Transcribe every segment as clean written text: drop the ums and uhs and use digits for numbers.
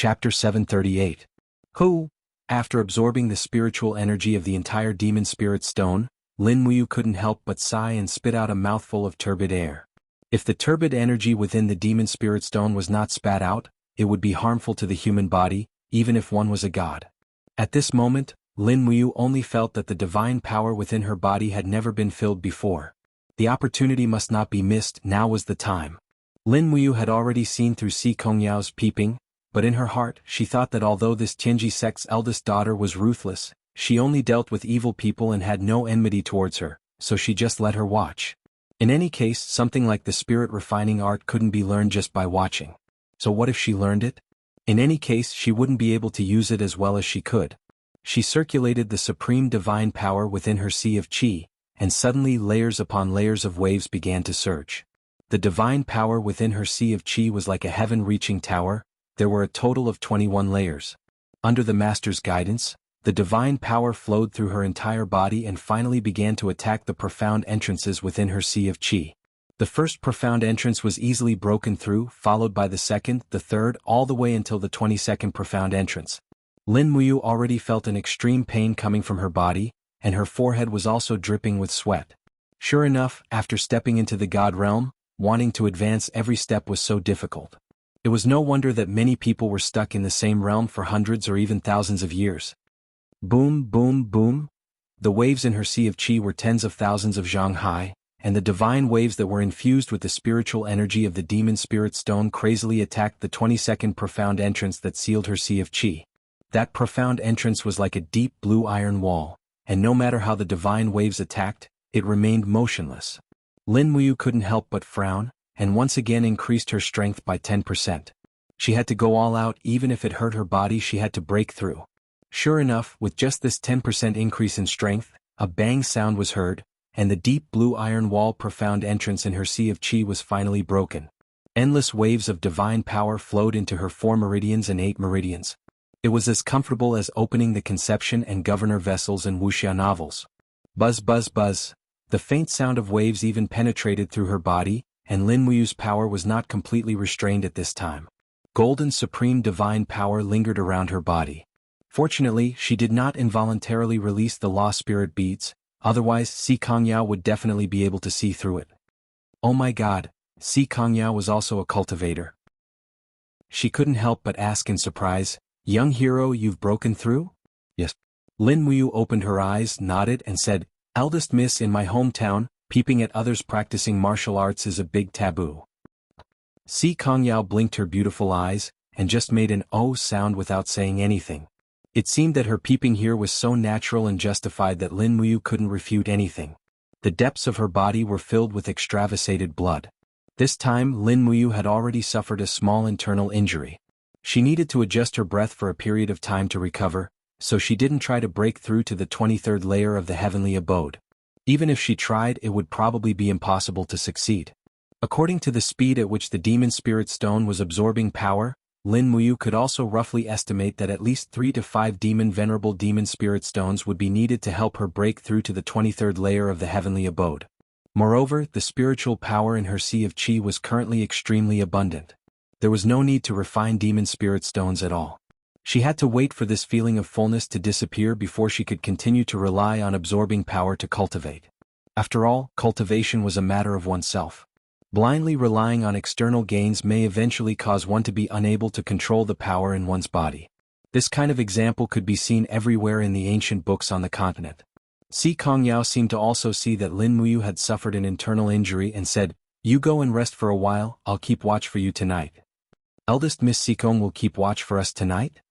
Chapter 738. Who? After absorbing the spiritual energy of the entire demon spirit stone, Lin Muyu couldn't help but sigh and spit out a mouthful of turbid air. If the turbid energy within the demon spirit stone was not spat out, it would be harmful to the human body, even if one was a god. At this moment, Lin Muyu only felt that the divine power within her body had never been filled before. The opportunity must not be missed, now was the time. Lin Muyu had already seen through Si Kongyao's peeping, but in her heart she thought that although this Tianji sect's eldest daughter was ruthless, she only dealt with evil people and had no enmity towards her, so she just let her watch. In any case, something like the spirit refining art couldn't be learned just by watching. So what if she learned it? In any case, she wouldn't be able to use it as well as she could. She circulated the supreme divine power within her sea of qi, and suddenly layers upon layers of waves began to surge. The divine power within her sea of qi was like a heaven-reaching tower. There were a total of 21 layers. Under the master's guidance, the divine power flowed through her entire body and finally began to attack the profound entrances within her sea of qi. The first profound entrance was easily broken through, followed by the second, the third, all the way until the 22nd profound entrance. Lin Muyu already felt an extreme pain coming from her body, and her forehead was also dripping with sweat. Sure enough, after stepping into the god realm, wanting to advance every step was so difficult. It was no wonder that many people were stuck in the same realm for hundreds or even thousands of years. Boom, boom, boom. The waves in her sea of qi were tens of thousands of zhang high, and the divine waves that were infused with the spiritual energy of the demon spirit stone crazily attacked the 22nd profound entrance that sealed her sea of qi. That profound entrance was like a deep blue iron wall, and no matter how the divine waves attacked, it remained motionless. Lin Muyu couldn't help but frown, and once again increased her strength by 10%. She had to go all out, even if it hurt her body. She had to break through. Sure enough, with just this 10% increase in strength, a bang sound was heard, and the deep blue iron wall profound entrance in her sea of qi was finally broken. Endless waves of divine power flowed into her 4 meridians and 8 meridians. It was as comfortable as opening the Conception and Governor vessels in Wuxia novels. Buzz, buzz, buzz. The faint sound of waves even penetrated through her body, and Lin Muyu's power was not completely restrained at this time. Golden supreme divine power lingered around her body. Fortunately, she did not involuntarily release the law spirit beads, otherwise Si Kongyao would definitely be able to see through it. Oh my god, Si Kongyao was also a cultivator. She couldn't help but ask in surprise, "Young hero, you've broken through?" "Yes." Lin Muyu opened her eyes, nodded, and said, "Eldest miss in my hometown, peeping at others practicing martial arts is a big taboo." Si Kongyao blinked her beautiful eyes, and just made an "oh" sound without saying anything. It seemed that her peeping here was so natural and justified that Lin Muyu couldn't refute anything. The depths of her body were filled with extravasated blood. This time Lin Muyu had already suffered a small internal injury. She needed to adjust her breath for a period of time to recover, so she didn't try to break through to the 23rd layer of the heavenly abode. Even if she tried, it would probably be impossible to succeed. According to the speed at which the demon spirit stone was absorbing power, Lin Muyu could also roughly estimate that at least 3 to 5 venerable demon spirit stones would be needed to help her break through to the 23rd layer of the heavenly abode. Moreover, the spiritual power in her sea of qi was currently extremely abundant. There was no need to refine demon spirit stones at all. She had to wait for this feeling of fullness to disappear before she could continue to rely on absorbing power to cultivate. After all, cultivation was a matter of oneself. Blindly relying on external gains may eventually cause one to be unable to control the power in one's body. This kind of example could be seen everywhere in the ancient books on the continent. Si Kongyao seemed to also see that Lin Muyu had suffered an internal injury and said, "You go and rest for a while, I'll keep watch for you tonight." "Eldest Miss Sikong will keep watch for us tonight?"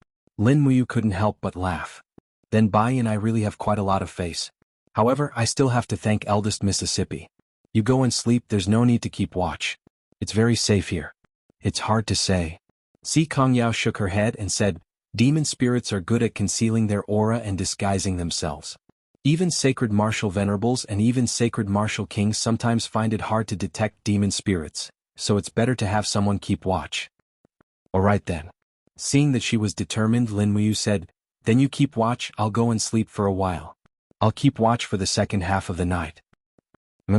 Lin Muyu couldn't help but laugh. "Then Bai and I really have quite a lot of face. However, I still have to thank eldest Mississippi. You go and sleep, there's no need to keep watch. It's very safe here." "It's hard to say." Si Kongyao shook her head and said, "Demon spirits are good at concealing their aura and disguising themselves. Even sacred martial venerables and even sacred martial kings sometimes find it hard to detect demon spirits, so it's better to have someone keep watch." "Alright then." Seeing that she was determined, Lin Muyu said, "Then you keep watch, I'll go and sleep for a while. I'll keep watch for the second half of the night."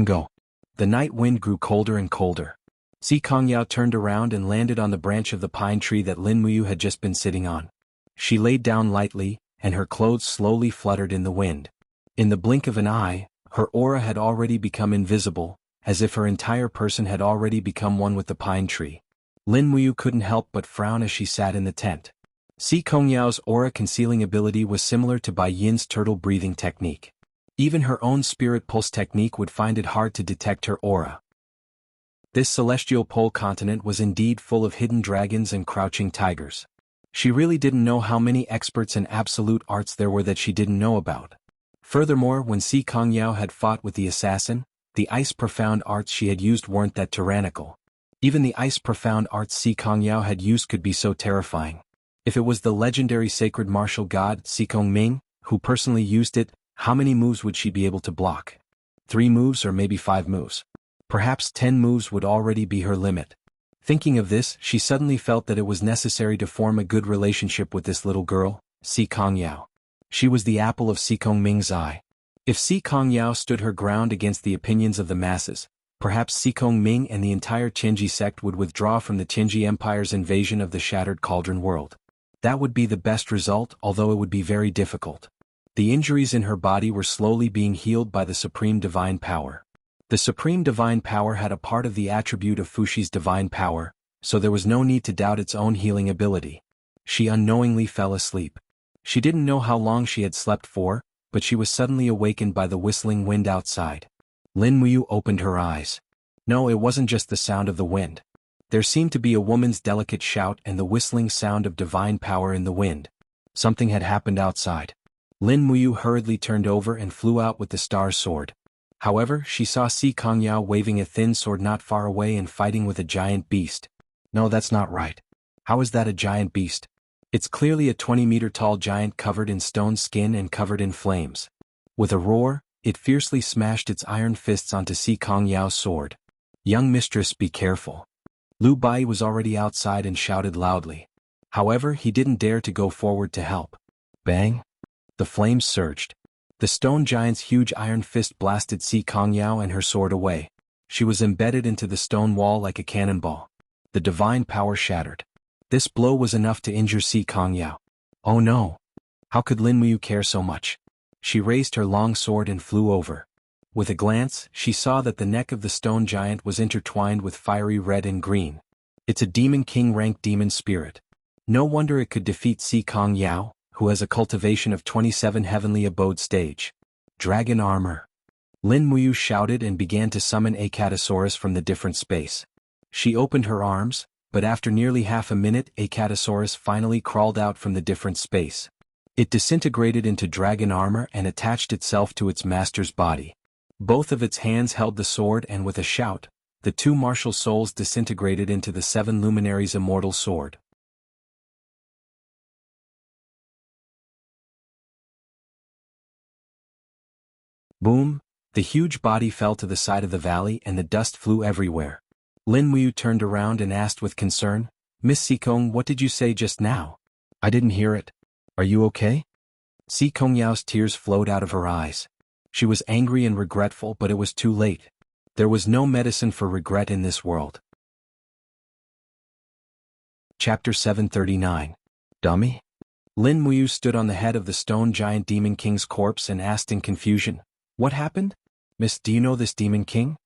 Go. The night wind grew colder and colder. Si Kongyao turned around and landed on the branch of the pine tree that Lin Muyu had just been sitting on. She laid down lightly, and her clothes slowly fluttered in the wind. In the blink of an eye, her aura had already become invisible, as if her entire person had already become one with the pine tree. Lin Muyu couldn't help but frown as she sat in the tent. Si Kongyao's aura concealing ability was similar to Bai Yin's turtle breathing technique. Even her own spirit pulse technique would find it hard to detect her aura. This celestial pole continent was indeed full of hidden dragons and crouching tigers. She really didn't know how many experts in absolute arts there were that she didn't know about. Furthermore, when Si Kongyao had fought with the assassin, the ice profound arts she had used weren't that tyrannical. Even the ice profound arts Si Kongyao had used could be so terrifying. If it was the legendary sacred martial god Si Kongming who personally used it, how many moves would she be able to block? 3 moves or maybe 5 moves. Perhaps 10 moves would already be her limit. Thinking of this, she suddenly felt that it was necessary to form a good relationship with this little girl, Si Kongyao. She was the apple of Si Kongming's eye. If Si Kongyao stood her ground against the opinions of the masses, perhaps Si Kongming and the entire Tianji sect would withdraw from the Tianji Empire's invasion of the Shattered Cauldron world. That would be the best result, although it would be very difficult. The injuries in her body were slowly being healed by the Supreme Divine Power. The Supreme Divine Power had a part of the attribute of Fushi's divine power, so there was no need to doubt its own healing ability. She unknowingly fell asleep. She didn't know how long she had slept for, but she was suddenly awakened by the whistling wind outside. Lin Muyu opened her eyes. No, it wasn't just the sound of the wind. There seemed to be a woman's delicate shout and the whistling sound of divine power in the wind. Something had happened outside. Lin Muyu hurriedly turned over and flew out with the star's sword. However, she saw Si Kongyao waving a thin sword not far away and fighting with a giant beast. No, that's not right. How is that a giant beast? It's clearly a 20-meter-tall giant covered in stone skin and covered in flames. With a roar, it fiercely smashed its iron fists onto Si Kongyao's sword. Young mistress, be careful. Lu Bai was already outside and shouted loudly. However, he didn't dare to go forward to help. Bang! The flames surged. The stone giant's huge iron fist blasted Si Kongyao and her sword away. She was embedded into the stone wall like a cannonball. The divine power shattered. This blow was enough to injure Si Kongyao. Oh no! How could Lin Muyu care so much? She raised her long sword and flew over. With a glance, she saw that the neck of the stone giant was intertwined with fiery red and green. It's a Demon King rank demon spirit. No wonder it could defeat Si Kongyao, who has a cultivation of 27 heavenly abode stage. Dragon armor. Lin Muyu shouted and began to summon Acatosaurus from the different space. She opened her arms, but after nearly half a minute Acatosaurus finally crawled out from the different space. It disintegrated into dragon armor and attached itself to its master's body. Both of its hands held the sword and with a shout, the 2 martial souls disintegrated into the 7 luminaries' immortal sword. Boom! The huge body fell to the side of the valley and the dust flew everywhere. Lin Muyu turned around and asked with concern, Miss Sikong, what did you say just now? I didn't hear it. Are you okay? Si Kongyao's tears flowed out of her eyes. She was angry and regretful, but it was too late. There was no medicine for regret in this world. Chapter 739. Dummy? Lin Muyu stood on the head of the stone giant Demon King's corpse and asked in confusion, What happened? Miss, do you know this Demon King?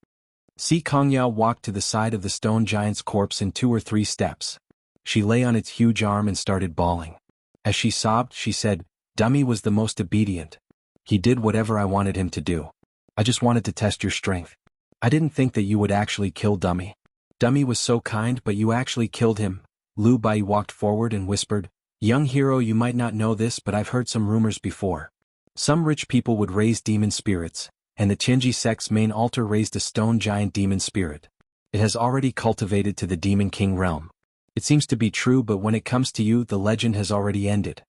Si Kongyao walked to the side of the stone giant's corpse in 2 or 3 steps. She lay on its huge arm and started bawling. As she sobbed, she said, Dummy was the most obedient. He did whatever I wanted him to do. I just wanted to test your strength. I didn't think that you would actually kill Dummy. Dummy was so kind, but you actually killed him. Lu Bai walked forward and whispered, Young hero, you might not know this, but I've heard some rumors before. Some rich people would raise demon spirits, and the Tianji sect's main altar raised a stone giant demon spirit. It has already cultivated to the Demon King realm. It seems to be true, but when it comes to you, the legend has already ended.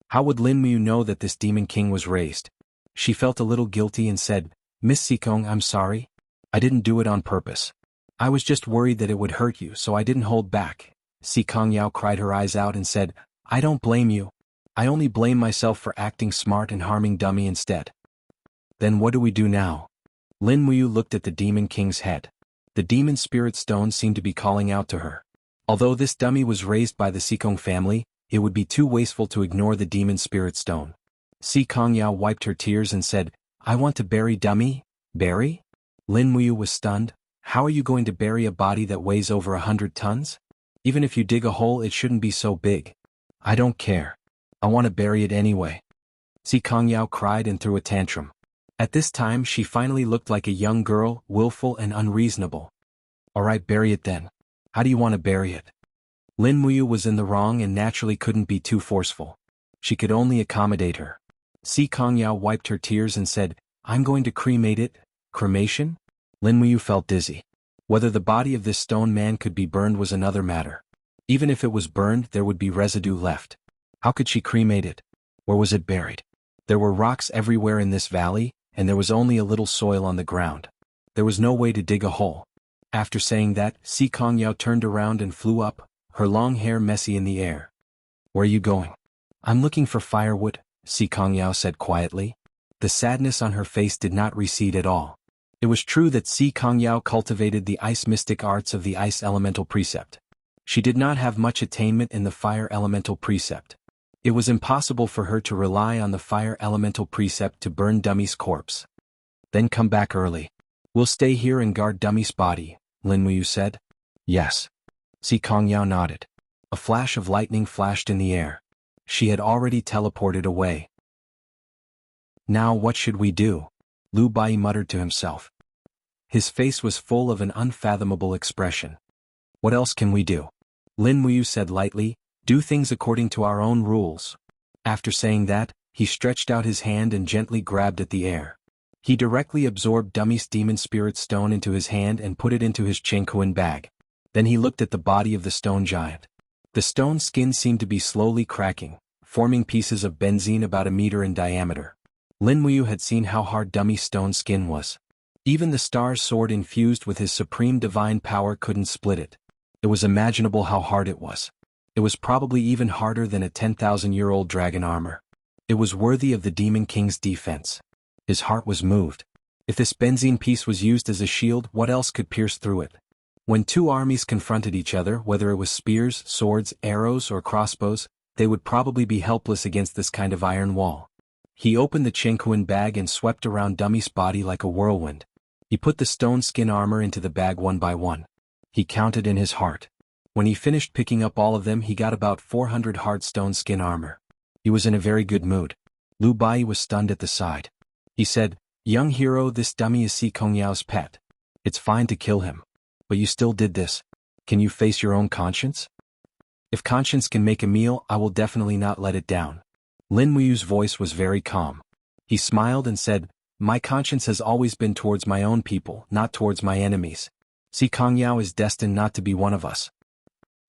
How would Lin Muyu know that this Demon King was raised? She felt a little guilty and said, Miss Sikong, I'm sorry. I didn't do it on purpose. I was just worried that it would hurt you, so I didn't hold back. Si Kongyao cried her eyes out and said, I don't blame you. I only blame myself for acting smart and harming Dummy instead. Then what do we do now? Lin Muyu looked at the Demon King's head. The demon spirit stone seemed to be calling out to her. Although this dummy was raised by the Sikong family, it would be too wasteful to ignore the demon spirit stone. Si Kongyao wiped her tears and said, "I want to bury dummy." "Bury?" Lin Muyu was stunned. "How are you going to bury a body that weighs over 100 tons? Even if you dig a hole, it shouldn't be so big." "I don't care. I want to bury it anyway." Si Kongyao cried and threw a tantrum. At this time she finally looked like a young girl, willful and unreasonable. "Alright, bury it then. How do you want to bury it?" Lin Muyu was in the wrong and naturally couldn't be too forceful. She could only accommodate her. Si Kongyao wiped her tears and said, "I'm going to cremate it." Cremation? Lin Muyu felt dizzy. Whether the body of this stone man could be burned was another matter. Even if it was burned, there would be residue left. How could she cremate it? Where was it buried? There were rocks everywhere in this valley, and there was only a little soil on the ground. There was no way to dig a hole. After saying that, Si Kongyao turned around and flew up, her long hair messy in the air. "Where are you going?" "I'm looking for firewood," Si Kongyao said quietly. The sadness on her face did not recede at all. It was true that Si Kongyao cultivated the ice mystic arts of the ice elemental precept. She did not have much attainment in the fire elemental precept. It was impossible for her to rely on the fire elemental precept to burn Dummy's corpse. "Then come back early. We'll stay here and guard Dummy's body," Lin Muyu said. "Yes." Si Kongyao nodded. A flash of lightning flashed in the air. She had already teleported away. "Now what should we do?" Lu Bai muttered to himself. His face was full of an unfathomable expression. "What else can we do?" Lin Muyu said lightly, "Do things according to our own rules." After saying that, he stretched out his hand and gently grabbed at the air. He directly absorbed Dummy's demon spirit stone into his hand and put it into his Chenkuan bag. Then he looked at the body of the stone giant. The stone skin seemed to be slowly cracking, forming pieces of benzene about a meter in diameter. Lin Muyu had seen how hard Dummy's stone skin was. Even the star's sword infused with his supreme divine power couldn't split it. It was imaginable how hard it was. It was probably even harder than a 10,000-year-old dragon armor. It was worthy of the Demon King's defense. His heart was moved. If this benzene piece was used as a shield, what else could pierce through it? When two armies confronted each other, whether it was spears, swords, arrows, or crossbows, they would probably be helpless against this kind of iron wall. He opened the Chenkuan bag and swept around Dummy's body like a whirlwind. He put the stone skin armor into the bag one by one. He counted in his heart. When he finished picking up all of them, he got about 400 hard stone skin armor. He was in a very good mood. Lu Bai was stunned at the sight. He said, "Young hero, this dummy is Si Kongyao's pet. It's fine to kill him. But you still did this. Can you face your own conscience?" "If conscience can make a meal, I will definitely not let it down." Lin Muyu's voice was very calm. He smiled and said, "My conscience has always been towards my own people, not towards my enemies. Si Kongyao is destined not to be one of us."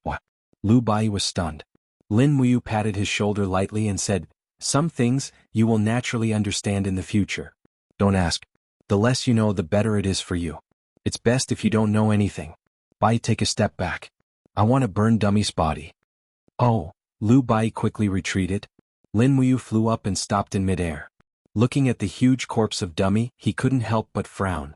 "What?" Lu Bai was stunned. Lin Muyu patted his shoulder lightly and said, "Some things you will naturally understand in the future. Don't ask. The less you know, the better it is for you. It's best if you don't know anything." Bai, take a step back. "I want to burn Dummy's body." "Oh." Lu Bai quickly retreated. Lin Muyu flew up and stopped in midair. Looking at the huge corpse of Dummy, he couldn't help but frown.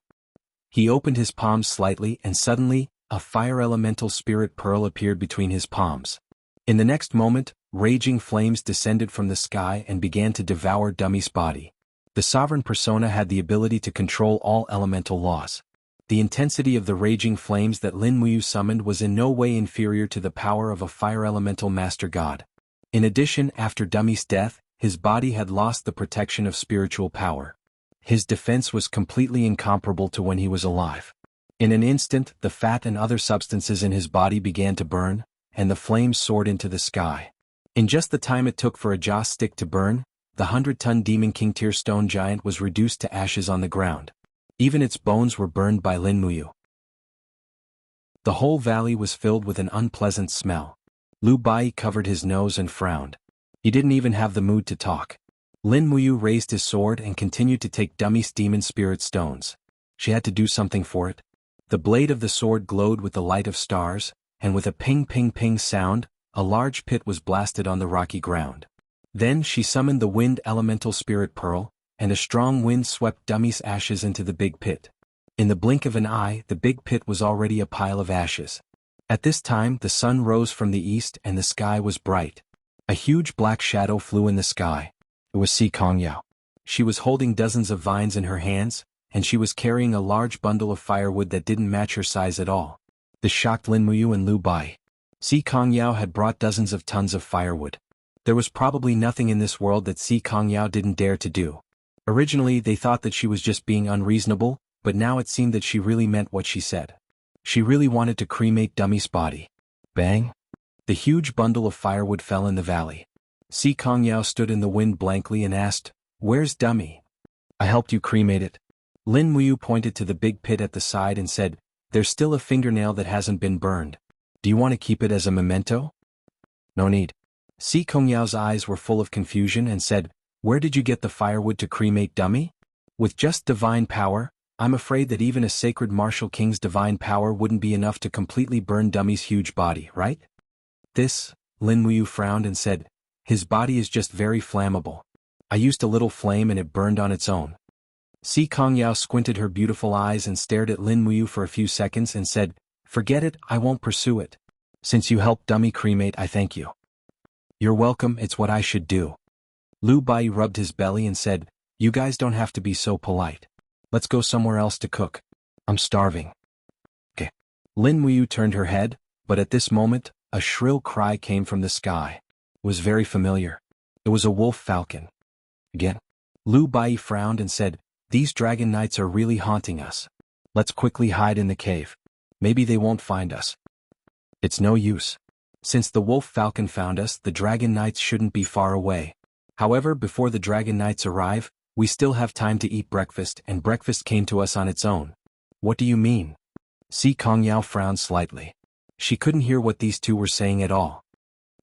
He opened his palms slightly and suddenly, a fire elemental spirit pearl appeared between his palms. In the next moment, raging flames descended from the sky and began to devour Dummy's body. The sovereign persona had the ability to control all elemental laws. The intensity of the raging flames that Lin Muyu summoned was in no way inferior to the power of a fire elemental master god. In addition, after Dummy's death, his body had lost the protection of spiritual power. His defense was completely incomparable to when he was alive. In an instant, the fat and other substances in his body began to burn, and the flames soared into the sky. In just the time it took for a joss stick to burn, the 100-ton Demon King tier stone giant was reduced to ashes on the ground. Even its bones were burned by Lin Muyu. The whole valley was filled with an unpleasant smell. Lu Bai covered his nose and frowned. He didn't even have the mood to talk. Lin Muyu raised his sword and continued to take Dummy's demon spirit stones. She had to do something for it. The blade of the sword glowed with the light of stars, and with a ping-ping-ping sound, a large pit was blasted on the rocky ground. Then she summoned the wind elemental spirit pearl, and a strong wind swept Dummy's ashes into the big pit. In the blink of an eye, the big pit was already a pile of ashes. At this time, the sun rose from the east and the sky was bright. A huge black shadow flew in the sky. It was Si Kongyao. She was holding dozens of vines in her hands, and she was carrying a large bundle of firewood that didn't match her size at all. This shocked Lin Muyu and Lu Bai. Si Kongyao had brought dozens of tons of firewood. There was probably nothing in this world that Si Kongyao didn't dare to do. Originally, they thought that she was just being unreasonable, but now it seemed that she really meant what she said. She really wanted to cremate Dummy's body. Bang! The huge bundle of firewood fell in the valley. Si Kongyao stood in the wind blankly and asked, "Where's Dummy?" "I helped you cremate it." Lin Muyu pointed to the big pit at the side and said, "There's still a fingernail that hasn't been burned. Do you want to keep it as a memento?" "No need." Si Kongyao's eyes were full of confusion and said, "Where did you get the firewood to cremate Dummy?" "With just divine power, I'm afraid that even a sacred martial king's divine power wouldn't be enough to completely burn Dummy's huge body, right?" "This," Lin Muyu frowned and said, "his body is just very flammable. I used a little flame and it burned on its own." Si Kongyao squinted her beautiful eyes and stared at Lin Muyu for a few seconds and said, "Forget it, I won't pursue it. Since you helped Dummy cremate, I thank you." "You're welcome, it's what I should do." Lu Bai rubbed his belly and said, "You guys don't have to be so polite. Let's go somewhere else to cook. I'm starving." "Okay." Lin Muyu turned her head, but at this moment, a shrill cry came from the sky. It was very familiar. It was a wolf falcon. Again. Lu Bai frowned and said, "These dragon knights are really haunting us. Let's quickly hide in the cave. Maybe they won't find us." "It's no use. Since the wolf falcon found us, the dragon knights shouldn't be far away. However, before the dragon knights arrive, we still have time to eat breakfast, and breakfast came to us on its own." "What do you mean?" Si Kongyao frowned slightly. She couldn't hear what these two were saying at all.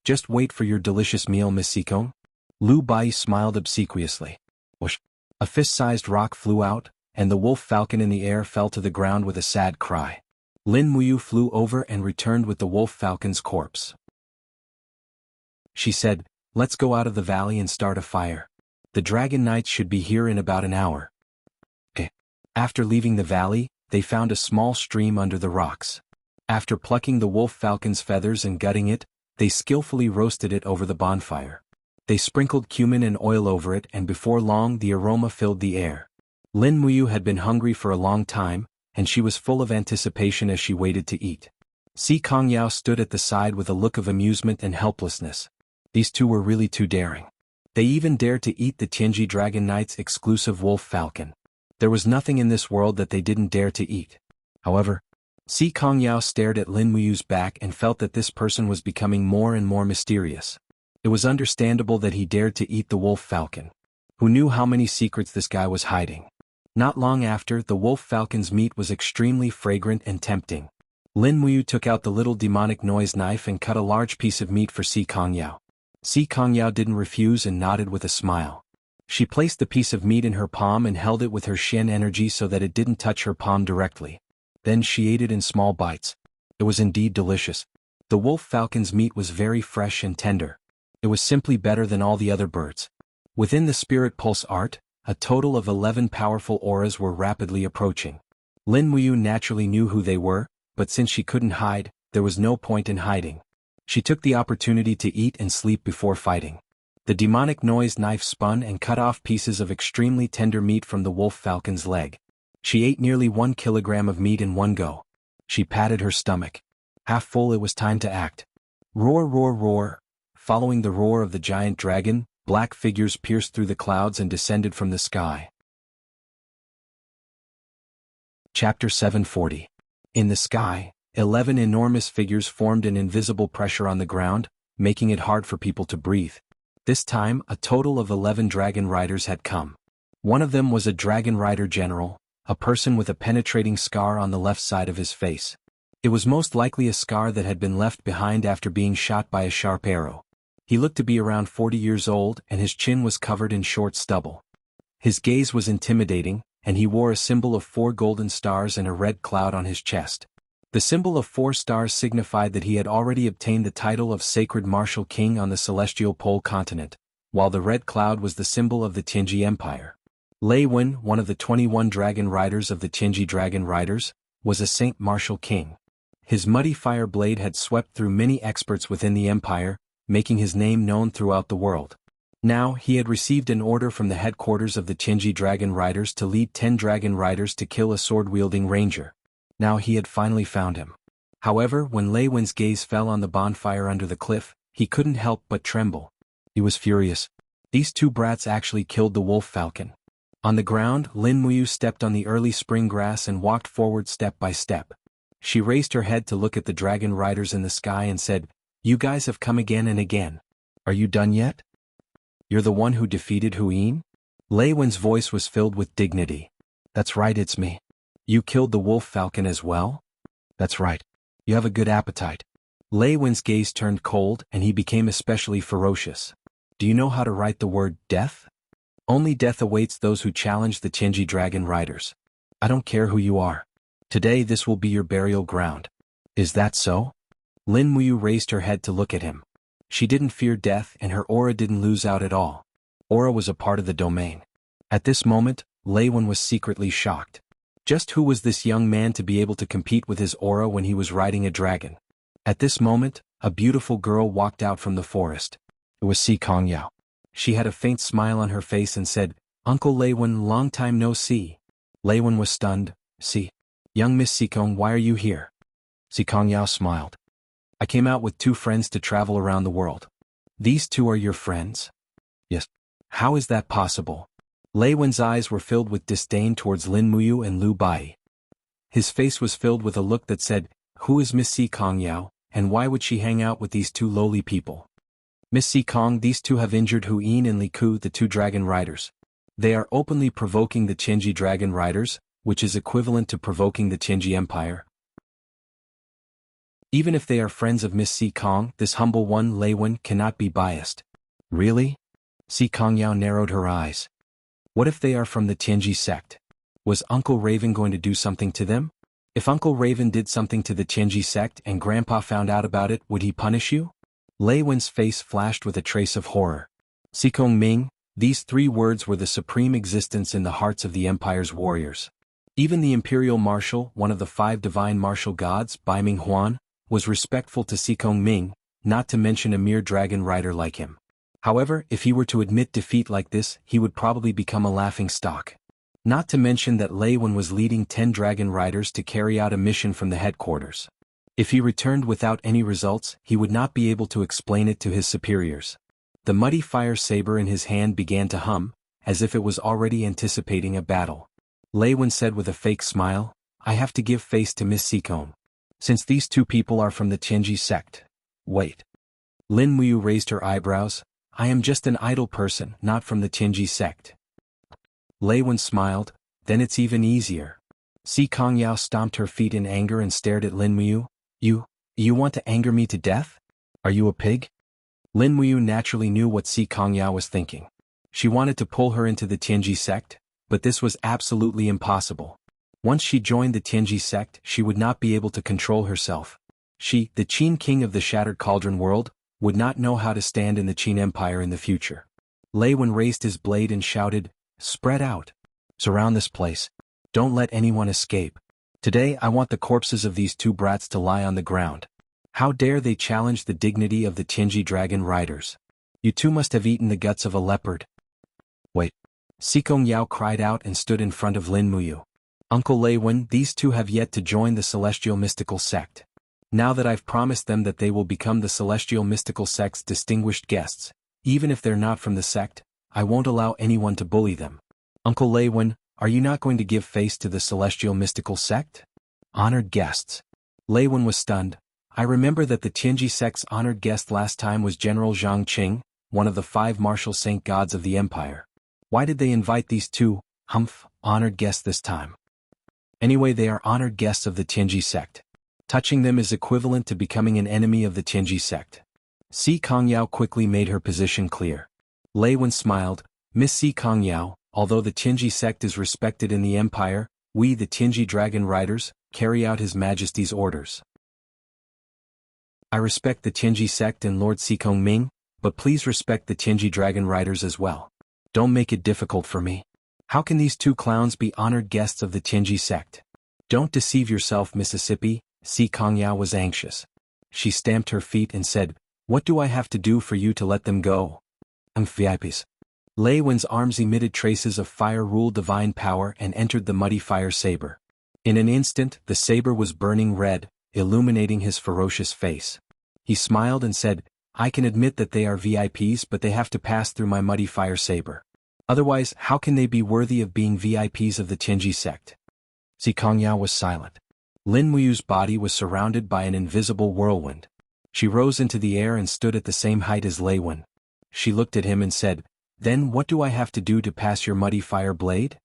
"Just wait for your delicious meal, Miss Sikong." Lu Bai smiled obsequiously. Whoosh! A fist-sized rock flew out, and the wolf falcon in the air fell to the ground with a sad cry. Lin Muyu flew over and returned with the wolf falcon's corpse. She said, "Let's go out of the valley and start a fire. The dragon knights should be here in about an hour." Okay. After leaving the valley, they found a small stream under the rocks. After plucking the wolf falcon's feathers and gutting it, they skillfully roasted it over the bonfire. They sprinkled cumin and oil over it, and before long the aroma filled the air. Lin Muyu had been hungry for a long time, and she was full of anticipation as she waited to eat. Si Kongyao stood at the side with a look of amusement and helplessness. These two were really too daring. They even dared to eat the Tianji Dragon Knight's exclusive wolf falcon. There was nothing in this world that they didn't dare to eat. However, Si Kongyao stared at Lin Muyu's back and felt that this person was becoming more and more mysterious. It was understandable that he dared to eat the wolf falcon. Who knew how many secrets this guy was hiding? Not long after, the wolf falcon's meat was extremely fragrant and tempting. Lin Muyu took out the little demonic noise knife and cut a large piece of meat for Si Kongyao. Si Kongyao didn't refuse and nodded with a smile. She placed the piece of meat in her palm and held it with her Shen energy so that it didn't touch her palm directly. Then she ate it in small bites. It was indeed delicious. The wolf falcon's meat was very fresh and tender. It was simply better than all the other birds. Within the Spirit Pulse art, a total of 11 powerful auras were rapidly approaching. Lin Muyu naturally knew who they were, but since she couldn't hide, there was no point in hiding. She took the opportunity to eat and sleep before fighting. The demonic noise knife spun and cut off pieces of extremely tender meat from the wolf falcon's leg. She ate nearly 1 kilogram of meat in one go. She patted her stomach. Half full, it was time to act. Roar, roar, roar. Following the roar of the giant dragon, black figures pierced through the clouds and descended from the sky. Chapter 740. In the sky, 11 enormous figures formed an invisible pressure on the ground, making it hard for people to breathe. This time, a total of 11 dragon riders had come. One of them was a dragon rider general, a person with a penetrating scar on the left side of his face. It was most likely a scar that had been left behind after being shot by a sharp arrow. He looked to be around 40 years old, and his chin was covered in short stubble. His gaze was intimidating, and he wore a symbol of 4 golden stars and a red cloud on his chest. The symbol of 4 stars signified that he had already obtained the title of Sacred Martial King on the Celestial Pole continent, while the red cloud was the symbol of the Tianji Empire. Lei Wen, one of the 21 dragon riders of the Tianji Dragon Riders, was a saint martial king. His muddy fire blade had swept through many experts within the empire, making his name known throughout the world. Now, he had received an order from the headquarters of the Tianji Dragon Riders to lead 10 dragon riders to kill a sword-wielding ranger. Now he had finally found him. However, when Lei Wen's gaze fell on the bonfire under the cliff, he couldn't help but tremble. He was furious. These two brats actually killed the wolf falcon. On the ground, Lin Muyu stepped on the early spring grass and walked forward step by step. She raised her head to look at the dragon riders in the sky and said, "You guys have come again and again. Are you done yet? You're the one who defeated Huyin?" Lei Wen's voice was filled with dignity. "That's right, it's me." "You killed the wolf falcon as well?" "That's right. You have a good appetite." Lei Wen's gaze turned cold and he became especially ferocious. "Do you know how to write the word death? Only death awaits those who challenge the Tianji Dragon Riders. I don't care who you are. Today this will be your burial ground." "Is that so?" Lin Muyu raised her head to look at him. She didn't fear death and her aura didn't lose out at all. Aura was a part of the domain. At this moment, Lei Wen was secretly shocked. Just who was this young man to be able to compete with his aura when he was riding a dragon? At this moment, a beautiful girl walked out from the forest. It was Si Kongyao. She had a faint smile on her face and said, "Uncle Lei Wen, long time no see." Lei Wen was stunned. "Si. Young Miss Sikong, why are you here?" Si Kongyao smiled. "I came out with 2 friends to travel around the world." "These 2 are your friends?" "Yes." "How is that possible?" Lei Wen's eyes were filled with disdain towards Lin Muyu and Lu Bai. His face was filled with a look that said, "Who is Miss Si Kongyao, and why would she hang out with these 2 lowly people?" "Miss Si Kong, these 2 have injured Huyin and Li Ku, the 2 dragon riders. They are openly provoking the Tianji Dragon Riders, which is equivalent to provoking the Tianji Empire. Even if they are friends of Miss Si Kong, this humble one, Lei Wen, cannot be biased." "Really?" Si Kongyao narrowed her eyes. "What if they are from the Tianji sect? Was Uncle Raven going to do something to them? If Uncle Raven did something to the Tianji sect and Grandpa found out about it, would he punish you?" Lei Wen's face flashed with a trace of horror. "Sikong Ming," these 3 words were the supreme existence in the hearts of the Empire's warriors. Even the Imperial Marshal, one of the 5 divine martial gods, Bai Ming Huan, was respectful to Sikong Ming, not to mention a mere dragon rider like him. However, if he were to admit defeat like this, he would probably become a laughingstock. Not to mention that Lei Wen was leading 10 dragon riders to carry out a mission from the headquarters. If he returned without any results, he would not be able to explain it to his superiors. The muddy fire saber in his hand began to hum, as if it was already anticipating a battle. Lei Wen said with a fake smile, "I have to give face to Miss Sikong. Since these 2 people are from the Tianji sect." "Wait." Lin Muyu raised her eyebrows. "I am just an idle person, not from the Tianji sect." Lei Wen smiled. "Then it's even easier." Si Kongyao stomped her feet in anger and stared at Lin Muyu. You want to anger me to death? Are you a pig?" Lin Muyu naturally knew what Si Kongyao was thinking. She wanted to pull her into the Tianji sect, but this was absolutely impossible. Once she joined the Tianji sect, she would not be able to control herself. She, the Qin king of the Shattered Cauldron world, would not know how to stand in the Qin Empire in the future. Lei Wen raised his blade and shouted, "Spread out. Surround this place. Don't let anyone escape. Today I want the corpses of these 2 brats to lie on the ground. How dare they challenge the dignity of the Tianji Dragon Riders? You 2 must have eaten the guts of a leopard." "Wait." Sikong Yao cried out and stood in front of Lin Muyu. "Uncle Lei Wen, these 2 have yet to join the Celestial Mystical Sect. Now that I've promised them that they will become the Celestial Mystical Sect's distinguished guests, even if they're not from the sect, I won't allow anyone to bully them. Uncle Lei Wen, are you not going to give face to the Celestial Mystical Sect?" "Honored guests." Lei Wen was stunned. "I remember that the Tianji sect's honored guest last time was General Zhang Qing, one of the 5 martial saint gods of the Empire. Why did they invite these 2, honored guests this time? Anyway, they are honored guests of the Tianji sect. Touching them is equivalent to becoming an enemy of the Tianji sect." Si Kongyao quickly made her position clear. Lei Wen smiled. "Miss Si Kongyao, although the Tianji sect is respected in the Empire, we, the Tianji Dragon Riders, carry out His Majesty's orders. I respect the Tianji sect and Lord Sikong Ming, but please respect the Tianji Dragon Riders as well. Don't make it difficult for me." How can these two clowns be honored guests of the Tianji sect? Don't deceive yourself, Mississippi. Si Kongyao was anxious. She stamped her feet and said, "What do I have to do for you to let them go?" VIPs. Lei Wen's arms emitted traces of fire rule divine power and entered the muddy fire saber. In an instant, the saber was burning red, illuminating his ferocious face. He smiled and said, "I can admit that they are VIPs, but they have to pass through my muddy fire saber. Otherwise, how can they be worthy of being VIPs of the Tianji sect?" Zikongyao was silent. Lin Muyu's body was surrounded by an invisible whirlwind. She rose into the air and stood at the same height as Lei Wen. She looked at him and said, "Then what do I have to do to pass your muddy fire blade?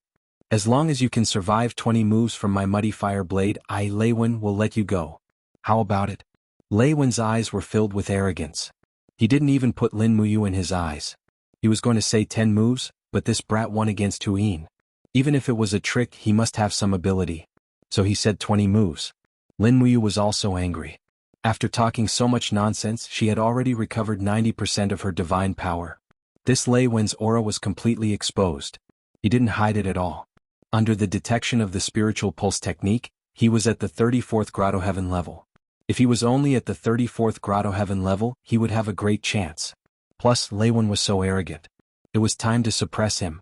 As long as you can survive 20 moves from my muddy fire blade, I, Lei Wen, will let you go. How about it?" Lei Wen's eyes were filled with arrogance. He didn't even put Lin Muyu in his eyes. He was going to say 10 moves, but this brat won against Huyin. Even if it was a trick, he must have some ability. So he said 20 moves. Lin Muyu was also angry. After talking so much nonsense, she had already recovered 90% of her divine power. This Lei Wen's aura was completely exposed. He didn't hide it at all. Under the detection of the spiritual pulse technique, he was at the 34th Grotto Heaven level. If he was only at the 34th Grotto Heaven level, he would have a great chance. Plus, Lei Wen was so arrogant. It was time to suppress him.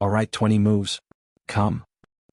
Alright, 20 moves. Come.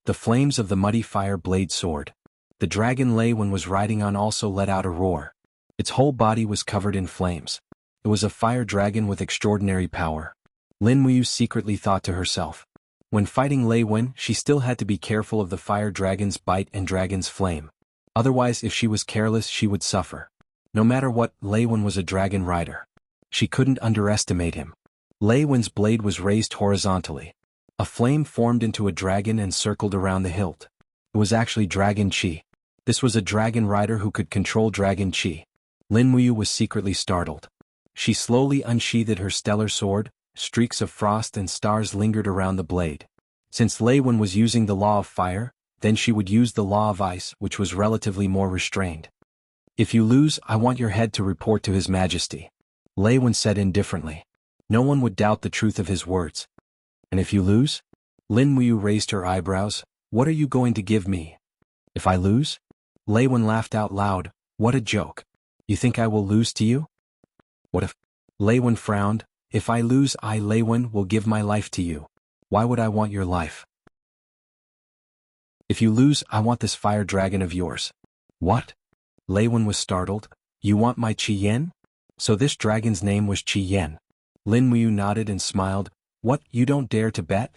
The flames of the muddy fire blade soared. The dragon Lei Wen was riding on also let out a roar. Its whole body was covered in flames. It was a fire dragon with extraordinary power. Lin Muyu secretly thought to herself. When fighting Lei Wen, she still had to be careful of the fire dragon's bite and dragon's flame. Otherwise, if she was careless, she would suffer. No matter what, Lei Wen was a dragon rider. She couldn't underestimate him. Lei Wen's blade was raised horizontally. A flame formed into a dragon and circled around the hilt. It was actually Dragon Qi. This was a dragon rider who could control Dragon Qi. Lin Muyu was secretly startled. She slowly unsheathed her stellar sword. Streaks of frost and stars lingered around the blade. Since Lei Wen was using the law of fire, then she would use the law of ice, which was relatively more restrained. "If you lose, I want your head to report to His Majesty," Lei Wen said indifferently. No one would doubt the truth of his words. "And if you lose?" Lin Muyu raised her eyebrows. "What are you going to give me?" "If I lose?" Lei Wen laughed out loud. "What a joke. You think I will lose to you?" "What if?" Lei Wen frowned. "If I lose, I, Lei Wen, will give my life to you. Why would I want your life?" "If you lose, I want this fire dragon of yours." "What?" Lei Wen was startled. "You want my Qi Yan?" So this dragon's name was Qi Yan. Lin Muyu nodded and smiled. "What, you don't dare to bet?"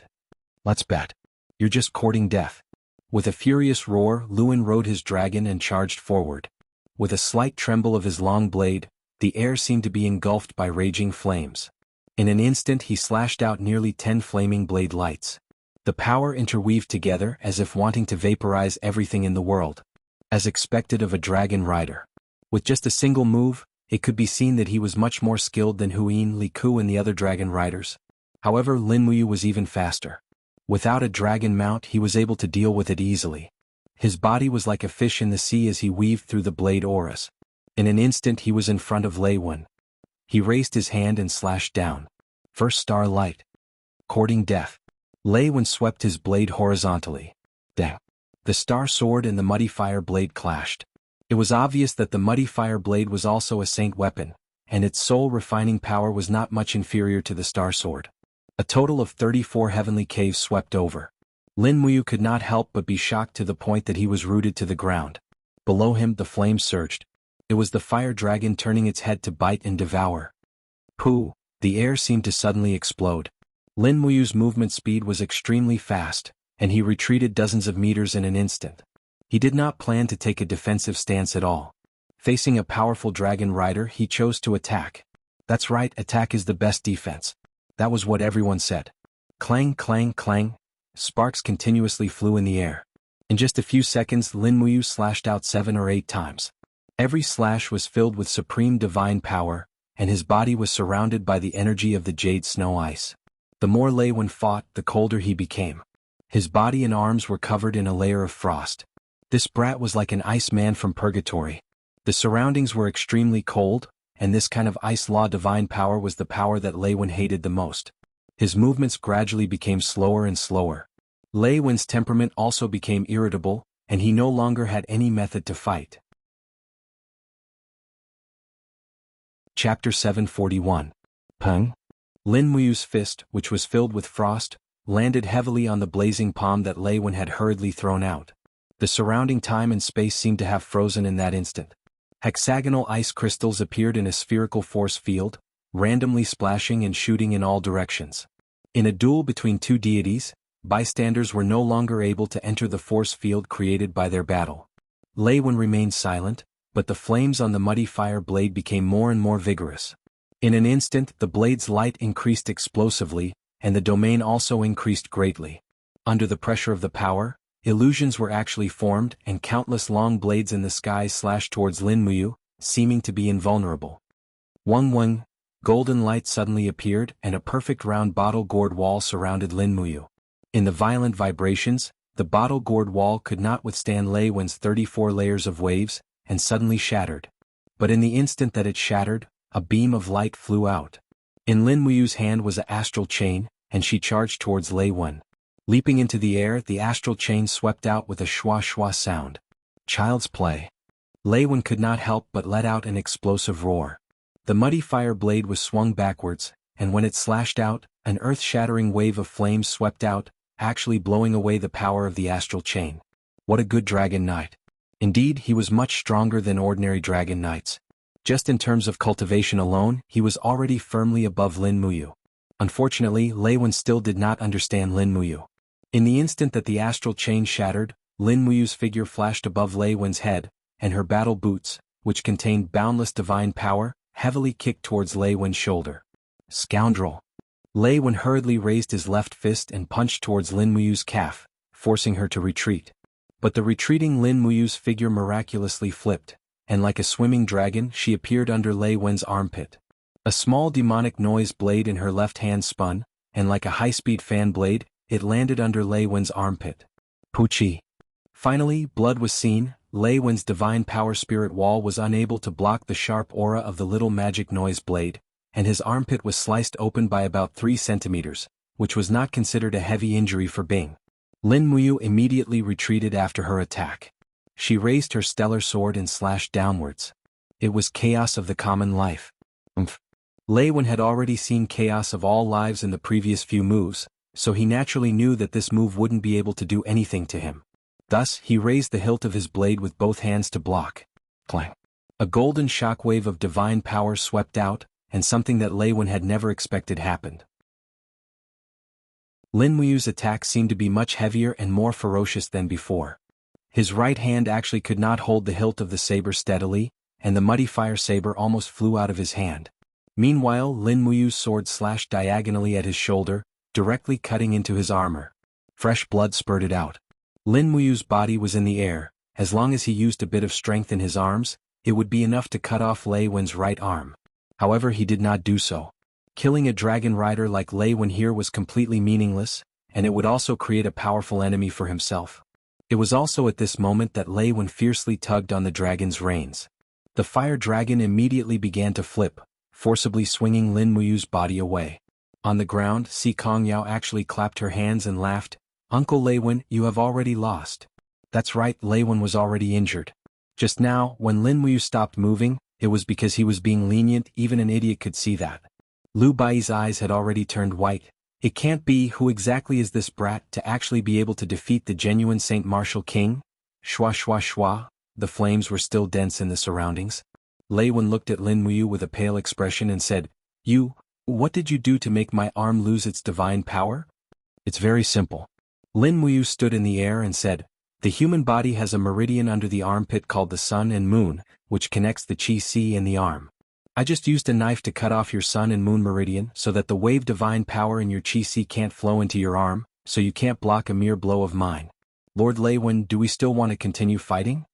"Let's bet. You're just courting death." With a furious roar, Luin rode his dragon and charged forward. With a slight tremble of his long blade, the air seemed to be engulfed by raging flames. In an instant he slashed out nearly 10 flaming blade lights. The power interweaved together as if wanting to vaporize everything in the world. As expected of a dragon rider. With just a single move, it could be seen that he was much more skilled than Huyin, Li Ku and the other dragon riders. However, Lin Muyu was even faster. Without a dragon mount, he was able to deal with it easily. His body was like a fish in the sea as he weaved through the blade auras. In an instant he was in front of Lei Wen. He raised his hand and slashed down. First star light. Courting death. Lei Wen swept his blade horizontally. Dang. The star sword and the muddy fire blade clashed. It was obvious that the muddy fire blade was also a saint weapon, and its soul refining power was not much inferior to the star sword. A total of 34 heavenly caves swept over. Lin Muyu could not help but be shocked to the point that he was rooted to the ground. Below him the flames surged. It was the fire dragon turning its head to bite and devour. Pooh! The air seemed to suddenly explode. Lin Muyu's movement speed was extremely fast, and he retreated dozens of meters in an instant. He did not plan to take a defensive stance at all. Facing a powerful dragon rider, he chose to attack. That's right, attack is the best defense. That was what everyone said. Clang, clang, clang. Sparks continuously flew in the air. In just a few seconds, Lin Muyu slashed out 7 or 8 times. Every slash was filled with supreme divine power, and his body was surrounded by the energy of the jade snow ice. The more Lei Wen fought, the colder he became. His body and arms were covered in a layer of frost. This brat was like an ice man from purgatory. The surroundings were extremely cold, and this kind of ice law divine power was the power that Lei Wen hated the most. His movements gradually became slower and slower. Lei Wen's temperament also became irritable, and he no longer had any method to fight. Chapter 741. Peng. Lin Muyu's fist, which was filled with frost, landed heavily on the blazing palm that Lei Wen had hurriedly thrown out. The surrounding time and space seemed to have frozen in that instant. Hexagonal ice crystals appeared in a spherical force field, randomly splashing and shooting in all directions. In a duel between two deities, bystanders were no longer able to enter the force field created by their battle. Lei Wen remained silent, but the flames on the muddy fire blade became more and more vigorous. In an instant, the blade's light increased explosively, and the domain also increased greatly. Under the pressure of the power, illusions were actually formed, and countless long blades in the sky slashed towards Lin Muyu, seeming to be invulnerable. Weng, golden light suddenly appeared, and a perfect round bottle-gourd wall surrounded Lin Muyu. In the violent vibrations, the bottle-gourd wall could not withstand Lei Wen's 34 layers of waves, and suddenly shattered. But in the instant that it shattered, a beam of light flew out. In Lin Muyu's hand was an astral chain, and she charged towards Lei Wen. Leaping into the air, the astral chain swept out with a shwa-shwa sound. Child's play. Lei Wen could not help but let out an explosive roar. The muddy fire blade was swung backwards, and when it slashed out, an earth-shattering wave of flames swept out, actually blowing away the power of the astral chain. What a good dragon knight. Indeed, he was much stronger than ordinary dragon knights. Just in terms of cultivation alone, he was already firmly above Lin Muyu. Unfortunately, Lei Wen still did not understand Lin Muyu. In the instant that the astral chain shattered, Lin Muyu's figure flashed above Lei Wen's head, and her battle boots, which contained boundless divine power, heavily kicked towards Lei Wen's shoulder. Scoundrel! Lei Wen hurriedly raised his left fist and punched towards Lin Muyu's calf, forcing her to retreat. But the retreating Lin Muyu's figure miraculously flipped, and like a swimming dragon she appeared under Lei Wen's armpit. A small demonic noise blade in her left hand spun, and like a high-speed fan blade, it landed under Lei Wen's armpit. Puchi. Finally, blood was seen. Lei Wen's divine power spirit wall was unable to block the sharp aura of the little magic noise blade, and his armpit was sliced open by about 3 centimeters, which was not considered a heavy injury for Bing. Lin Muyu immediately retreated after her attack. She raised her stellar sword and slashed downwards. It was chaos of the common life. Lei Wen had already seen chaos of all lives in the previous few moves, so he naturally knew that this move wouldn't be able to do anything to him. Thus, he raised the hilt of his blade with both hands to block. Clang. A golden shockwave of divine power swept out, and something that Lei Wen had never expected happened. Lin Muyu's attack seemed to be much heavier and more ferocious than before. His right hand actually could not hold the hilt of the saber steadily, and the muddy fire saber almost flew out of his hand. Meanwhile, Lin Muyu's sword slashed diagonally at his shoulder, directly cutting into his armor. Fresh blood spurted out. Lin Muyu's body was in the air. As long as he used a bit of strength in his arms, it would be enough to cut off Lei Wen's right arm. However, he did not do so. Killing a dragon rider like Lei Wen here was completely meaningless, and it would also create a powerful enemy for himself. It was also at this moment that Lei Wen fiercely tugged on the dragon's reins. The fire dragon immediately began to flip, forcibly swinging Lin Muyu's body away. On the ground, Si Kongyao actually clapped her hands and laughed. "Uncle Lei Wen, you have already lost." That's right, Lei Wen was already injured. Just now, when Lin Muyu stopped moving, it was because he was being lenient. Even an idiot could see that. Lu Bai's eyes had already turned white. It can't be. Who exactly is this brat to actually be able to defeat the genuine Saint Martial King? Shwa shwa shwa. The flames were still dense in the surroundings. Lei Wen looked at Lin Muyu with a pale expression and said, What did you do to make my arm lose its divine power?" "It's very simple." Lin Muyu stood in the air and said, "The human body has a meridian under the armpit called the sun and moon, which connects the Qi and the arm. I just used a knife to cut off your sun and moon meridian so that the wave divine power in your Qi can't flow into your arm, so you can't block a mere blow of mine. Lord Lei Wen, do we still want to continue fighting?"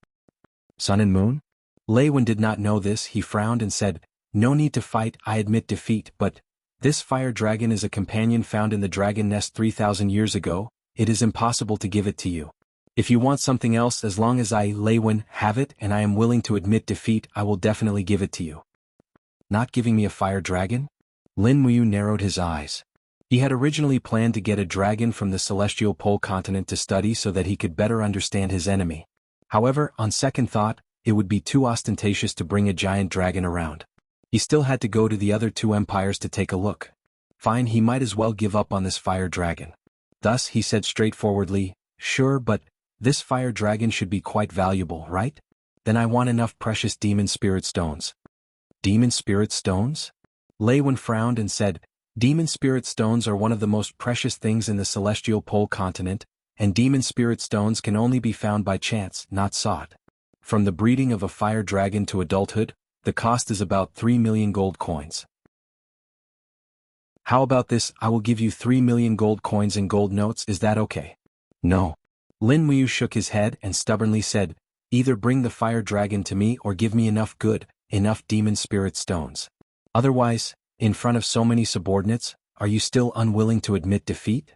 "Sun and moon?" Lei Wen did not know this. He frowned and said, "No need to fight, I admit defeat, but this fire dragon is a companion found in the dragon nest 3,000 years ago. It is impossible to give it to you. If you want something else, as long as I, Lei Wen, have it and I am willing to admit defeat, I will definitely give it to you." "Not giving me a fire dragon?" Lin Muyu narrowed his eyes. He had originally planned to get a dragon from the celestial pole continent to study so that he could better understand his enemy. However, on second thought, it would be too ostentatious to bring a giant dragon around. He still had to go to the other two empires to take a look. Fine, he might as well give up on this fire dragon. Thus, he said straightforwardly, "Sure, but this fire dragon should be quite valuable, right? Then I want enough precious demon spirit stones." Demon spirit stones? Lei Wen frowned and said, "Demon spirit stones are one of the most precious things in the celestial pole continent, and demon spirit stones can only be found by chance, not sought. From the breeding of a fire dragon to adulthood, the cost is about 3 million gold coins. How about this? I will give you 3 million gold coins in gold notes, is that okay?" "No." Lin Muyu shook his head and stubbornly said, "Either bring the fire dragon to me or give me enough demon spirit stones. Otherwise, in front of so many subordinates, are you still unwilling to admit defeat?"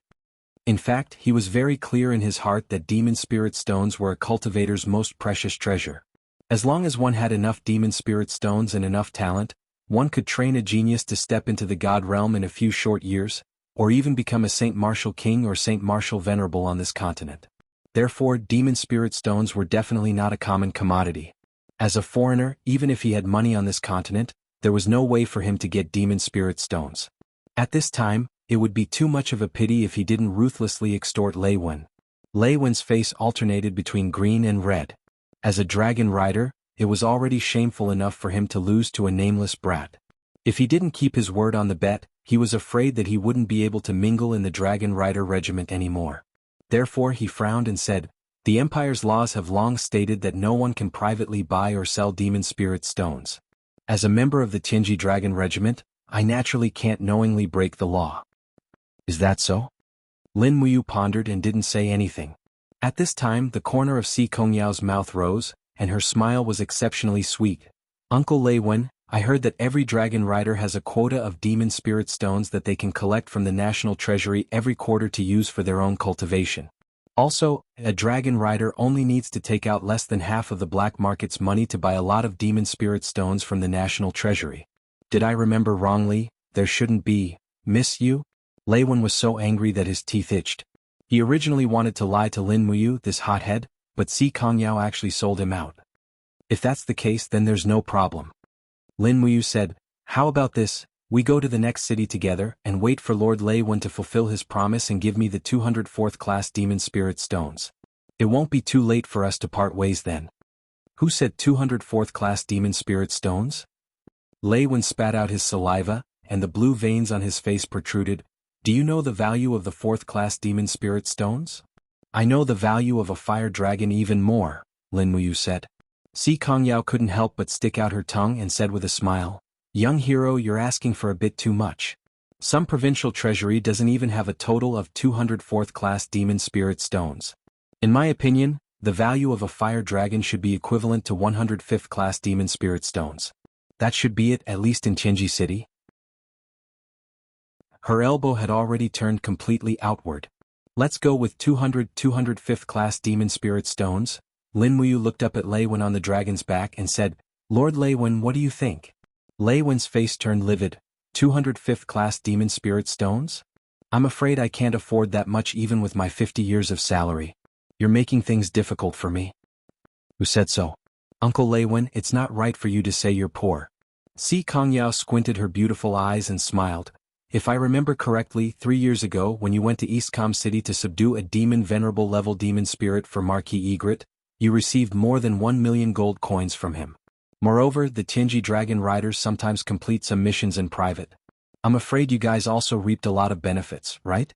In fact, he was very clear in his heart that demon spirit stones were a cultivator's most precious treasure. As long as one had enough demon spirit stones and enough talent, one could train a genius to step into the god realm in a few short years, or even become a Saint Martial King or Saint Martial Venerable on this continent. Therefore, demon spirit stones were definitely not a common commodity. As a foreigner, even if he had money on this continent, there was no way for him to get demon spirit stones. At this time, it would be too much of a pity if he didn't ruthlessly extort Lei Wen. Lei Wen's face alternated between green and red. As a dragon rider, it was already shameful enough for him to lose to a nameless brat. If he didn't keep his word on the bet, he was afraid that he wouldn't be able to mingle in the dragon rider regiment anymore. Therefore he frowned and said, "The Empire's laws have long stated that no one can privately buy or sell demon spirit stones. As a member of the Tianji Dragon Regiment, I naturally can't knowingly break the law." "Is that so?" Lin Muyu pondered and didn't say anything. At this time the corner of Si Kongyao's mouth rose, and her smile was exceptionally sweet. "Uncle Lei Wen, I heard that every dragon rider has a quota of demon spirit stones that they can collect from the national treasury every quarter to use for their own cultivation. Also, a dragon rider only needs to take out less than half of the black market's money to buy a lot of demon spirit stones from the national treasury. Did I remember wrongly? There shouldn't be, miss you?" Lei Wen was so angry that his teeth itched. He originally wanted to lie to Lin Muyu, this hothead, but Si Kongyao actually sold him out. "If that's the case, then there's no problem." Lin Muyu said, "How about this, we go to the next city together and wait for Lord Lei Wen to fulfill his promise and give me the 204th class demon spirit stones. It won't be too late for us to part ways then." "Who said 204th class demon spirit stones?" Lei Wen spat out his saliva, and the blue veins on his face protruded. "Do you know the value of the 4th class demon spirit stones?" "I know the value of a fire dragon even more," Lin Muyu said. Si Kongyao couldn't help but stick out her tongue and said with a smile, "Young hero, you're asking for a bit too much. Some provincial treasury doesn't even have a total of 204th class demon spirit stones. In my opinion, the value of a fire dragon should be equivalent to 105th class demon spirit stones. That should be it, at least in Tianji City." Her elbow had already turned completely outward. "Let's go with 205th class demon spirit stones." Lin Muyu looked up at Lei Wen on the dragon's back and said, "Lord Lei Wen, what do you think?" Lei Wen's face turned livid. 205th class demon spirit stones? "I'm afraid I can't afford that much even with my 50 years of salary. You're making things difficult for me." "Who said so?" "Uncle Lei Wen, it's not right for you to say you're poor." Si Kongyao squinted her beautiful eyes and smiled. "If I remember correctly, 3 years ago when you went to Eastcom City to subdue a demon venerable level demon spirit for Marquis Egret, you received more than 1 million gold coins from him. Moreover, the Tianji Dragon Riders sometimes complete some missions in private. I'm afraid you guys also reaped a lot of benefits, right?"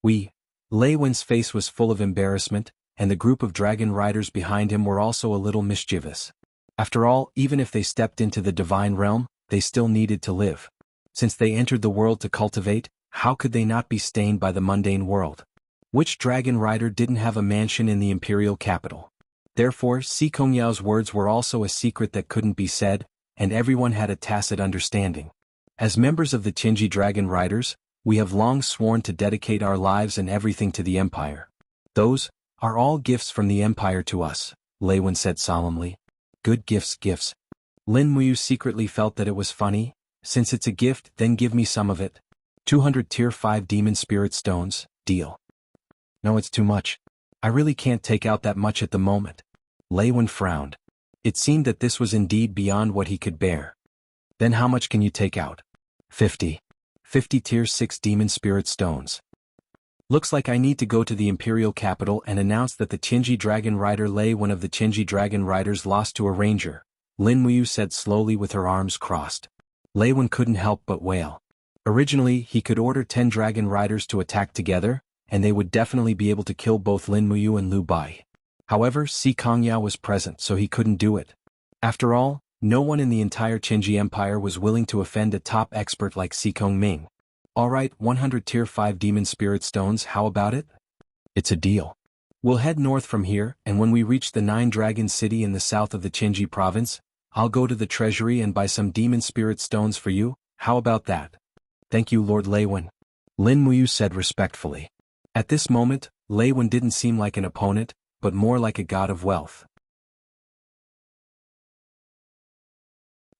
Lei Wen's face was full of embarrassment, and the group of dragon riders behind him were also a little mischievous. After all, even if they stepped into the divine realm, they still needed to live. Since they entered the world to cultivate, how could they not be stained by the mundane world? Which dragon rider didn't have a mansion in the imperial capital? Therefore, Si Kongyao's words were also a secret that couldn't be said, and everyone had a tacit understanding. As members of the Tianji Dragon Riders, we have long sworn to dedicate our lives and everything to the Empire. Those are all gifts from the Empire to us, Lei Wen said solemnly. "Good gifts. Lin Muyu secretly felt that it was funny. "Since it's a gift, then give me some of it." 200 Tier 5 Demon Spirit Stones, deal. No, it's too much. I really can't take out that much at the moment. Lei Wen frowned. It seemed that this was indeed beyond what he could bear. Then how much can you take out? 50. 50 Tier 6 Demon Spirit Stones. Looks like I need to go to the Imperial capital and announce that the Qinji Dragon Rider Lei Wen of the Qinji Dragon Riders lost to a ranger, Lin Muyu said slowly with her arms crossed. Lei Wen couldn't help but wail. Originally, he could order 10 Dragon Riders to attack together, and they would definitely be able to kill both Lin Muyu and Lu Bai. However, Si Kongyao was present, so he couldn't do it. After all, no one in the entire Qinji Empire was willing to offend a top expert like Si Kongming. Alright, 100 Tier 5 Demon Spirit Stones, how about it? It's a deal. We'll head north from here, and when we reach the 9 Dragon City in the south of the Qinji province, I'll go to the treasury and buy some Demon Spirit Stones for you, how about that? Thank you, Lord Lei Wen. Lin Muyu said respectfully. At this moment, Lei Wen didn't seem like an opponent, but more like a god of wealth.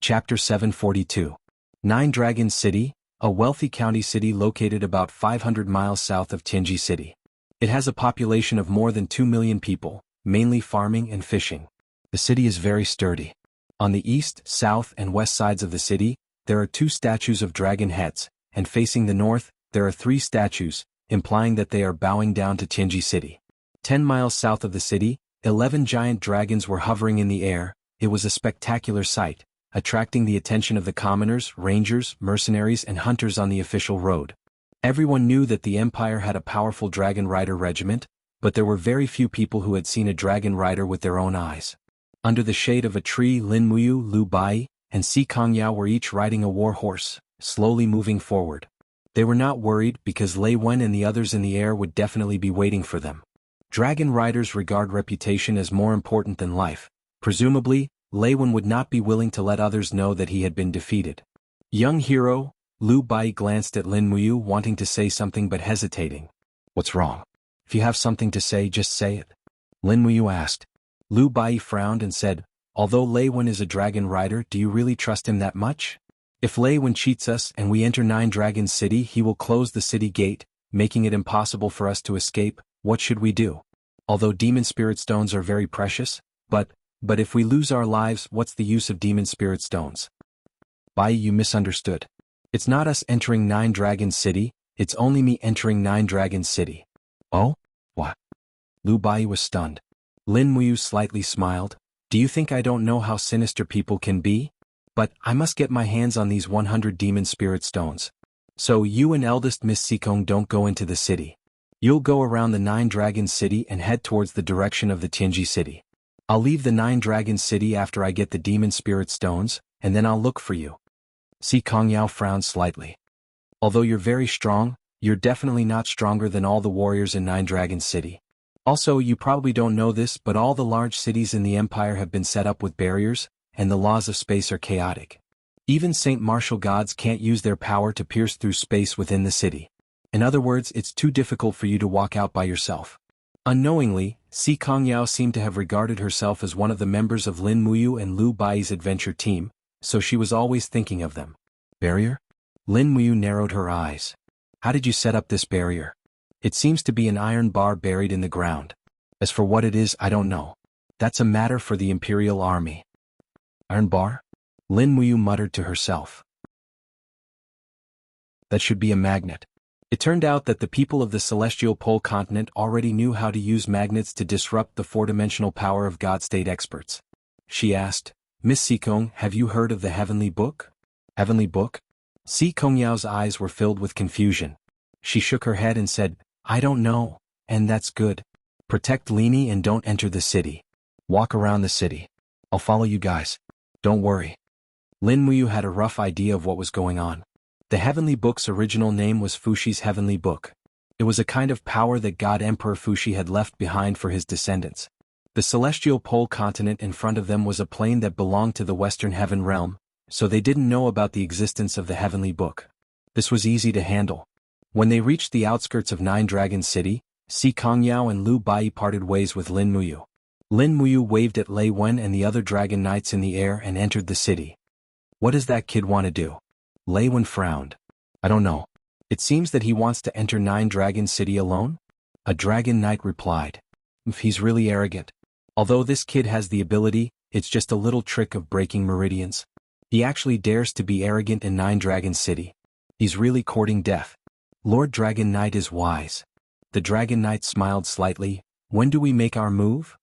Chapter 742. 9 Dragon City, a wealthy county city located about 500 miles south of Qinji City. It has a population of more than 2 million people, mainly farming and fishing. The city is very sturdy. On the east, south, and west sides of the city, there are 2 statues of dragon heads, and facing the north, there are 3 statues, implying that they are bowing down to Qinji City. 10 miles south of the city, 11 giant dragons were hovering in the air. It was a spectacular sight, attracting the attention of the commoners, rangers, mercenaries, and hunters on the official road. Everyone knew that the Empire had a powerful dragon rider regiment, but there were very few people who had seen a dragon rider with their own eyes. Under the shade of a tree, Lin Muyu, Lu Bai, and Si Kongyao were each riding a war horse, slowly moving forward. They were not worried because Lei Wen and the others in the air would definitely be waiting for them. Dragon riders regard reputation as more important than life. Presumably, Lei Wen would not be willing to let others know that he had been defeated. Young hero, Lu Bai glanced at Lin Muyu wanting to say something but hesitating. What's wrong? If you have something to say, just say it. Lin Muyu asked. Lu Bai frowned and said, although Lei Wen is a dragon rider, do you really trust him that much? If Lei Wen cheats us and we enter 9 Dragon City, he will close the city gate, making it impossible for us to escape. What should we do? Although demon spirit stones are very precious, but if we lose our lives, what's the use of demon spirit stones? Bai, you misunderstood. It's not us entering 9 Dragon City, it's only me entering 9 Dragon City. Oh? What? Lu Bai was stunned. Lin Muyu slightly smiled. Do you think I don't know how sinister people can be? But I must get my hands on these 100 demon spirit stones. So you and eldest Miss Sikong don't go into the city. You'll go around the 9 Dragon City and head towards the direction of the Qinji City. I'll leave the 9 Dragon City after I get the demon spirit stones, and then I'll look for you. Si Kongyao frowned slightly. Although you're very strong, you're definitely not stronger than all the warriors in 9 Dragon City. Also, you probably don't know this, but all the large cities in the Empire have been set up with barriers, and the laws of space are chaotic. Even Saint Martial gods can't use their power to pierce through space within the city. In other words, it's too difficult for you to walk out by yourself. Unknowingly, Si Kongyao seemed to have regarded herself as one of the members of Lin Muyu and Lu Bai's adventure team, so she was always thinking of them. Barrier? Lin Muyu narrowed her eyes. How did you set up this barrier? It seems to be an iron bar buried in the ground. As for what it is, I don't know. That's a matter for the Imperial Army. Iron bar? Lin Muyu muttered to herself. That should be a magnet. It turned out that the people of the Celestial Pole continent already knew how to use magnets to disrupt the 4-dimensional power of God-state experts. She asked, Miss Sikong, have you heard of the Heavenly Book? Heavenly Book? Si Kongyao's eyes were filled with confusion. She shook her head and said, I don't know, and that's good. Protect Lini and don't enter the city. Walk around the city. I'll follow you guys. Don't worry. Lin Muyu had a rough idea of what was going on. The Heavenly Book's original name was Fushi's Heavenly Book. It was a kind of power that God Emperor Fushi had left behind for his descendants. The Celestial Pole continent in front of them was a plane that belonged to the Western Heaven realm, so they didn't know about the existence of the Heavenly Book. This was easy to handle. When they reached the outskirts of 9 Dragon City, Si Kongyao and Lu Bai parted ways with Lin Muyu. Lin Muyu waved at Lei Wen and the other dragon knights in the air and entered the city. What does that kid want to do? Lei Wen frowned. I don't know. It seems that he wants to enter Nine Dragon City alone? A dragon knight replied. He's really arrogant. Although this kid has the ability, it's just a little trick of breaking meridians. He actually dares to be arrogant in Nine Dragon City. He's really courting death. Lord Dragon Knight is wise. The Dragon Knight smiled slightly. When do we make our move?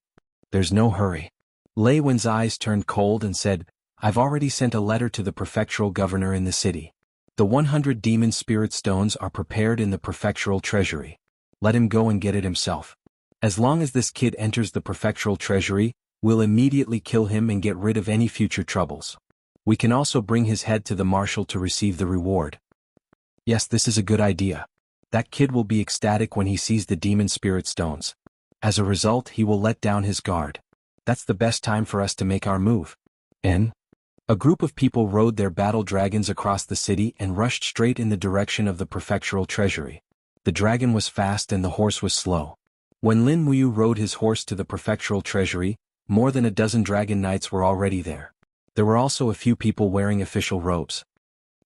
There's no hurry. Lei Wen's eyes turned cold and said, I've already sent a letter to the prefectural governor in the city. The 100 demon spirit stones are prepared in the prefectural treasury. Let him go and get it himself. As long as this kid enters the prefectural treasury, we'll immediately kill him and get rid of any future troubles. We can also bring his head to the marshal to receive the reward. Yes, this is a good idea. That kid will be ecstatic when he sees the demon spirit stones. As a result, he will let down his guard. That's the best time for us to make our move. A group of people rode their battle dragons across the city and rushed straight in the direction of the prefectural treasury. The dragon was fast and the horse was slow. When Lin Muyu rode his horse to the prefectural treasury, more than a dozen dragon knights were already there. There were also a few people wearing official robes.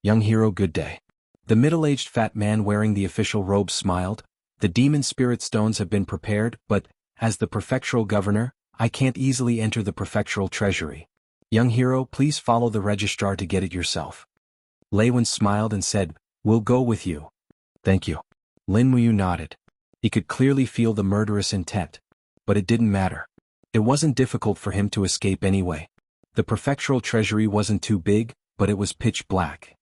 Young hero, good day. The middle-aged fat man wearing the official robe smiled. The demon spirit stones have been prepared, but, as the prefectural governor, I can't easily enter the prefectural treasury. Young hero, please follow the registrar to get it yourself. Lei Wen smiled and said, We'll go with you. Thank you. Lin Muyu nodded. He could clearly feel the murderous intent. But it didn't matter. It wasn't difficult for him to escape anyway. The prefectural treasury wasn't too big, but it was pitch black.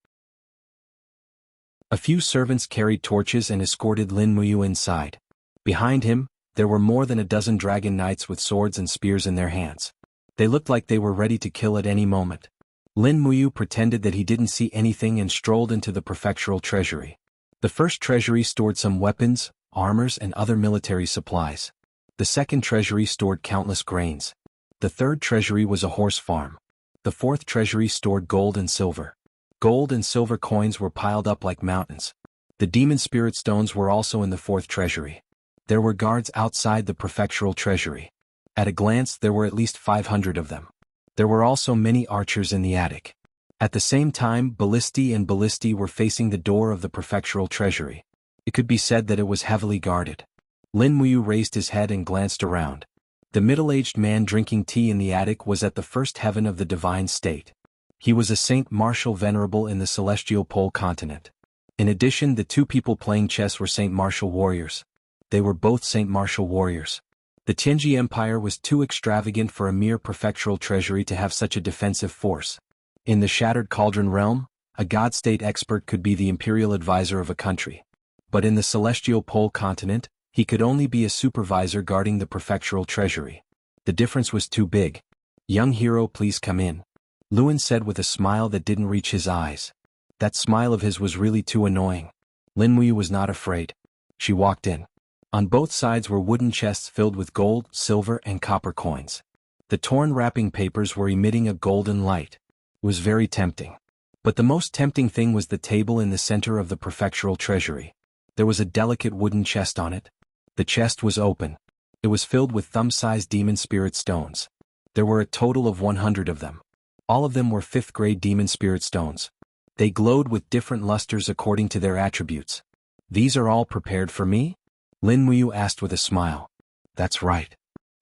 A few servants carried torches and escorted Lin Muyu inside. Behind him, there were more than a dozen dragon knights with swords and spears in their hands. They looked like they were ready to kill at any moment. Lin Muyu pretended that he didn't see anything and strolled into the prefectural treasury. The first treasury stored some weapons, armors and other military supplies. The second treasury stored countless grains. The third treasury was a horse farm. The fourth treasury stored gold and silver. Gold and silver coins were piled up like mountains. The demon spirit stones were also in the fourth treasury. There were guards outside the prefectural treasury. At a glance there were at least 500 of them. There were also many archers in the attic. At the same time, ballisti and ballisti were facing the door of the prefectural treasury. It could be said that it was heavily guarded. Lin Muyu raised his head and glanced around. The middle-aged man drinking tea in the attic was at the first heaven of the divine state. He was a Saint Martial Venerable in the celestial pole continent. In addition, the two people playing chess were Saint Martial warriors. They were both Saint Martial warriors. The Tianji Empire was too extravagant for a mere prefectural treasury to have such a defensive force. In the Shattered Cauldron realm, a god-state expert could be the imperial advisor of a country. But in the celestial pole continent, he could only be a supervisor guarding the prefectural treasury. The difference was too big. Young hero, please come in. Luen said with a smile that didn't reach his eyes. That smile of his was really too annoying. Lin Muyu was not afraid. She walked in. On both sides were wooden chests filled with gold, silver, and copper coins. The torn wrapping papers were emitting a golden light. It was very tempting. But the most tempting thing was the table in the center of the prefectural treasury. There was a delicate wooden chest on it. The chest was open. It was filled with thumb-sized demon spirit stones. There were a total of 100 of them. All of them were 5th-grade demon spirit stones. They glowed with different lusters according to their attributes. These are all prepared for me? Lin Muyu asked with a smile. That's right.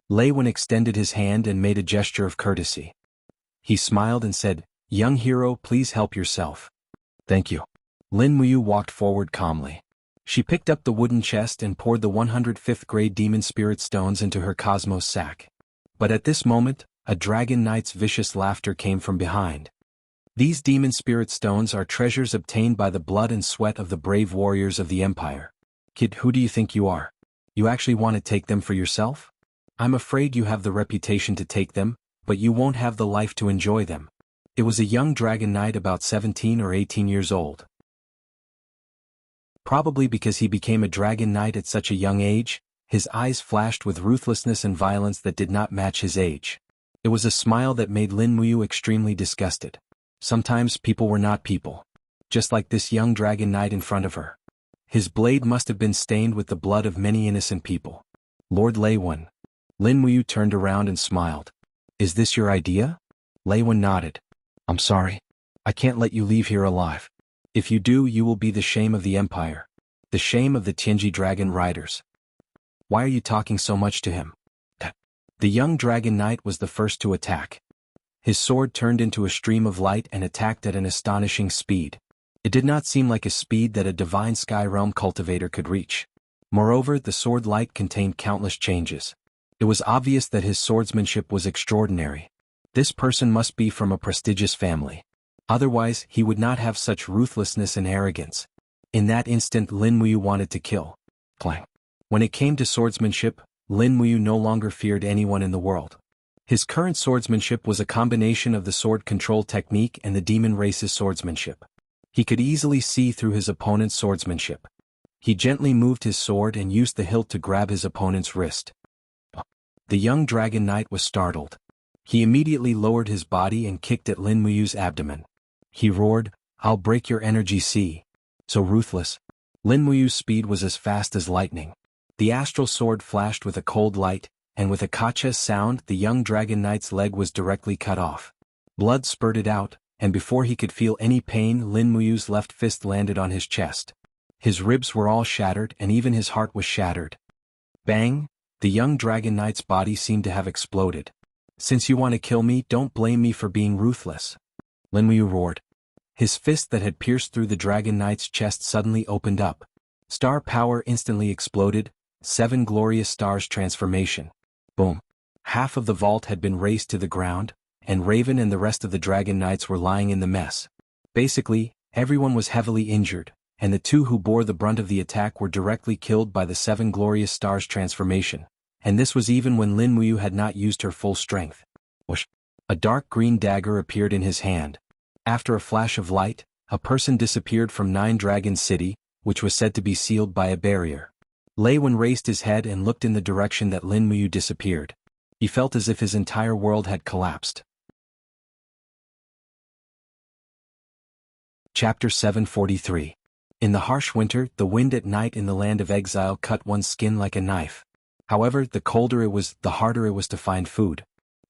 Lei Wen extended his hand and made a gesture of courtesy. He smiled and said, Young hero, please help yourself. Thank you. Lin Muyu walked forward calmly. She picked up the wooden chest and poured the 105th-grade demon spirit stones into her cosmos sack. But at this moment, a dragon knight's vicious laughter came from behind. These demon spirit stones are treasures obtained by the blood and sweat of the brave warriors of the Empire. Kid, who do you think you are? You actually want to take them for yourself? I'm afraid you have the reputation to take them, but you won't have the life to enjoy them. It was a young dragon knight about 17 or 18 years old. Probably because he became a dragon knight at such a young age, his eyes flashed with ruthlessness and violence that did not match his age. It was a smile that made Lin Muyu extremely disgusted. Sometimes people were not people. Just like this young dragon knight in front of her. His blade must have been stained with the blood of many innocent people. Lord Lei Wen. Lin Muyu turned around and smiled. Is this your idea? Lei Wen nodded. I'm sorry. I can't let you leave here alive. If you do, you will be the shame of the Empire. The shame of the Tianji Dragon Riders. Why are you talking so much to him? The young Dragon Knight was the first to attack. His sword turned into a stream of light and attacked at an astonishing speed. It did not seem like a speed that a divine Sky Realm cultivator could reach. Moreover, the sword light contained countless changes. It was obvious that his swordsmanship was extraordinary. This person must be from a prestigious family. Otherwise, he would not have such ruthlessness and arrogance. In that instant, Lin Muyu wanted to kill. Clang. When it came to swordsmanship, Lin Muyu no longer feared anyone in the world. His current swordsmanship was a combination of the sword control technique and the demon race's swordsmanship. He could easily see through his opponent's swordsmanship. He gently moved his sword and used the hilt to grab his opponent's wrist. The young Dragon Knight was startled. He immediately lowered his body and kicked at Lin Muyu's abdomen. He roared, "I'll break your energy sea." So ruthless. Lin Muyu's speed was as fast as lightning. The astral sword flashed with a cold light, and with a kacha sound, the young Dragon Knight's leg was directly cut off. Blood spurted out, and before he could feel any pain, Lin Muyu's left fist landed on his chest. His ribs were all shattered, and even his heart was shattered. Bang! The young Dragon Knight's body seemed to have exploded. "Since you want to kill me, don't blame me for being ruthless." Lin Muyu roared. His fist that had pierced through the Dragon Knight's chest suddenly opened up. Star power instantly exploded. 7 glorious stars transformation. Boom. Half of the vault had been razed to the ground, and Raven and the rest of the Dragon Knights were lying in the mess. Basically, everyone was heavily injured, and the 2 who bore the brunt of the attack were directly killed by the 7 glorious stars transformation. And this was even when Lin Muyu had not used her full strength. Whoosh. A dark green dagger appeared in his hand. After a flash of light, a person disappeared from Nine Dragons City, which was said to be sealed by a barrier. Lei Wen raised his head and looked in the direction that Lin Muyu disappeared. He felt as if his entire world had collapsed. Chapter 743. In the harsh winter, the wind at night in the land of exile cut one's skin like a knife. However, the colder it was, the harder it was to find food.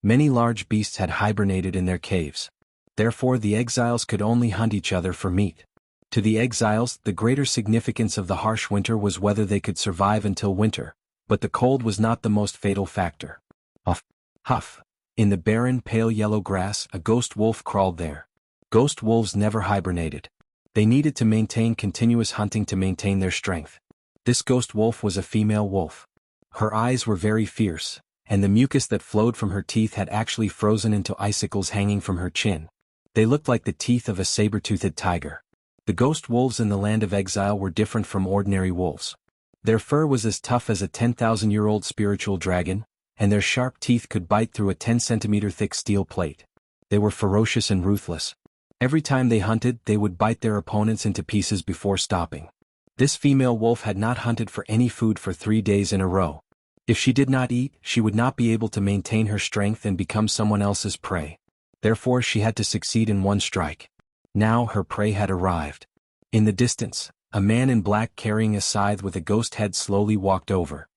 Many large beasts had hibernated in their caves. Therefore, the exiles could only hunt each other for meat. To the exiles, the greater significance of the harsh winter was whether they could survive until winter, but the cold was not the most fatal factor. Huff, huff. In the barren, pale yellow grass, a ghost wolf crawled there. Ghost wolves never hibernated. They needed to maintain continuous hunting to maintain their strength. This ghost wolf was a female wolf. Her eyes were very fierce, and the mucus that flowed from her teeth had actually frozen into icicles hanging from her chin. They looked like the teeth of a saber-toothed tiger. The ghost wolves in the land of exile were different from ordinary wolves. Their fur was as tough as a 10,000-year-old spiritual dragon, and their sharp teeth could bite through a 10-centimeter thick steel plate. They were ferocious and ruthless. Every time they hunted, they would bite their opponents into pieces before stopping. This female wolf had not hunted for any food for 3 days in a row. If she did not eat, she would not be able to maintain her strength and become someone else's prey. Therefore, she had to succeed in one strike. Now her prey had arrived. In the distance, a man in black carrying a scythe with a ghost head slowly walked over.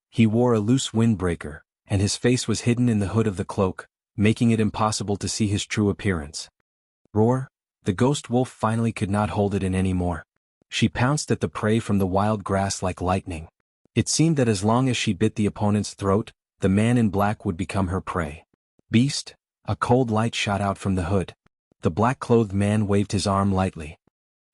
He wore a loose windbreaker, and his face was hidden in the hood of the cloak, making it impossible to see his true appearance. Roar! The ghost wolf finally could not hold it in anymore. She pounced at the prey from the wild grass like lightning. It seemed that as long as she bit the opponent's throat, the man in black would become her prey. Beast! A cold light shot out from the hood. The black-clothed man waved his arm lightly.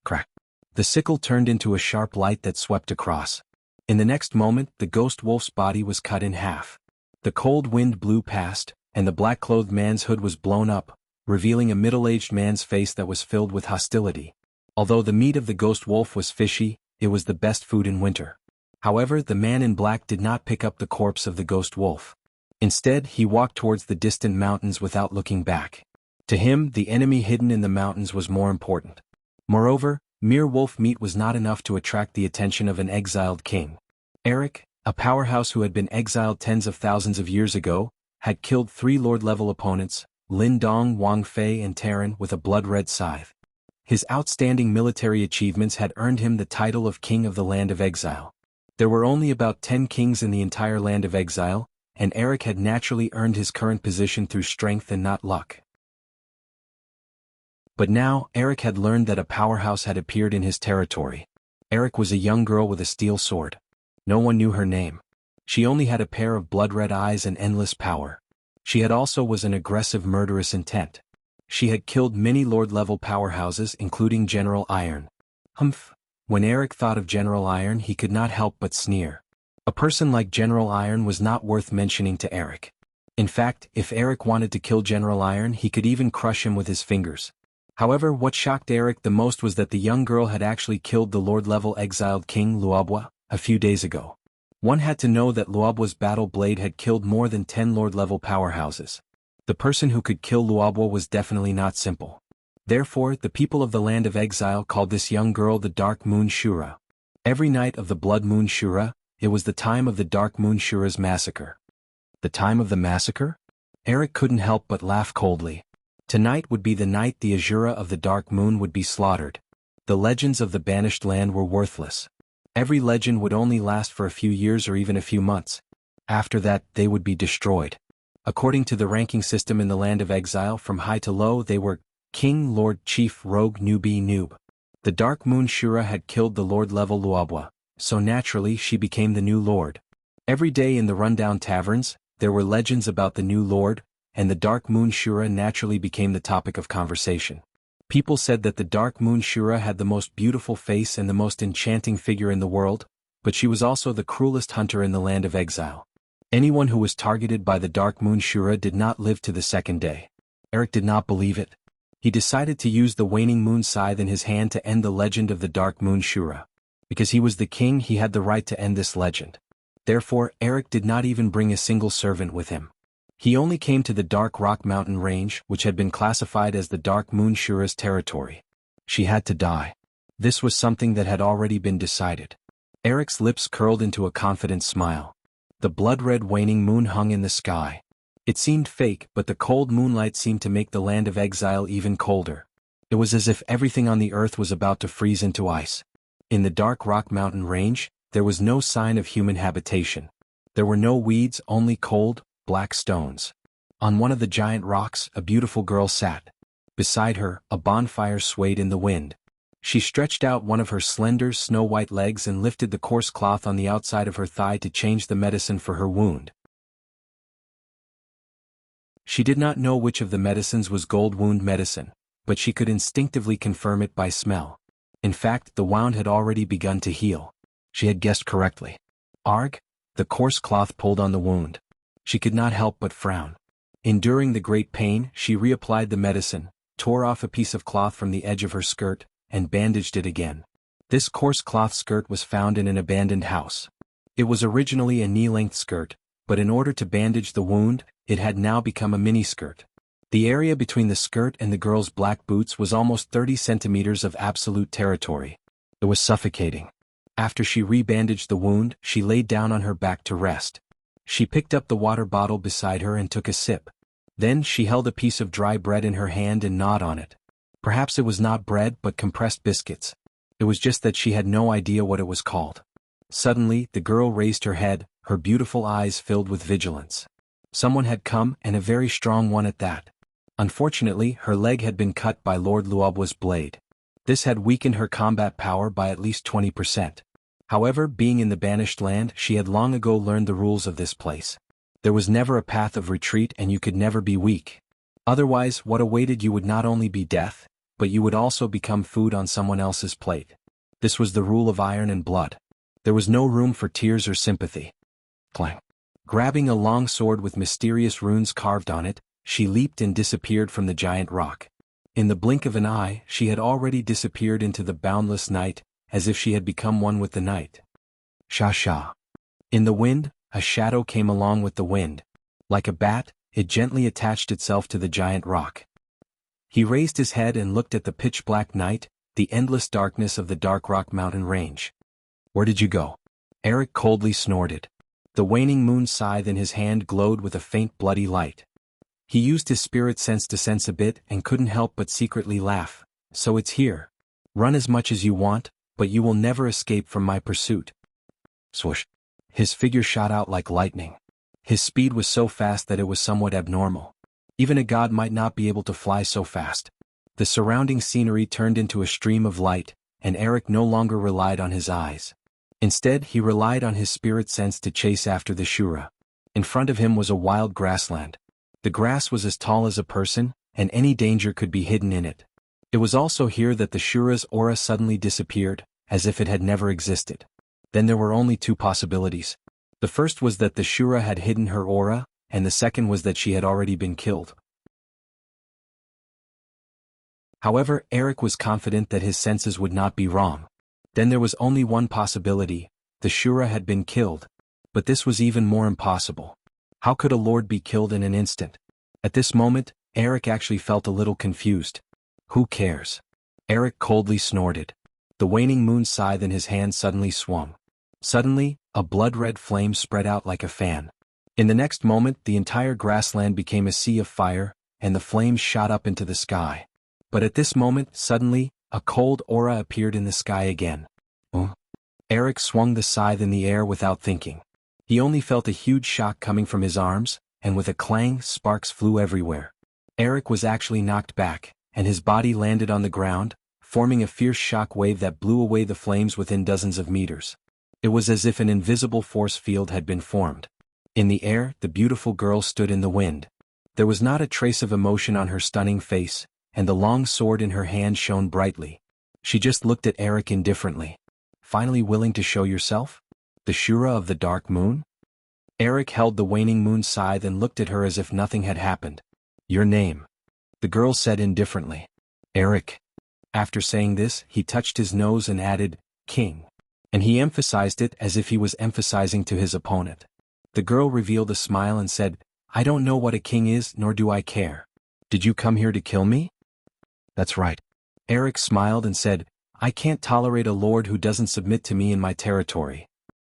Crack! The sickle turned into a sharp light that swept across. In the next moment, the ghost wolf's body was cut in half. The cold wind blew past, and the black-clothed man's hood was blown up, revealing a middle-aged man's face that was filled with hostility. Although the meat of the ghost wolf was fishy, it was the best food in winter. However, the man in black did not pick up the corpse of the ghost wolf. Instead, he walked towards the distant mountains without looking back. To him, the enemy hidden in the mountains was more important. Moreover, mere wolf meat was not enough to attract the attention of an exiled king. Eric, a powerhouse who had been exiled tens of thousands of years ago, had killed 3 Lord-level opponents, Lin Dong, Wang Fei and Terran, with a blood-red scythe. His outstanding military achievements had earned him the title of King of the Land of Exile. There were only about 10 kings in the entire Land of Exile, and Eric had naturally earned his current position through strength and not luck. But now, Eric had learned that a powerhouse had appeared in his territory. Eric was a young girl with a steel sword. No one knew her name. She only had a pair of blood-red eyes and endless power. She had also was an aggressive murderous intent. She had killed many Lord-level powerhouses including General Iron. Humph! When Eric thought of General Iron he could not help but sneer. A person like General Iron was not worth mentioning to Eric. In fact, if Eric wanted to kill General Iron he could even crush him with his fingers. However, what shocked Eric the most was that the young girl had actually killed the Lord-level exiled King Luobwa a few days ago. One had to know that Luobwa's battle blade had killed more than 10 Lord-level powerhouses. The person who could kill Luobwa was definitely not simple. Therefore, the people of the land of exile called this young girl the Dark Moon Shura. Every night of the Blood Moon Shura, it was the time of the Dark Moon Shura's massacre. The time of the massacre? Eric couldn't help but laugh coldly. Tonight would be the night the Azura of the Dark Moon would be slaughtered. The legends of the banished land were worthless. Every legend would only last for a few years or even a few months. After that, they would be destroyed. According to the ranking system in the land of exile from high to low they were King, Lord, Chief, Rogue, Newbie, Noob. The Dark Moon Shura had killed the Lord-level Luobwa, so naturally she became the new Lord. Every day in the rundown taverns, there were legends about the new Lord, and the Dark Moon Shura naturally became the topic of conversation. People said that the Dark Moon Shura had the most beautiful face and the most enchanting figure in the world, but she was also the cruelest hunter in the land of exile. Anyone who was targeted by the Dark Moon Shura did not live to the second day. Eric did not believe it. He decided to use the waning moon scythe in his hand to end the legend of the Dark Moon Shura. Because he was the king he had the right to end this legend. Therefore, Eric did not even bring a single servant with him. He only came to the Dark Rock Mountain Range which had been classified as the Dark Moon Shura's territory. She had to die. This was something that had already been decided. Eric's lips curled into a confident smile. The blood-red waning moon hung in the sky. It seemed fake, but the cold moonlight seemed to make the land of exile even colder. It was as if everything on the earth was about to freeze into ice. In the Dark Rock Mountain Range, there was no sign of human habitation. There were no weeds, only cold, black stones. On one of the giant rocks, a beautiful girl sat. Beside her, a bonfire swayed in the wind. She stretched out one of her slender, snow-white legs and lifted the coarse cloth on the outside of her thigh to change the medicine for her wound. She did not know which of the medicines was gold wound medicine, but she could instinctively confirm it by smell. In fact, the wound had already begun to heal. She had guessed correctly. Arg! The coarse cloth pulled on the wound. She could not help but frown. Enduring the great pain, she reapplied the medicine, tore off a piece of cloth from the edge of her skirt, and bandaged it again. This coarse cloth skirt was found in an abandoned house. It was originally a knee-length skirt, but in order to bandage the wound, it had now become a miniskirt. The area between the skirt and the girl's black boots was almost 30 centimeters of absolute territory. It was suffocating. After she rebandaged the wound, she laid down on her back to rest. She picked up the water bottle beside her and took a sip. Then she held a piece of dry bread in her hand and gnawed on it. Perhaps it was not bread but compressed biscuits. It was just that she had no idea what it was called. Suddenly, the girl raised her head, her beautiful eyes filled with vigilance. Someone had come, and a very strong one at that. Unfortunately, her leg had been cut by Lord Luobwa's blade. This had weakened her combat power by at least 20%. However, being in the banished land, she had long ago learned the rules of this place. There was never a path of retreat and you could never be weak. Otherwise, what awaited you would not only be death, but you would also become food on someone else's plate. This was the rule of iron and blood. There was no room for tears or sympathy. Clang. Grabbing a long sword with mysterious runes carved on it, she leaped and disappeared from the giant rock. In the blink of an eye, she had already disappeared into the boundless night, as if she had become one with the night. Sha-sha. In the wind, a shadow came along with the wind. Like a bat, it gently attached itself to the giant rock. He raised his head and looked at the pitch-black night, the endless darkness of the Dark Rock Mountain Range. Where did you go? Eric coldly snorted. The waning moon scythe in his hand glowed with a faint bloody light. He used his spirit sense to sense a bit and couldn't help but secretly laugh. So it's here. Run as much as you want, but you will never escape from my pursuit. Swoosh. His figure shot out like lightning. His speed was so fast that it was somewhat abnormal. Even a god might not be able to fly so fast. The surrounding scenery turned into a stream of light, and Eric no longer relied on his eyes. Instead, he relied on his spirit sense to chase after the Shura. In front of him was a wild grassland. The grass was as tall as a person, and any danger could be hidden in it. It was also here that the Shura's aura suddenly disappeared, as if it had never existed. Then there were only two possibilities. The first was that the Shura had hidden her aura, and the second was that she had already been killed. However, Eric was confident that his senses would not be wrong. Then there was only one possibility: the Shura had been killed. But this was even more impossible. How could a lord be killed in an instant? At this moment, Eric actually felt a little confused. Who cares? Eric coldly snorted. The waning moon scythe in his hand suddenly swung. Suddenly, a blood-red flame spread out like a fan. In the next moment, the entire grassland became a sea of fire, and the flames shot up into the sky. But at this moment, suddenly, a cold aura appeared in the sky again. Eric swung the scythe in the air without thinking. He only felt a huge shock coming from his arms, and with a clang, sparks flew everywhere. Eric was actually knocked back, and his body landed on the ground, forming a fierce shock wave that blew away the flames within dozens of meters. It was as if an invisible force field had been formed. In the air, the beautiful girl stood in the wind. There was not a trace of emotion on her stunning face, and the long sword in her hand shone brightly. She just looked at Eric indifferently. Finally willing to show yourself? The Shura of the Dark Moon? Eric held the waning moon scythe and looked at her as if nothing had happened. Your name? The girl said indifferently. Eric. After saying this, he touched his nose and added, King. And he emphasized it as if he was emphasizing to his opponent. The girl revealed a smile and said, I don't know what a king is, nor do I care. Did you come here to kill me? That's right. Eric smiled and said, I can't tolerate a lord who doesn't submit to me in my territory.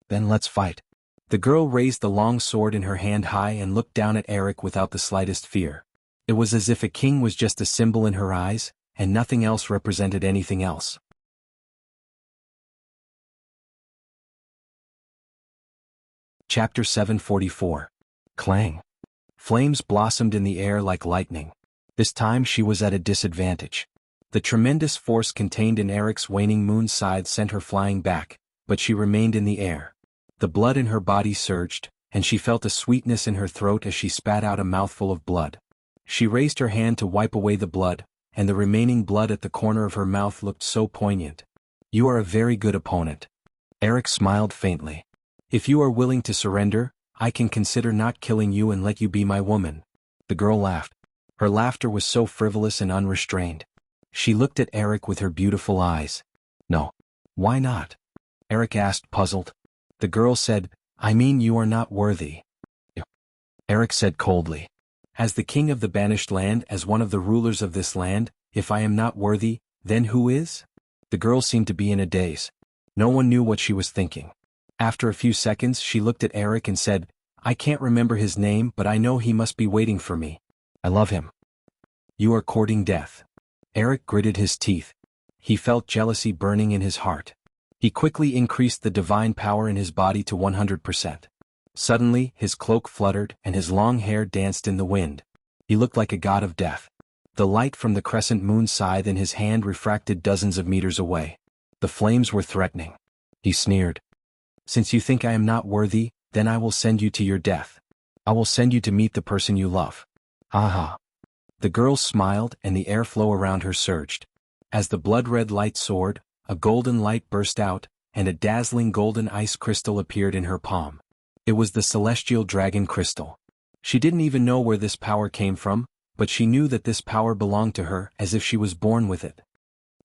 Then let's fight. The girl raised the long sword in her hand high and looked down at Eric without the slightest fear. It was as if a king was just a symbol in her eyes, and nothing else represented anything else. Chapter 744. Clang. Flames blossomed in the air like lightning. This time she was at a disadvantage. The tremendous force contained in Eric's waning moon scythe sent her flying back, but she remained in the air. The blood in her body surged, and she felt a sweetness in her throat as she spat out a mouthful of blood. She raised her hand to wipe away the blood, and the remaining blood at the corner of her mouth looked so poignant. You are a very good opponent. Eric smiled faintly. If you are willing to surrender, I can consider not killing you and let you be my woman. The girl laughed. Her laughter was so frivolous and unrestrained. She looked at Eric with her beautiful eyes. No. Why not? Eric asked, puzzled. The girl said, I mean you are not worthy. Eric said coldly. As the king of the banished land, as one of the rulers of this land, if I am not worthy, then who is? The girl seemed to be in a daze. No one knew what she was thinking. After a few seconds she looked at Eric and said, I can't remember his name, but I know he must be waiting for me. I love him. You are courting death. Eric gritted his teeth. He felt jealousy burning in his heart. He quickly increased the divine power in his body to 100%. Suddenly, his cloak fluttered and his long hair danced in the wind. He looked like a god of death. The light from the crescent moon scythe in his hand refracted dozens of meters away. The flames were threatening. He sneered. Since you think I am not worthy, then I will send you to your death. I will send you to meet the person you love. Aha. The girl smiled and the airflow around her surged. As the blood-red light soared, a golden light burst out, and a dazzling golden ice crystal appeared in her palm. It was the celestial dragon crystal. She didn't even know where this power came from, but she knew that this power belonged to her as if she was born with it.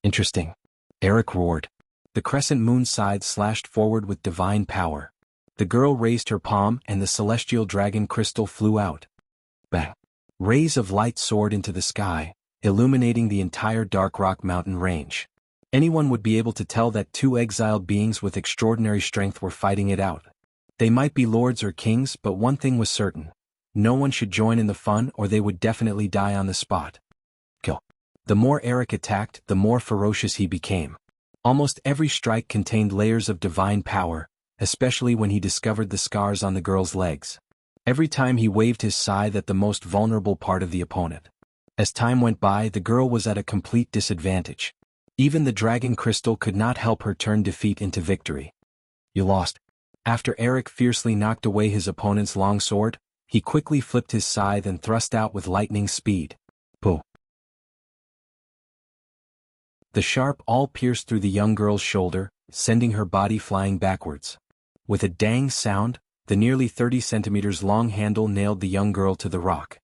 Interesting. Eric roared. The crescent moon scythe slashed forward with divine power. The girl raised her palm and the celestial dragon crystal flew out. Bang. Rays of light soared into the sky, illuminating the entire Dark Rock mountain range. Anyone would be able to tell that two exiled beings with extraordinary strength were fighting it out. They might be lords or kings, but one thing was certain. No one should join in the fun or they would definitely die on the spot. Kill. The more Eric attacked, the more ferocious he became. Almost every strike contained layers of divine power, especially when he discovered the scars on the girl's legs. Every time he waved his scythe at the most vulnerable part of the opponent. As time went by, the girl was at a complete disadvantage. Even the dragon crystal could not help her turn defeat into victory. You lost. After Eric fiercely knocked away his opponent's longsword, he quickly flipped his scythe and thrust out with lightning speed. Pooh! The sharp awl pierced through the young girl's shoulder, sending her body flying backwards. With a dang sound, the nearly 30 centimeters long handle nailed the young girl to the rock.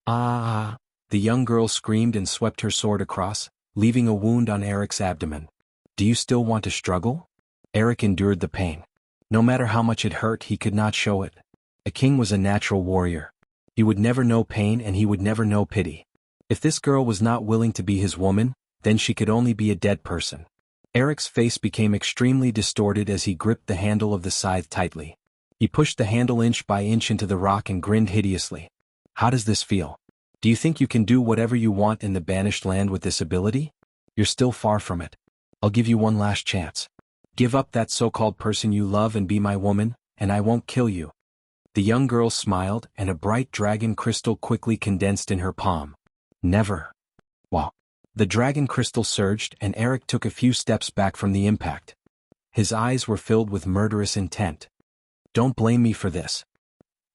Ah! The young girl screamed and swept her sword across, leaving a wound on Eric's abdomen. Do you still want to struggle? Eric endured the pain. No matter how much it hurt, he could not show it. A king was a natural warrior. He would never know pain and he would never know pity. If this girl was not willing to be his woman, then she could only be a dead person. Eric's face became extremely distorted as he gripped the handle of the scythe tightly. He pushed the handle inch by inch into the rock and grinned hideously. How does this feel? Do you think you can do whatever you want in the banished land with this ability? You're still far from it. I'll give you one last chance. Give up that so-called person you love and be my woman, and I won't kill you. The young girl smiled, and a bright dragon crystal quickly condensed in her palm. Never. Wow. The dragon crystal surged, and Eric took a few steps back from the impact. His eyes were filled with murderous intent. Don't blame me for this.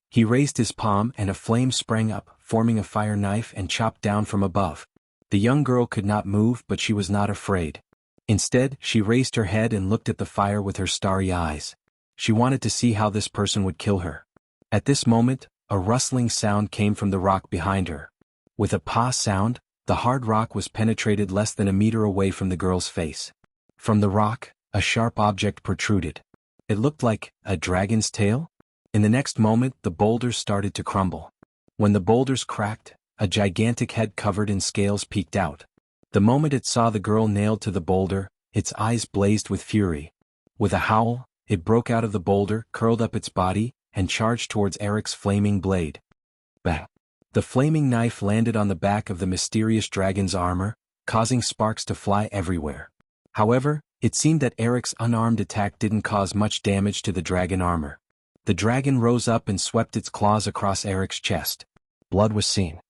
He raised his palm and a flame sprang up, forming a fire knife and chopped down from above. The young girl could not move, but she was not afraid. Instead, she raised her head and looked at the fire with her starry eyes. She wanted to see how this person would kill her. At this moment, a rustling sound came from the rock behind her. With a "pa" sound, the hard rock was penetrated less than a meter away from the girl's face. From the rock, a sharp object protruded. It looked like a dragon's tail. In the next moment, the boulders started to crumble. When the boulders cracked, a gigantic head covered in scales peeked out. The moment it saw the girl nailed to the boulder, its eyes blazed with fury. With a howl, it broke out of the boulder, curled up its body, and charged towards Eric's flaming blade. Bang! The flaming knife landed on the back of the mysterious dragon's armor, causing sparks to fly everywhere. However, it seemed that Eric's unarmed attack didn't cause much damage to the dragon armor. The dragon rose up and swept its claws across Eric's chest. Blood was seen.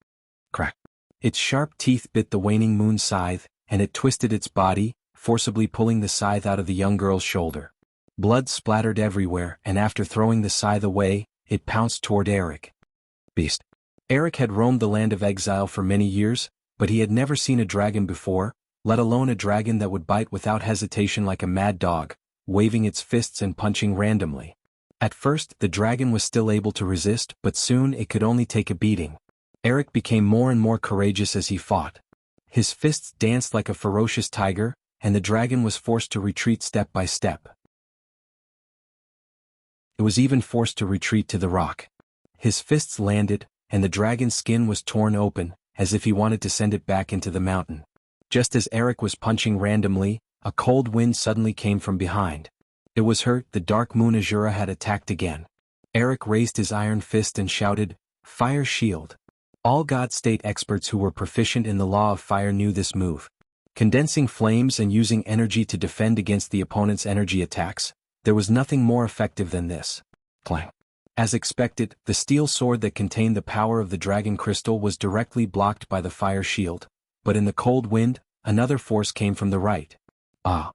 Crack. Its sharp teeth bit the waning moon scythe, and it twisted its body, forcibly pulling the scythe out of the young girl's shoulder. Blood splattered everywhere, and after throwing the scythe away, it pounced toward Eric. Beast. Eric had roamed the land of exile for many years, but he had never seen a dragon before, let alone a dragon that would bite without hesitation like a mad dog, waving its fists and punching randomly. At first, the dragon was still able to resist, but soon it could only take a beating. Eric became more and more courageous as he fought. His fists danced like a ferocious tiger, and the dragon was forced to retreat step by step. It was even forced to retreat to the rock. His fists landed, and the dragon's skin was torn open, as if he wanted to send it back into the mountain. Just as Eric was punching randomly, a cold wind suddenly came from behind. It was her, the dark moon Azura had attacked again. Eric raised his iron fist and shouted, "Fire shield." All God State experts who were proficient in the law of fire knew this move. Condensing flames and using energy to defend against the opponent's energy attacks, there was nothing more effective than this. Clang. As expected, the steel sword that contained the power of the dragon crystal was directly blocked by the fire shield, but in the cold wind, another force came from the right. Ah!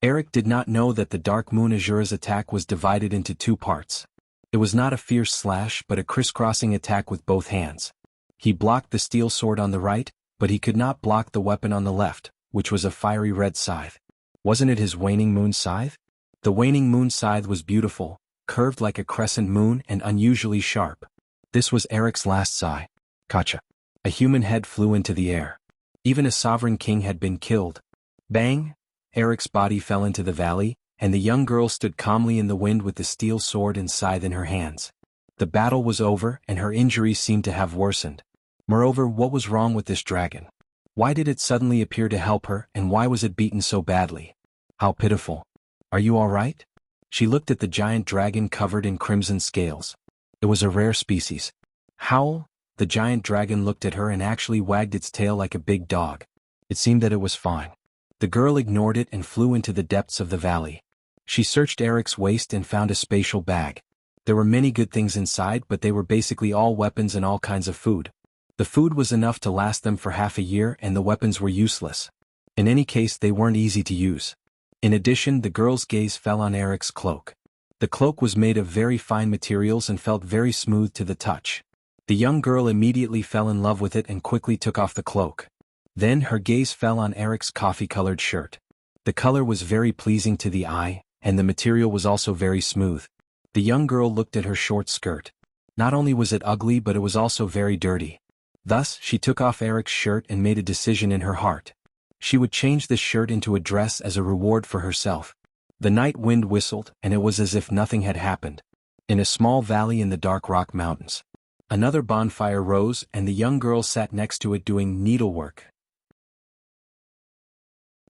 Eric did not know that the Dark Moon Azura's attack was divided into two parts. It was not a fierce slash but a crisscrossing attack with both hands. He blocked the steel sword on the right, but he could not block the weapon on the left, which was a fiery red scythe. Wasn't it his waning moon scythe? The waning moon scythe was beautiful, curved like a crescent moon and unusually sharp. This was Eric's last sigh. Kacha. A human head flew into the air. Even a sovereign king had been killed. Bang! Eric's body fell into the valley, and the young girl stood calmly in the wind with the steel sword and scythe in her hands. The battle was over, and her injuries seemed to have worsened. Moreover, what was wrong with this dragon? Why did it suddenly appear to help her, and why was it beaten so badly? How pitiful. Are you all right? She looked at the giant dragon covered in crimson scales. It was a rare species. Howl! The giant dragon looked at her and actually wagged its tail like a big dog. It seemed that it was fine. The girl ignored it and flew into the depths of the valley. She searched Eric's waist and found a spatial bag. There were many good things inside, but they were basically all weapons and all kinds of food. The food was enough to last them for half a year and the weapons were useless. In any case, they weren't easy to use. In addition, the girl's gaze fell on Eric's cloak. The cloak was made of very fine materials and felt very smooth to the touch. The young girl immediately fell in love with it and quickly took off the cloak. Then her gaze fell on Eric's coffee-colored shirt. The color was very pleasing to the eye, and the material was also very smooth. The young girl looked at her short skirt. Not only was it ugly, but it was also very dirty. Thus, she took off Eric's shirt and made a decision in her heart. She would change this shirt into a dress as a reward for herself. The night wind whistled, and it was as if nothing had happened. In a small valley in the dark rock mountains, another bonfire rose, and the young girl sat next to it doing needlework.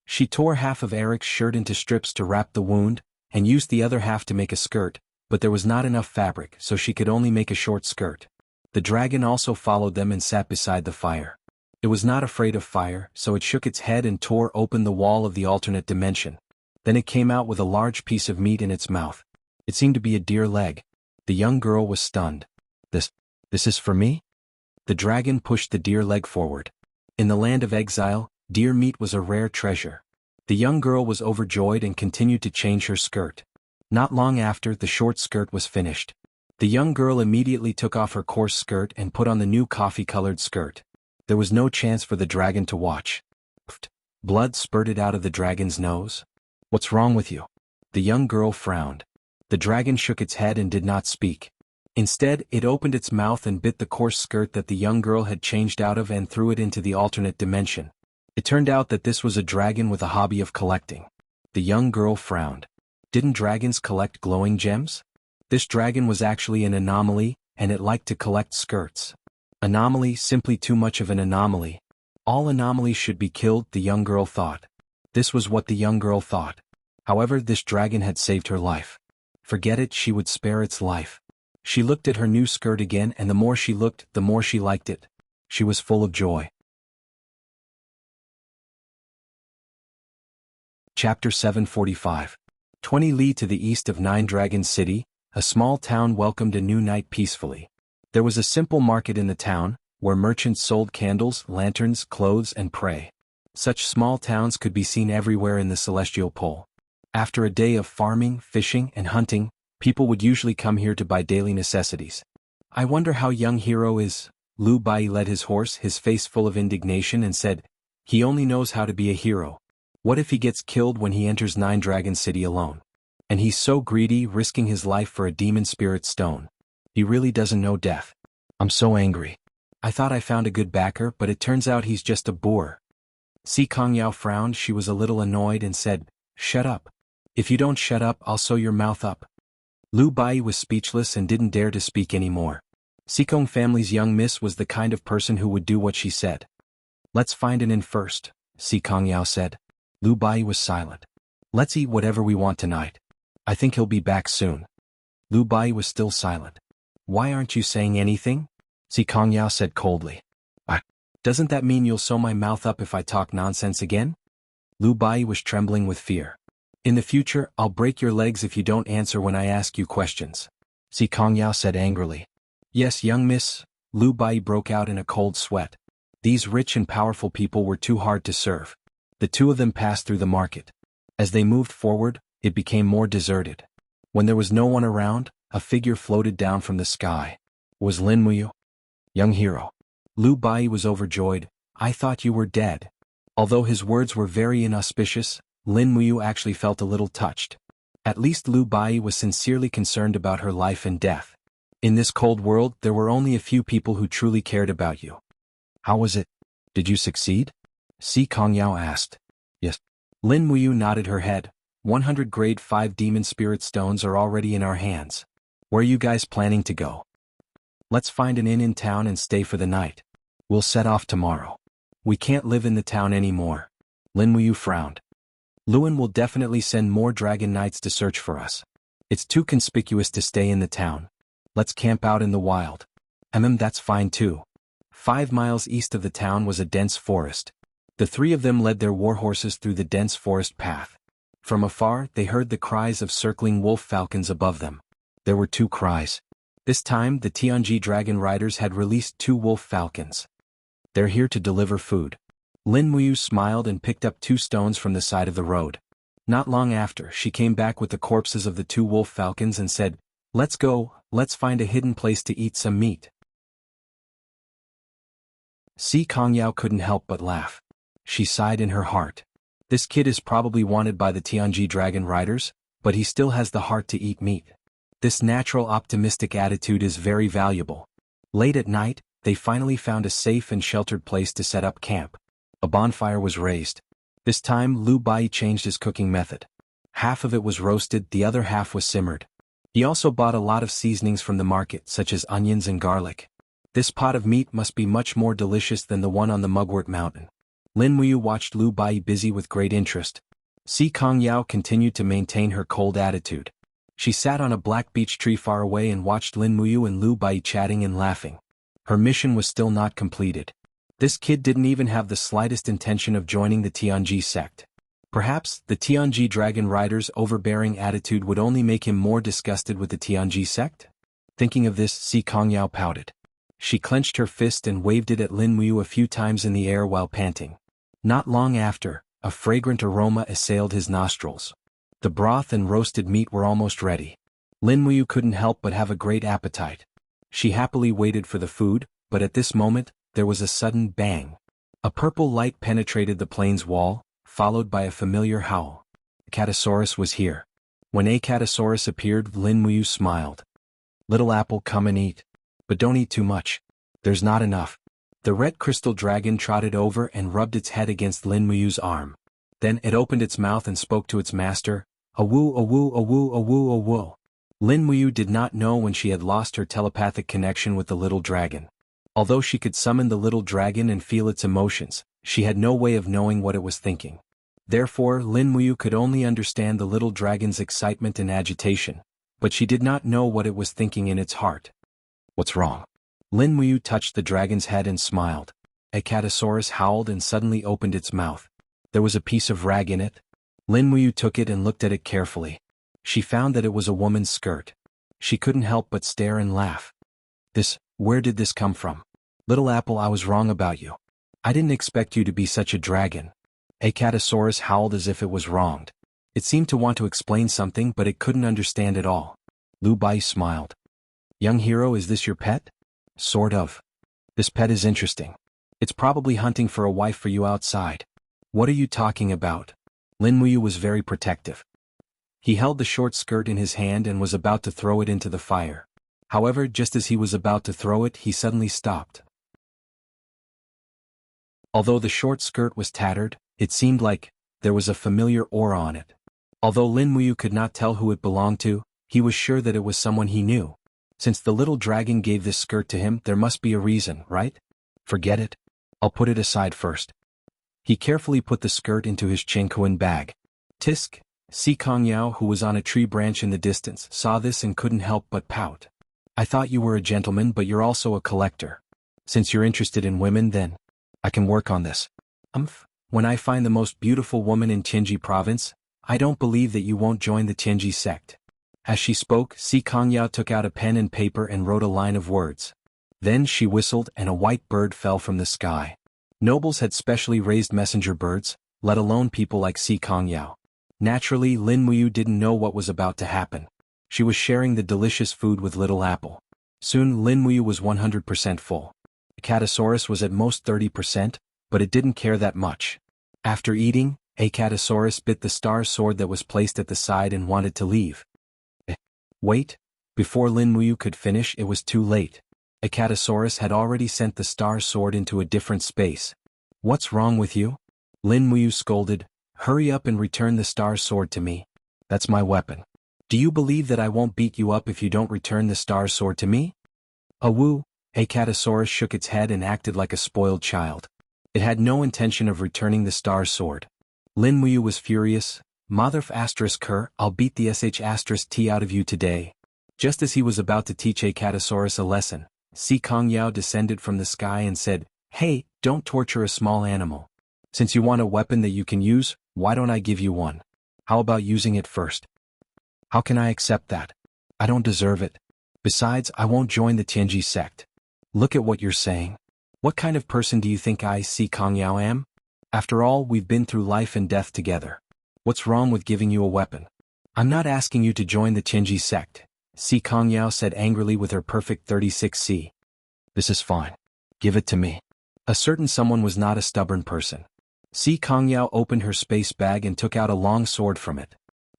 She tore half of Eric's shirt into strips to wrap the wound, and used the other half to make a skirt, but there was not enough fabric, so she could only make a short skirt. The dragon also followed them and sat beside the fire. It was not afraid of fire, so it shook its head and tore open the wall of the alternate dimension. Then it came out with a large piece of meat in its mouth. It seemed to be a deer leg. The young girl was stunned. This is for me? The dragon pushed the deer leg forward. In the land of exile, deer meat was a rare treasure. The young girl was overjoyed and continued to change her skirt. Not long after, the short skirt was finished. The young girl immediately took off her coarse skirt and put on the new coffee-colored skirt. There was no chance for the dragon to watch. Blood spurted out of the dragon's nose. What's wrong with you? The young girl frowned. The dragon shook its head and did not speak. Instead, it opened its mouth and bit the coarse skirt that the young girl had changed out of and threw it into the alternate dimension. It turned out that this was a dragon with a hobby of collecting. The young girl frowned. Didn't dragons collect glowing gems? This dragon was actually an anomaly, and it liked to collect skirts. Anomaly, simply too much of an anomaly. All anomalies should be killed, the young girl thought. This was what the young girl thought. However, this dragon had saved her life. Forget it, she would spare its life. She looked at her new skirt again, and the more she looked, the more she liked it. She was full of joy. Chapter 745. 20 li to the east of Nine Dragons City, a small town welcomed a new night peacefully. There was a simple market in the town, where merchants sold candles, lanterns, clothes, and prey. Such small towns could be seen everywhere in the celestial pole. After a day of farming, fishing, and hunting, people would usually come here to buy daily necessities. I wonder how young hero is. Lu Bai led his horse, his face full of indignation, and said, he only knows how to be a hero. What if he gets killed when he enters Nine Dragon City alone? And he's so greedy, risking his life for a demon spirit stone. He really doesn't know death. I'm so angry. I thought I found a good backer, but it turns out he's just a boor. Si Kongyao frowned. She was a little annoyed and said, shut up. If you don't shut up, I'll sew your mouth up. Lu Bai was speechless and didn't dare to speak anymore. Sikong family's young miss was the kind of person who would do what she said. Let's find an inn first, Si Kongyao said. Lu Bai was silent. Let's eat whatever we want tonight. I think he'll be back soon. Lu Bai was still silent. Why aren't you saying anything? Si Kongyao said coldly. Doesn't that mean you'll sew my mouth up if I talk nonsense again? Lu Bai was trembling with fear. In the future, I'll break your legs if you don't answer when I ask you questions. Si Kongyao said angrily. Yes, young miss. Lu Bai broke out in a cold sweat. These rich and powerful people were too hard to serve. The two of them passed through the market. As they moved forward, it became more deserted. When there was no one around, a figure floated down from the sky. Was Lin Muyu? Young hero. Lu Bai was overjoyed. I thought you were dead. Although his words were very inauspicious, Lin Muyu actually felt a little touched. At least Lu Bai was sincerely concerned about her life and death. In this cold world, there were only a few people who truly cared about you. How was it? Did you succeed? Si Kongyao asked. Yes. Lin Muyu nodded her head. 100 grade 5 demon spirit stones are already in our hands. Where are you guys planning to go? Let's find an inn in town and stay for the night. We'll set off tomorrow. We can't live in the town anymore. Lin Muyu frowned. Luan will definitely send more dragon knights to search for us. It's too conspicuous to stay in the town. Let's camp out in the wild. That's fine too. 5 miles east of the town was a dense forest. The three of them led their warhorses through the dense forest path. From afar, they heard the cries of circling wolf falcons above them. There were 2 cries. This time, the Tianji dragon riders had released 2 wolf falcons. They're here to deliver food. Lin Muyu smiled and picked up 2 stones from the side of the road. Not long after, she came back with the corpses of the 2 wolf falcons and said, "Let's go, let's find a hidden place to eat some meat." Si Kongyao couldn't help but laugh. She sighed in her heart. This kid is probably wanted by the Tianji dragon riders, but he still has the heart to eat meat. This natural optimistic attitude is very valuable. Late at night, they finally found a safe and sheltered place to set up camp. A bonfire was raised. This time Lu Bai changed his cooking method. Half of it was roasted, the other half was simmered. He also bought a lot of seasonings from the market, such as onions and garlic. This pot of meat must be much more delicious than the one on the Mugwort Mountain. Lin Muyu watched Lu Bai busy with great interest. Si Kongyao continued to maintain her cold attitude. She sat on a black beech tree far away and watched Lin Muyu and Lu Bai chatting and laughing. Her mission was still not completed. This kid didn't even have the slightest intention of joining the Tianji sect. Perhaps the Tianji dragon rider's overbearing attitude would only make him more disgusted with the Tianji sect? Thinking of this, Si Kongyao pouted. She clenched her fist and waved it at Lin Muyu a few times in the air while panting. Not long after, a fragrant aroma assailed his nostrils. The broth and roasted meat were almost ready. Lin Muyu couldn't help but have a great appetite. She happily waited for the food, but at this moment, there was a sudden bang. A purple light penetrated the plane's wall, followed by a familiar howl. Acatosaurus was here. When Acatosaurus appeared, Lin Muyu smiled. "Little apple, come and eat. But don't eat too much. There's not enough." The red crystal dragon trotted over and rubbed its head against Lin Muyu's arm. Then it opened its mouth and spoke to its master, "Awoo, awoo, awoo, awoo, awoo." Lin Muyu did not know when she had lost her telepathic connection with the little dragon. Although she could summon the little dragon and feel its emotions, she had no way of knowing what it was thinking. Therefore, Lin Muyu could only understand the little dragon's excitement and agitation, but she did not know what it was thinking in its heart. "What's wrong?" Lin Muyu touched the dragon's head and smiled. Acatosaurus howled and suddenly opened its mouth. There was a piece of rag in it. Lin Muyu took it and looked at it carefully. She found that it was a woman's skirt. She couldn't help but stare and laugh. Where did this come from? Little apple, I was wrong about you. I didn't expect you to be such a dragon. Acatosaurus howled as if it was wronged. It seemed to want to explain something, but it couldn't understand it all. Lu Bai smiled. "Young hero, is this your pet?" "Sort of. This pet is interesting. It's probably hunting for a wife for you outside." "What are you talking about?" Lin Muyu was very protective. He held the short skirt in his hand and was about to throw it into the fire. However, just as he was about to throw it, he suddenly stopped. Although the short skirt was tattered, it seemed like there was a familiar aura on it. Although Lin Muyu could not tell who it belonged to, he was sure that it was someone he knew. Since the little dragon gave this skirt to him, there must be a reason, right? Forget it. I'll put it aside first. He carefully put the skirt into his Qingkuan bag. Tisk! Si Kongyao, who was on a tree branch in the distance, saw this and couldn't help but pout. "I thought you were a gentleman, but you're also a collector. Since you're interested in women, then I can work on this. When I find the most beautiful woman in Tianji province, I don't believe that you won't join the Tianji sect." As she spoke, Si Kongyao took out a pen and paper and wrote a line of words. Then she whistled and a white bird fell from the sky. Nobles had specially raised messenger birds, let alone people like Si Kongyao. Naturally, Lin Muyu didn't know what was about to happen. She was sharing the delicious food with Little Apple. Soon Lin Muyu was 100% full. Acatosaurus was at most 30%, but it didn't care that much. After eating, Acatosaurus bit the star sword that was placed at the side and wanted to leave. Wait! Before Lin Muyu could finish, it was too late. Acatosaurus had already sent the star sword into a different space. "What's wrong with you?" Lin Muyu scolded. "Hurry up and return the star sword to me. That's my weapon. Do you believe that I won't beat you up if you don't return the star sword to me?" "Awoo!" Acatosaurus shook its head and acted like a spoiled child. It had no intention of returning the star sword. Lin Muyu was furious. "Motherf **Ker, I'll beat the **T out of you today." Just as he was about to teach Acatosaurus a lesson, Si Kongyao descended from the sky and said, "Hey, don't torture a small animal. Since you want a weapon that you can use, why don't I give you one? How about using it first?" "How can I accept that? I don't deserve it. Besides, I won't join the Tianji sect." "Look at what you're saying. What kind of person do you think I, Si Kongyao, am? After all, we've been through life and death together. What's wrong with giving you a weapon? I'm not asking you to join the Tianji sect, Si Kongyao said angrily with her perfect 36C. This is fine. Give it to me. A certain someone was not a stubborn person. Si Kongyao opened her space bag and took out a long sword from it.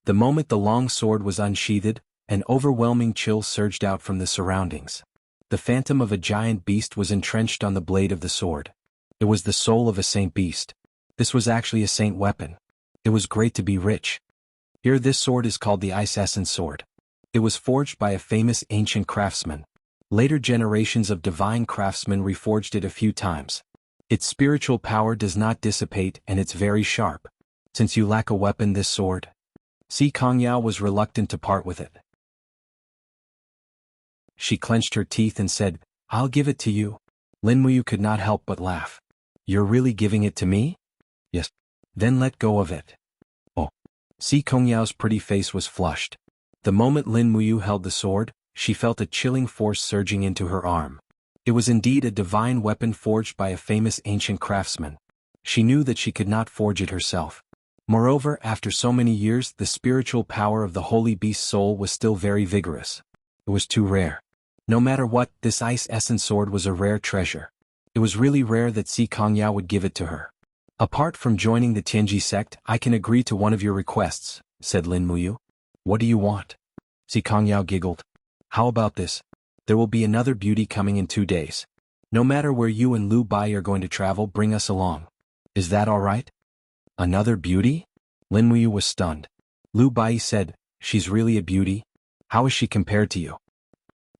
The moment the long sword was unsheathed, an overwhelming chill surged out from the surroundings. The phantom of a giant beast was entrenched on the blade of the sword. It was the soul of a saint beast. This was actually a saint weapon. It was great to be rich. Here this sword is called the Ice Essence Sword. It was forged by a famous ancient craftsman. Later generations of divine craftsmen reforged it a few times. Its spiritual power does not dissipate and it's very sharp. Since you lack a weapon, this sword. Si Kongyao was reluctant to part with it. She clenched her teeth and said, I'll give it to you. Lin Muyu could not help but laugh. You're really giving it to me? Yes. Then let go of it. Oh. Si Kongyao's pretty face was flushed. The moment Lin Muyu held the sword, she felt a chilling force surging into her arm. It was indeed a divine weapon forged by a famous ancient craftsman. She knew that she could not forge it herself. Moreover, after so many years, the spiritual power of the holy beast's soul was still very vigorous. It was too rare. No matter what, this Ice Essence Sword was a rare treasure. It was really rare that Si Kongyao would give it to her. Apart from joining the Tianji sect, I can agree to one of your requests, said Lin Muyu. What do you want? Si Kongyao giggled. How about this? There will be another beauty coming in 2 days. No matter where you and Lu Bai are going to travel, bring us along. Is that all right? Another beauty? Lin Muyu was stunned. Lu Bai said, She's really a beauty? How is she compared to you?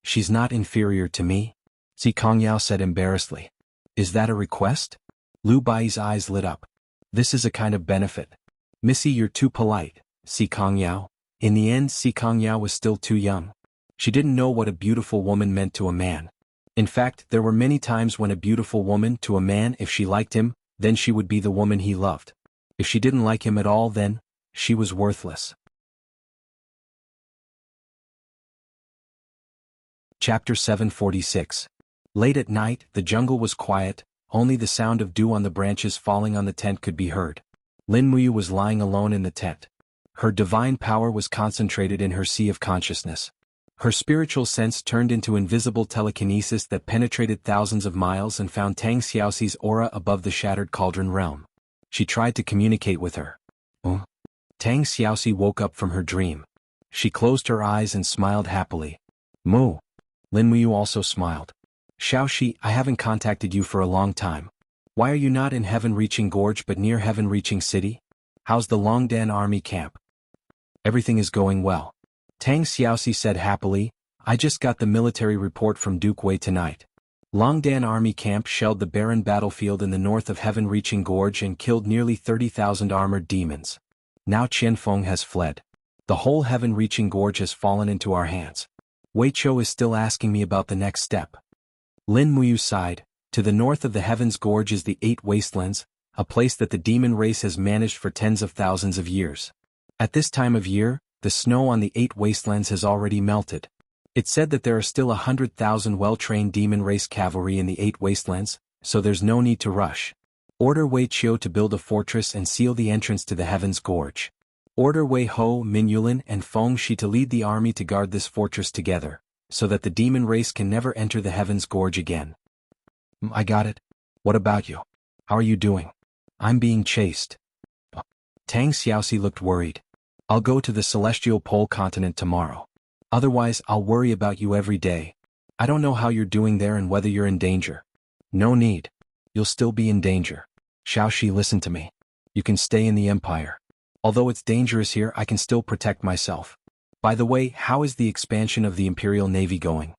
She's not inferior to me, Si Kongyao said embarrassedly. Is that a request? Lu Bai's eyes lit up. This is a kind of benefit. Missy, you're too polite, Si Kongyao. In the end, Si Kongyao was still too young. She didn't know what a beautiful woman meant to a man. In fact, there were many times when a beautiful woman to a man, if she liked him, then she would be the woman he loved. If she didn't like him at all, then she was worthless. Chapter 746. Late at night, the jungle was quiet, only the sound of dew on the branches falling on the tent could be heard. Lin Muyu was lying alone in the tent. Her divine power was concentrated in her sea of consciousness. Her spiritual sense turned into invisible telekinesis that penetrated thousands of miles and found Tang Xiaoxi's aura above the shattered cauldron realm. She tried to communicate with her. Tang Xiaoxi woke up from her dream. She closed her eyes and smiled happily. Moo. Lin Muyu also smiled. Xiaoxi, I haven't contacted you for a long time. Why are you not in Heaven-Reaching Gorge but near Heaven-Reaching City? How's the Longdan army camp? Everything is going well. Tang Xiaoxi said happily, I just got the military report from Duke Wei tonight. Longdan army camp shelled the barren battlefield in the north of Heaven-Reaching Gorge and killed nearly 30,000 armored demons. Now Qianfeng has fled. The whole Heaven-Reaching Gorge has fallen into our hands. Wei Chou is still asking me about the next step. Lin Muyu sighed. To the north of the Heavens Gorge is the Eight Wastelands, a place that the demon race has managed for tens of thousands of years. At this time of year, the snow on the Eight Wastelands has already melted. It's said that there are still 100,000 well-trained demon race cavalry in the Eight Wastelands, so there's no need to rush. Order Wei Chou to build a fortress and seal the entrance to the Heavens Gorge. Order Wei Ho, Min Yulin and Feng Shi to lead the army to guard this fortress together, so that the demon race can never enter the Heavens Gorge again. I got it. What about you? How are you doing? I'm being chased. Tang Xiaoxi looked worried. I'll go to the Celestial Pole continent tomorrow. Otherwise, I'll worry about you every day. I don't know how you're doing there and whether you're in danger. No need. You'll still be in danger. Xiaoxi, listen to me. You can stay in the Empire. Although it's dangerous here, I can still protect myself. By the way, how is the expansion of the Imperial Navy going?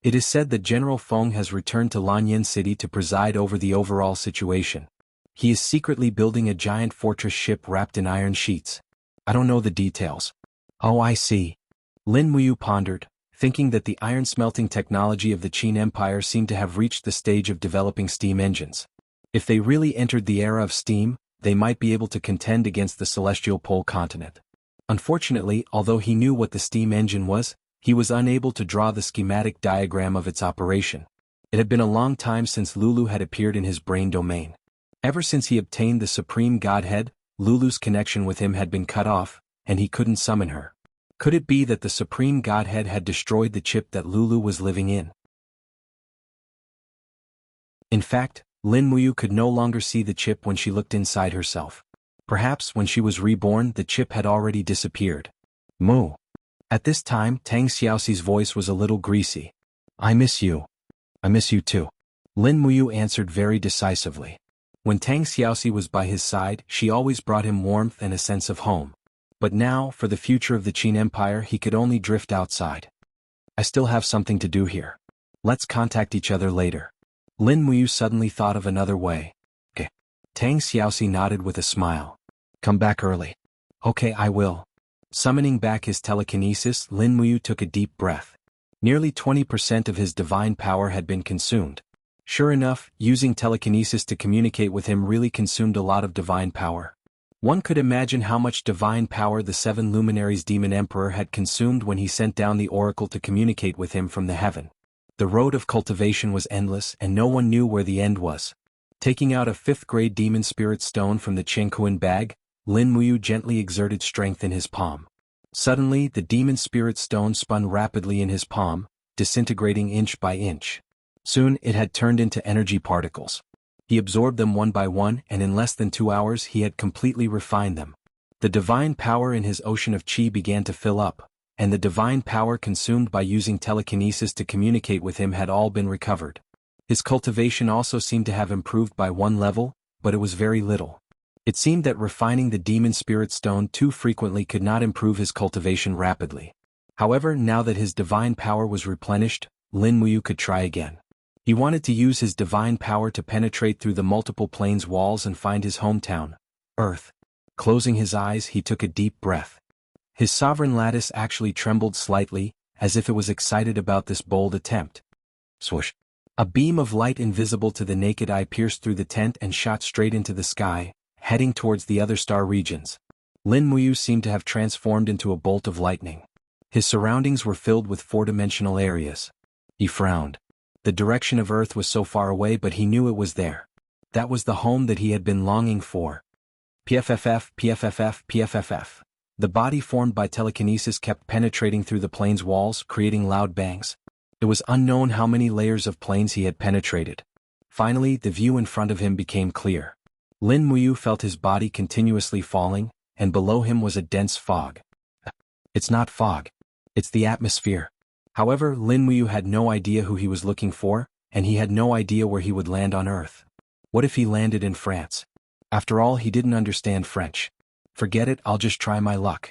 It is said that General Feng has returned to Lanyan City to preside over the overall situation. He is secretly building a giant fortress ship wrapped in iron sheets. I don't know the details. Oh, I see. Lin Muyu pondered, thinking that the iron smelting technology of the Qin Empire seemed to have reached the stage of developing steam engines. If they really entered the era of steam, they might be able to contend against the Celestial Pole continent. Unfortunately, although he knew what the steam engine was, he was unable to draw the schematic diagram of its operation. It had been a long time since Lulu had appeared in his brain domain. Ever since he obtained the Supreme Godhead, Lulu's connection with him had been cut off, and he couldn't summon her. Could it be that the Supreme Godhead had destroyed the chip that Lulu was living in? In fact, Lin Muyu could no longer see the chip when she looked inside herself. Perhaps when she was reborn the chip had already disappeared. Moo. At this time Tang Xiaoxi's voice was a little greasy. I miss you. I miss you too. Lin Muyu answered very decisively. When Tang Xiaoxi was by his side, she always brought him warmth and a sense of home. But now, for the future of the Qin Empire, he could only drift outside. I still have something to do here. Let's contact each other later. Lin Muyu suddenly thought of another way. Okay. Tang Xiaoxi nodded with a smile. Come back early. Okay, I will. Summoning back his telekinesis, Lin Muyu took a deep breath. Nearly 20% of his divine power had been consumed. Sure enough, using telekinesis to communicate with him really consumed a lot of divine power. One could imagine how much divine power the 7 luminaries Demon Emperor had consumed when he sent down the oracle to communicate with him from the heaven. The road of cultivation was endless and no one knew where the end was. Taking out a 5th-grade demon spirit stone from the Chenkuan bag, Lin Muyu gently exerted strength in his palm. Suddenly, the demon spirit stone spun rapidly in his palm, disintegrating inch by inch. Soon, it had turned into energy particles. He absorbed them one by one, and in less than 2 hours he had completely refined them. The divine power in his ocean of qi began to fill up, and the divine power consumed by using telekinesis to communicate with him had all been recovered. His cultivation also seemed to have improved by 1 level, but it was very little. It seemed that refining the demon spirit stone too frequently could not improve his cultivation rapidly. However, now that his divine power was replenished, Lin Muyu could try again. He wanted to use his divine power to penetrate through the multiple planes walls and find his hometown, Earth. Closing his eyes, he took a deep breath. His sovereign lattice actually trembled slightly, as if it was excited about this bold attempt. Swoosh! A beam of light invisible to the naked eye pierced through the tent and shot straight into the sky, heading towards the other star regions. Lin Muyu seemed to have transformed into a bolt of lightning. His surroundings were filled with 4-dimensional areas. He frowned. The direction of Earth was so far away, but he knew it was there. That was the home that he had been longing for. PFFF, PFFF, PFFF. The body formed by telekinesis kept penetrating through the plane's walls, creating loud bangs. It was unknown how many layers of planes he had penetrated. Finally, the view in front of him became clear. Lin Muyu felt his body continuously falling, and below him was a dense fog. It's not fog. It's the atmosphere. However, Lin Muyu had no idea who he was looking for, and he had no idea where he would land on Earth. What if he landed in France? After all, he didn't understand French. Forget it, I'll just try my luck.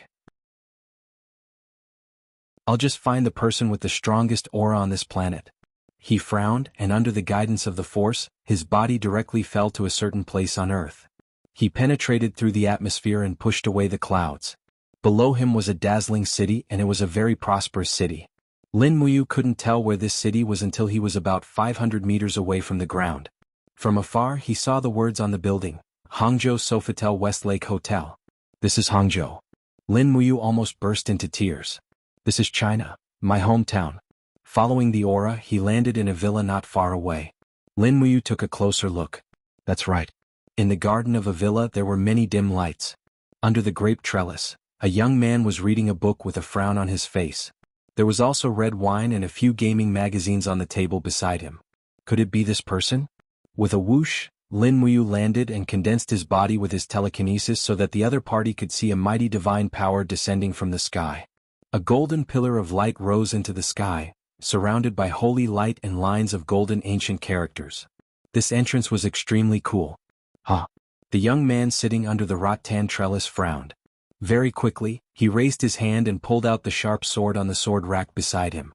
I'll just find the person with the strongest aura on this planet. He frowned, and under the guidance of the Force, his body directly fell to a certain place on Earth. He penetrated through the atmosphere and pushed away the clouds. Below him was a dazzling city, and it was a very prosperous city. Lin Muyu couldn't tell where this city was until he was about 500 meters away from the ground. From afar he saw the words on the building, Hangzhou Sofitel Westlake Hotel. This is Hangzhou. Lin Muyu almost burst into tears. This is China, my hometown. Following the aura, he landed in a villa not far away. Lin Muyu took a closer look. That's right. In the garden of a villa there were many dim lights. Under the grape trellis, a young man was reading a book with a frown on his face. There was also red wine and a few gaming magazines on the table beside him. Could it be this person? With a whoosh, Lin Muyu landed and condensed his body with his telekinesis so that the other party could see a mighty divine power descending from the sky. A golden pillar of light rose into the sky, surrounded by holy light and lines of golden ancient characters. This entrance was extremely cool. Huh. The young man sitting under the rattan trellis frowned. Very quickly, he raised his hand and pulled out the sharp sword on the sword rack beside him.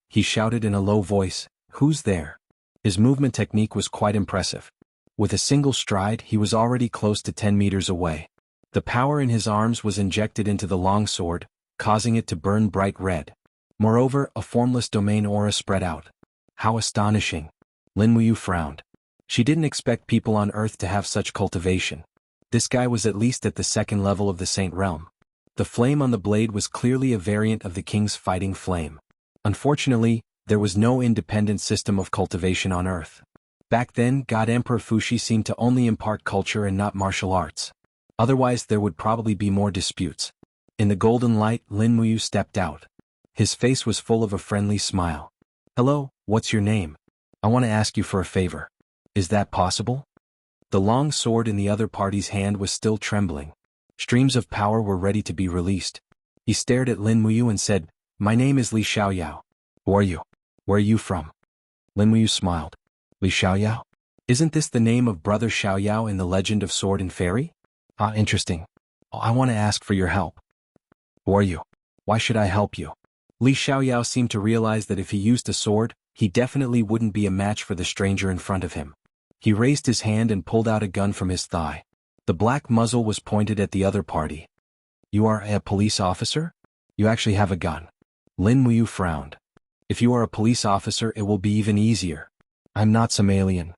He shouted in a low voice, "Who's there?" His movement technique was quite impressive. With a single stride, he was already close to 10 meters away. The power in his arms was injected into the long sword, causing it to burn bright red. Moreover, a formless domain aura spread out. How astonishing! Lin Muyu frowned. She didn't expect people on Earth to have such cultivation. This guy was at least at the 2nd level of the Saint Realm. The flame on the blade was clearly a variant of the king's fighting flame. Unfortunately, There was no independent system of cultivation on Earth. Back then, God Emperor Fuxi seemed to only impart culture and not martial arts. Otherwise there would probably be more disputes. In the golden light, Lin Muyu stepped out. His face was full of a friendly smile. "Hello, what's your name? I want to ask you for a favor. Is that possible?" The long sword in the other party's hand was still trembling. Streams of power were ready to be released. He stared at Lin Muyu and said, "My name is Li Xiaoyao. Who are you? Where are you from?" Lin Muyu smiled. "Li Xiaoyao? Isn't this the name of Brother Xiaoyao in the Legend of Sword and Fairy? Ah, interesting. I want to ask for your help." "Who are you? Why should I help you?" Li Xiaoyao seemed to realize that if he used a sword, he definitely wouldn't be a match for the stranger in front of him. He raised his hand and pulled out a gun from his thigh. The black muzzle was pointed at the other party. "You are a police officer? You actually have a gun." Lin Muyu frowned. "If you are a police officer, it will be even easier. I'm not some alien.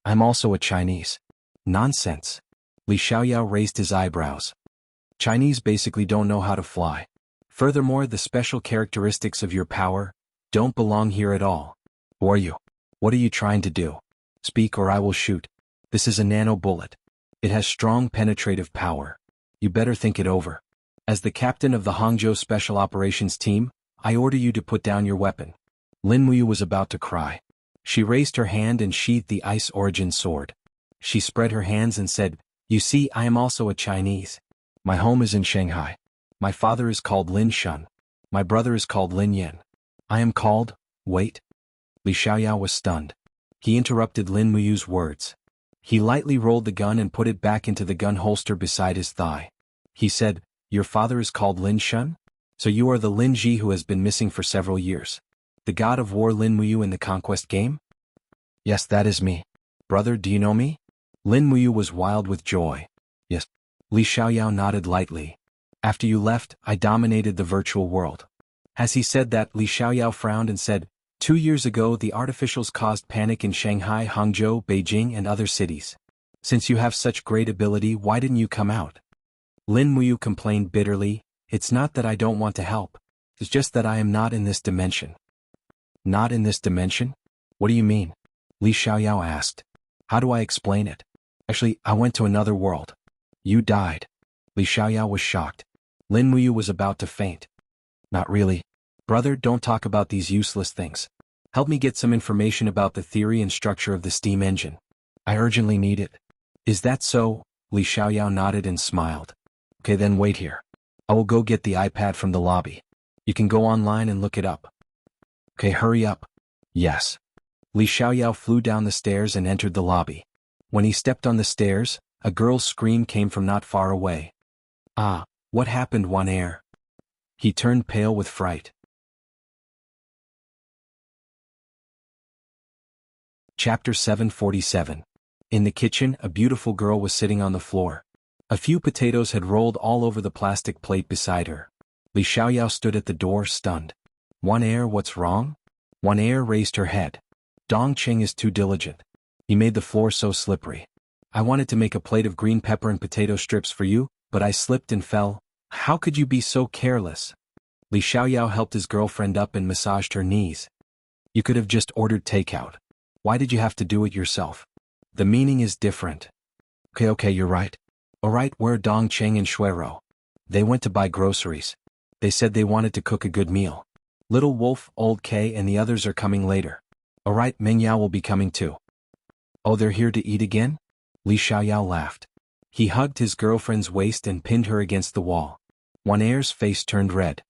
I'm also a Chinese." "Nonsense." Li Xiaoyao raised his eyebrows. "Chinese basically don't know how to fly. Furthermore, the special characteristics of your power don't belong here at all. Who are you? What are you trying to do? Speak or I will shoot. This is a nano bullet. It has strong penetrative power. You better think it over. As the captain of the Hangzhou Special Operations Team, I order you to put down your weapon." Lin Muyu was about to cry. She raised her hand and sheathed the Ice Origin sword. She spread her hands and said, "You see, I am also a Chinese. My home is in Shanghai. My father is called Lin Shun. My brother is called Lin Yen. I am called—" "Wait." Li Xiaoyao was stunned. He interrupted Lin Muyu's words. He lightly rolled the gun and put it back into the gun holster beside his thigh. He said, "Your father is called Lin Shun? So you are the Lin Ji who has been missing for several years. The god of war Lin Muyu in the conquest game?" "Yes, that is me. Brother, do you know me?" Lin Muyu was wild with joy. "Yes." Li Xiaoyao nodded lightly. "After you left, I dominated the virtual world." As he said that, Li Xiaoyao frowned and said, 2 years ago the artificials caused panic in Shanghai, Hangzhou, Beijing and other cities. Since you have such great ability, why didn't you come out?" Lin Muyu complained bitterly, "It's not that I don't want to help. It's just that I am not in this dimension." "Not in this dimension? What do you mean?" Li Xiaoyao asked. "How do I explain it? Actually, I went to another world." "You died." Li Xiaoyao was shocked. Lin Muyu was about to faint. "Not really. Brother, don't talk about these useless things. Help me get some information about the theory and structure of the steam engine. I urgently need it." "Is that so?" Li Xiaoyao nodded and smiled. "Okay, then wait here. I will go get the iPad from the lobby. You can go online and look it up." "Okay, hurry up." "Yes." Li Xiaoyao flew down the stairs and entered the lobby. When he stepped on the stairs, a girl's scream came from not far away. "Ah, what happened, Wan Air?" He turned pale with fright. Chapter 747. In the kitchen, a beautiful girl was sitting on the floor. A few potatoes had rolled all over the plastic plate beside her. Li Xiaoyao stood at the door, stunned. "Wan Air, what's wrong?" Wan Air raised her head. "Dong Cheng is too diligent. He made the floor so slippery. I wanted to make a plate of green pepper and potato strips for you, but I slipped and fell. How could you be so careless?" Li Xiaoyao helped his girlfriend up and massaged her knees. "You could have just ordered takeout. Why did you have to do it yourself? The meaning is different." Okay, you're right. Alright, where are Dong Cheng and Shuero?" "They went to buy groceries. They said they wanted to cook a good meal. Little Wolf, Old K and the others are coming later." "Alright, Meng Yao will be coming too." "Oh, they're here to eat again?" Li Xiaoyao laughed. He hugged his girlfriend's waist and pinned her against the wall. Wan Air's face turned red.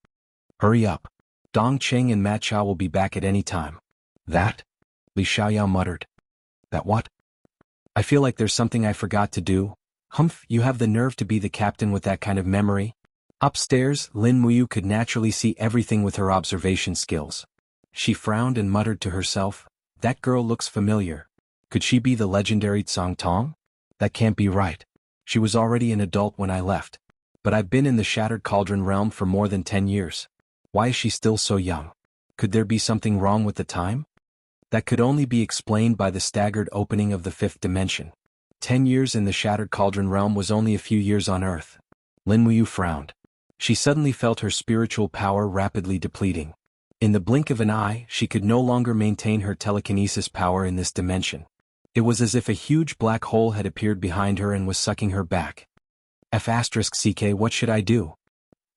"Hurry up. Dong Cheng and Ma Cha will be back at any time." "That?" Li Xiaoyao muttered. "That what? I feel like there's something I forgot to do." "Humph, you have the nerve to be the captain with that kind of memory." Upstairs, Lin Muyu could naturally see everything with her observation skills. She frowned and muttered to herself, "That girl looks familiar. Could she be the legendary Tsang Tong? That can't be right. She was already an adult when I left. But I've been in the Shattered Cauldron realm for more than 10 years. Why is she still so young? Could there be something wrong with the time? That could only be explained by the staggered opening of the 5th dimension. 10 years in the Shattered Cauldron realm was only a few years on Earth." Lin Muyu frowned. She suddenly felt her spiritual power rapidly depleting. In the blink of an eye, she could no longer maintain her telekinesis power in this dimension. It was as if a huge black hole had appeared behind her and was sucking her back. F***ck, what should I do?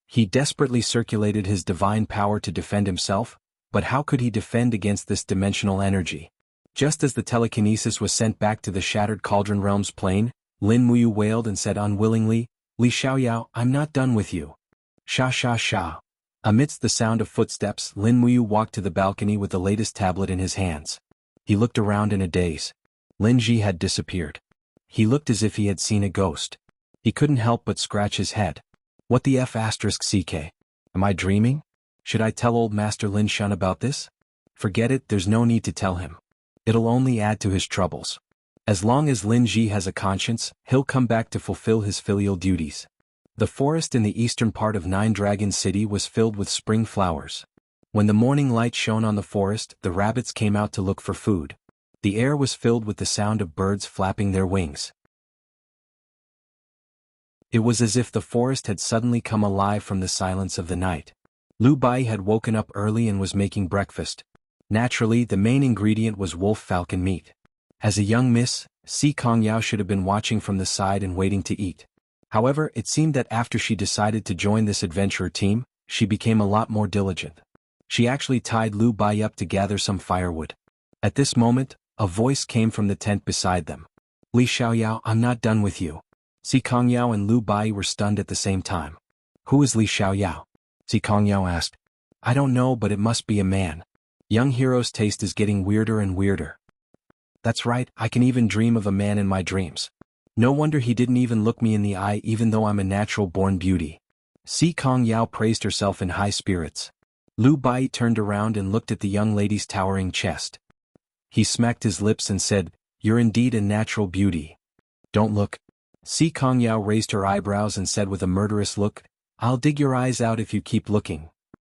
He desperately circulated his divine power to defend himself, but how could he defend against this dimensional energy? Just as the telekinesis was sent back to the shattered Cauldron Realms plane, Lin Muyu wailed and said unwillingly, "Li Xiaoyao, I'm not done with you." Sha sha sha. Amidst the sound of footsteps, Lin Muyu walked to the balcony with the latest tablet in his hands. He looked around in a daze. Lin Ji had disappeared. He looked as if he had seen a ghost. He couldn't help but scratch his head. What the F***ck? Am I dreaming? Should I tell old Master Lin Shun about this? Forget it, there's no need to tell him. It'll only add to his troubles. As long as Lin Ji has a conscience, he'll come back to fulfill his filial duties. The forest in the eastern part of Nine Dragon City was filled with spring flowers. When the morning light shone on the forest, the rabbits came out to look for food. The air was filled with the sound of birds flapping their wings. It was as if the forest had suddenly come alive from the silence of the night. Lu Bai had woken up early and was making breakfast. Naturally, the main ingredient was wolf falcon meat. As a young miss, Si Kongyao should have been watching from the side and waiting to eat. However, it seemed that after she decided to join this adventurer team, she became a lot more diligent. She actually tied Lu Bai up to gather some firewood. At this moment, a voice came from the tent beside them. "Li Xiaoyao, I'm not done with you." Si Kongyao and Lu Bai were stunned at the same time. "Who is Li Xiaoyao?" Si Kongyao asked. "I don't know, but it must be a man. Young hero's taste is getting weirder and weirder." "That's right, I can even dream of a man in my dreams. No wonder he didn't even look me in the eye even though I'm a natural-born beauty." Si Kongyao praised herself in high spirits. Lu Bai turned around and looked at the young lady's towering chest. He smacked his lips and said, "You're indeed a natural beauty." "Don't look." Si Kongyao raised her eyebrows and said with a murderous look, "I'll dig your eyes out if you keep looking.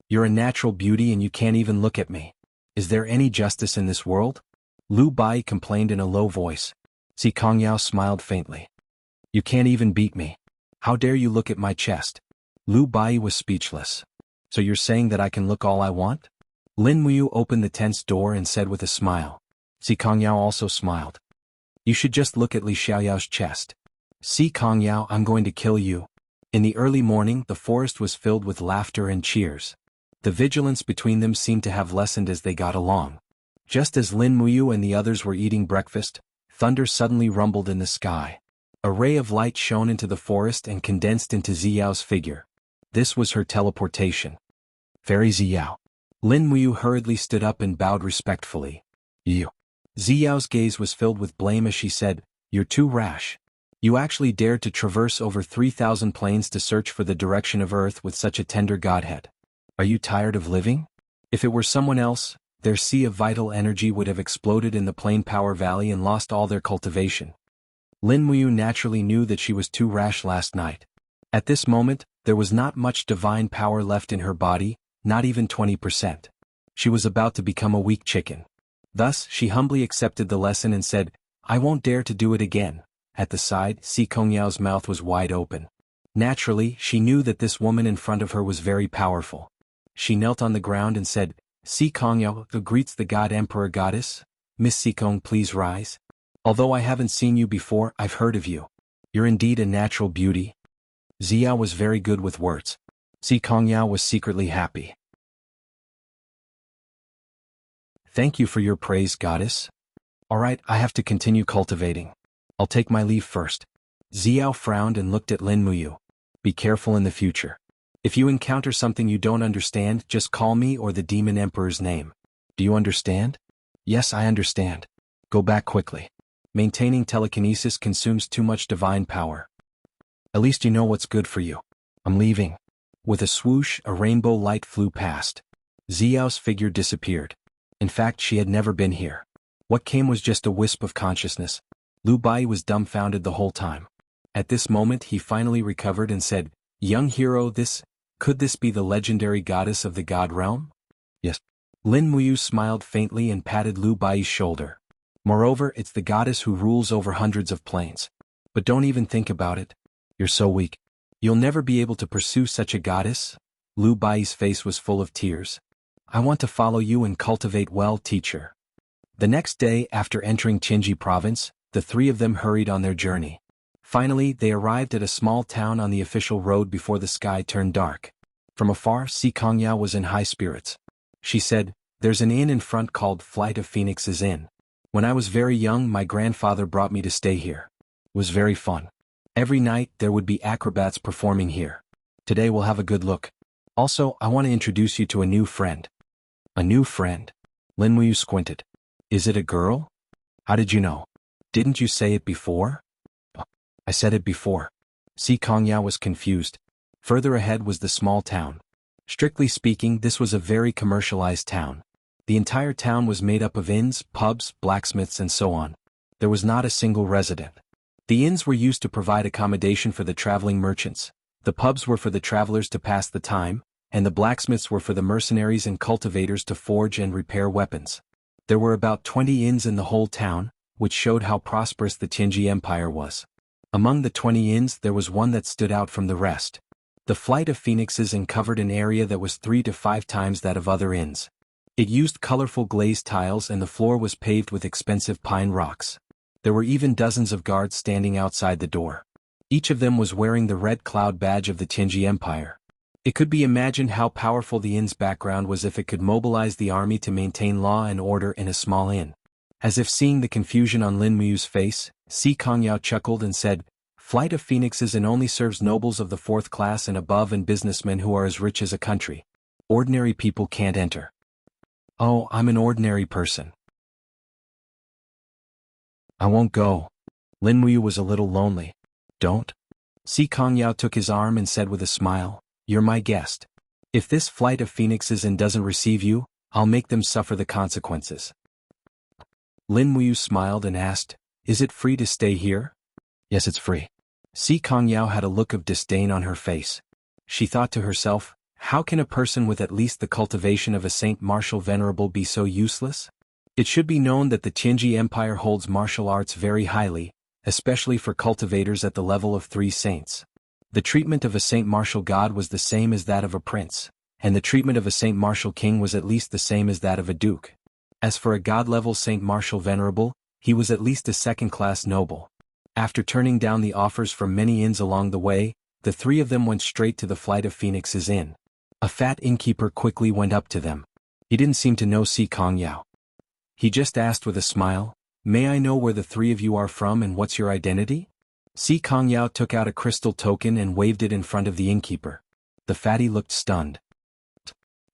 You're a natural beauty and you can't even look at me. Is there any justice in this world?" Lu Bai complained in a low voice. Si Kongyao smiled faintly. "You can't even beat me. How dare you look at my chest?" Lu Bai was speechless. "So you're saying that I can look all I want?" Lin Muyu opened the tent's door and said with a smile. Si Kongyao also smiled. "You should just look at Li Xiaoyao's chest." "Si Kongyao, I'm going to kill you." In the early morning, the forest was filled with laughter and cheers. The vigilance between them seemed to have lessened as they got along. Just as Lin Muyu and the others were eating breakfast, thunder suddenly rumbled in the sky. A ray of light shone into the forest and condensed into Ziyao's figure. This was her teleportation. "Fairy Ziyao." Lin Muyu hurriedly stood up and bowed respectfully. "You." Ziyao's gaze was filled with blame as she said, "You're too rash. You actually dared to traverse over 3,000 planes to search for the direction of Earth with such a tender godhead. Are you tired of living? If it were someone else, their sea of vital energy would have exploded in the Plain Power Valley and lost all their cultivation." Lin Muyu naturally knew that she was too rash last night. At this moment, there was not much divine power left in her body, not even 20%. She was about to become a weak chicken. Thus, she humbly accepted the lesson and said, "I won't dare to do it again." At the side, Si Kongyao's mouth was wide open. Naturally, she knew that this woman in front of her was very powerful. She knelt on the ground and said, "Si Kongyao, who greets the God Emperor Goddess? Miss Si Kong, please rise. Although I haven't seen you before, I've heard of you. You're indeed a natural beauty." Ziya was very good with words. Si Kongyao was secretly happy. "Thank you for your praise, Goddess. Alright, I have to continue cultivating. I'll take my leave first." Ziya frowned and looked at Lin Muyu. "Be careful in the future. If you encounter something you don't understand, just call me or the Demon Emperor's name. Do you understand?" "Yes, I understand. Go back quickly. Maintaining telekinesis consumes too much divine power. At least you know what's good for you. I'm leaving." With a swoosh, a rainbow light flew past. Ziyao's figure disappeared. In fact, she had never been here. What came was just a wisp of consciousness. Lu Bai was dumbfounded the whole time. At this moment he finally recovered and said, "Young hero, could this be the legendary goddess of the God Realm?" "Yes." Lin Muyu smiled faintly and patted Lu Bai's shoulder. "Moreover, it's the goddess who rules over hundreds of planes. But don't even think about it. You're so weak. You'll never be able to pursue such a goddess? Lu Bai's face was full of tears. I want to follow you and cultivate well, teacher. The next day, after entering Qinji province, the three of them hurried on their journey. Finally, they arrived at a small town on the official road before the sky turned dark. From afar, Si Kongyao was in high spirits. She said, "There's an inn in front called Flight of Phoenixes Inn. When I was very young, my grandfather brought me to stay here. It was very fun. Every night, there would be acrobats performing here. Today we'll have a good look. Also, I want to introduce you to a new friend." A new friend? Lin Muyu squinted. Is it a girl? How did you know? Didn't you say it before? I said it before. Si Kongyao was confused. Further ahead was the small town. Strictly speaking, this was a very commercialized town. The entire town was made up of inns, pubs, blacksmiths and so on. There was not a single resident. The inns were used to provide accommodation for the traveling merchants. The pubs were for the travelers to pass the time, and the blacksmiths were for the mercenaries and cultivators to forge and repair weapons. There were about 20 inns in the whole town, which showed how prosperous the Qinji Empire was. Among the 20 inns there was one that stood out from the rest. The Flight of Phoenixes Inn covered an area that was 3 to 5 times that of other inns. It used colorful glazed tiles and the floor was paved with expensive pine rocks. There were even dozens of guards standing outside the door. Each of them was wearing the red cloud badge of the Qinji Empire. It could be imagined how powerful the inn's background was if it could mobilize the army to maintain law and order in a small inn. As if seeing the confusion on Lin Muyu's face, Si Kongyao chuckled and said, Flight of Phoenixes Inn only serves nobles of the 4th class and above and businessmen who are as rich as a country. Ordinary people can't enter. Oh, I'm an ordinary person. I won't go. Lin Muyu was a little lonely. Don't? Si Kongyao took his arm and said with a smile, You're my guest. If this Flight of Phoenixes Inn doesn't receive you, I'll make them suffer the consequences. Lin Muyu smiled and asked, Is it free to stay here? Yes, it's free. Si Kongyao had a look of disdain on her face. She thought to herself, how can a person with at least the cultivation of a Saint Martial Venerable be so useless? It should be known that the Qinji Empire holds martial arts very highly, especially for cultivators at the level of 3 saints. The treatment of a Saint Martial God was the same as that of a prince, and the treatment of a Saint Martial King was at least the same as that of a duke. As for a God-level Saint Martial Venerable, he was at least a second-class noble. After turning down the offers from many inns along the way, the 3 of them went straight to the Flight of Phoenixes Inn. A fat innkeeper quickly went up to them. He didn't seem to know Si Kongyao. He just asked with a smile, May I know where the 3 of you are from and what's your identity? Si Kongyao took out a crystal token and waved it in front of the innkeeper. The fatty looked stunned.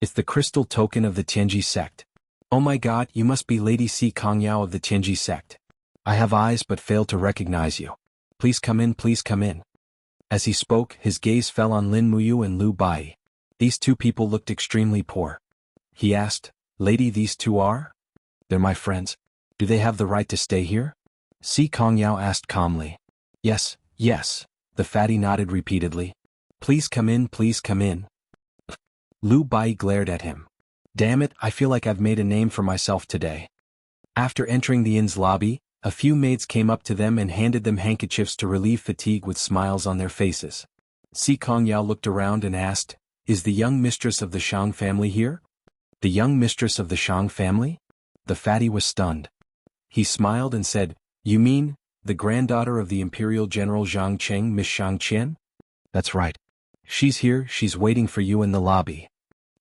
It's the crystal token of the Tianji sect. Oh my god, you must be Lady Si Kongyao of the Tianji sect. I have eyes but fail to recognize you. Please come in, please come in. As he spoke, his gaze fell on Lin Muyu and Lu Bai. These 2 people looked extremely poor. He asked, Lady, these 2 are? They're my friends. Do they have the right to stay here? Si Kongyao asked calmly. Yes, yes, the fatty nodded repeatedly. Please come in, please come in. Lu Bai glared at him. Damn it, I feel like I've made a name for myself today. After entering the inn's lobby, a few maids came up to them and handed them handkerchiefs to relieve fatigue with smiles on their faces. Si Kongyao looked around and asked, Is the young mistress of the Shang family here? The young mistress of the Shang family? The fatty was stunned. He smiled and said, You mean, the granddaughter of the Imperial General Zhang Cheng, Miss Shang Qian? That's right. She's here, she's waiting for you in the lobby.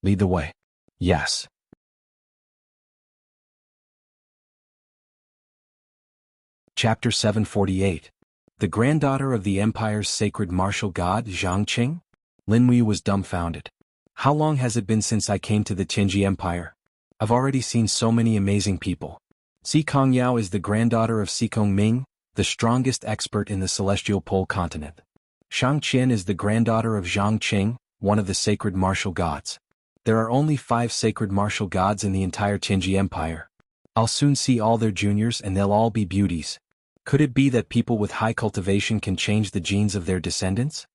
Lead the way. Yes. Chapter 748. The granddaughter of the Empire's sacred martial god, Zhang Qing? Lin Muyu was dumbfounded. How long has it been since I came to the Qinji Empire? I've already seen so many amazing people. Si Kongyao is the granddaughter of Si Kongming, the strongest expert in the celestial pole continent. Shang Qian is the granddaughter of Zhang Qing, one of the sacred martial gods. There are only 5 sacred martial gods in the entire Qinji Empire. I'll soon see all their juniors and they'll all be beauties. Could it be that people with high cultivation can change the genes of their descendants?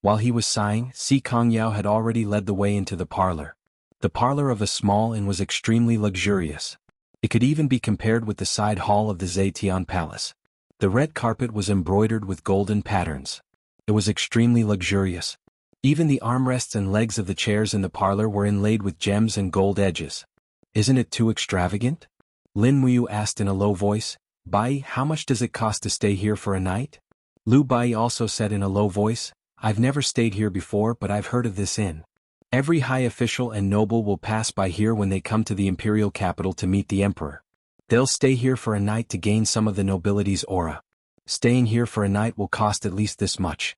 While he was sighing, Si Kongyao had already led the way into the parlor. The parlor of a small inn was extremely luxurious. It could even be compared with the side hall of the Zetian Palace. The red carpet was embroidered with golden patterns. It was extremely luxurious. Even the armrests and legs of the chairs in the parlor were inlaid with gems and gold edges. Isn't it too extravagant? Lin Muyu asked in a low voice. Bai, how much does it cost to stay here for a night? Lu Bai also said in a low voice, I've never stayed here before, but I've heard of this inn. Every high official and noble will pass by here when they come to the imperial capital to meet the emperor. They'll stay here for a night to gain some of the nobility's aura. Staying here for a night will cost at least this much.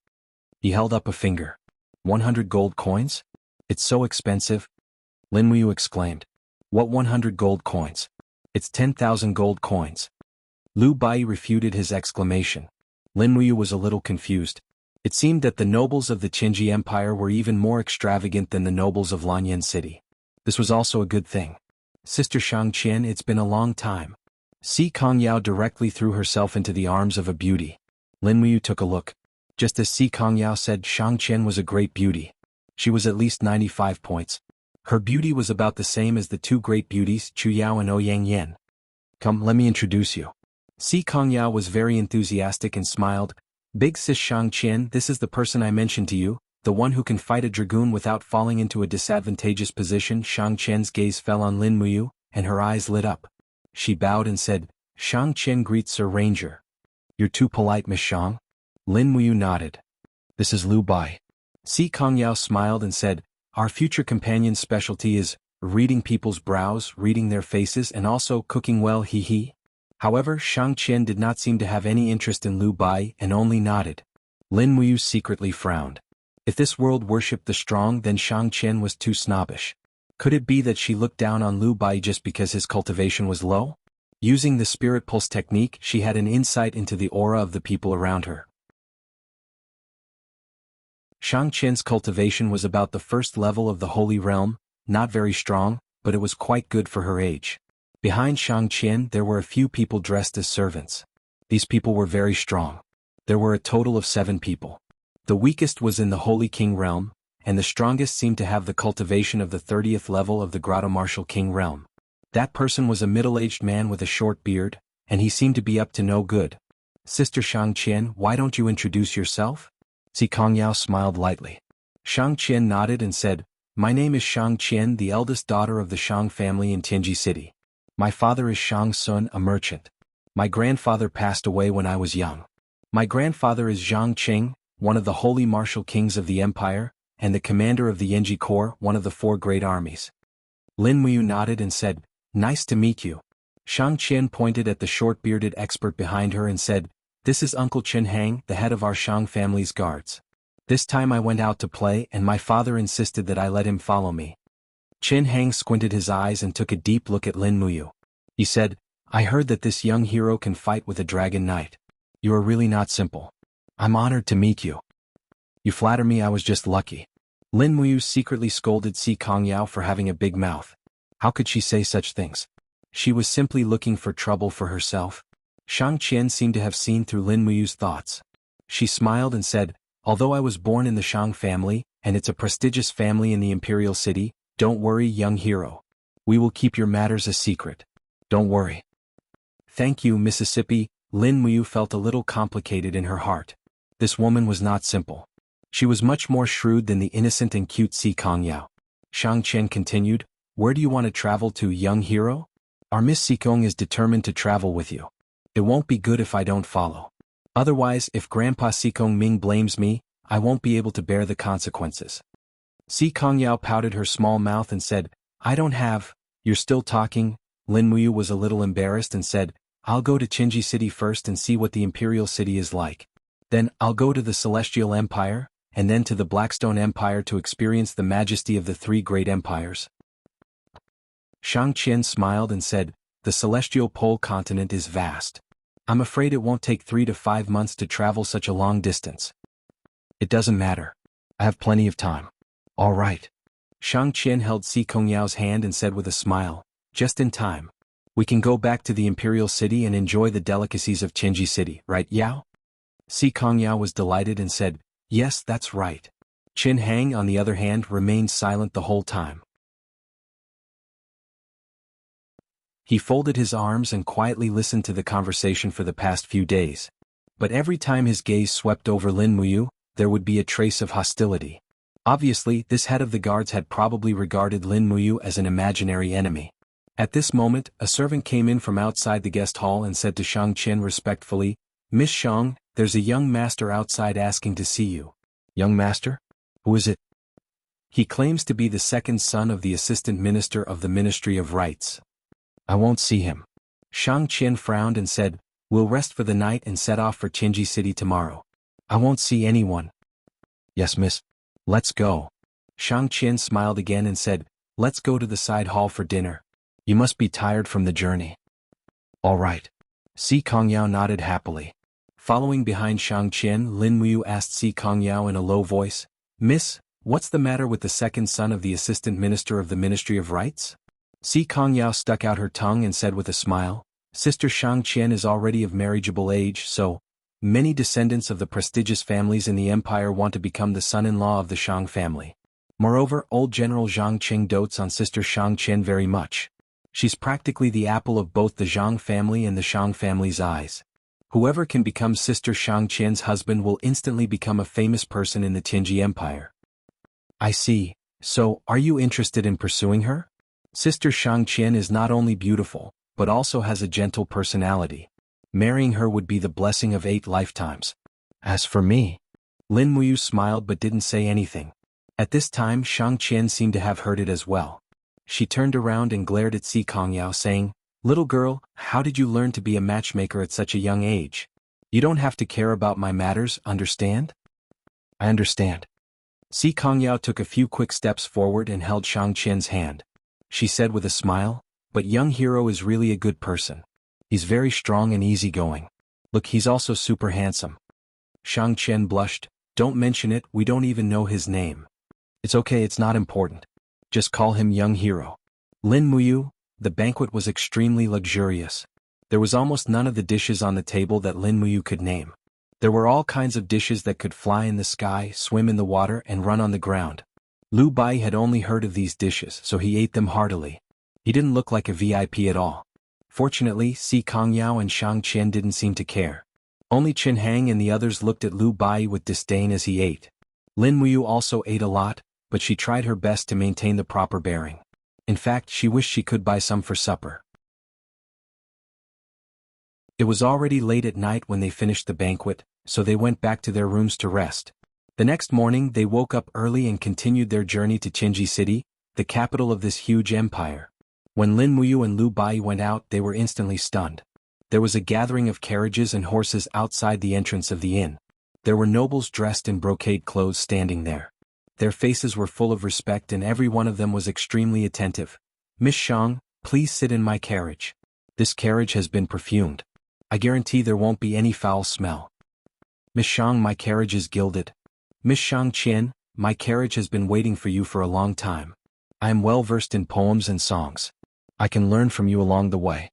He held up a finger. 100 gold coins? It's so expensive. Lin Muyu exclaimed. What 100 gold coins? It's 10,000 gold coins. Lu Bai refuted his exclamation. Lin Muyu was a little confused. It seemed that the nobles of the Qinji Empire were even more extravagant than the nobles of Lanyan City. This was also a good thing. Sister Shangqian, it's been a long time. Si Kongyao directly threw herself into the arms of a beauty. Lin Muyu took a look. Just as Si Kongyao said, Shangqian was a great beauty. She was at least 95 points. Her beauty was about the same as the two great beauties, Chu Yao and Ouyang Yan. Come, let me introduce you. Si Kongyao was very enthusiastic and smiled. Big sis Shangqian, this is the person I mentioned to you, the one who can fight a dragoon without falling into a disadvantageous position. Shangqian's gaze fell on Lin Muyu, and her eyes lit up. She bowed and said, Shangqian greets Sir Ranger. You're too polite, Miss Shang. Lin Muyu nodded. This is Lu Bai. Si Kongyao smiled and said, our future companion's specialty is reading people's brows, reading their faces, and also cooking well, hee hee. However, Shangqian did not seem to have any interest in Lu Bai and only nodded. Lin Muyu secretly frowned. If this world worshipped the strong, then Shangqian was too snobbish. Could it be that she looked down on Lu Bai just because his cultivation was low? Using the spirit pulse technique, she had an insight into the aura of the people around her. Shangqian's cultivation was about the first level of the Holy Realm, not very strong, but it was quite good for her age. Behind Shangqian there were a few people dressed as servants. These people were very strong. There were a total of 7 people. The weakest was in the Holy King Realm, and the strongest seemed to have the cultivation of the 30th level of the Grotto Martial King Realm. That person was a middle-aged man with a short beard, and he seemed to be up to no good. Sister Shangqian, why don't you introduce yourself? Si Kongyao smiled lightly. Shangqian nodded and said, my name is Shangqian, the eldest daughter of the Shang family in Tianji City. My father is Shang Sun, a merchant. My grandfather passed away when I was young. My grandfather is Zhang Qing, one of the holy martial kings of the empire, and the commander of the Yenji Corps, one of the 4 great armies. Lin Muyu nodded and said, nice to meet you. Shangqian pointed at the short-bearded expert behind her and said, this is Uncle Chen Hang, the head of our Shang family's guards. This time I went out to play and my father insisted that I let him follow me. Chen Hang squinted his eyes and took a deep look at Lin Muyu. He said, I heard that this young hero can fight with a dragon knight. You are really not simple. I'm honored to meet you. You flatter me, I was just lucky. Lin Muyu secretly scolded Si Kongyao for having a big mouth. How could she say such things? She was simply looking for trouble for herself. Shangqian seemed to have seen through Lin Muyu's thoughts. She smiled and said, although I was born in the Shang family, and it's a prestigious family in the imperial city, don't worry, young hero. We will keep your matters a secret. Don't worry. Thank you, Mississippi. Lin Muyu felt a little complicated in her heart. This woman was not simple. She was much more shrewd than the innocent and cute Si Kongyao. Shangqian continued, where do you want to travel to, young hero? Our Miss Sikong is determined to travel with you. It won't be good if I don't follow. Otherwise, if Grandpa Sikong Ming blames me, I won't be able to bear the consequences. Si Kongyao pouted her small mouth and said, I don't have. You're still talking? Lin Muyu was a little embarrassed and said, I'll go to Qinji City first and see what the imperial city is like. Then, I'll go to the Celestial Empire, and then to the Blackstone Empire to experience the majesty of the 3 great empires. Shangqian smiled and said, the Celestial Pole continent is vast. I'm afraid it won't take 3 to 5 months to travel such a long distance. It doesn't matter. I have plenty of time. All right. Shangqian held Si Kongyao's hand and said with a smile, just in time. We can go back to the imperial city and enjoy the delicacies of Qinji City, right, Yao? Si Kongyao was delighted and said, yes, that's right. Chen Hang, on the other hand, remained silent the whole time. He folded his arms and quietly listened to the conversation for the past few days. But every time his gaze swept over Lin Muyu, there would be a trace of hostility. Obviously, this head of the guards had probably regarded Lin Muyu as an imaginary enemy. At this moment, a servant came in from outside the guest hall and said to Shang Qian respectfully, "Miss Shang, there's a young master outside asking to see you." "Young master? Who is it?" "He claims to be the second son of the assistant minister of the Ministry of Rites." "I won't see him." Shang Qian frowned and said, "We'll rest for the night and set off for Qinji City tomorrow." "I won't see anyone." "Yes, miss. Let's go." Shang Qian smiled again and said, "Let's go to the side hall for dinner. You must be tired from the journey." "All right." Si Kongyao nodded happily. Following behind Shang Qian, Lin Muyu asked Si Kongyao in a low voice, "Miss, what's the matter with the second son of the assistant minister of the Ministry of Rites?" Si Kongyao stuck out her tongue and said with a smile, "Sister Shang Qian is already of marriageable age, so many descendants of the prestigious families in the empire want to become the son-in-law of the Shang family. Moreover, old General Zhang Qing dotes on Sister Shang Qian very much. She's practically the apple of both the Zhang family and the Shang family's eyes. Whoever can become Sister Shang Qian's husband will instantly become a famous person in the Tianji Empire." "I see. So, are you interested in pursuing her? Sister Shang Qian is not only beautiful, but also has a gentle personality. Marrying her would be the blessing of 8 lifetimes. As for me..." Lin Muyu smiled but didn't say anything. At this time Shang Qian seemed to have heard it as well. She turned around and glared at Si Kongyao saying, "Little girl, how did you learn to be a matchmaker at such a young age? You don't have to care about my matters, understand?" "I understand." Si Kongyao took a few quick steps forward and held Shang Qian's hand. She said with a smile, "But young hero is really a good person. He's very strong and easygoing. Look, he's also super handsome." Shang Qian blushed. "Don't mention it, we don't even know his name." "It's okay, it's not important. Just call him young hero." Lin Muyu, the banquet was extremely luxurious. There was almost none of the dishes on the table that Lin Muyu could name. There were all kinds of dishes that could fly in the sky, swim in the water and run on the ground. Lu Bai had only heard of these dishes, so he ate them heartily. He didn't look like a VIP at all. Fortunately, Si Kongyao and Shang Qian didn't seem to care. Only Qin Hang and the others looked at Lu Bai with disdain as he ate. Lin Muyu also ate a lot, but she tried her best to maintain the proper bearing. In fact, she wished she could buy some for supper. It was already late at night when they finished the banquet, so they went back to their rooms to rest. The next morning they woke up early and continued their journey to Qinji City, the capital of this huge empire. When Lin Muyu and Lu Bai went out, they were instantly stunned. There was a gathering of carriages and horses outside the entrance of the inn. There were nobles dressed in brocade clothes standing there. Their faces were full of respect and every one of them was extremely attentive. "Miss Shang, please sit in my carriage. This carriage has been perfumed. I guarantee there won't be any foul smell." "Miss Shang, my carriage is gilded." "Miss Shang Qian, my carriage has been waiting for you for a long time. I am well versed in poems and songs. I can learn from you along the way."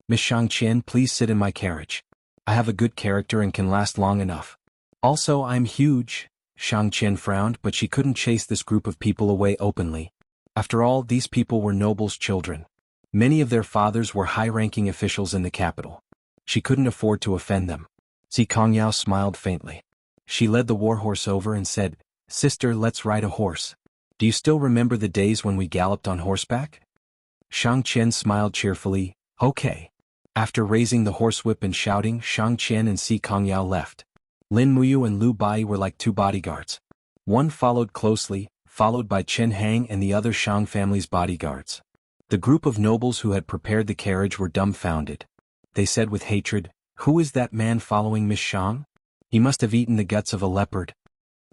"Miss Shang Qian, please sit in my carriage. I have a good character and can last long enough. Also, I'm huge." Shang Qian frowned, but she couldn't chase this group of people away openly. After all, these people were nobles' children. Many of their fathers were high-ranking officials in the capital. She couldn't afford to offend them. Si Kongyao smiled faintly. She led the warhorse over and said, "Sister, let's ride a horse. Do you still remember the days when we galloped on horseback?" Shang Qian smiled cheerfully, "Okay." After raising the horsewhip and shouting, Shang Qian and Si Kongyao left. Lin Muyu and Lu Bai were like 2 bodyguards. One followed closely, followed by Qin Hang and the other Shang family's bodyguards. The group of nobles who had prepared the carriage were dumbfounded. They said with hatred, "Who is that man following Miss Shang? He must have eaten the guts of a leopard."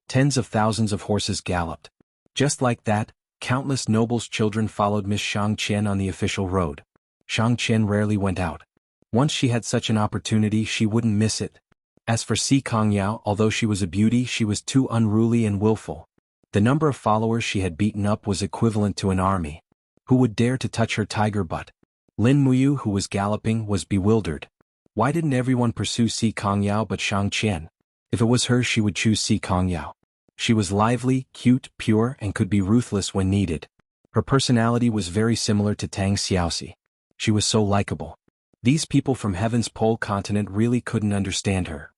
Tens of thousands of horses galloped. Just like that, countless nobles' children followed Miss Shang Qian on the official road. Shang Qian rarely went out. Once she had such an opportunity, she wouldn't miss it. As for Si Kongyao, although she was a beauty, she was too unruly and willful. The number of followers she had beaten up was equivalent to an army. Who would dare to touch her tiger butt? Lin Muyu, who was galloping, was bewildered. Why didn't everyone pursue Si Kongyao but Shang Qian? If it was her, she would choose Si Kongyao. She was lively, cute, pure, and could be ruthless when needed. Her personality was very similar to Tang Xiaoxi. She was so likable. These people from Heaven's Pole continent really couldn't understand her.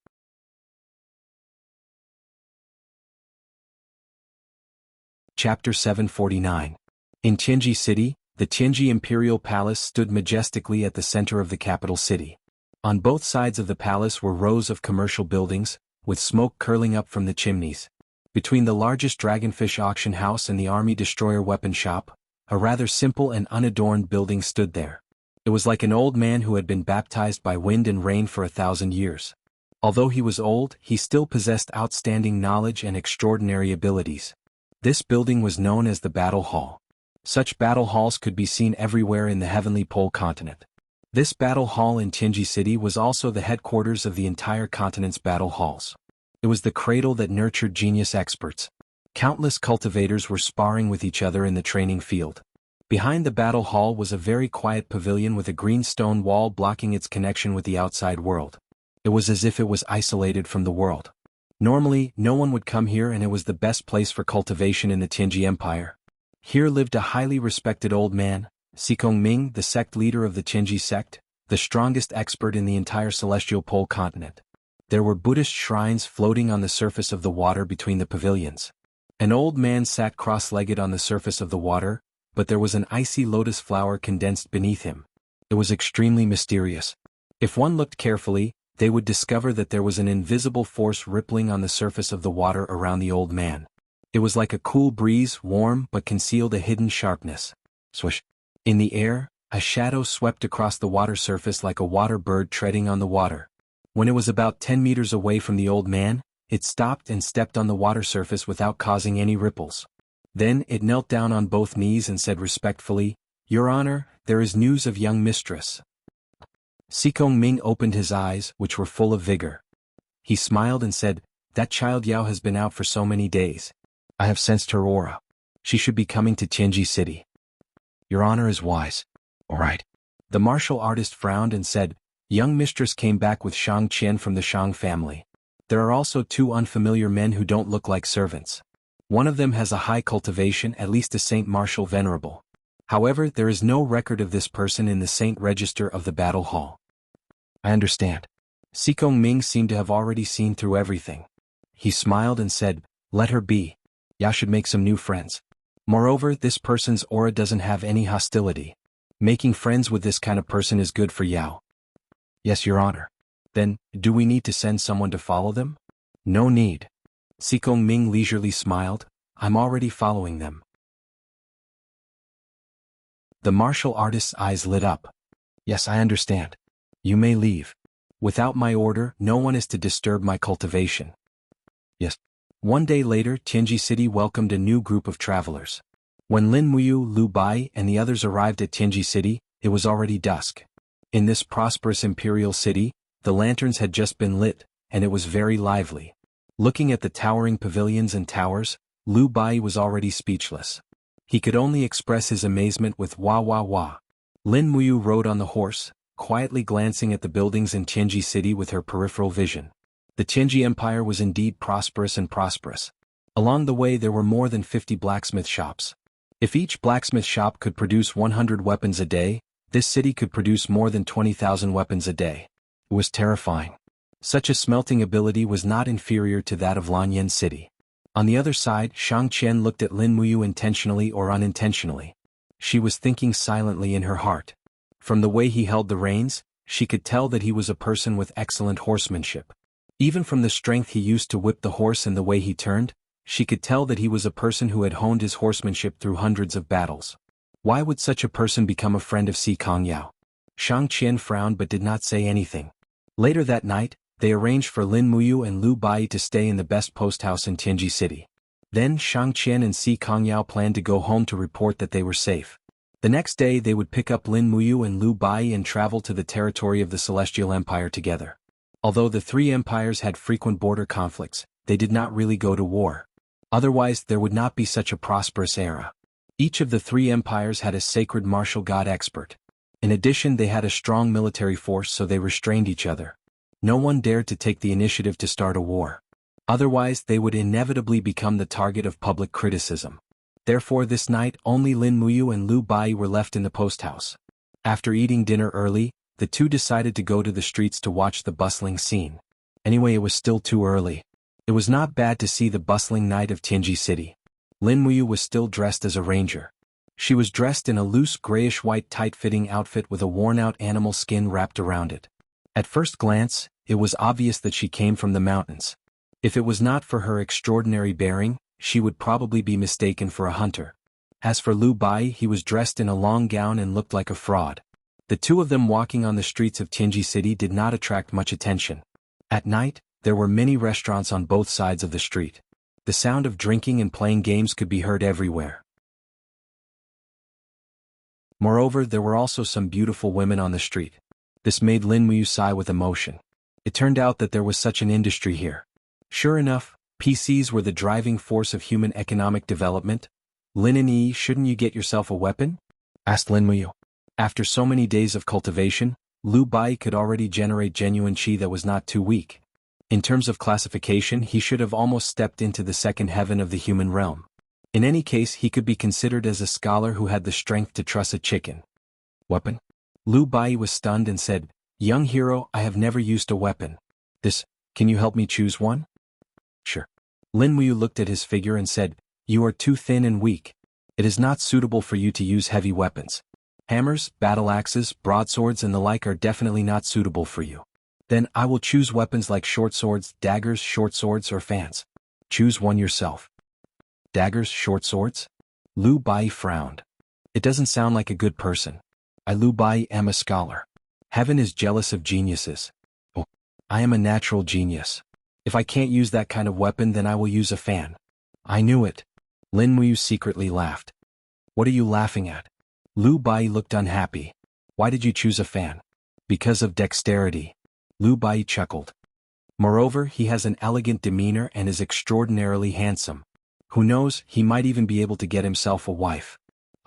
Chapter 749. In Tianji City, the Tianji Imperial Palace stood majestically at the center of the capital city. On both sides of the palace were rows of commercial buildings, with smoke curling up from the chimneys. Between the largest dragonfish auction house and the army destroyer weapon shop, a rather simple and unadorned building stood there. It was like an old man who had been baptized by wind and rain for 1,000 years. Although he was old, he still possessed outstanding knowledge and extraordinary abilities. This building was known as the Battle Hall. Such battle halls could be seen everywhere in the Heavenly Pole continent. This battle hall in Tianji City was also the headquarters of the entire continent's battle halls. It was the cradle that nurtured genius experts. Countless cultivators were sparring with each other in the training field. Behind the battle hall was a very quiet pavilion with a green stone wall blocking its connection with the outside world. It was as if it was isolated from the world. Normally, no one would come here, and it was the best place for cultivation in the Tianji Empire. Here lived a highly respected old man, Sikong Ming, the sect leader of the Tianji sect, the strongest expert in the entire celestial pole continent. There were Buddhist shrines floating on the surface of the water between the pavilions. An old man sat cross-legged on the surface of the water, but there was an icy lotus flower condensed beneath him. It was extremely mysterious. If one looked carefully, they would discover that there was an invisible force rippling on the surface of the water around the old man. It was like a cool breeze, warm but concealed a hidden sharpness. Swish. In the air, a shadow swept across the water surface like a water bird treading on the water. When it was about 10 meters away from the old man, it stopped and stepped on the water surface without causing any ripples. Then it knelt down on both knees and said respectfully, "Your Honor, there is news of young mistress." Sikong Ming opened his eyes, which were full of vigor. He smiled and said, "That child Yao has been out for so many days. I have sensed her aura. She should be coming to Tianji City." "Your Honor is wise." "All right." The martial artist frowned and said, "Young mistress came back with Shang Qian from the Shang family. There are also 2 unfamiliar men who don't look like servants. One of them has a high cultivation, at least a Saint Martial Venerable. However, there is no record of this person in the Saint Register of the Battle Hall." "I understand." Sikong Ming seemed to have already seen through everything. He smiled and said, "Let her be. Yao should make some new friends. Moreover, this person's aura doesn't have any hostility. Making friends with this kind of person is good for Yao." "Yes, Your Honor." "Then, do we need to send someone to follow them?" "No need." Sikong Ming leisurely smiled, "I'm already following them." The martial artist's eyes lit up. "Yes, I understand. You may leave. Without my order, no one is to disturb my cultivation." "Yes." One day later, Tianji City welcomed a new group of travelers. When Lin Muyu, Lu Bai, and the others arrived at Tianji City, it was already dusk. In this prosperous imperial city, the lanterns had just been lit, and it was very lively. Looking at the towering pavilions and towers, Lu Bai was already speechless. He could only express his amazement with wah wah wah. Lin Muyu rode on the horse, quietly glancing at the buildings in Tianji City with her peripheral vision. The Tianji Empire was indeed prosperous and prosperous. Along the way there were more than 50 blacksmith shops. If each blacksmith shop could produce 100 weapons a day, this city could produce more than 20,000 weapons a day. It was terrifying. Such a smelting ability was not inferior to that of Lanyan City. On the other side, Shang Qian looked at Lin Muyu intentionally or unintentionally. She was thinking silently in her heart. From the way he held the reins, she could tell that he was a person with excellent horsemanship. Even from the strength he used to whip the horse and the way he turned, she could tell that he was a person who had honed his horsemanship through hundreds of battles. Why would such a person become a friend of Si Kongyao? Shang Qian frowned but did not say anything. Later that night, they arranged for Lin Muyu and Lu Bai to stay in the best post house in Tianji City. Then Shang Qian and Si Kongyao planned to go home to report that they were safe. The next day they would pick up Lin Muyu and Lu Bai and travel to the territory of the Celestial Empire together. Although the 3 empires had frequent border conflicts, they did not really go to war. Otherwise there would not be such a prosperous era. Each of the 3 empires had a sacred martial god expert. In addition, they had a strong military force, so they restrained each other. No one dared to take the initiative to start a war. Otherwise they would inevitably become the target of public criticism. Therefore this night only Lin Muyu and Lu Bai were left in the post house. After eating dinner early, the 2 decided to go to the streets to watch the bustling scene. Anyway, it was still too early. It was not bad to see the bustling night of Tianji City. Lin Muyu was still dressed as a ranger. She was dressed in a loose grayish-white tight-fitting outfit with a worn-out animal skin wrapped around it. At first glance, it was obvious that she came from the mountains. If it was not for her extraordinary bearing, she would probably be mistaken for a hunter. As for Lu Bai, he was dressed in a long gown and looked like a fraud. The two of them walking on the streets of Tianji City did not attract much attention. At night, there were many restaurants on both sides of the street. The sound of drinking and playing games could be heard everywhere. Moreover, there were also some beautiful women on the street. This made Lin Muyu sigh with emotion. It turned out that there was such an industry here. Sure enough, PCs were the driving force of human economic development. Lin and Yi, shouldn't you get yourself a weapon? Asked Lin Muyu. After so many days of cultivation, Lu Bai could already generate genuine qi that was not too weak. In terms of classification, he should have almost stepped into the second heaven of the human realm. In any case, he could be considered as a scholar who had the strength to truss a chicken. Weapon? Lu Bai was stunned and said, "Young hero, I have never used a weapon. Can you help me choose one?" Sure. Lin Muyu looked at his figure and said, "You are too thin and weak. It is not suitable for you to use heavy weapons. Hammers, battle axes, broadswords and the like are definitely not suitable for you. Then I will choose weapons like short swords, daggers, short swords or fans. Choose one yourself." Daggers, short swords? Lu Bai frowned. It doesn't sound like a good person. I, Lu Bai, am a scholar. Heaven is jealous of geniuses. Oh, I am a natural genius. If I can't use that kind of weapon, then I will use a fan. I knew it. Lin Muyu secretly laughed. What are you laughing at? Lu Bai looked unhappy. Why did you choose a fan? Because of dexterity. Lu Bai chuckled. Moreover, he has an elegant demeanor and is extraordinarily handsome. Who knows, he might even be able to get himself a wife.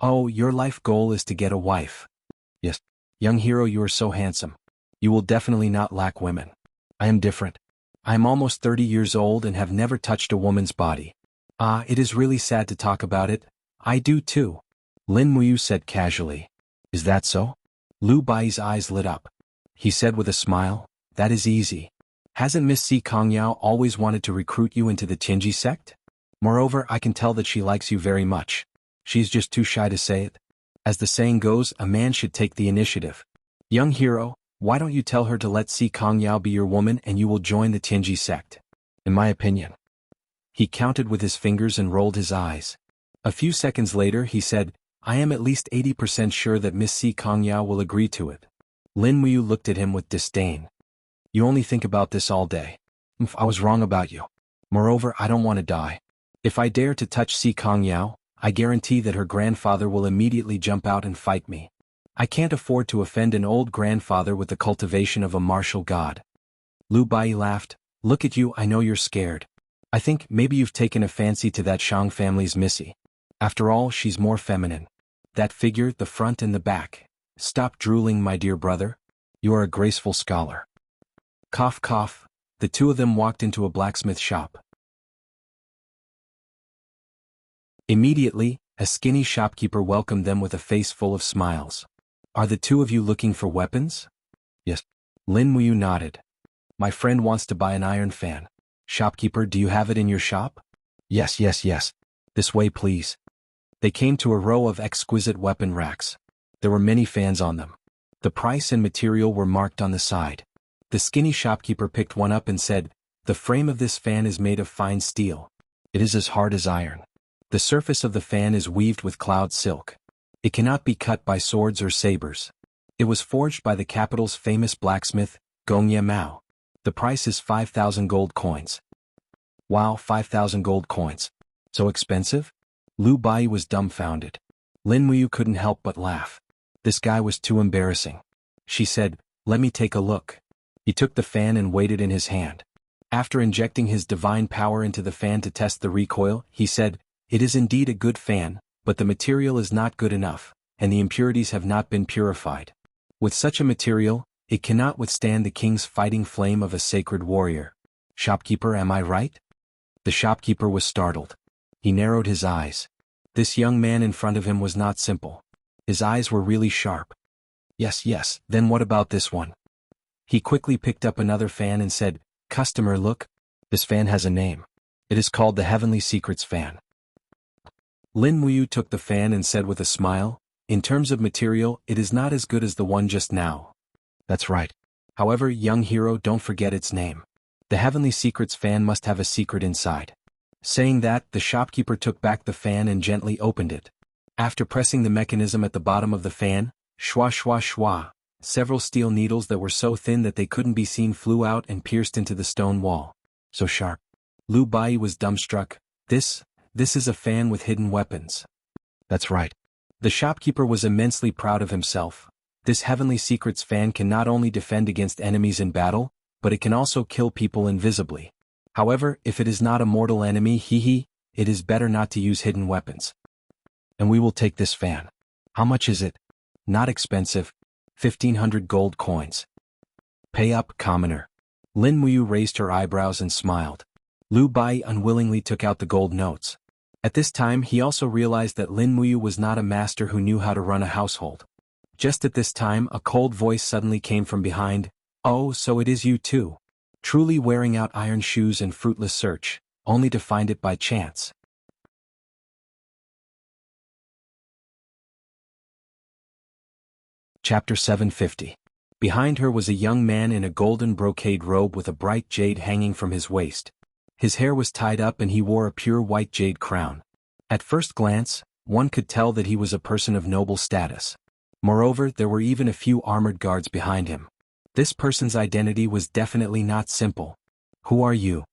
Oh, your life goal is to get a wife. Yes. Young hero, you are so handsome. You will definitely not lack women. I am different. I am almost 30 years old and have never touched a woman's body. It is really sad to talk about it. I do too. Lin Muyu said casually. Is that so? Lu Bai's eyes lit up. He said with a smile, that is easy. Hasn't Miss Si Kongyao always wanted to recruit you into the Tianji sect? Moreover, I can tell that she likes you very much. She's just too shy to say it. As the saying goes, a man should take the initiative. Young hero, why don't you tell her to let Si Kongyao be your woman and you will join the Tianji sect? In my opinion. He counted with his fingers and rolled his eyes. A few seconds later he said, I am at least 80% sure that Miss Si Kongyao will agree to it. Lin Muyu looked at him with disdain. You only think about this all day. I was wrong about you. Moreover, I don't want to die. If I dare to touch Si Kongyao, I guarantee that her grandfather will immediately jump out and fight me. I can't afford to offend an old grandfather with the cultivation of a martial god. Lu Bai laughed. Look at you, I know you're scared. I think maybe you've taken a fancy to that Shang family's Missy. After all, she's more feminine. That figure, the front and the back. Stop drooling, my dear brother. You are a graceful scholar. Cough cough. The two of them walked into a blacksmith shop. Immediately, a skinny shopkeeper welcomed them with a face full of smiles. Are the two of you looking for weapons? Yes. Lin Muyu nodded. My friend wants to buy an iron fan. Shopkeeper, do you have it in your shop? Yes. This way, please. They came to a row of exquisite weapon racks. There were many fans on them. The price and material were marked on the side. The skinny shopkeeper picked one up and said, the frame of this fan is made of fine steel. It is as hard as iron. The surface of the fan is weaved with cloud silk. It cannot be cut by swords or sabers. It was forged by the capital's famous blacksmith, Gongye Mao. The price is 5,000 gold coins. Wow, 5,000 gold coins. So expensive? Lu Bai was dumbfounded. Lin Muyu couldn't help but laugh. This guy was too embarrassing. She said, let me take a look. He took the fan and weighed it in his hand. After injecting his divine power into the fan to test the recoil, he said, it is indeed a good fan, but the material is not good enough, and the impurities have not been purified. With such a material, it cannot withstand the king's fighting flame of a sacred warrior. Shopkeeper, am I right? The shopkeeper was startled. He narrowed his eyes. This young man in front of him was not simple. His eyes were really sharp. Yes, then what about this one? He quickly picked up another fan and said, customer, look. This fan has a name. It is called the Heavenly Secrets fan. Lin Muyu took the fan and said with a smile, "In terms of material, it is not as good as the one just now." "That's right. However, young hero, don't forget its name. The Heavenly Secrets fan must have a secret inside." Saying that, the shopkeeper took back the fan and gently opened it. After pressing the mechanism at the bottom of the fan, shwa shwa shwa, several steel needles that were so thin that they couldn't be seen flew out and pierced into the stone wall. So sharp. Lu Bai was dumbstruck. This is a fan with hidden weapons." "That's right." The shopkeeper was immensely proud of himself. This Heavenly Secrets fan can not only defend against enemies in battle, but it can also kill people invisibly. However, if it is not a mortal enemy, it is better not to use hidden weapons. "And we will take this fan. How much is it?" "Not expensive. 1,500 gold coins." "Pay up, commoner." Lin Muyu raised her eyebrows and smiled. Lu Bai unwillingly took out the gold notes. At this time he also realized that Lin Muyu was not a master who knew how to run a household. Just at this time a cold voice suddenly came from behind. "Oh, so it is you too. Truly wearing out iron shoes in fruitless search, only to find it by chance." Chapter 750. Behind her was a young man in a golden brocade robe with a bright jade hanging from his waist. His hair was tied up and he wore a pure white jade crown. At first glance, one could tell that he was a person of noble status. Moreover, there were even a few armored guards behind him. This person's identity was definitely not simple. "Who are you?"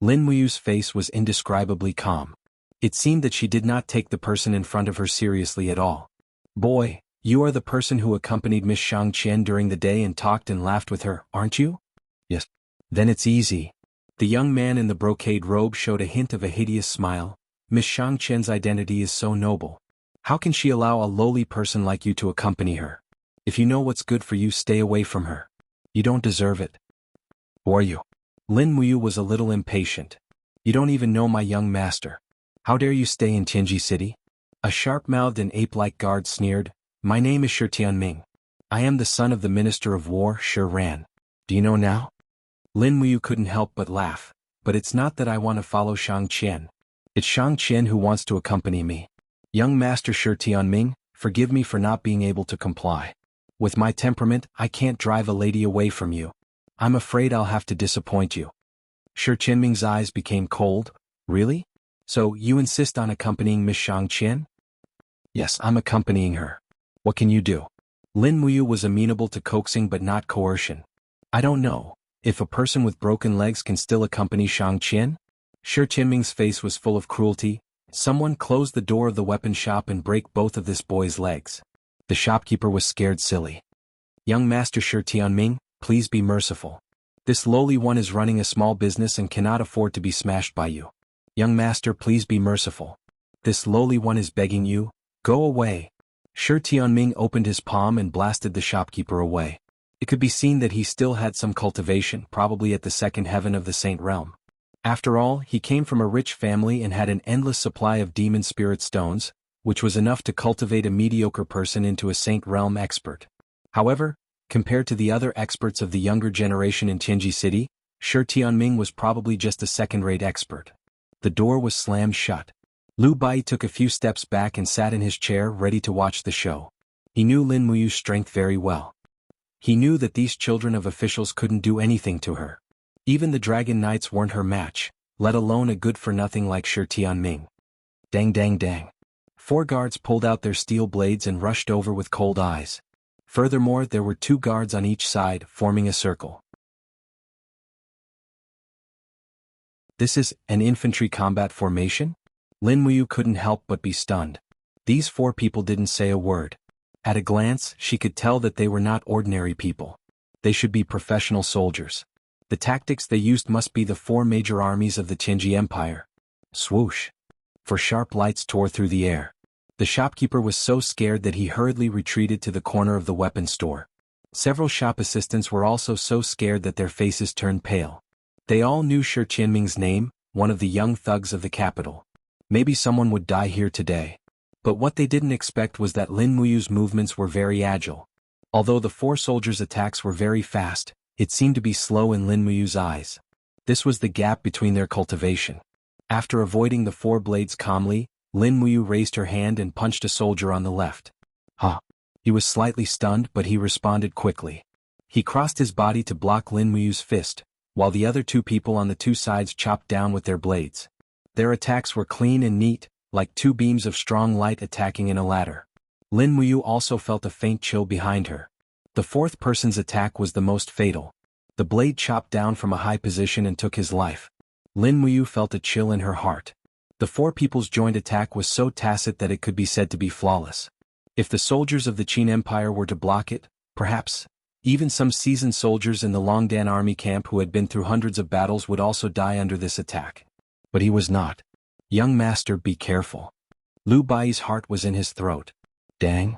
Lin Muyu's face was indescribably calm. It seemed that she did not take the person in front of her seriously at all. "Boy, you are the person who accompanied Miss Shang Qian during the day and talked and laughed with her, aren't you?" "Yes." "Then it's easy." The young man in the brocade robe showed a hint of a hideous smile. "Miss Shang Qian's identity is so noble. How can she allow a lowly person like you to accompany her? If you know what's good for you, stay away from her. You don't deserve it." "Who are you?" Lin Muyu was a little impatient. "You don't even know my young master. How dare you stay in Tianji City?" A sharp-mouthed and ape-like guard sneered. "My name is Shi Tianming. I am the son of the Minister of War, Shi Ran. Do you know now?" Lin Muyu couldn't help but laugh. "But it's not that I want to follow Shang Qian. It's Shang Qian who wants to accompany me. Young Master Shi Tianming, forgive me for not being able to comply. With my temperament, I can't drive a lady away from you. I'm afraid I'll have to disappoint you." Shi Tianming's eyes became cold. "Really? So, you insist on accompanying Miss Shang Qian?" "Yes, I'm accompanying her. What can you do?" Lin Muyu was amenable to coaxing but not coercion. "I don't know. If a person with broken legs can still accompany Shang Qian?" Shi Tianming's face was full of cruelty. "Someone close the door of the weapon shop and break both of this boy's legs." The shopkeeper was scared silly. "Young Master Shi Tianming, please be merciful. This lowly one is running a small business and cannot afford to be smashed by you. Young Master, please be merciful. This lowly one is begging you. Go away." Shi Tianming opened his palm and blasted the shopkeeper away. It could be seen that he still had some cultivation, probably at the second heaven of the Saint Realm. After all, he came from a rich family and had an endless supply of demon spirit stones, which was enough to cultivate a mediocre person into a Saint Realm expert. However, compared to the other experts of the younger generation in Tianji City, Shi Tianming was probably just a second-rate expert. The door was slammed shut. Lu Bai took a few steps back and sat in his chair ready to watch the show. He knew Lin Muyu's strength very well. He knew that these children of officials couldn't do anything to her. Even the Dragon Knights weren't her match, let alone a good-for-nothing like Shi Tianming. Dang dang dang. 4 guards pulled out their steel blades and rushed over with cold eyes. Furthermore, there were 2 guards on each side, forming a circle. This is an infantry combat formation? Lin Muyu couldn't help but be stunned. These 4 people didn't say a word. At a glance, she could tell that they were not ordinary people. They should be professional soldiers. The tactics they used must be the 4 major armies of the Tianji Empire. Swoosh. 4 sharp lights tore through the air. The shopkeeper was so scared that he hurriedly retreated to the corner of the weapon store. Several shop assistants were also so scared that their faces turned pale. They all knew Shi Tianming's name, one of the young thugs of the capital. Maybe someone would die here today. But what they didn't expect was that Lin Muyu's movements were very agile. Although the 4 soldiers' attacks were very fast, it seemed to be slow in Lin Muyu's eyes. This was the gap between their cultivation. After avoiding the 4 blades calmly, Lin Muyu raised her hand and punched a soldier on the left. Huh. He was slightly stunned, but he responded quickly. He crossed his body to block Lin Muyu's fist, while the other two people on the two sides chopped down with their blades. Their attacks were clean and neat, like two beams of strong light attacking in a ladder. Lin Muyu also felt a faint chill behind her. The fourth person's attack was the most fatal. The blade chopped down from a high position and took his life. Lin Muyu felt a chill in her heart. The four people's joint attack was so tacit that it could be said to be flawless. If the soldiers of the Qin Empire were to block it, perhaps, even some seasoned soldiers in the Longdan army camp who had been through hundreds of battles would also die under this attack. But he was not. Young master, be careful. Liu Bai's heart was in his throat. Dang.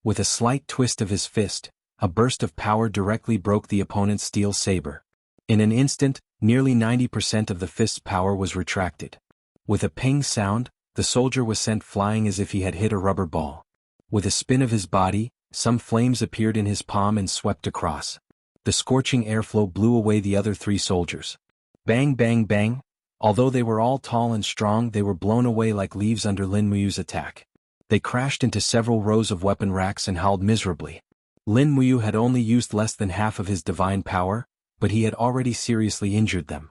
With a slight twist of his fist, a burst of power directly broke the opponent's steel saber. In an instant, nearly 90% of the fist's power was retracted. With a ping sound, the soldier was sent flying as if he had hit a rubber ball. With a spin of his body, some flames appeared in his palm and swept across. The scorching airflow blew away the other three soldiers. Bang bang bang. Although they were all tall and strong, they were blown away like leaves under Lin Muyu's attack. They crashed into several rows of weapon racks and howled miserably. Lin Muyu had only used less than half of his divine power, but he had already seriously injured them.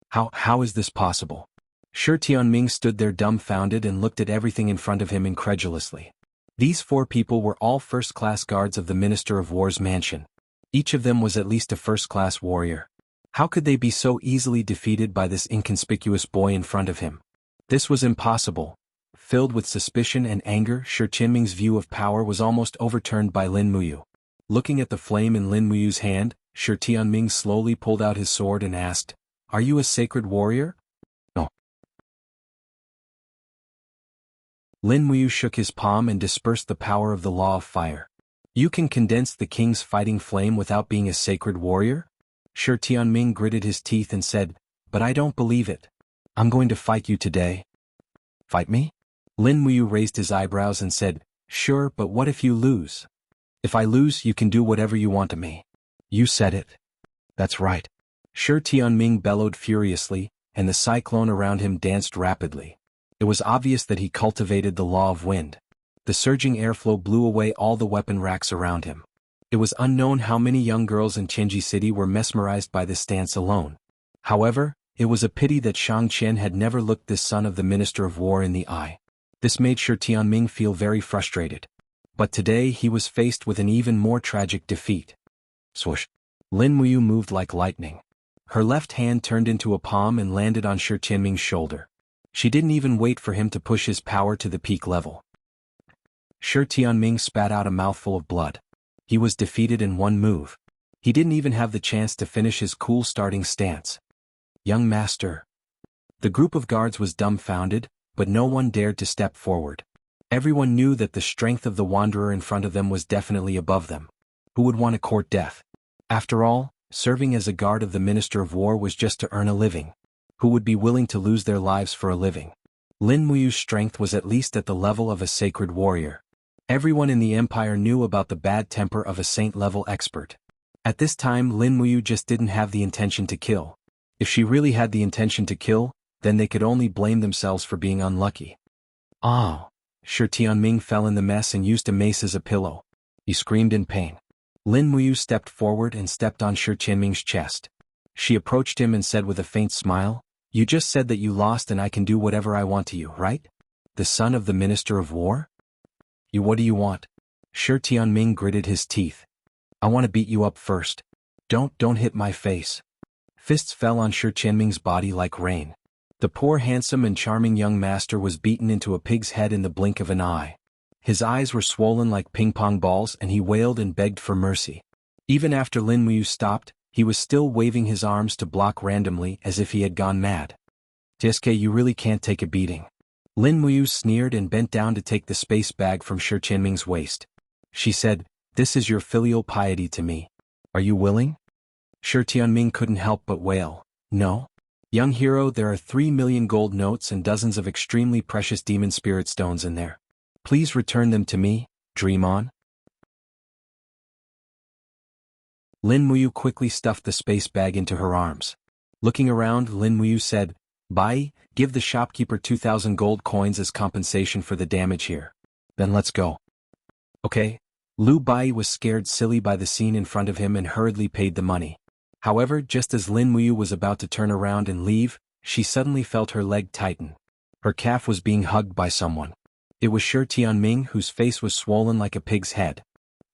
How is this possible? Shi Tianming stood there dumbfounded and looked at everything in front of him incredulously. These four people were all first-class guards of the Minister of War's mansion. Each of them was at least a first-class warrior. How could they be so easily defeated by this inconspicuous boy in front of him? This was impossible. Filled with suspicion and anger, Shi Tianming's view of power was almost overturned by Lin Muyu. Looking at the flame in Lin Muyu's hand, Shi Tianming slowly pulled out his sword and asked, "Are you a sacred warrior?" "No." Lin Muyu shook his palm and dispersed the power of the law of fire. "You can condense the king's fighting flame without being a sacred warrior?" Shi Tianming gritted his teeth and said, "But I don't believe it. I'm going to fight you today." "Fight me?" Lin Muyu raised his eyebrows and said, "Sure, but what if you lose?" "If I lose, you can do whatever you want to me." "You said it." "That's right." Shi Tianming bellowed furiously, and the cyclone around him danced rapidly. It was obvious that he cultivated the law of wind. The surging airflow blew away all the weapon racks around him. It was unknown how many young girls in Tianji City were mesmerized by this dance alone. However, it was a pity that Shang Qian had never looked this son of the Minister of War in the eye. This made Shi Tianming feel very frustrated. But today he was faced with an even more tragic defeat. Swoosh! Lin Muyu moved like lightning. Her left hand turned into a palm and landed on Shi Tianming's shoulder. She didn't even wait for him to push his power to the peak level. Shi Tianming spat out a mouthful of blood. He was defeated in one move. He didn't even have the chance to finish his cool starting stance. "Young master." The group of guards was dumbfounded, but no one dared to step forward. Everyone knew that the strength of the wanderer in front of them was definitely above them. Who would want to court death? After all, serving as a guard of the Minister of War was just to earn a living. Who would be willing to lose their lives for a living? Lin Muyu's strength was at least at the level of a sacred warrior. Everyone in the empire knew about the bad temper of a saint-level expert. At this time, Lin Muyu just didn't have the intention to kill. If she really had the intention to kill, then they could only blame themselves for being unlucky. "Oh!" Shi Tianming fell in the mess and used a mace as a pillow. He screamed in pain. Lin Muyu stepped forward and stepped on Shi Tianming's chest. She approached him and said with a faint smile, "You just said that you lost and I can do whatever I want to you, right? The son of the Minister of War? What do you want?" Shi Tianming gritted his teeth. "I want to beat you up first. Don't hit my face." Fists fell on Shi Tianming's body like rain. The poor handsome and charming young master was beaten into a pig's head in the blink of an eye. His eyes were swollen like ping-pong balls and he wailed and begged for mercy. Even after Lin Muyu stopped, he was still waving his arms to block randomly as if he had gone mad. "Tsk, you really can't take a beating." Lin Muyu sneered and bent down to take the space bag from Shi Tianming's waist. She said, "This is your filial piety to me. Are you willing?" Shi Tianming couldn't help but wail, "No. Young hero, there are 3 million gold notes and dozens of extremely precious demon spirit stones in there. Please return them to me, dream on." Lin Muyu quickly stuffed the space bag into her arms. Looking around, Lin Muyu said, Bai, give the shopkeeper 2,000 gold coins as compensation for the damage here. Then let's go. Okay. Lu Bai was scared silly by the scene in front of him and hurriedly paid the money. However, just as Lin Muyu was about to turn around and leave, she suddenly felt her leg tighten. Her calf was being hugged by someone. It was Shi Tianming, whose face was swollen like a pig's head.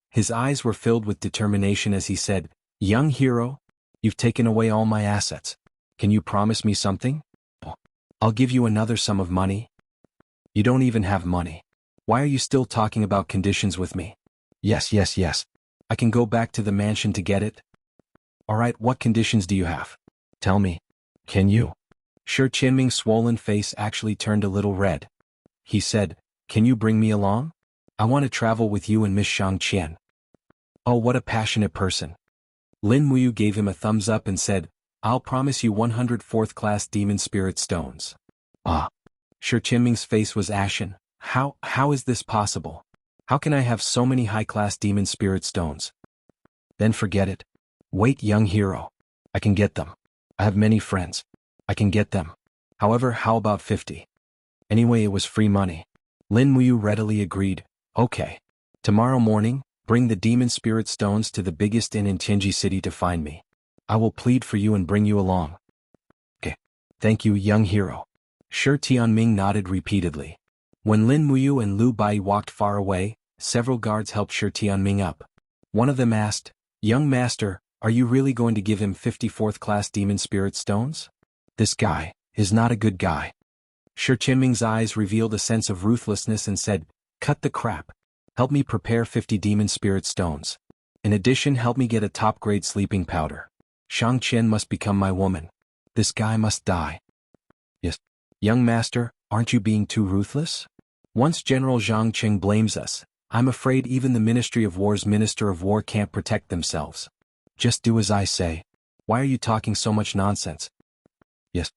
His eyes were filled with determination as he said, "Young hero, you've taken away all my assets. Can you promise me something? I'll give you another sum of money." "You don't even have money. Why are you still talking about conditions with me?" Yes. I can go back to the mansion to get it." "Alright, what conditions do you have? Tell me. Can you?" Shi Tianming's swollen face actually turned a little red. He said, "Can you bring me along? I want to travel with you and Miss Shang Qian." "Oh, what a passionate person." Lin Muyu gave him a thumbs up and said, "I'll promise you 100 fourth-class demon spirit stones." Ah. Shi Tianming's face was ashen. How is this possible? How can I have so many high-class demon spirit stones? Then forget it. Wait, young hero. I can get them. I have many friends. I can get them. However, how about 50? Anyway, it was free money. Lin Muyu readily agreed. Okay. Tomorrow morning, bring the demon spirit stones to the biggest inn in Tianji City to find me. I will plead for you and bring you along. Okay. Thank you, young hero. Shi Tianming nodded repeatedly. When Lin Muyu and Lu Bai walked far away, several guards helped Shi Tianming up. One of them asked, "Young master, are you really going to give him 50 fourth-class demon spirit stones? This guy is not a good guy." Shi Tianming's eyes revealed a sense of ruthlessness and said, "Cut the crap. Help me prepare 50 demon spirit stones. In addition, help me get a top-grade sleeping powder. Shang Qian must become my woman. This guy must die." "Yes. Young master, aren't you being too ruthless? Once General Zhang Qing blames us, I'm afraid even the Ministry of War's Minister of War can't protect themselves. Just do as I say. Why are you talking so much nonsense?" "Yes."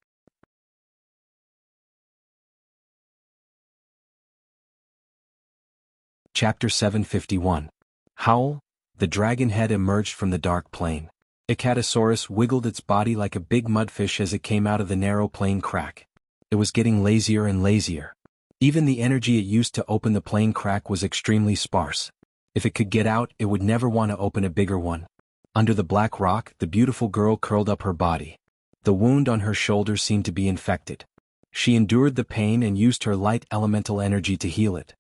Chapter 751. Howl. The dragon head emerged from the dark plain. Icatosaurus wiggled its body like a big mudfish as it came out of the narrow plain crack. It was getting lazier and lazier. Even the energy it used to open the plain crack was extremely sparse. If it could get out, it would never want to open a bigger one. Under the black rock, the beautiful girl curled up her body. The wound on her shoulder seemed to be infected. She endured the pain and used her light elemental energy to heal it.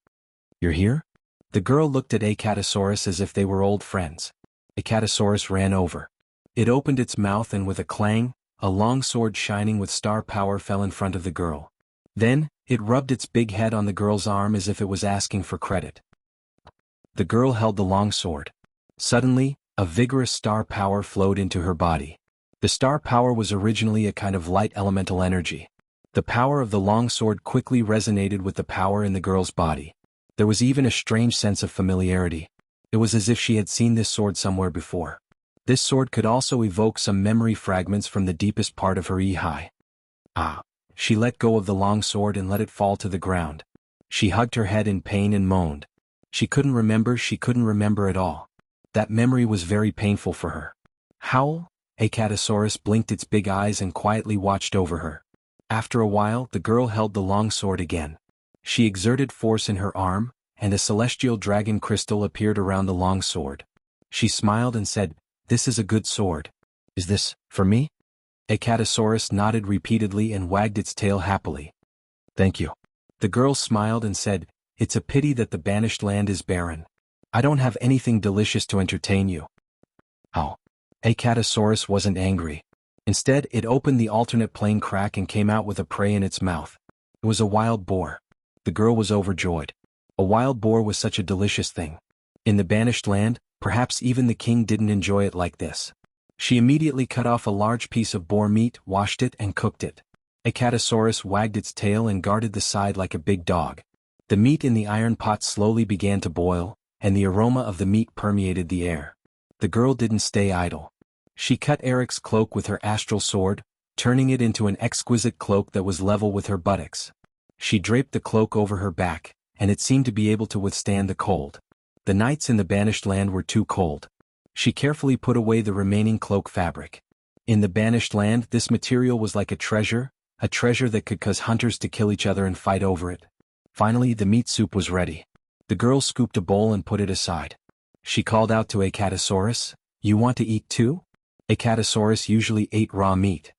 "You're here?" The girl looked at Icatosaurus as if they were old friends. Icatosaurus ran over. It opened its mouth and with a clang, a long sword shining with star power fell in front of the girl. Then, it rubbed its big head on the girl's arm as if it was asking for credit. The girl held the long sword. Suddenly, a vigorous star power flowed into her body. The star power was originally a kind of light elemental energy. The power of the long sword quickly resonated with the power in the girl's body. There was even a strange sense of familiarity. It was as if she had seen this sword somewhere before. This sword could also evoke some memory fragments from the deepest part of her Ehai. Ah. She let go of the long sword and let it fall to the ground. She hugged her head in pain and moaned. She couldn't remember at all. That memory was very painful for her. Howl. Icatosaurus blinked its big eyes and quietly watched over her. After a while, the girl held the long sword again. She exerted force in her arm, and a celestial dragon crystal appeared around the long sword. She smiled and said, "This is a good sword. Is this for me?" Icatosaurus nodded repeatedly and wagged its tail happily. "Thank you." The girl smiled and said, "It's a pity that the banished land is barren. I don't have anything delicious to entertain you." Oh. Icatosaurus wasn't angry. Instead, it opened the alternate plane crack and came out with a prey in its mouth. It was a wild boar. The girl was overjoyed. A wild boar was such a delicious thing. In the banished land, perhaps even the king didn't enjoy it like this. She immediately cut off a large piece of boar meat, washed it, and cooked it. Icatosaurus wagged its tail and guarded the side like a big dog. The meat in the iron pot slowly began to boil, and the aroma of the meat permeated the air. The girl didn't stay idle. She cut Eric's cloak with her astral sword, turning it into an exquisite cloak that was level with her buttocks. She draped the cloak over her back, and it seemed to be able to withstand the cold. The nights in the banished land were too cold. She carefully put away the remaining cloak fabric. In the banished land, this material was like a treasure, a treasure that could cause hunters to kill each other and fight over it. Finally, the meat soup was ready. The girl scooped a bowl and put it aside. She called out to Acatosaurus, "You want to eat too?" Acatosaurus usually ate raw meat.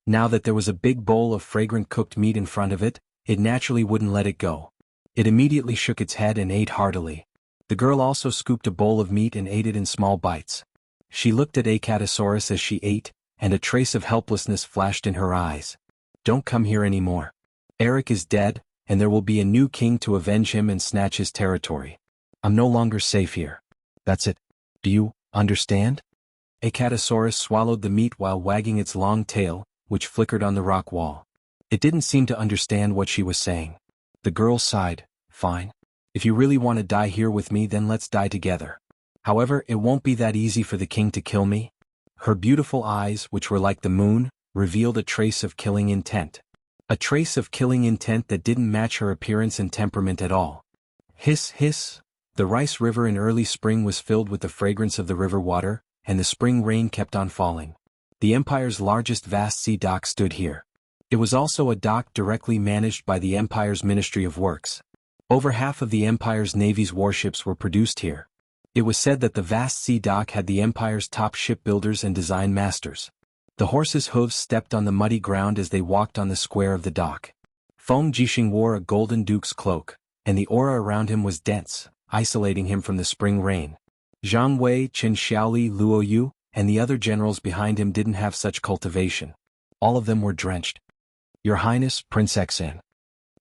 Now that there was a big bowl of fragrant cooked meat in front of it, it naturally wouldn't let it go. It immediately shook its head and ate heartily. The girl also scooped a bowl of meat and ate it in small bites. She looked at Acatosaurus as she ate, and a trace of helplessness flashed in her eyes. "Don't come here anymore. Eric is dead, and there will be a new king to avenge him and snatch his territory. I'm no longer safe here. That's it. Do you understand?" Acatosaurus swallowed the meat while wagging its long tail, which flickered on the rock wall. It didn't seem to understand what she was saying. The girl sighed, "Fine. If you really want to die here with me, then let's die together. However, it won't be that easy for the king to kill me." Her beautiful eyes, which were like the moon, revealed a trace of killing intent. A trace of killing intent that didn't match her appearance and temperament at all. Hiss, hiss. The rice river in early spring was filled with the fragrance of the river water, and the spring rain kept on falling. The Empire's largest vast sea dock stood here. It was also a dock directly managed by the Empire's Ministry of Works. Over half of the Empire's Navy's warships were produced here. It was said that the vast sea dock had the Empire's top shipbuilders and design masters. The horses' hooves stepped on the muddy ground as they walked on the square of the dock. Feng Jixing wore a golden duke's cloak, and the aura around him was dense, isolating him from the spring rain. Zhang Wei, Qin Xiaoli, Luo Yu, and the other generals behind him didn't have such cultivation. All of them were drenched. "Your Highness, Prince Xan."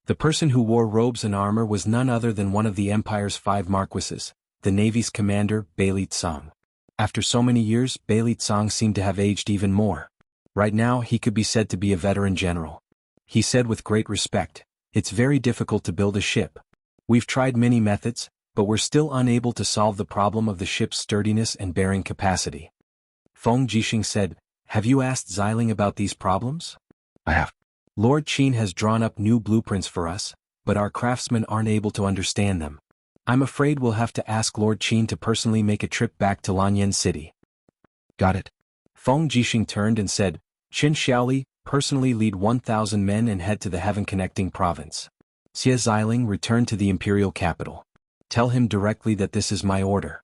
The person who wore robes and armor was none other than one of the Empire's 5 marquises, the Navy's commander, Beili Tsang. After so many years, Beili Tsang seemed to have aged even more. Right now, he could be said to be a veteran general. He said with great respect, "It's very difficult to build a ship. We've tried many methods, but we're still unable to solve the problem of the ship's sturdiness and bearing capacity." Feng Jixing said, "Have you asked Xiling about these problems?" "I have. Lord Qin has drawn up new blueprints for us, but our craftsmen aren't able to understand them. I'm afraid we'll have to ask Lord Qin to personally make a trip back to Lanyan City." "Got it." Feng Jixing turned and said, "Qin Xiaoli, personally lead 1,000 men and head to the heaven-connecting province. Xie Xiling, return to the imperial capital. Tell him directly that this is my order."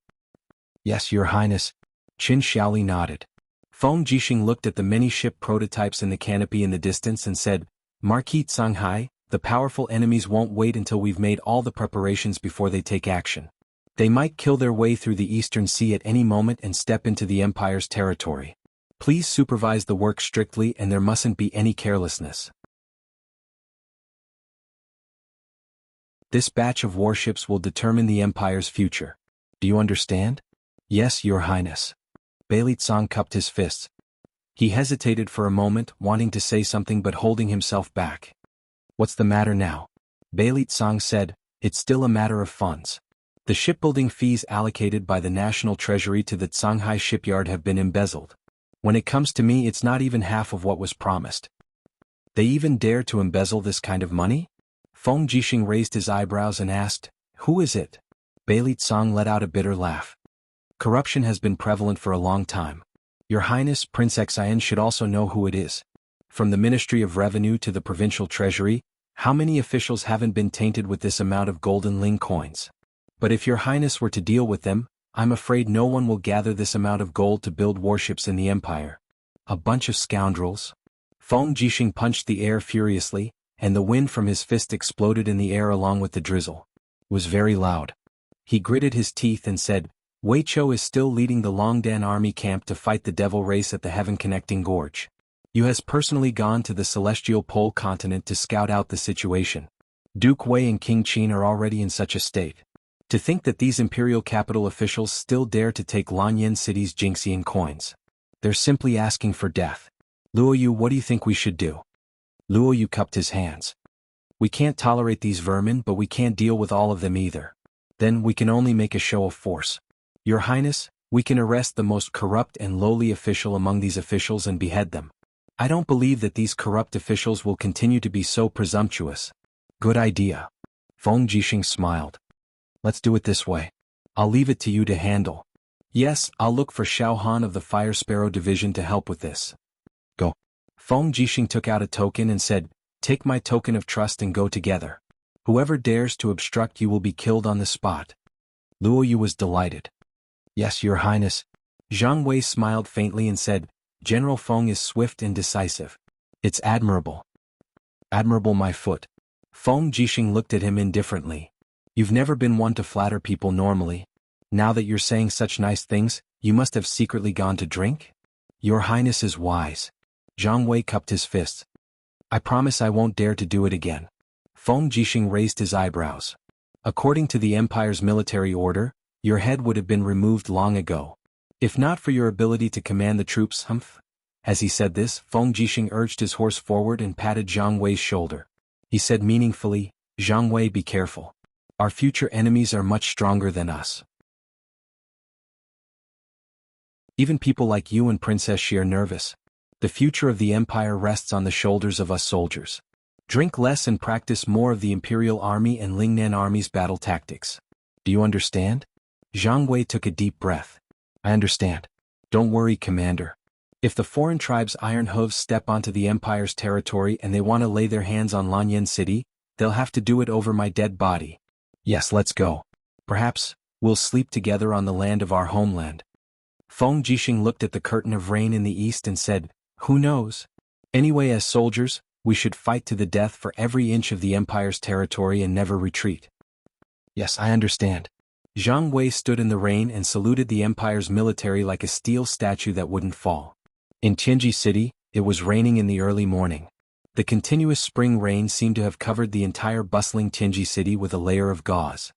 "Yes, Your Highness." Qin Xiaoli nodded. Feng Jixing looked at the many ship prototypes in the canopy in the distance and said, "Marquis Canghai, the powerful enemies won't wait until we've made all the preparations before they take action. They might kill their way through the Eastern Sea at any moment and step into the Empire's territory. Please supervise the work strictly and there mustn't be any carelessness. This batch of warships will determine the Empire's future. Do you understand?" "Yes, Your Highness." Beili Tsang cupped his fists. He hesitated for a moment, wanting to say something but holding himself back. "What's the matter now?" Beili Tsang said, "It's still a matter of funds. The shipbuilding fees allocated by the National Treasury to the Canghai shipyard have been embezzled. When it comes to me, it's not even half of what was promised." "They even dare to embezzle this kind of money?" Feng Jixing raised his eyebrows and asked, "Who is it?" Beili Tsang let out a bitter laugh. "Corruption has been prevalent for a long time. Your Highness, Prince Xian should also know who it is. From the Ministry of Revenue to the Provincial Treasury, how many officials haven't been tainted with this amount of golden ling coins? But if Your Highness were to deal with them, I'm afraid no one will gather this amount of gold to build warships in the Empire. A bunch of scoundrels." Feng Jixing punched the air furiously, and the wind from his fist exploded in the air along with the drizzle. It was very loud. He gritted his teeth and said, "Wei Chou is still leading the Longdan army camp to fight the devil race at the heaven-connecting gorge. Yu has personally gone to the celestial pole continent to scout out the situation. Duke Wei and King Qin are already in such a state. To think that these imperial capital officials still dare to take Lanyan City's Jinxian coins. They're simply asking for death. Luo Yu, what do you think we should do?" Luo Yu cupped his hands. "We can't tolerate these vermin, but we can't deal with all of them either. Then we can only make a show of force. Your Highness, we can arrest the most corrupt and lowly official among these officials and behead them. I don't believe that these corrupt officials will continue to be so presumptuous." "Good idea." Feng Jixing smiled. "Let's do it this way. I'll leave it to you to handle. Yes, I'll look for Xiao Han of the Fire Sparrow Division to help with this." Go. Feng Jixing took out a token and said, "Take my token of trust and go together. Whoever dares to obstruct you will be killed on the spot." Luo Yu was delighted. "Yes, Your Highness." Zhang Wei smiled faintly and said, "General Feng is swift and decisive. It's admirable." "Admirable, my foot." Feng Jixing looked at him indifferently. "You've never been one to flatter people normally. Now that you're saying such nice things, you must have secretly gone to drink?" "Your Highness is wise." Zhang Wei cupped his fists. "I promise I won't dare to do it again." Feng Jixing raised his eyebrows. "According to the Empire's military order, your head would have been removed long ago. If not for your ability to command the troops, humph." As he said this, Feng Jixing urged his horse forward and patted Zhang Wei's shoulder. He said meaningfully, "Zhang Wei, be careful. Our future enemies are much stronger than us. Even people like you and Princess Xi are nervous. The future of the Empire rests on the shoulders of us soldiers. Drink less and practice more of the Imperial Army and Lingnan Army's battle tactics. Do you understand?" Zhang Wei took a deep breath. "I understand. Don't worry, Commander. If the foreign tribe's iron hooves step onto the Empire's territory and they want to lay their hands on Lanyan City, they'll have to do it over my dead body. Yes, let's go. Perhaps we'll sleep together on the land of our homeland." Feng Jixing looked at the curtain of rain in the east and said, "Who knows? Anyway, as soldiers, we should fight to the death for every inch of the Empire's territory and never retreat." "Yes, I understand." Zhang Wei stood in the rain and saluted the Empire's military like a steel statue that wouldn't fall. In Tianji City, it was raining in the early morning. The continuous spring rain seemed to have covered the entire bustling Tianji City with a layer of gauze.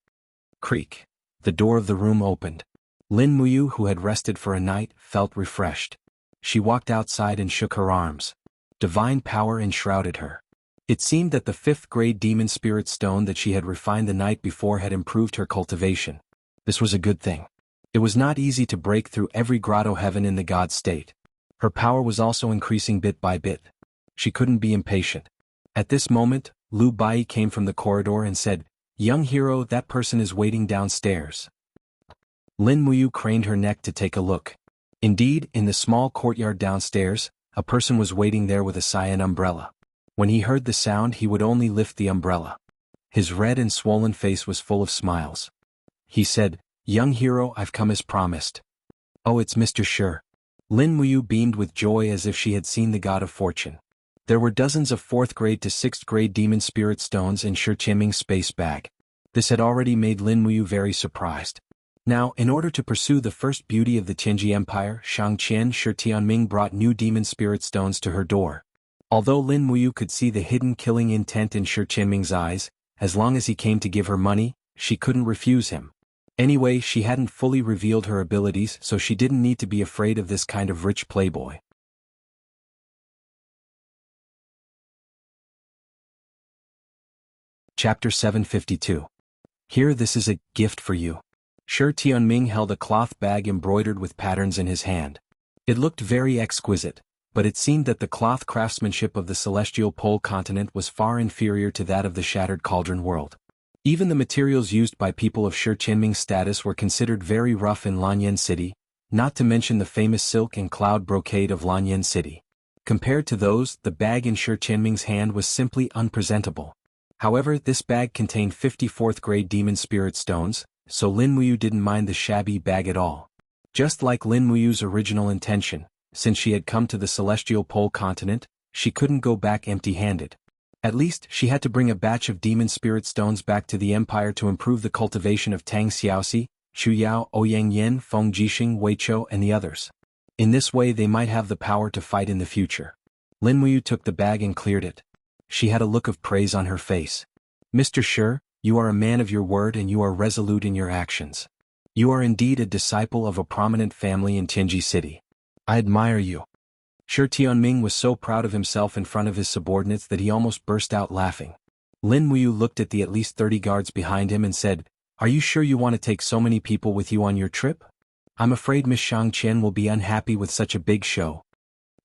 Creak. The door of the room opened. Lin Muyu, who had rested for a night, felt refreshed. She walked outside and shook her arms. Divine power enshrouded her. It seemed that the 5th-grade demon spirit stone that she had refined the night before had improved her cultivation. This was a good thing. It was not easy to break through every grotto heaven in the god state. Her power was also increasing bit by bit. She couldn't be impatient. At this moment, Lu Bai came from the corridor and said, "Young hero, that person is waiting downstairs." Lin Muyu craned her neck to take a look. Indeed, in the small courtyard downstairs, a person was waiting there with a cyan umbrella. When he heard the sound, he would only lift the umbrella. His red and swollen face was full of smiles. He said, "Young hero, I've come as promised." "Oh, it's Mr. Shi." Lin Muyu beamed with joy as if she had seen the god of fortune. There were dozens of 4th-grade to 6th-grade demon spirit stones in Shi Qianming's space bag. This had already made Lin Muyu very surprised. Now, in order to pursue the first beauty of the Tianji Empire, Shang Qian Shi Tianming brought new demon spirit stones to her door. Although Lin Muyu could see the hidden killing intent in Shi Qianming's eyes, as long as he came to give her money, she couldn't refuse him. Anyway, she hadn't fully revealed her abilities, so she didn't need to be afraid of this kind of rich playboy. Chapter 752. Here, this is a gift for you. Shi Tianming held a cloth bag embroidered with patterns in his hand. It looked very exquisite, but it seemed that the cloth craftsmanship of the celestial pole continent was far inferior to that of the shattered cauldron world. Even the materials used by people of Shi Qianming's status were considered very rough in Lanyan City, not to mention the famous silk and cloud brocade of Lanyan City. Compared to those, the bag in Shi Qianming's hand was simply unpresentable. However, this bag contained 54th-grade demon spirit stones, so Lin Muyu didn't mind the shabby bag at all. Just like Lin Muyu's original intention, since she had come to the celestial pole continent, she couldn't go back empty-handed. At least, she had to bring a batch of demon spirit stones back to the Empire to improve the cultivation of Tang Xiaoxi, Xu Yao, Ouyang Yen, Feng Jixing, Wei Chou, and the others. In this way they might have the power to fight in the future. Lin Muyu took the bag and cleared it. She had a look of praise on her face. "Mr. Shi, you are a man of your word and you are resolute in your actions. You are indeed a disciple of a prominent family in Tianji City. I admire you." Shi Tianming was so proud of himself in front of his subordinates that he almost burst out laughing. Lin Muyu looked at the at least 30 guards behind him and said, "Are you sure you want to take so many people with you on your trip? I'm afraid Miss Shang Qian will be unhappy with such a big show."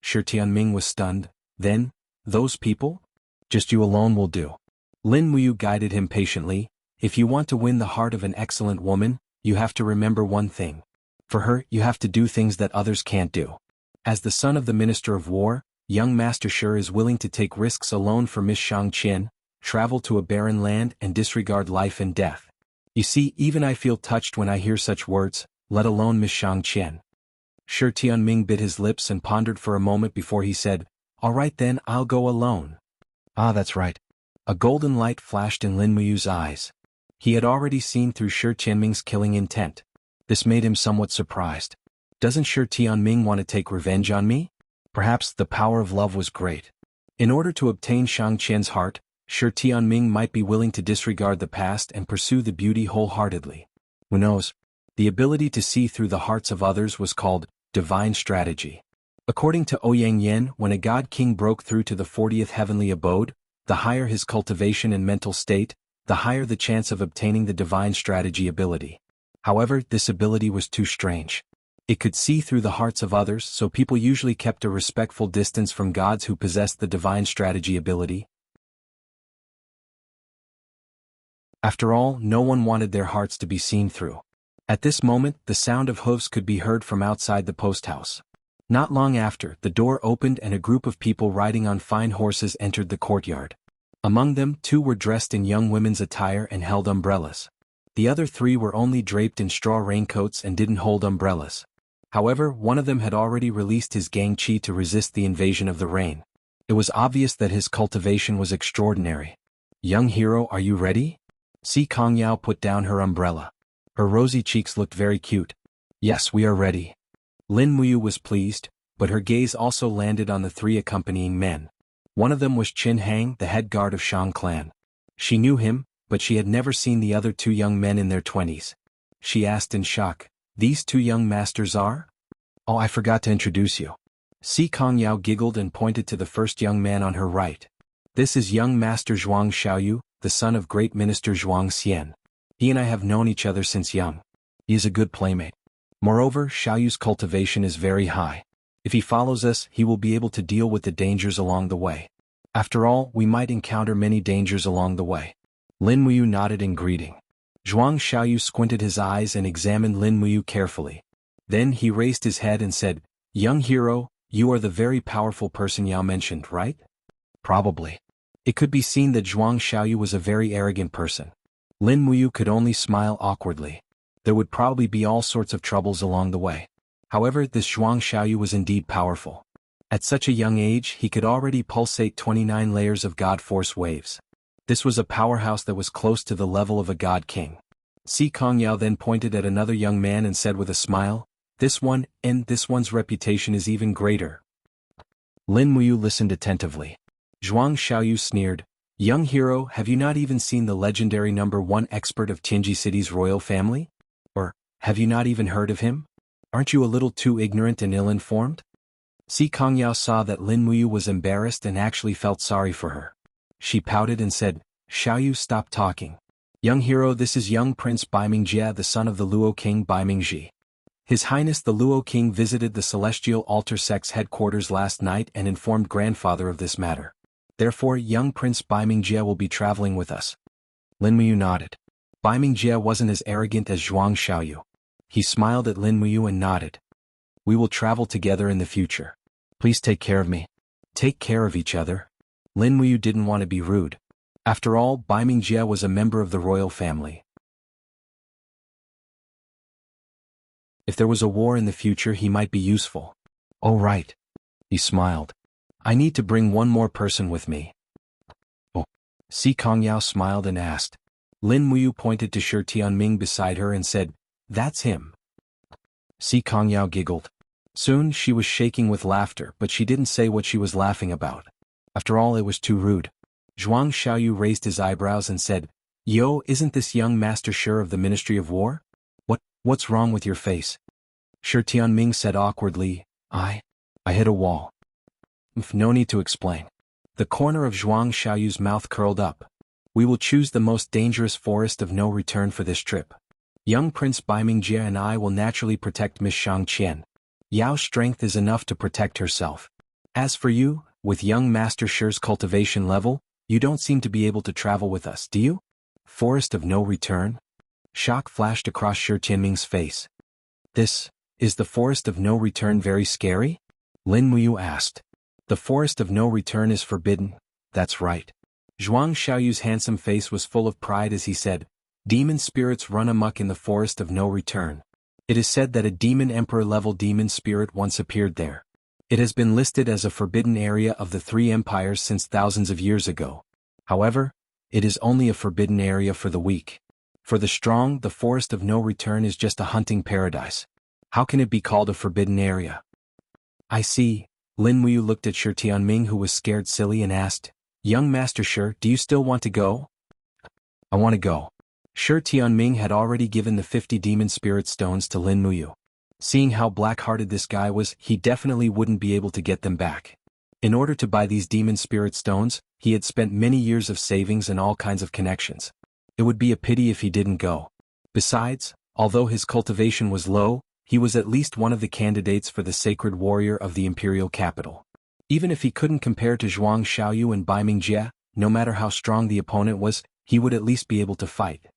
Shi Tianming was stunned. "Then, those people? Just you alone will do." Lin Muyu guided him patiently. "If you want to win the heart of an excellent woman, you have to remember one thing. For her, you have to do things that others can't do. As the son of the Minister of War, young Master Shi is willing to take risks alone for Miss Shangqian, travel to a barren land and disregard life and death. You see, even I feel touched when I hear such words, let alone Miss Shangqian. Shi Tianming bit his lips and pondered for a moment before he said, all right then, I'll go alone. Ah, that's right. A golden light flashed in Lin Muyu's eyes. He had already seen through Shi Tianming's killing intent. This made him somewhat surprised. Doesn't Shi Tianming want to take revenge on me? Perhaps the power of love was great. In order to obtain Shangqian's heart, Shi Tianming might be willing to disregard the past and pursue the beauty wholeheartedly. Who knows? The ability to see through the hearts of others was called divine strategy. According to Ouyang Yen, when a god king broke through to the 40th heavenly abode, the higher his cultivation and mental state, the higher the chance of obtaining the divine strategy ability. However, this ability was too strange. It could see through the hearts of others, so people usually kept a respectful distance from gods who possessed the divine strategy ability. After all, no one wanted their hearts to be seen through. At this moment, the sound of hooves could be heard from outside the post house. Not long after, the door opened and a group of people riding on fine horses entered the courtyard. Among them, 2 were dressed in young women's attire and held umbrellas. The other 3 were only draped in straw raincoats and didn't hold umbrellas. However, one of them had already released his gang chi to resist the invasion of the rain. It was obvious that his cultivation was extraordinary. Young hero, are you ready? Si Kongyao put down her umbrella. Her rosy cheeks looked very cute. Yes, we are ready. Lin Muyu was pleased, but her gaze also landed on the 3 accompanying men. One of them was Qin Hang, the head guard of Shang clan. She knew him, but she had never seen the other 2 young men in their 20s. She asked in shock, these 2 young masters are? Oh, I forgot to introduce you. Si Kongyao giggled and pointed to the first young man on her right. This is young Master Zhuang Xiaoyu, the son of great minister Zhuang Xian. He and I have known each other since young. He is a good playmate. Moreover, Xiaoyu's cultivation is very high. If he follows us, he will be able to deal with the dangers along the way. After all, we might encounter many dangers along the way. Lin Muyu nodded in greeting. Zhuang Xiaoyu squinted his eyes and examined Lin Muyu carefully. Then he raised his head and said, young hero, you are the very powerful person Yao mentioned, right? Probably. It could be seen that Zhuang Xiaoyu was a very arrogant person. Lin Muyu could only smile awkwardly. There would probably be all sorts of troubles along the way. However, this Zhuang Xiaoyu was indeed powerful. At such a young age, he could already pulsate 29 layers of God Force waves. This was a powerhouse that was close to the level of a god king. Si Kongyao then pointed at another young man and said with a smile, this one's reputation is even greater. Lin Muyu listened attentively. Zhuang Xiaoyu sneered, young hero, have you not even seen the legendary #1 expert of Tianji City's royal family? Or, have you not even heard of him? Aren't you a little too ignorant and ill-informed? Si Kongyao saw that Lin Muyu was embarrassed and actually felt sorry for her. She pouted and said, Xiaoyu, stop talking. Young hero, this is young Prince Baiming the son of the Luo King Baiming. His Highness the Luo King visited the Celestial Altar Sect's headquarters last night and informed grandfather of this matter. Therefore, young Prince Baiming will be traveling with us. Lin Muyu nodded. Baiming wasn't as arrogant as Zhuang Xiaoyu. He smiled at Lin Muyu and nodded. We will travel together in the future. Please take care of me. Take care of each other. Lin Muyu didn't want to be rude. After all, Baiming was a member of the royal family. If there was a war in the future, he might be useful. Oh right. He smiled. I need to bring one more person with me. Oh. Si Kongyao smiled and asked. Lin Muyu pointed to Shi Tianming beside her and said, that's him. Si Kongyao giggled. Soon she was shaking with laughter, but she didn't say what she was laughing about. After all, it was too rude. Zhuang Xiaoyu raised his eyebrows and said, Yo, isn't this young Master Shi of the Ministry of War? What's wrong with your face? Shi Tianming said awkwardly, I hit a wall. No need to explain. The corner of Zhuang Xiaoyu's mouth curled up. We will choose the most dangerous forest of no return for this trip. Young Prince Baiming and I will naturally protect Miss Shangqian. Yao's strength is enough to protect herself. As for you, with young Master Shi's cultivation level, you don't seem to be able to travel with us, do you? Forest of no return? Shock flashed across Shi Tianming's face. Is the forest of no return very scary? Lin Muyu asked. The forest of no return is forbidden, that's right. Zhuang Xiaoyu's handsome face was full of pride as he said, demon spirits run amok in the forest of no return. It is said that a demon emperor-level demon spirit once appeared there. It has been listed as a forbidden area of the three empires since thousands of years ago. However, it is only a forbidden area for the weak. For the strong, the forest of no return is just a hunting paradise. How can it be called a forbidden area? I see. Lin Muyu looked at Shi Tianming, who was scared silly, and asked, Young Master Shi, do you still want to go? I want to go. Shi Tianming had already given the 50 demon spirit stones to Lin Muyu. Seeing how black-hearted this guy was, he definitely wouldn't be able to get them back. In order to buy these demon spirit stones, he had spent many years of savings and all kinds of connections. It would be a pity if he didn't go. Besides, although his cultivation was low, he was at least one of the candidates for the sacred warrior of the imperial capital. Even if he couldn't compare to Zhuang Xiaoyu and Bai Mingjie, no matter how strong the opponent was, he would at least be able to fight.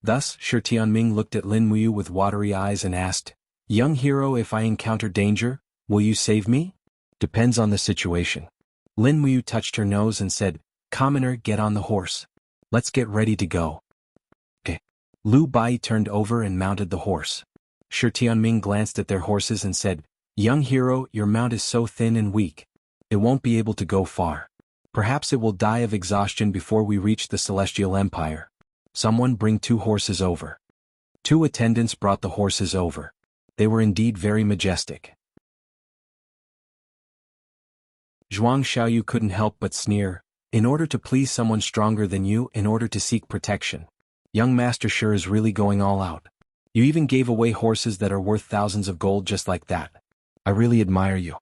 Thus, Shi Tianming looked at Lin Muyu with watery eyes and asked, Young hero, if I encounter danger, will you save me? Depends on the situation. Lin Muyu touched her nose and said, Commoner, get on the horse. Let's get ready to go. Okay. Lu Bai turned over and mounted the horse. Shi Tianming glanced at their horses and said, Young hero, your mount is so thin and weak. It won't be able to go far. Perhaps it will die of exhaustion before we reach the Celestial Empire. Someone bring 2 horses over. 2 attendants brought the horses over. They were indeed very majestic. Zhuang Xiaoyu couldn't help but sneer, in order to please someone stronger than you, in order to seek protection. Young Master Shi is really going all out. You even gave away horses that are worth thousands of gold just like that. I really admire you.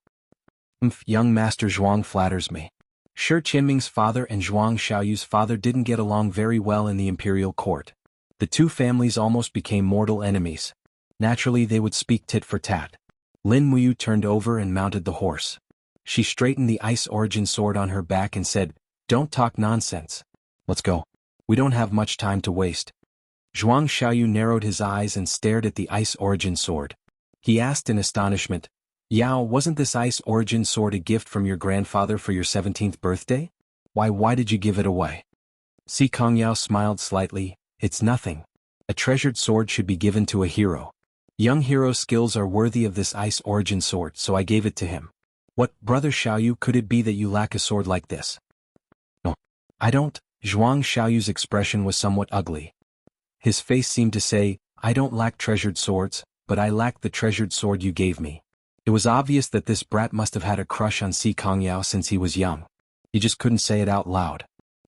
Young Master Zhuang flatters me. Shi Qinming's father and Zhuang Xiaoyu's father didn't get along very well in the imperial court. The 2 families almost became mortal enemies. Naturally, they would speak tit for tat. Lin Muyu turned over and mounted the horse. She straightened the ice origin sword on her back and said, Don't talk nonsense. Let's go. We don't have much time to waste. Zhuang Xiaoyu narrowed his eyes and stared at the ice origin sword. He asked in astonishment, Yao, wasn't this ice origin sword a gift from your grandfather for your 17th birthday? Why did you give it away? Si Kongyao smiled slightly, It's nothing. A treasured sword should be given to a hero. Young hero's skills are worthy of this ice origin sword, so I gave it to him. What, Brother Xiaoyu, could it be that you lack a sword like this? No, I don't. Zhuang Xiaoyu's expression was somewhat ugly. His face seemed to say, I don't lack treasured swords, but I lack the treasured sword you gave me. It was obvious that this brat must have had a crush on Si Kongyao since he was young. He just couldn't say it out loud.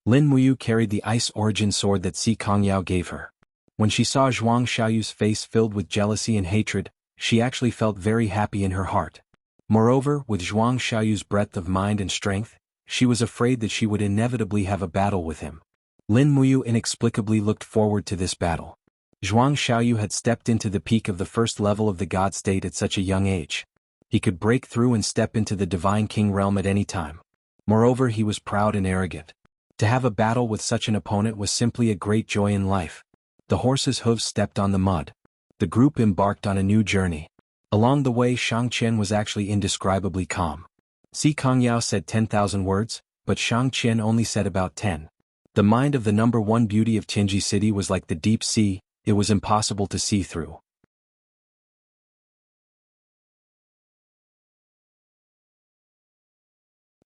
Lin Muyu carried the ice origin sword that Si Kongyao gave her. When she saw Zhuang Xiaoyu's face filled with jealousy and hatred, she actually felt very happy in her heart. Moreover, with Zhuang Xiaoyu's breadth of mind and strength, she was afraid that she would inevitably have a battle with him. Lin Muyu inexplicably looked forward to this battle. Zhuang Xiaoyu had stepped into the peak of the first level of the God state at such a young age. He could break through and step into the Divine King realm at any time. Moreover, he was proud and arrogant. To have a battle with such an opponent was simply a great joy in life. The horse's hooves stepped on the mud. The group embarked on a new journey. Along the way, Shang Qian was actually indescribably calm. Si Kongyao said 10,000 words, but Shang Qian only said about 10. The mind of the number 1 beauty of Tianji City was like the deep sea, it was impossible to see through.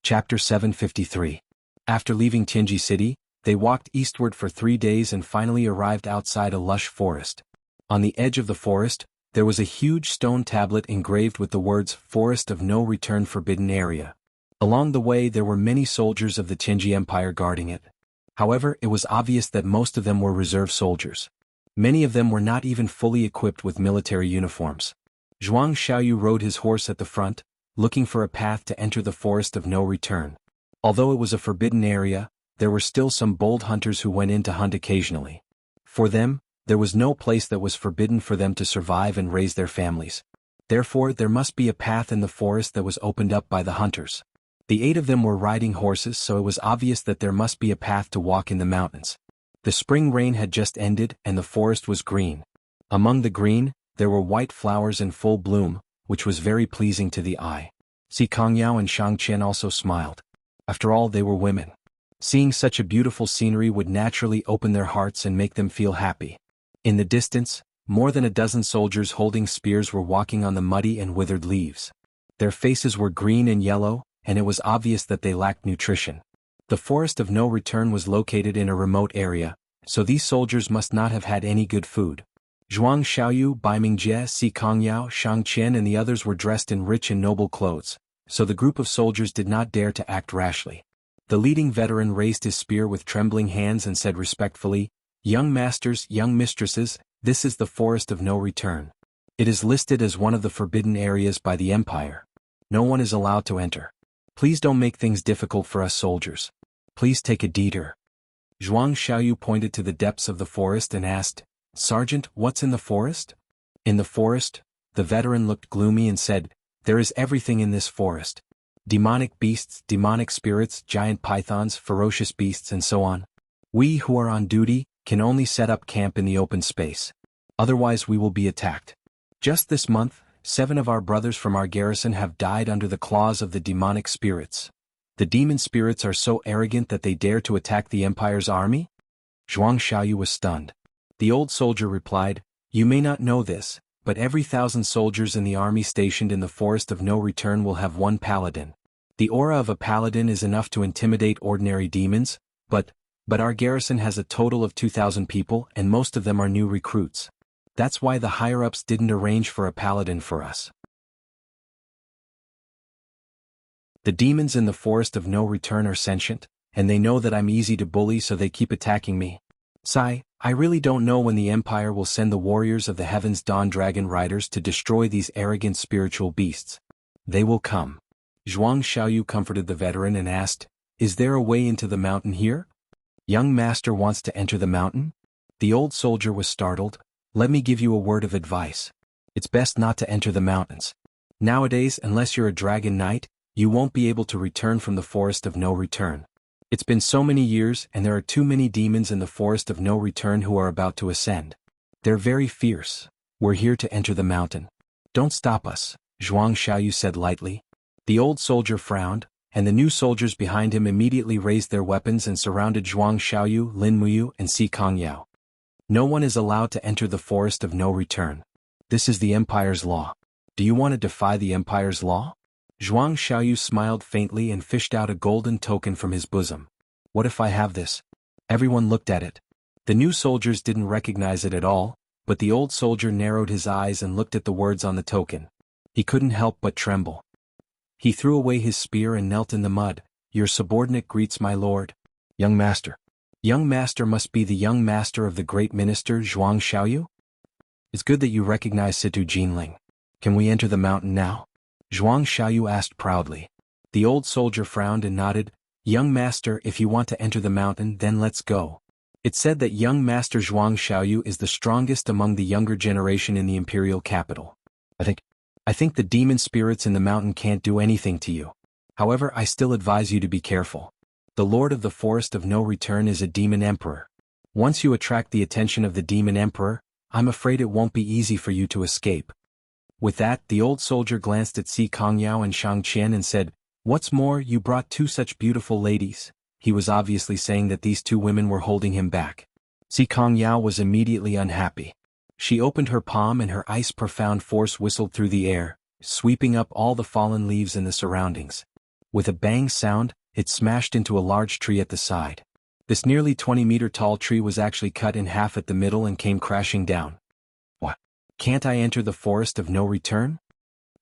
Chapter 753. After leaving Tianji City, they walked eastward for 3 days and finally arrived outside a lush forest. On the edge of the forest, there was a huge stone tablet engraved with the words Forest of No Return Forbidden Area. Along the way there were many soldiers of the Tianji Empire guarding it. However, it was obvious that most of them were reserve soldiers. Many of them were not even fully equipped with military uniforms. Zhuang Xiaoyu rode his horse at the front, looking for a path to enter the Forest of No Return. Although it was a forbidden area, there were still some bold hunters who went in to hunt occasionally. For them, there was no place that was forbidden for them to survive and raise their families. Therefore, there must be a path in the forest that was opened up by the hunters. The 8 of them were riding horses, so it was obvious that there must be a path to walk in the mountains. The spring rain had just ended and the forest was green. Among the green, there were white flowers in full bloom, which was very pleasing to the eye. Si Kongyao and Shang Qian also smiled. After all, they were women. Seeing such a beautiful scenery would naturally open their hearts and make them feel happy. In the distance, more than a dozen soldiers holding spears were walking on the muddy and withered leaves. Their faces were green and yellow, and it was obvious that they lacked nutrition. The forest of no return was located in a remote area, so these soldiers must not have had any good food. Zhuang Xiaoyu, Bai Mingjie, Si Kongyao, Shang Qian and the others were dressed in rich and noble clothes, so the group of soldiers did not dare to act rashly. The leading veteran raised his spear with trembling hands and said respectfully, "Young masters, young mistresses, this is the forest of no return. It is listed as one of the forbidden areas by the Empire. No one is allowed to enter. Please don't make things difficult for us soldiers. Please take a detour." Zhuang Xiaoyu pointed to the depths of the forest and asked, "Sergeant, what's in the forest?" "In the forest?" The veteran looked gloomy and said, "There is everything in this forest. Demonic beasts, demonic spirits, giant pythons, ferocious beasts and so on. We who are on duty can only set up camp in the open space. Otherwise we will be attacked. Just this month, 7 of our brothers from our garrison have died under the claws of the demonic spirits. The demon spirits are so arrogant that they dare to attack the Empire's army?" Zhuang Xiaoyu was stunned. The old soldier replied, "You may not know this, but every 1,000 soldiers in the army stationed in the Forest of No Return will have one paladin. The aura of a paladin is enough to intimidate ordinary demons, but our garrison has a total of 2,000 people and most of them are new recruits. That's why the higher-ups didn't arrange for a paladin for us. The demons in the Forest of No Return are sentient, and they know that I'm easy to bully so they keep attacking me. I really don't know when the Empire will send the warriors of the Heaven's Dawn Dragon Riders to destroy these arrogant spiritual beasts. They will come." Zhuang Xiaoyu comforted the veteran and asked, "Is there a way into the mountain here?" "Young master wants to enter the mountain?" The old soldier was startled. "Let me give you a word of advice. It's best not to enter the mountains. Nowadays, unless you're a dragon knight, you won't be able to return from the Forest of No Return. It's been so many years and there are too many demons in the Forest of No Return who are about to ascend. They're very fierce. We're here to enter the mountain. Don't stop us," Zhuang Xiaoyu said lightly. The old soldier frowned, and the new soldiers behind him immediately raised their weapons and surrounded Zhuang Xiaoyu, Lin Muyu and Si Kongyao. "No one is allowed to enter the Forest of No Return. This is the Empire's law. Do you want to defy the Empire's law?" Zhuang Xiaoyu smiled faintly and fished out a golden token from his bosom. "What if I have this?" Everyone looked at it. The new soldiers didn't recognize it at all, but the old soldier narrowed his eyes and looked at the words on the token. He couldn't help but tremble. He threw away his spear and knelt in the mud. "Your subordinate greets my lord." "Young master." "Young master must be the young master of the great minister Zhuang Xiaoyu? It's good that you recognize Situ Jinling. Can we enter the mountain now?" Zhuang Xiaoyu asked proudly. The old soldier frowned and nodded. "Young master, if you want to enter the mountain, then let's go." It's said that young master Zhuang Xiaoyu is the strongest among the younger generation in the imperial capital. I think the demon spirits in the mountain can't do anything to you. However, I still advise you to be careful. The Lord of the Forest of No Return is a demon emperor. Once you attract the attention of the demon emperor, I'm afraid it won't be easy for you to escape. With that, the old soldier glanced at Si Kongyao and Shang Qian and said, "What's more, you brought 2 such beautiful ladies." He was obviously saying that these 2 women were holding him back. Si Kongyao was immediately unhappy. She opened her palm and her ice-profound force whistled through the air, sweeping up all the fallen leaves in the surroundings. With a bang sound, it smashed into a large tree at the side. This nearly 20-meter-tall tree was actually cut in half at the middle and came crashing down. "What? Can't I enter the Forest of No Return?"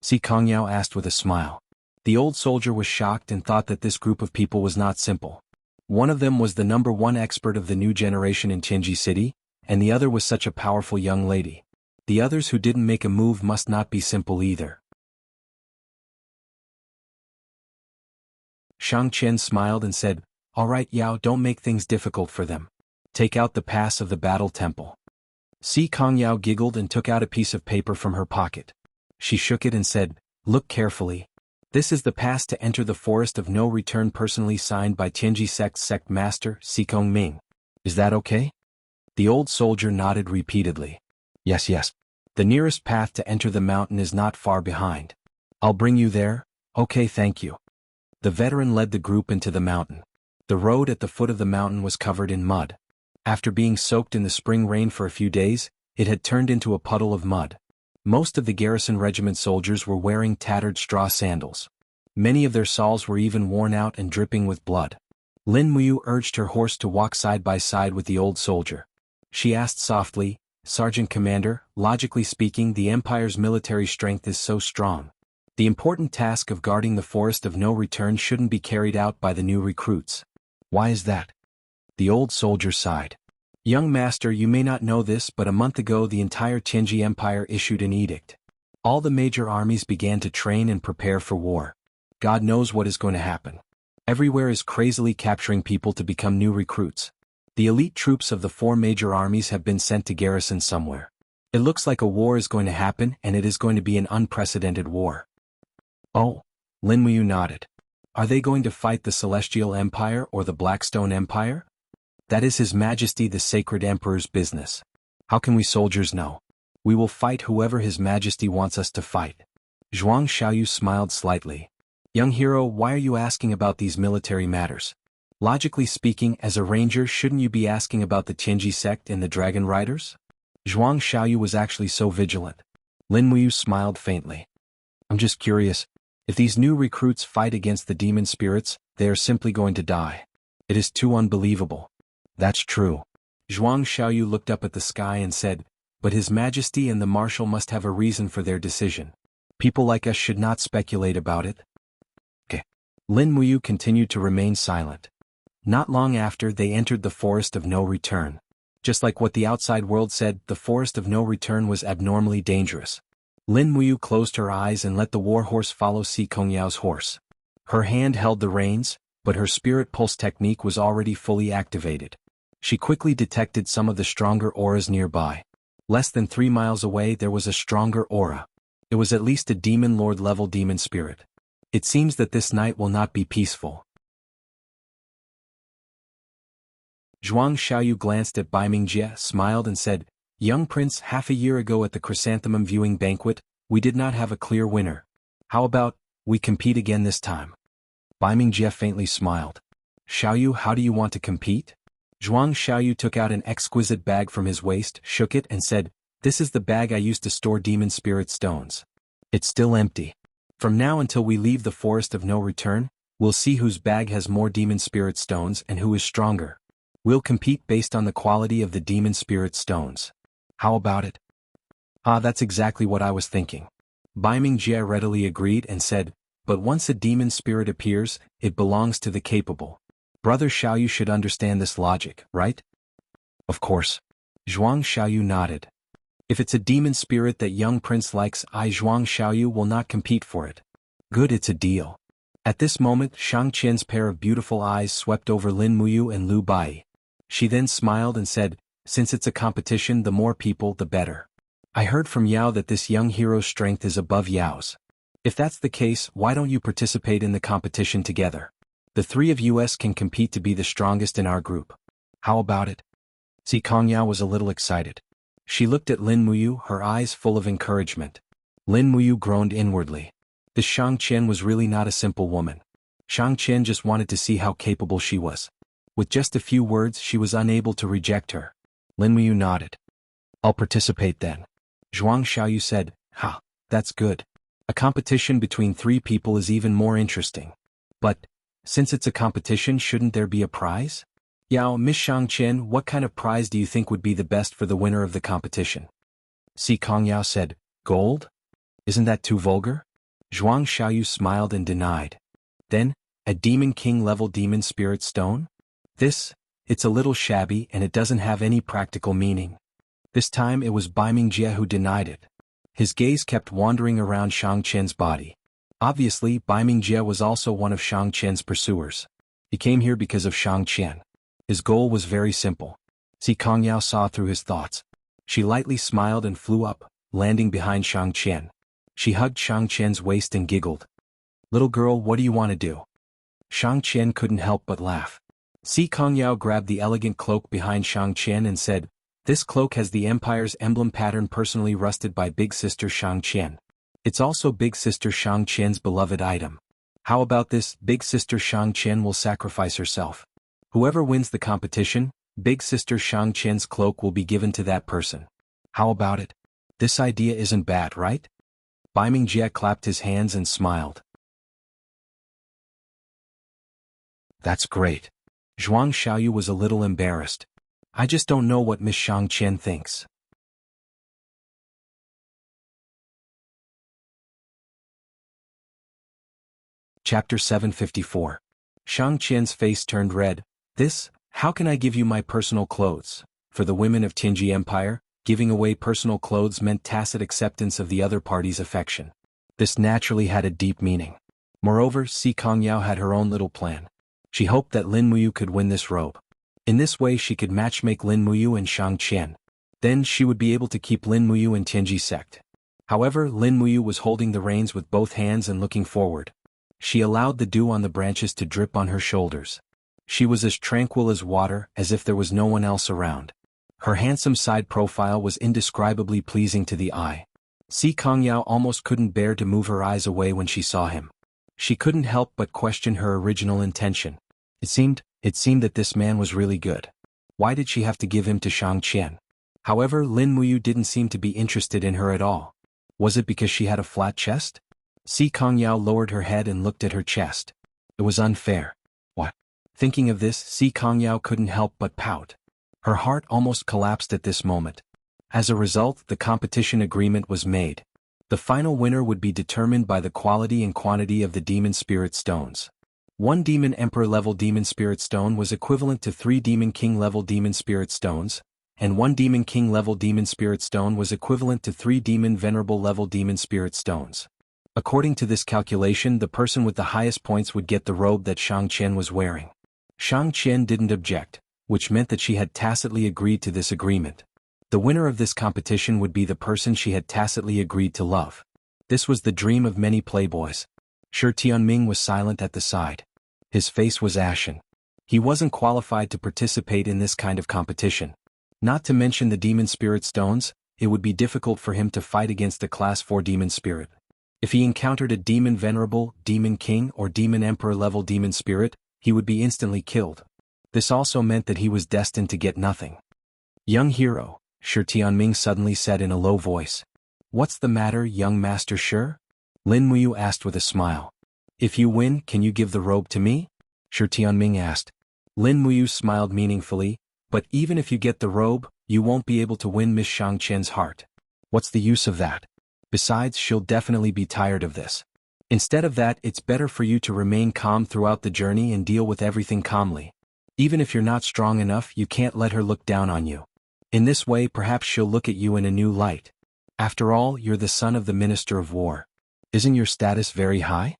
Si Kongyao asked with a smile. The old soldier was shocked and thought that this group of people was not simple. One of them was the #1 expert of the new generation in Tianji City, and the other was such a powerful young lady. The others who didn't make a move must not be simple either. Shang Qian smiled and said, "All right, Yao, don't make things difficult for them. Take out the pass of the battle temple." Si Kongyao giggled and took out a piece of paper from her pocket. She shook it and said, "Look carefully. This is the pass to enter the Forest of No Return personally signed by Tianji Sect Master Si Kongming. Is that okay?" The old soldier nodded repeatedly. Yes. The nearest path to enter the mountain is not far behind. I'll bring you there, Okay, thank you. The veteran led the group into the mountain. The road at the foot of the mountain was covered in mud. After being soaked in the spring rain for a few days, it had turned into a puddle of mud. Most of the garrison regiment soldiers were wearing tattered straw sandals. Many of their sawls were even worn out and dripping with blood. Lin Muyu urged her horse to walk side by side with the old soldier. She asked softly, "Sergeant Commander, logically speaking, the Empire's military strength is so strong. The important task of guarding the Forest of No Return shouldn't be carried out by the new recruits. Why is that?" The old soldier sighed. "Young master, you may not know this, but a month ago the entire Tianji Empire issued an edict. All the major armies began to train and prepare for war. God knows what is going to happen. Everywhere is crazily capturing people to become new recruits. The elite troops of the 4 major armies have been sent to garrison somewhere. It looks like a war is going to happen, and it is going to be an unprecedented war." "Oh," Lin Muyu nodded. "Are they going to fight the Celestial Empire or the Blackstone Empire?" "That is His Majesty the Sacred Emperor's business. How can we soldiers know? We will fight whoever His Majesty wants us to fight." Zhuang Xiaoyu smiled slightly. "Young hero, why are you asking about these military matters? Logically speaking, as a ranger, shouldn't you be asking about the Tianji sect and the Dragon Riders?" Zhuang Xiaoyu was actually so vigilant. Lin Muyu smiled faintly. "I'm just curious. If these new recruits fight against the demon spirits, they are simply going to die. It is too unbelievable." "That's true." Zhuang Xiaoyu looked up at the sky and said, "But His Majesty and the Marshal must have a reason for their decision. People like us should not speculate about it." Okay. Lin Muyu continued to remain silent. Not long after, they entered the Forest of No Return. Just like what the outside world said, the Forest of No Return was abnormally dangerous. Lin Muyu closed her eyes and let the warhorse follow Si Kongyao's horse. Her hand held the reins, but her spirit pulse technique was already fully activated. She quickly detected some of the stronger auras nearby. Less than 3 miles away there was a stronger aura. It was at least a demon lord level demon spirit. It seems that this night will not be peaceful. Zhuang Xiaoyu glanced at Bai Mingjie, smiled and said, "Young prince, half a year ago at the chrysanthemum viewing banquet, we did not have a clear winner. How about, we compete again this time?" Bai Mingjie faintly smiled. "Xiaoyu, how do you want to compete?" Zhuang Xiaoyu took out an exquisite bag from his waist, shook it and said, "This is the bag I used to store demon spirit stones. It's still empty. From now until we leave the Forest of No Return, we'll see whose bag has more demon spirit stones and who is stronger. We'll compete based on the quality of the demon spirit stones. How about it?" "Ah, that's exactly what I was thinking." Bai Mingjie readily agreed and said, "But once a demon spirit appears, it belongs to the capable. Brother Xiaoyu should understand this logic, right?" "Of course." Zhuang Xiaoyu nodded. "If it's a demon spirit that young prince likes, I Zhuang Xiaoyu will not compete for it." "Good, it's a deal." At this moment, Shang Qian's pair of beautiful eyes swept over Lin Muyu and Lu Bai. She then smiled and said, "Since it's a competition, the more people, the better. I heard from Yao that this young hero's strength is above Yao's. If that's the case, why don't you participate in the competition together? The 3 of us can compete to be the strongest in our group. How about it?" Si Kongyao was a little excited. She looked at Lin Muyu, her eyes full of encouragement. Lin Muyu groaned inwardly. This Shang Qian was really not a simple woman. Shang Qian just wanted to see how capable she was. With just a few words, she was unable to reject her. Lin Muyu nodded. "I'll participate then." Zhuang Xiaoyu said, "Ha, that's good. A competition between 3 people is even more interesting. But, since it's a competition, shouldn't there be a prize?" "Yao, Miss Shang Qian, what kind of prize do you think would be the best for the winner of the competition?" Si Kongyao said, "Gold? Isn't that too vulgar?" Zhuang Xiaoyu smiled and denied. "Then, a Demon King level demon spirit stone? It's a little shabby and it doesn't have any practical meaning." This time it was Bai Mingjie who denied it. His gaze kept wandering around Shang Qian's body. Obviously, Bai Mingjie was also one of Shang Qian's pursuers. He came here because of Shang Qian. His goal was very simple. Si Kongyao saw through his thoughts. She lightly smiled and flew up, landing behind Shang Qian. She hugged Shang Qian's waist and giggled. "Little girl, what do you want to do?" Shang Qian couldn't help but laugh. Si Kongyao grabbed the elegant cloak behind Shang Qian and said, "This cloak has the Empire's emblem pattern personally rusted by big sister Shang Qian. It's also Big Sister Shang Qian's beloved item. How about this? Big Sister Shang Qian will sacrifice herself. Whoever wins the competition, Big Sister Shang Qian's cloak will be given to that person. How about it? This idea isn't bad, right? Jie clapped his hands and smiled. That's great. Zhuang Xiaoyu was a little embarrassed. I just don't know what Miss Shang Qian thinks. Chapter 754. Shang Qian's face turned red. How can I give you my personal clothes? For the women of Tianji Empire, giving away personal clothes meant tacit acceptance of the other party's affection. This naturally had a deep meaning. Moreover, Si Kongyao had her own little plan. She hoped that Lin Muyu could win this robe. In this way she could matchmake Lin Muyu and Shang Qian. Then she would be able to keep Lin Muyu in Tianji sect. However, Lin Muyu was holding the reins with both hands and looking forward. She allowed the dew on the branches to drip on her shoulders. She was as tranquil as water, as if there was no one else around. Her handsome side profile was indescribably pleasing to the eye. Si Kongyao almost couldn't bear to move her eyes away when she saw him. She couldn't help but question her original intention. It seemed that this man was really good. Why did she have to give him to Shang Qian? However, Lin Muyu didn't seem to be interested in her at all. Was it because she had a flat chest? Si Kongyao lowered her head and looked at her chest. It was unfair. What? Thinking of this, Si Kongyao couldn't help but pout. Her heart almost collapsed at this moment. As a result, the competition agreement was made. The final winner would be determined by the quality and quantity of the Demon Spirit Stones. 1 Demon Emperor level Demon Spirit Stone was equivalent to 3 Demon King level Demon Spirit Stones, and 1 Demon King level Demon Spirit Stone was equivalent to 3 Demon Venerable level Demon Spirit Stones. According to this calculation, the person with the highest points would get the robe that Shang Qian was wearing. Shang Qian didn't object, which meant that she had tacitly agreed to this agreement. The winner of this competition would be the person she had tacitly agreed to love. This was the dream of many playboys. Shi Tianming was silent at the side. His face was ashen. He wasn't qualified to participate in this kind of competition. Not to mention the Demon Spirit Stones, it would be difficult for him to fight against a Class 4 Demon Spirit. If he encountered a Demon Venerable, Demon King or Demon Emperor level Demon Spirit, he would be instantly killed. This also meant that he was destined to get nothing. Young hero, Shi Tianming suddenly said in a low voice. What's the matter, young Master Shi? Lin Muyu asked with a smile. If you win, can you give the robe to me? Shi Tianming asked. Lin Muyu smiled meaningfully, but even if you get the robe, you won't be able to win Miss Shang Qian's heart. What's the use of that? Besides, she'll definitely be tired of this. Instead of that, it's better for you to remain calm throughout the journey and deal with everything calmly. Even if you're not strong enough, you can't let her look down on you. In this way, perhaps she'll look at you in a new light. After all, you're the son of the Minister of War. Isn't your status very high?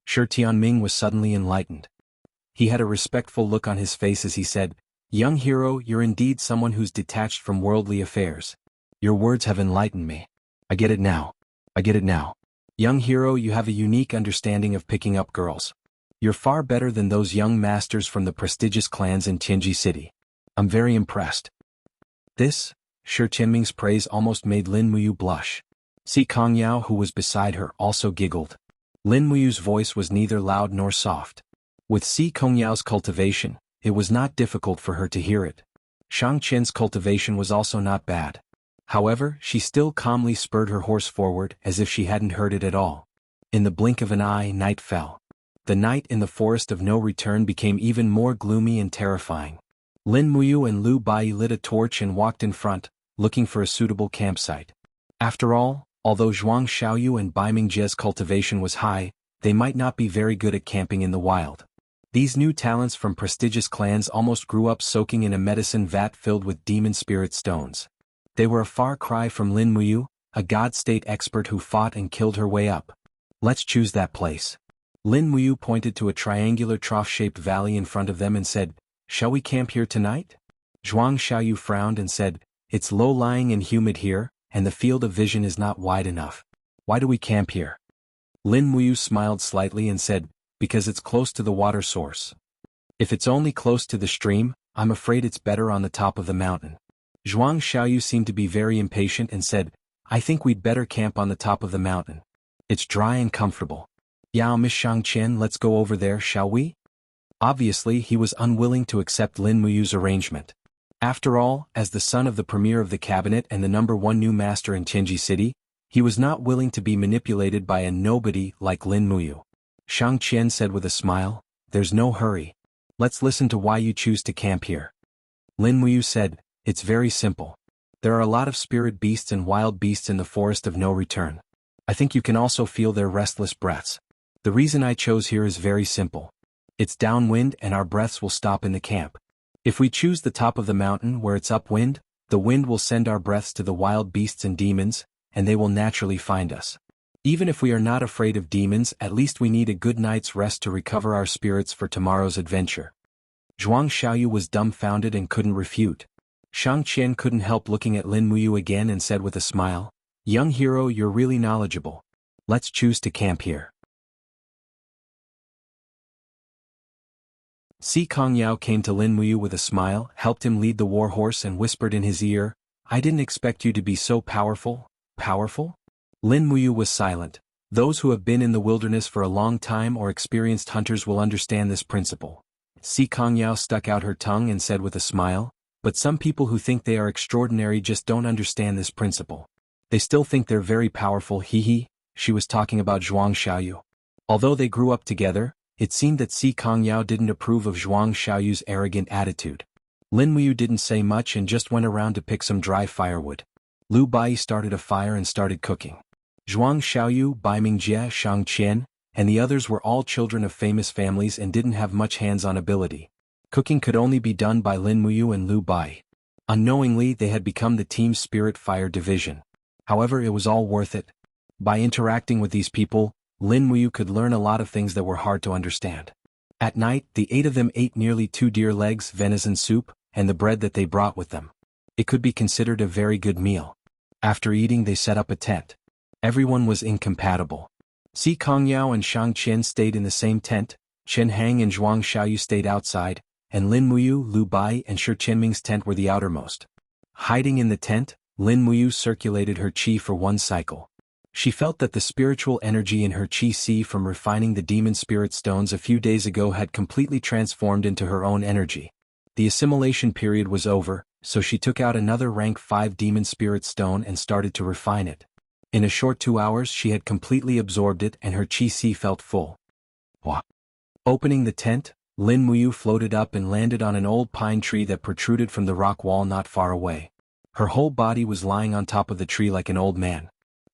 Shi Tianming was suddenly enlightened. He had a respectful look on his face as he said, Young hero, you're indeed someone who's detached from worldly affairs. Your words have enlightened me. I get it now. Young hero, you have a unique understanding of picking up girls. You're far better than those young masters from the prestigious clans in Tianji City. I'm very impressed. This, Shi Tianming's praise almost made Lin Muyu blush. Si Kongyao, who was beside her, also giggled. Lin Muyu's voice was neither loud nor soft. With Si Kongyao's cultivation, it was not difficult for her to hear it. Shang Qian's cultivation was also not bad. However, she still calmly spurred her horse forward as if she hadn't heard it at all. In the blink of an eye, night fell. The night in the forest of no return became even more gloomy and terrifying. Lin Muyu and Lu Bai lit a torch and walked in front, looking for a suitable campsite. After all, although Zhuang Xiaoyu and Bai Mingjie's cultivation was high, they might not be very good at camping in the wild. These new talents from prestigious clans almost grew up soaking in a medicine vat filled with demon spirit stones. They were a far cry from Lin Muyu, a god-state expert who fought and killed her way up. Let's choose that place. Lin Muyu pointed to a triangular trough-shaped valley in front of them and said, Shall we camp here tonight? Zhuang Xiaoyu frowned and said, It's low-lying and humid here, and the field of vision is not wide enough. Why do we camp here? Lin Muyu smiled slightly and said, Because it's close to the water source. If it's only close to the stream, I'm afraid it's better on the top of the mountain. Zhuang Xiaoyu seemed to be very impatient and said, I think we'd better camp on the top of the mountain. It's dry and comfortable. Yao Miss Shangqian, let's go over there, shall we? Obviously he was unwilling to accept Lin Muyu's arrangement. After all, as the son of the premier of the cabinet and the #1 new master in Tianji City, he was not willing to be manipulated by a nobody like Lin Muyu. Shangqian said with a smile, there's no hurry. Let's listen to why you choose to camp here. Lin Muyu said, it's very simple. There are a lot of spirit beasts and wild beasts in the forest of no return. I think you can also feel their restless breaths. The reason I chose here is very simple. It's downwind and our breaths will stop in the camp. If we choose the top of the mountain where it's upwind, the wind will send our breaths to the wild beasts and demons, and they will naturally find us. Even if we are not afraid of demons, at least we need a good night's rest to recover our spirits for tomorrow's adventure. Zhuang Xiaoyu was dumbfounded and couldn't refute. Shangqian couldn't help looking at Lin Muyu again and said with a smile, young hero, you're really knowledgeable. Let's choose to camp here. Si Kongyao came to Lin Muyu with a smile, helped him lead the war horse and whispered in his ear, I didn't expect you to be so powerful. Powerful? Lin Muyu was silent. Those who have been in the wilderness for a long time or experienced hunters will understand this principle. Si Kongyao stuck out her tongue and said with a smile, but some people who think they are extraordinary just don't understand this principle. They still think they're very powerful, hee. She was talking about Zhuang Xiaoyu. Although they grew up together, it seemed that Si Kongyao didn't approve of Zhuang Xiaoyu's arrogant attitude. Lin Muyu didn't say much and just went around to pick some dry firewood. Lu Bai started a fire and started cooking. Zhuang Xiaoyu, Bai Mingjie, Shangqian, and the others were all children of famous families and didn't have much hands-on ability. Cooking could only be done by Lin Muyu and Lu Bai. Unknowingly, they had become the Team Spirit Fire Division. However, it was all worth it. By interacting with these people, Lin Muyu could learn a lot of things that were hard to understand. At night, the 8 of them ate nearly 2 deer legs, venison soup, and the bread that they brought with them. It could be considered a very good meal. After eating, they set up a tent. Everyone was incompatible. Si Kongyao and Shangqian stayed in the same tent, Chen Hang and Zhuang Xiaoyu stayed outside, and Lin Muyu, Lu Bai, and Shi Qianming's tent were the outermost. Hiding in the tent, Lin Muyu circulated her qi for 1 cycle. She felt that the spiritual energy in her qi from refining the demon spirit stones a few days ago had completely transformed into her own energy. The assimilation period was over, so she took out another rank 5 demon spirit stone and started to refine it. In a short 2 hours she had completely absorbed it and her qi felt full. Wah! Opening the tent, Lin Muyu floated up and landed on an old pine tree that protruded from the rock wall not far away. Her whole body was lying on top of the tree like an old man.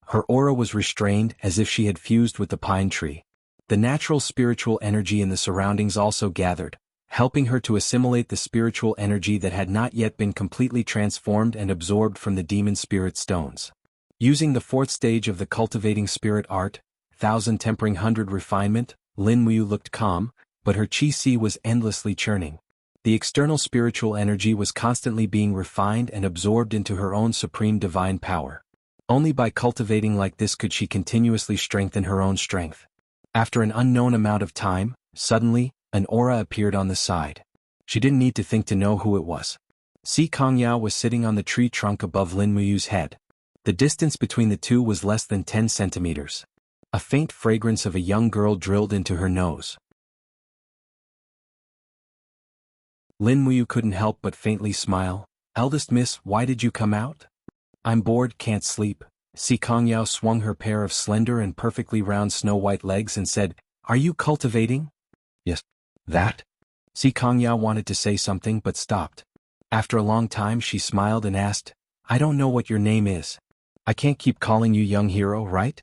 Her aura was restrained as if she had fused with the pine tree. The natural spiritual energy in the surroundings also gathered, helping her to assimilate the spiritual energy that had not yet been completely transformed and absorbed from the demon spirit stones. Using the 4th stage of the cultivating spirit art, 1000 tempering 100 refinement, Lin Muyu looked calm, but her qi was endlessly churning. The external spiritual energy was constantly being refined and absorbed into her own supreme divine power. Only by cultivating like this could she continuously strengthen her own strength. After an unknown amount of time, suddenly, an aura appeared on the side. She didn't need to think to know who it was. Si Kongyao was sitting on the tree trunk above Lin Muyu's head. The distance between the two was less than 10 centimeters. A faint fragrance of a young girl drilled into her nose. Lin Muyu couldn't help but faintly smile. Eldest miss, why did you come out? I'm bored, can't sleep. Si Kongyao swung her pair of slender and perfectly round snow-white legs and said, Are you cultivating? Yes. That? Si Kongyao wanted to say something but stopped. After a long time she smiled and asked, I don't know what your name is. I can't keep calling you young hero, right?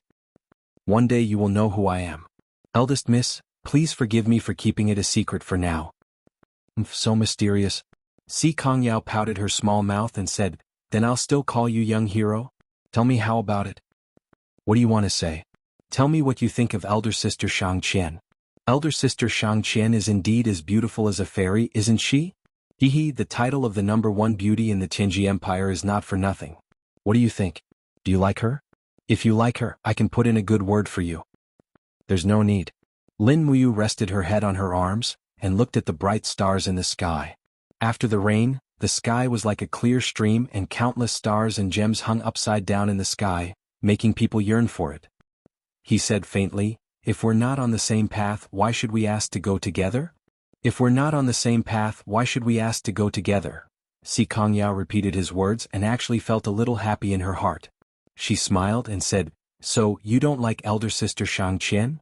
One day you will know who I am. Eldest miss, please forgive me for keeping it a secret for now. So mysterious. Si Kongyao pouted her small mouth and said, Then I'll still call you young hero? Tell me how about it. What do you want to say? Tell me what you think of elder sister Shangqian. Elder sister Shangqian is indeed as beautiful as a fairy, isn't she? Hehe, the title of the #1 beauty in the Tianji Empire is not for nothing. What do you think? Do you like her? If you like her, I can put in a good word for you. There's no need. Lin Muyu rested her head on her arms and looked at the bright stars in the sky. After the rain, The sky was like a clear stream and countless stars and gems hung upside down in the sky, making people yearn for it. He said faintly, "If we're not on the same path, why should we ask to go together? If we're not on the same path, why should we ask to go together?" Si Kongyao repeated his words and actually felt a little happy in her heart. She smiled and said, "So, you don't like elder sister Shang Qian?"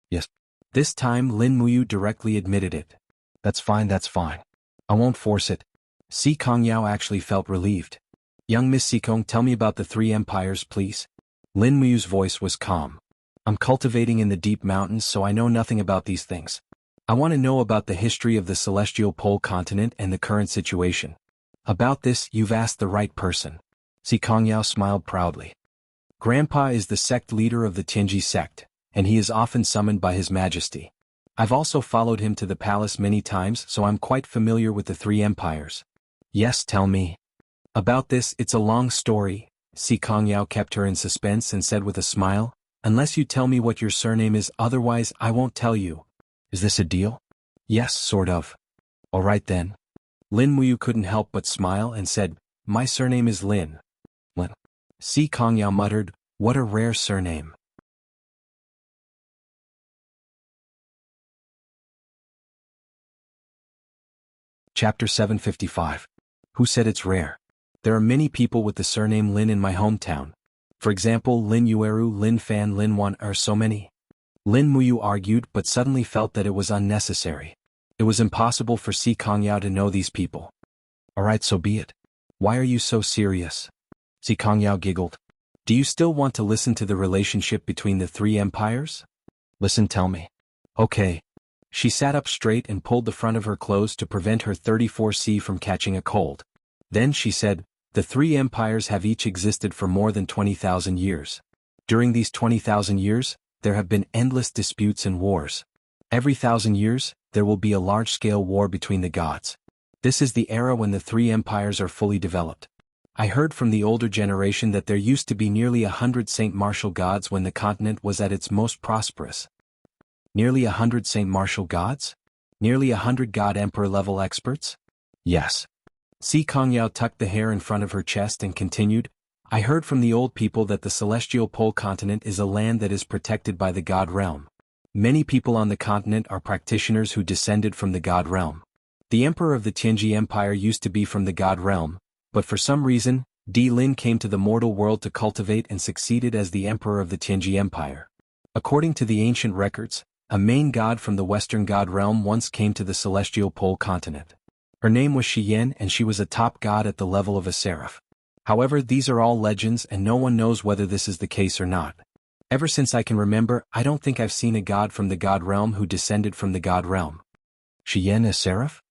"Yes." This time Lin Muyu directly admitted it. That's fine. I won't force it." Si Kongyao actually felt relieved. "Young Miss Sikong, tell me about the three empires, please." Lin Muyu's voice was calm. "I'm cultivating in the deep mountains, so I know nothing about these things. I want to know about the history of the celestial pole continent and the current situation." "About this, you've asked the right person." Si Kongyao smiled proudly. "Grandpa is the sect leader of the Tianji sect, and he is often summoned by His Majesty. I've also followed him to the palace many times, so I'm quite familiar with the three empires." "Yes, tell me." "About this, it's a long story." Si Kongyao kept her in suspense and said with a smile, "Unless you tell me what your surname is, otherwise I won't tell you." "Is this a deal?" "Yes, sort of." "All right then." Lin Muyu couldn't help but smile and said, "My surname is Lin." "Lin?" Si Kongyao muttered, "What a rare surname." Chapter 755. Who said it's rare? There are many people with the surname Lin in my hometown. For example, Lin Yueru, Lin Fan, Lin Wan are so many. Lin Muyu argued but suddenly felt that it was unnecessary. It was impossible for Si Kongyao to know these people. "Alright, so be it. Why are you so serious?" Si Kongyao giggled. "Do you still want to listen to the relationship between the three empires?" "Listen, tell me." "Okay." She sat up straight and pulled the front of her clothes to prevent her 34C from catching a cold. Then she said, "The three empires have each existed for more than 20,000 years. During these 20,000 years, there have been endless disputes and wars. Every 1,000 years, there will be a large-scale war between the gods. This is the era when the three empires are fully developed. I heard from the older generation that there used to be nearly 100 Saint Martial gods when the continent was at its most prosperous." "Nearly 100 Saint Martial gods? Nearly 100 God Emperor-level experts?" "Yes." Si Kongyao tucked the hair in front of her chest and continued, "I heard from the old people that the celestial pole continent is a land that is protected by the God realm. Many people on the continent are practitioners who descended from the God realm. The emperor of the Tianji Empire used to be from the God realm, but for some reason, Di Lin came to the mortal world to cultivate and succeeded as the emperor of the Tianji Empire. According to the ancient records, a main god from the Western God realm once came to the celestial pole continent. Her name was Shiyen and she was a top god at the level of a seraph. However, these are all legends and no one knows whether this is the case or not. Ever since I can remember, I don't think I've seen a god from the God realm who descended from the God realm." "Shiyen a seraph?"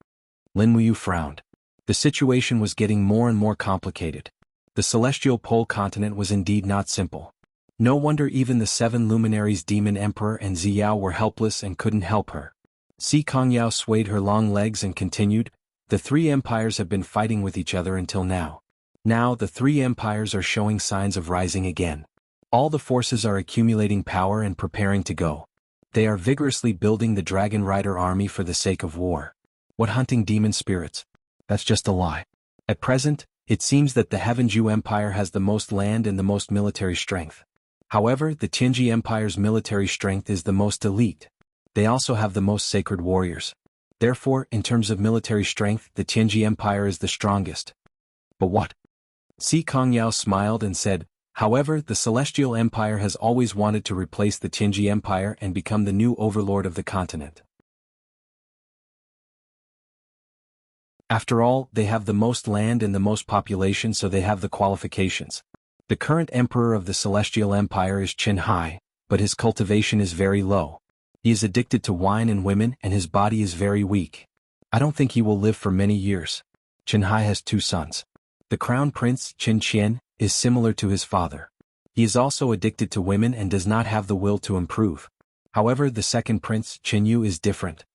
Lin Muyu frowned. The situation was getting more and more complicated. The celestial pole continent was indeed not simple. No wonder even the seven luminaries Demon Emperor and Ziyao were helpless and couldn't help her. Si Kongyao swayed her long legs and continued, "The three empires have been fighting with each other until now. Now the three empires are showing signs of rising again. All the forces are accumulating power and preparing to go. They are vigorously building the Dragon Rider army for the sake of war. What, hunting demon spirits? That's just a lie. At present, it seems that the Heavenju Empire has the most land and the most military strength. However, the Tianji Empire's military strength is the most elite. They also have the most sacred warriors. Therefore, in terms of military strength, the Tianji Empire is the strongest." "But what?" Si Kongyao smiled and said, "However, the Celestial Empire has always wanted to replace the Tianji Empire and become the new overlord of the continent. After all, they have the most land and the most population, so they have the qualifications. The current emperor of the Celestial Empire is Qin Hai, but his cultivation is very low. He is addicted to wine and women and his body is very weak. I don't think he will live for many years. Qin Hai has two sons. The crown prince, Qin Qian, is similar to his father. He is also addicted to women and does not have the will to improve. However, the second prince, Qin Yu, is different.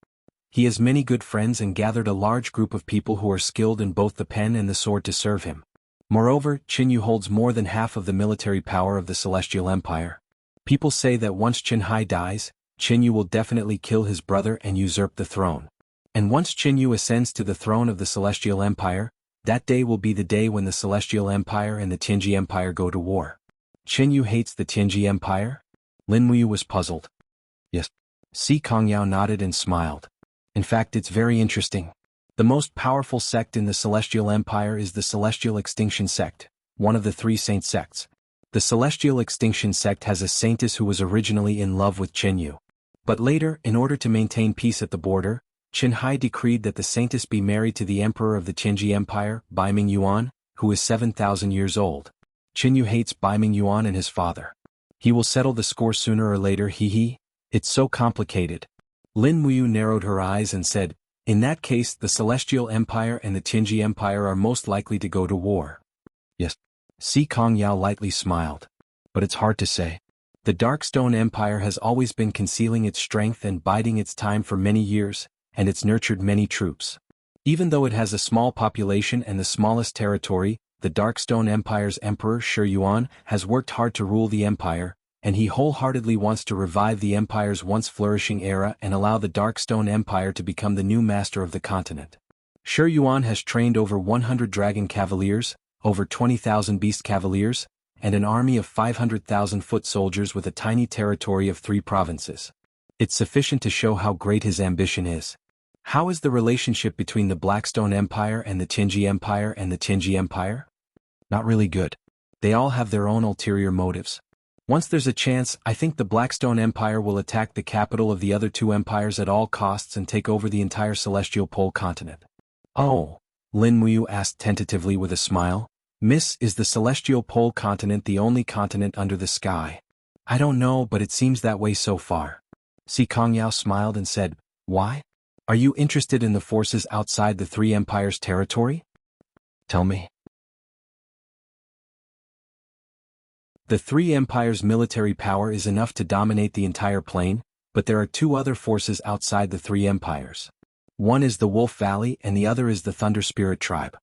He has many good friends and gathered a large group of people who are skilled in both the pen and the sword to serve him. Moreover, Qin Yu holds more than half of the military power of the Celestial Empire. People say that once Qin Hai dies, Qin Yu will definitely kill his brother and usurp the throne. And once Qin Yu ascends to the throne of the Celestial Empire, That day will be the day when the Celestial Empire and the Tianji Empire go to war. Qinyu hates the Tianji Empire? Lin Muyu was puzzled. Yes. Si Kongyao nodded and smiled. In fact, it's very interesting. The most powerful sect in the Celestial Empire is the Celestial Extinction Sect, one of the 3 saint sects. The Celestial Extinction Sect has a saintess who was originally in love with Qinyu. But later, in order to maintain peace at the border, Qin Hai decreed that the saintess be married to the emperor of the Tianji Empire, Baiming Yuan, who is 7,000 years old. Qinyu hates Baiming Yuan and his father. He will settle the score sooner or later, hee. It's so complicated. Lin Muyu narrowed her eyes and said, in that case the Celestial Empire and the Tianji Empire are most likely to go to war. Yes. Si Kongyao lightly smiled. But it's hard to say. The Darkstone Empire has always been concealing its strength and biding its time for many years, and it's nurtured many troops. Even though it has a small population and the smallest territory, the Darkstone Empire's Emperor Shi Yuan has worked hard to rule the empire, and he wholeheartedly wants to revive the empire's once flourishing era and allow the Darkstone Empire to become the new master of the continent. Shi Yuan has trained over 100 Dragon Cavaliers, over 20,000 Beast Cavaliers, and an army of 500,000 foot soldiers with a tiny territory of 3 provinces. It's sufficient to show how great his ambition is. How is the relationship between the Blackstone Empire and the Tianji Empire and the Tianji Empire? Not really good. They all have their own ulterior motives. Once there's a chance, I think the Blackstone Empire will attack the capital of the other 2 empires at all costs and take over the entire Celestial Pole continent. Oh, Lin Muyu asked tentatively with a smile. Miss, is the Celestial Pole continent the only continent under the sky? I don't know, but it seems that way so far. Si Kongyao smiled and said, why? Are you interested in the forces outside the 3 empires' territory? Tell me. The 3 empires' military power is enough to dominate the entire plain, but there are 2 other forces outside the 3 empires. One is the Wolf Valley and the other is the Thunder Spirit tribe.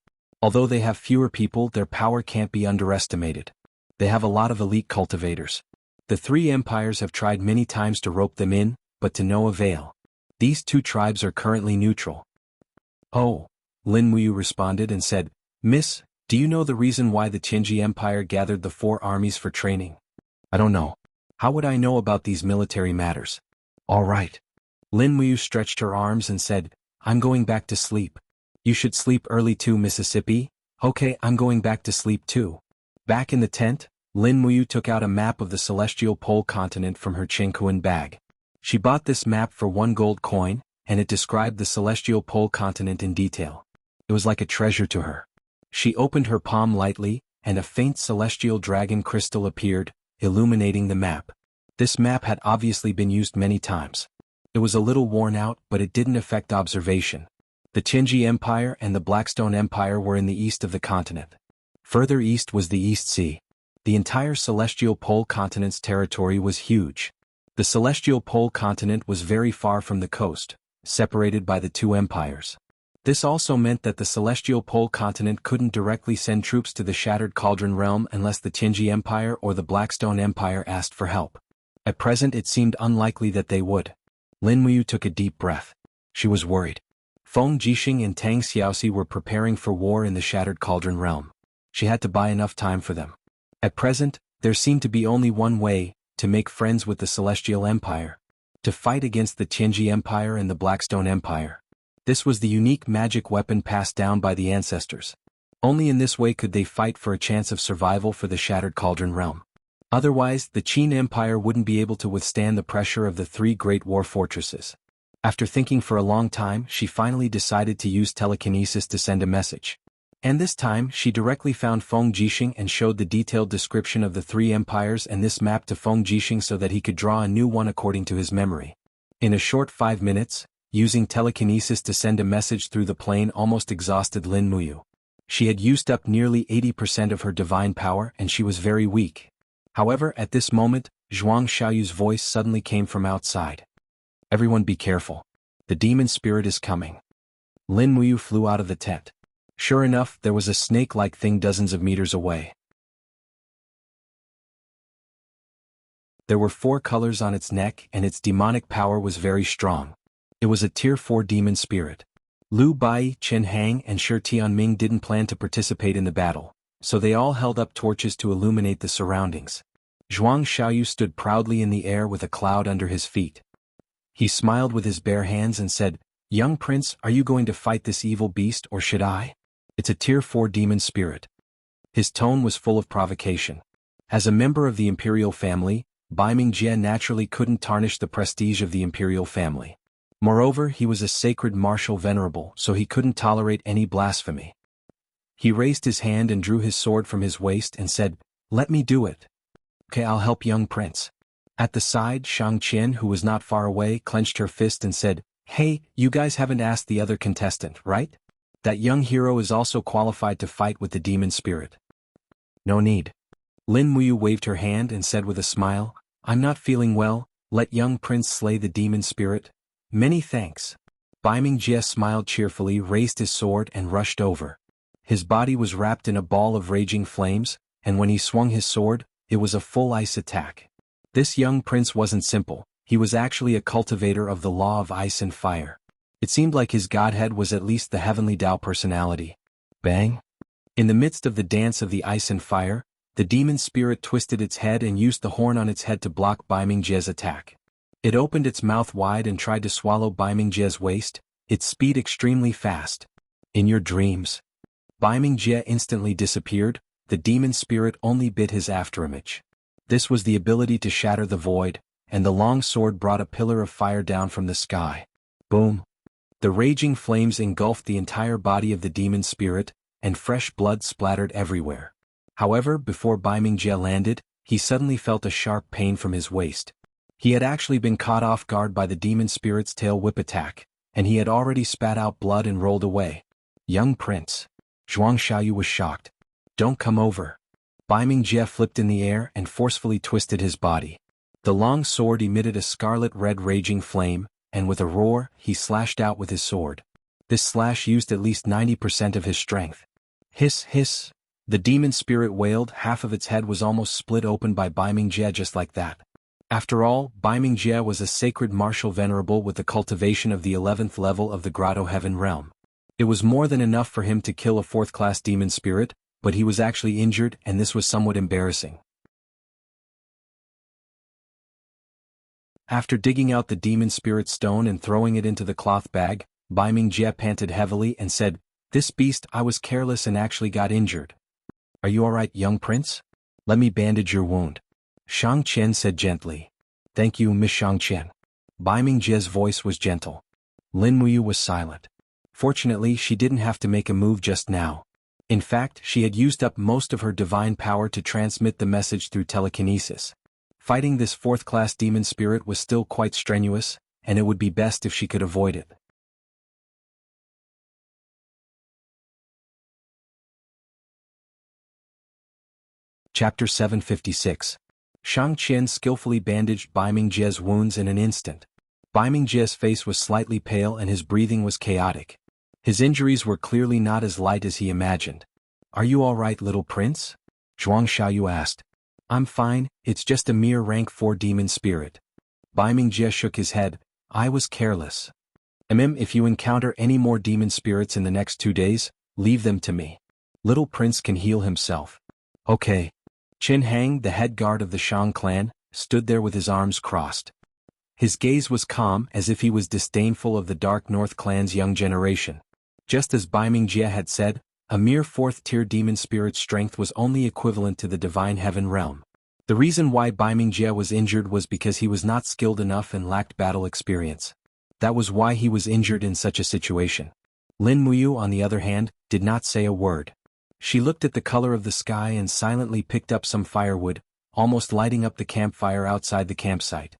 Although they have fewer people, their power can't be underestimated. They have a lot of elite cultivators. The 3 empires have tried many times to rope them in, but to no avail. These 2 tribes are currently neutral. Oh, Lin Muyu responded and said, Miss, do you know the reason why the Tianji Empire gathered the 4 armies for training? I don't know. How would I know about these military matters? All right. Lin Muyu stretched her arms and said, I'm going back to sleep. You should sleep early too, Mississippi. Okay, I'm going back to sleep too. Back in the tent, Lin Muyu took out a map of the Celestial Pole continent from her Qingkuan bag. She bought this map for 1 gold coin, and it described the Celestial Pole continent in detail. It was like a treasure to her. She opened her palm lightly, and a faint celestial dragon crystal appeared, illuminating the map. This map had obviously been used many times. It was a little worn out, but it didn't affect observation. The Tianji Empire and the Blackstone Empire were in the east of the continent. Further east was the East Sea. The entire Celestial Pole continent's territory was huge. The Celestial Pole continent was very far from the coast, separated by the 2 empires. This also meant that the Celestial Pole continent couldn't directly send troops to the Shattered Cauldron realm unless the Tianji Empire or the Blackstone Empire asked for help. At present it seemed unlikely that they would. Lin Muyu took a deep breath. She was worried. Feng Jixing and Tang Xiaoxi were preparing for war in the Shattered Cauldron realm. She had to buy enough time for them. At present, there seemed to be only one way, to make friends with the Celestial Empire. To fight against the Tianji Empire and the Blackstone Empire. This was the unique magic weapon passed down by the ancestors. Only in this way could they fight for a chance of survival for the Shattered Cauldron realm. Otherwise, the Qin Empire wouldn't be able to withstand the pressure of the 3 great war fortresses. After thinking for a long time, she finally decided to use telekinesis to send a message. And this time, she directly found Feng Jixing and showed the detailed description of the 3 empires and this map to Feng Jixing so that he could draw a new one according to his memory. In a short 5 minutes, using telekinesis to send a message through the plane almost exhausted Lin Muyu. She had used up nearly 80% of her divine power and she was very weak. However, at this moment, Zhuang Xiaoyu's voice suddenly came from outside. Everyone be careful. The demon spirit is coming. Lin Muyu flew out of the tent. Sure enough, there was a snake-like thing dozens of meters away. There were 4 colors on its neck and its demonic power was very strong. It was a tier 4 demon spirit. Lu Bai, Chen Hang and Shi Tianming didn't plan to participate in the battle, so they all held up torches to illuminate the surroundings. Zhuang Xiaoyu stood proudly in the air with a cloud under his feet. He smiled with his bare hands and said, "Young prince, are you going to fight this evil beast or should I? It's a tier 4 demon spirit." His tone was full of provocation. As a member of the imperial family, Baiming Jie naturally couldn't tarnish the prestige of the imperial family. Moreover, he was a sacred martial venerable, so he couldn't tolerate any blasphemy. He raised his hand and drew his sword from his waist and said, "Let me do it." "Okay, I'll help, young prince." At the side, Shang Qian, who was not far away, clenched her fist and said, "Hey, you guys haven't asked the other contestant, right? That young hero is also qualified to fight with the demon spirit." "No need." Lin Muyu waved her hand and said with a smile, "I'm not feeling well, let young prince slay the demon spirit." "Many thanks." Baiming Jie smiled cheerfully, raised his sword and rushed over. His body was wrapped in a ball of raging flames, and when he swung his sword, it was a full ice attack. This young prince wasn't simple, he was actually a cultivator of the law of ice and fire. It seemed like his godhead was at least the heavenly Tao personality. Bang! In the midst of the dance of the ice and fire, the demon spirit twisted its head and used the horn on its head to block Baiming Jie's attack. It opened its mouth wide and tried to swallow Baiming Jie's waist, its speed extremely fast. "In your dreams." Baiming Jie instantly disappeared, the demon spirit only bit his afterimage. This was the ability to shatter the void, and the long sword brought a pillar of fire down from the sky. Boom! The raging flames engulfed the entire body of the demon spirit, and fresh blood splattered everywhere. However, before Baiming Jie landed, he suddenly felt a sharp pain from his waist. He had actually been caught off guard by the demon spirit's tail whip attack, and he had already spat out blood and rolled away. "Young prince." Zhuang Xiaoyu was shocked. "Don't come over." Baiming Jie flipped in the air and forcefully twisted his body. The long sword emitted a scarlet-red raging flame, and with a roar, he slashed out with his sword. This slash used at least 90% of his strength. Hiss, hiss. The demon spirit wailed, half of its head was almost split open by Baiming Jie just like that. After all, Baiming Jie was a sacred martial venerable with the cultivation of the 11th level of the Grotto Heaven realm. It was more than enough for him to kill a 4th-class demon spirit, but he was actually injured and this was somewhat embarrassing. After digging out the demon spirit stone and throwing it into the cloth bag, Baiming Jie panted heavily and said, "This beast, I was careless and actually got injured." "Are you alright, young prince? Let me bandage your wound." Shang Qian said gently. "Thank you, Miss Shang Qian." Baiming Jie's voice was gentle. Lin Muyu was silent. Fortunately, she didn't have to make a move just now. In fact, she had used up most of her divine power to transmit the message through telekinesis. Fighting this 4th-class demon spirit was still quite strenuous, and it would be best if she could avoid it. Chapter 756. Shang Qian skillfully bandaged Baiming Jie's wounds in an instant. Baiming Jie's face was slightly pale and his breathing was chaotic. His injuries were clearly not as light as he imagined. "Are you all right, little prince?" Zhuang Xiaoyu asked. "I'm fine, it's just a mere rank 4 demon spirit." Baiming Jie shook his head. "I was careless. If you encounter any more demon spirits in the next 2 days, leave them to me. Little prince can heal himself." "Okay." Chen Hang, the head guard of the Shang clan, stood there with his arms crossed. His gaze was calm as if he was disdainful of the Dark North clan's young generation. Just as Baiming Jie had said, a mere 4th-tier demon spirit's strength was only equivalent to the divine heaven realm. The reason why Baiming Jie was injured was because he was not skilled enough and lacked battle experience. That was why he was injured in such a situation. Lin Muyu, on the other hand, did not say a word. She looked at the color of the sky and silently picked up some firewood, almost lighting up the campfire outside the campsite.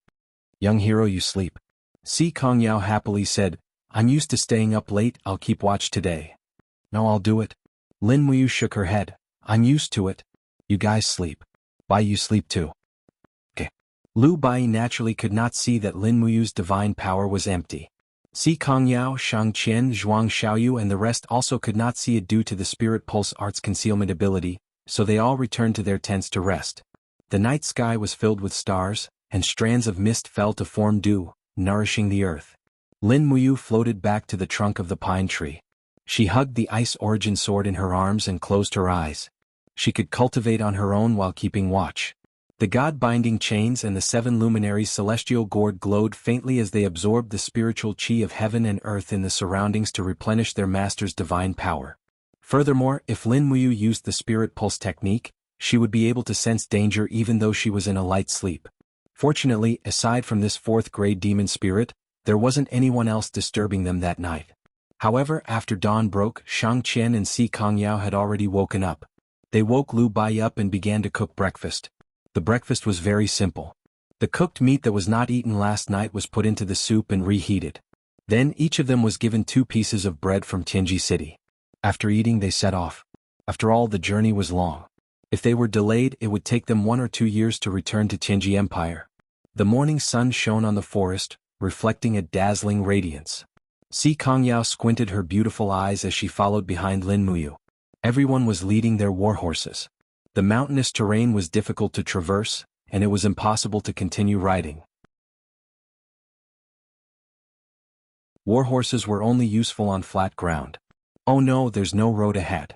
"Young hero, you sleep." Si Kongyao happily said, "I'm used to staying up late, I'll keep watch today." "No, I'll do it." Lin Muyu shook her head. "I'm used to it. You guys sleep. Bai, you sleep too." "Okay." Lu Bai naturally could not see that Lin Muyu's divine power was empty. Si Kongyao, Shang Qian, Zhuang Xiaoyu and the rest also could not see it due to the Spirit Pulse Art's concealment ability, so they all returned to their tents to rest. The night sky was filled with stars, and strands of mist fell to form dew, nourishing the earth. Lin Muyu floated back to the trunk of the pine tree. She hugged the ice origin sword in her arms and closed her eyes. She could cultivate on her own while keeping watch. The god-binding chains and the 7 luminaries' celestial gourd glowed faintly as they absorbed the spiritual chi of heaven and earth in the surroundings to replenish their master's divine power. Furthermore, if Lin Muyu used the spirit pulse technique, she would be able to sense danger even though she was in a light sleep. Fortunately, aside from this 4th-grade demon spirit, there wasn't anyone else disturbing them that night. However, after dawn broke, Shang Qian and Si Kongyao had already woken up. They woke Lu Bai up and began to cook breakfast. The breakfast was very simple. The cooked meat that was not eaten last night was put into the soup and reheated. Then each of them was given 2 pieces of bread from Tianji City. After eating, they set off. After all, the journey was long. If they were delayed, it would take them 1 or 2 years to return to Tianji Empire. The morning sun shone on the forest, reflecting a dazzling radiance. Si Kongyao squinted her beautiful eyes as she followed behind Lin Muyu. Everyone was leading their war horses. The mountainous terrain was difficult to traverse, and it was impossible to continue riding. War horses were only useful on flat ground. Oh no, there's no road ahead.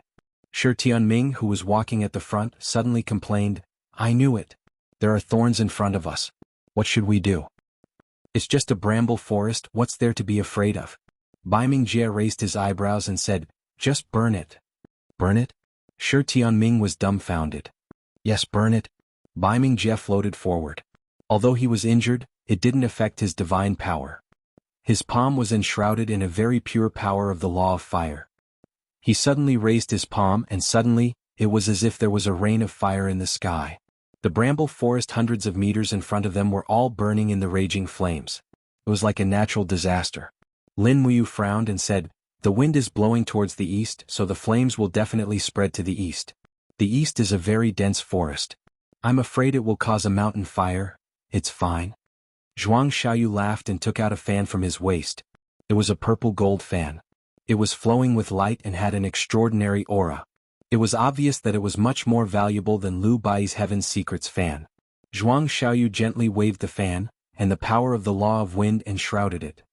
Shi Tianming, who was walking at the front, suddenly complained, "I knew it. There are thorns in front of us. What should we do? It's just a bramble forest, what's there to be afraid of?" Bai Mingjie raised his eyebrows and said, "Just burn it." "Burn it?" Shi Tianming was dumbfounded. "Yes, burn it." Bai Mingjie floated forward. Although he was injured, it didn't affect his divine power. His palm was enshrouded in a very pure power of the law of fire. He suddenly raised his palm and suddenly, it was as if there was a rain of fire in the sky. The bramble forest hundreds of meters in front of them were all burning in the raging flames. It was like a natural disaster. Lin Muyu frowned and said, "The wind is blowing towards the east, so the flames will definitely spread to the east. The east is a very dense forest. I'm afraid it will cause a mountain fire." "It's fine." Zhuang Xiaoyu laughed and took out a fan from his waist. It was a purple gold fan. It was flowing with light and had an extraordinary aura. It was obvious that it was much more valuable than Lu Bai's Heaven's Secrets fan. Zhuang Xiaoyu gently waved the fan, and the power of the law of wind enshrouded it.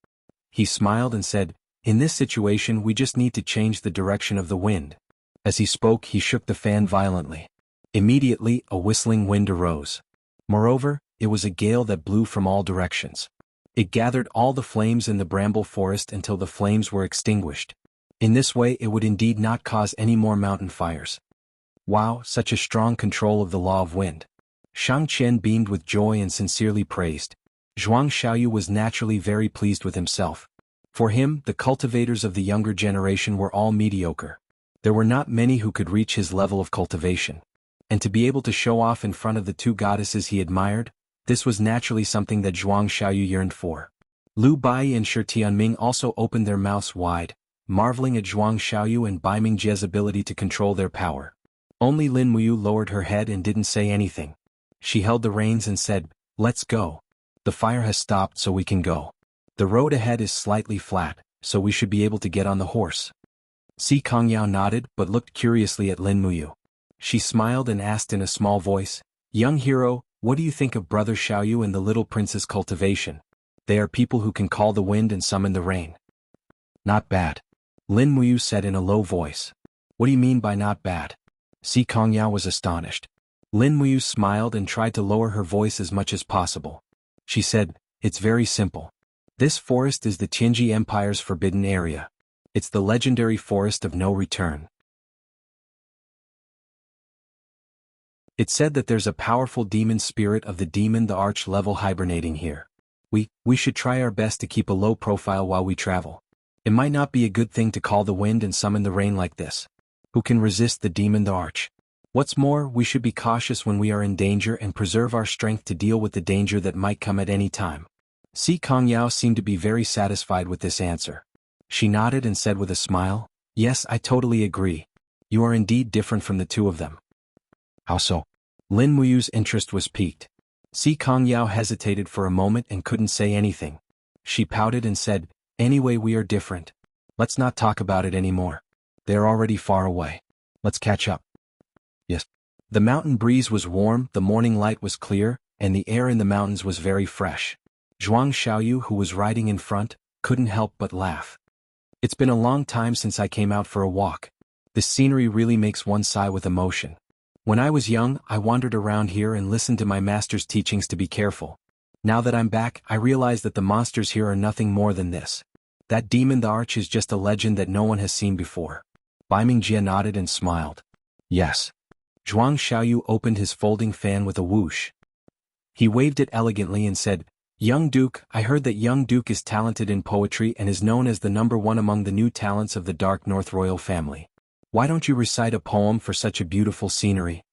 He smiled and said, "In this situation we just need to change the direction of the wind." As he spoke, he shook the fan violently. Immediately, a whistling wind arose. Moreover, it was a gale that blew from all directions. It gathered all the flames in the bramble forest until the flames were extinguished. In this way it would indeed not cause any more mountain fires. Wow, such a strong control of the law of wind. Shang Qian beamed with joy and sincerely praised. Zhuang Xiaoyu was naturally very pleased with himself. For him, the cultivators of the younger generation were all mediocre. There were not many who could reach his level of cultivation. And to be able to show off in front of the 2 goddesses he admired, this was naturally something that Zhuang Xiaoyu yearned for. Lu Bai and Shi Tianming also opened their mouths wide, marveling at Zhuang Xiaoyu and Bai Mingjie's ability to control their power. Only Lin Muyu lowered her head and didn't say anything. She held the reins and said, "Let's go. The fire has stopped so we can go. The road ahead is slightly flat, so we should be able to get on the horse." Si Kongyao nodded but looked curiously at Lin Muyu. She smiled and asked in a small voice, "Young hero, what do you think of Brother Xiaoyu and the little prince's cultivation? They are people who can call the wind and summon the rain." "Not bad," Lin Muyu said in a low voice. "What do you mean by not bad?" Si Kongyao was astonished. Lin Muyu smiled and tried to lower her voice as much as possible. She said, "It's very simple. This forest is the Tianji Empire's forbidden area. It's the legendary forest of no return. It's said that there's a powerful demon spirit of the demon the arch level hibernating here. We should try our best to keep a low profile while we travel. It might not be a good thing to call the wind and summon the rain like this. Who can resist the demon the arch? What's more, we should be cautious when we are in danger and preserve our strength to deal with the danger that might come at any time." Si Kongyao seemed to be very satisfied with this answer. She nodded and said with a smile, "Yes, I totally agree. You are indeed different from the 2 of them." "How so?" Lin Muyu's interest was piqued. Si Kongyao hesitated for a moment and couldn't say anything. She pouted and said, "Anyway, we are different. Let's not talk about it anymore. They're already far away. Let's catch up." "Yes." The mountain breeze was warm, the morning light was clear, and the air in the mountains was very fresh. Zhuang Xiaoyu, who was riding in front, couldn't help but laugh. It's been a long time since I came out for a walk. This scenery really makes one sigh with emotion. When I was young, I wandered around here and listened to my master's teachings to be careful. Now that I'm back, I realize that the monsters here are nothing more than this. That demon the Arch is just a legend that no one has seen before. Bai Mingjie nodded and smiled. Yes. Zhuang Xiaoyu opened his folding fan with a whoosh. He waved it elegantly and said, Young Duke, I heard that Young Duke is talented in poetry and is known as the #1 among the new talents of the Dark North royal family. Why don't you recite a poem for such a beautiful scenery?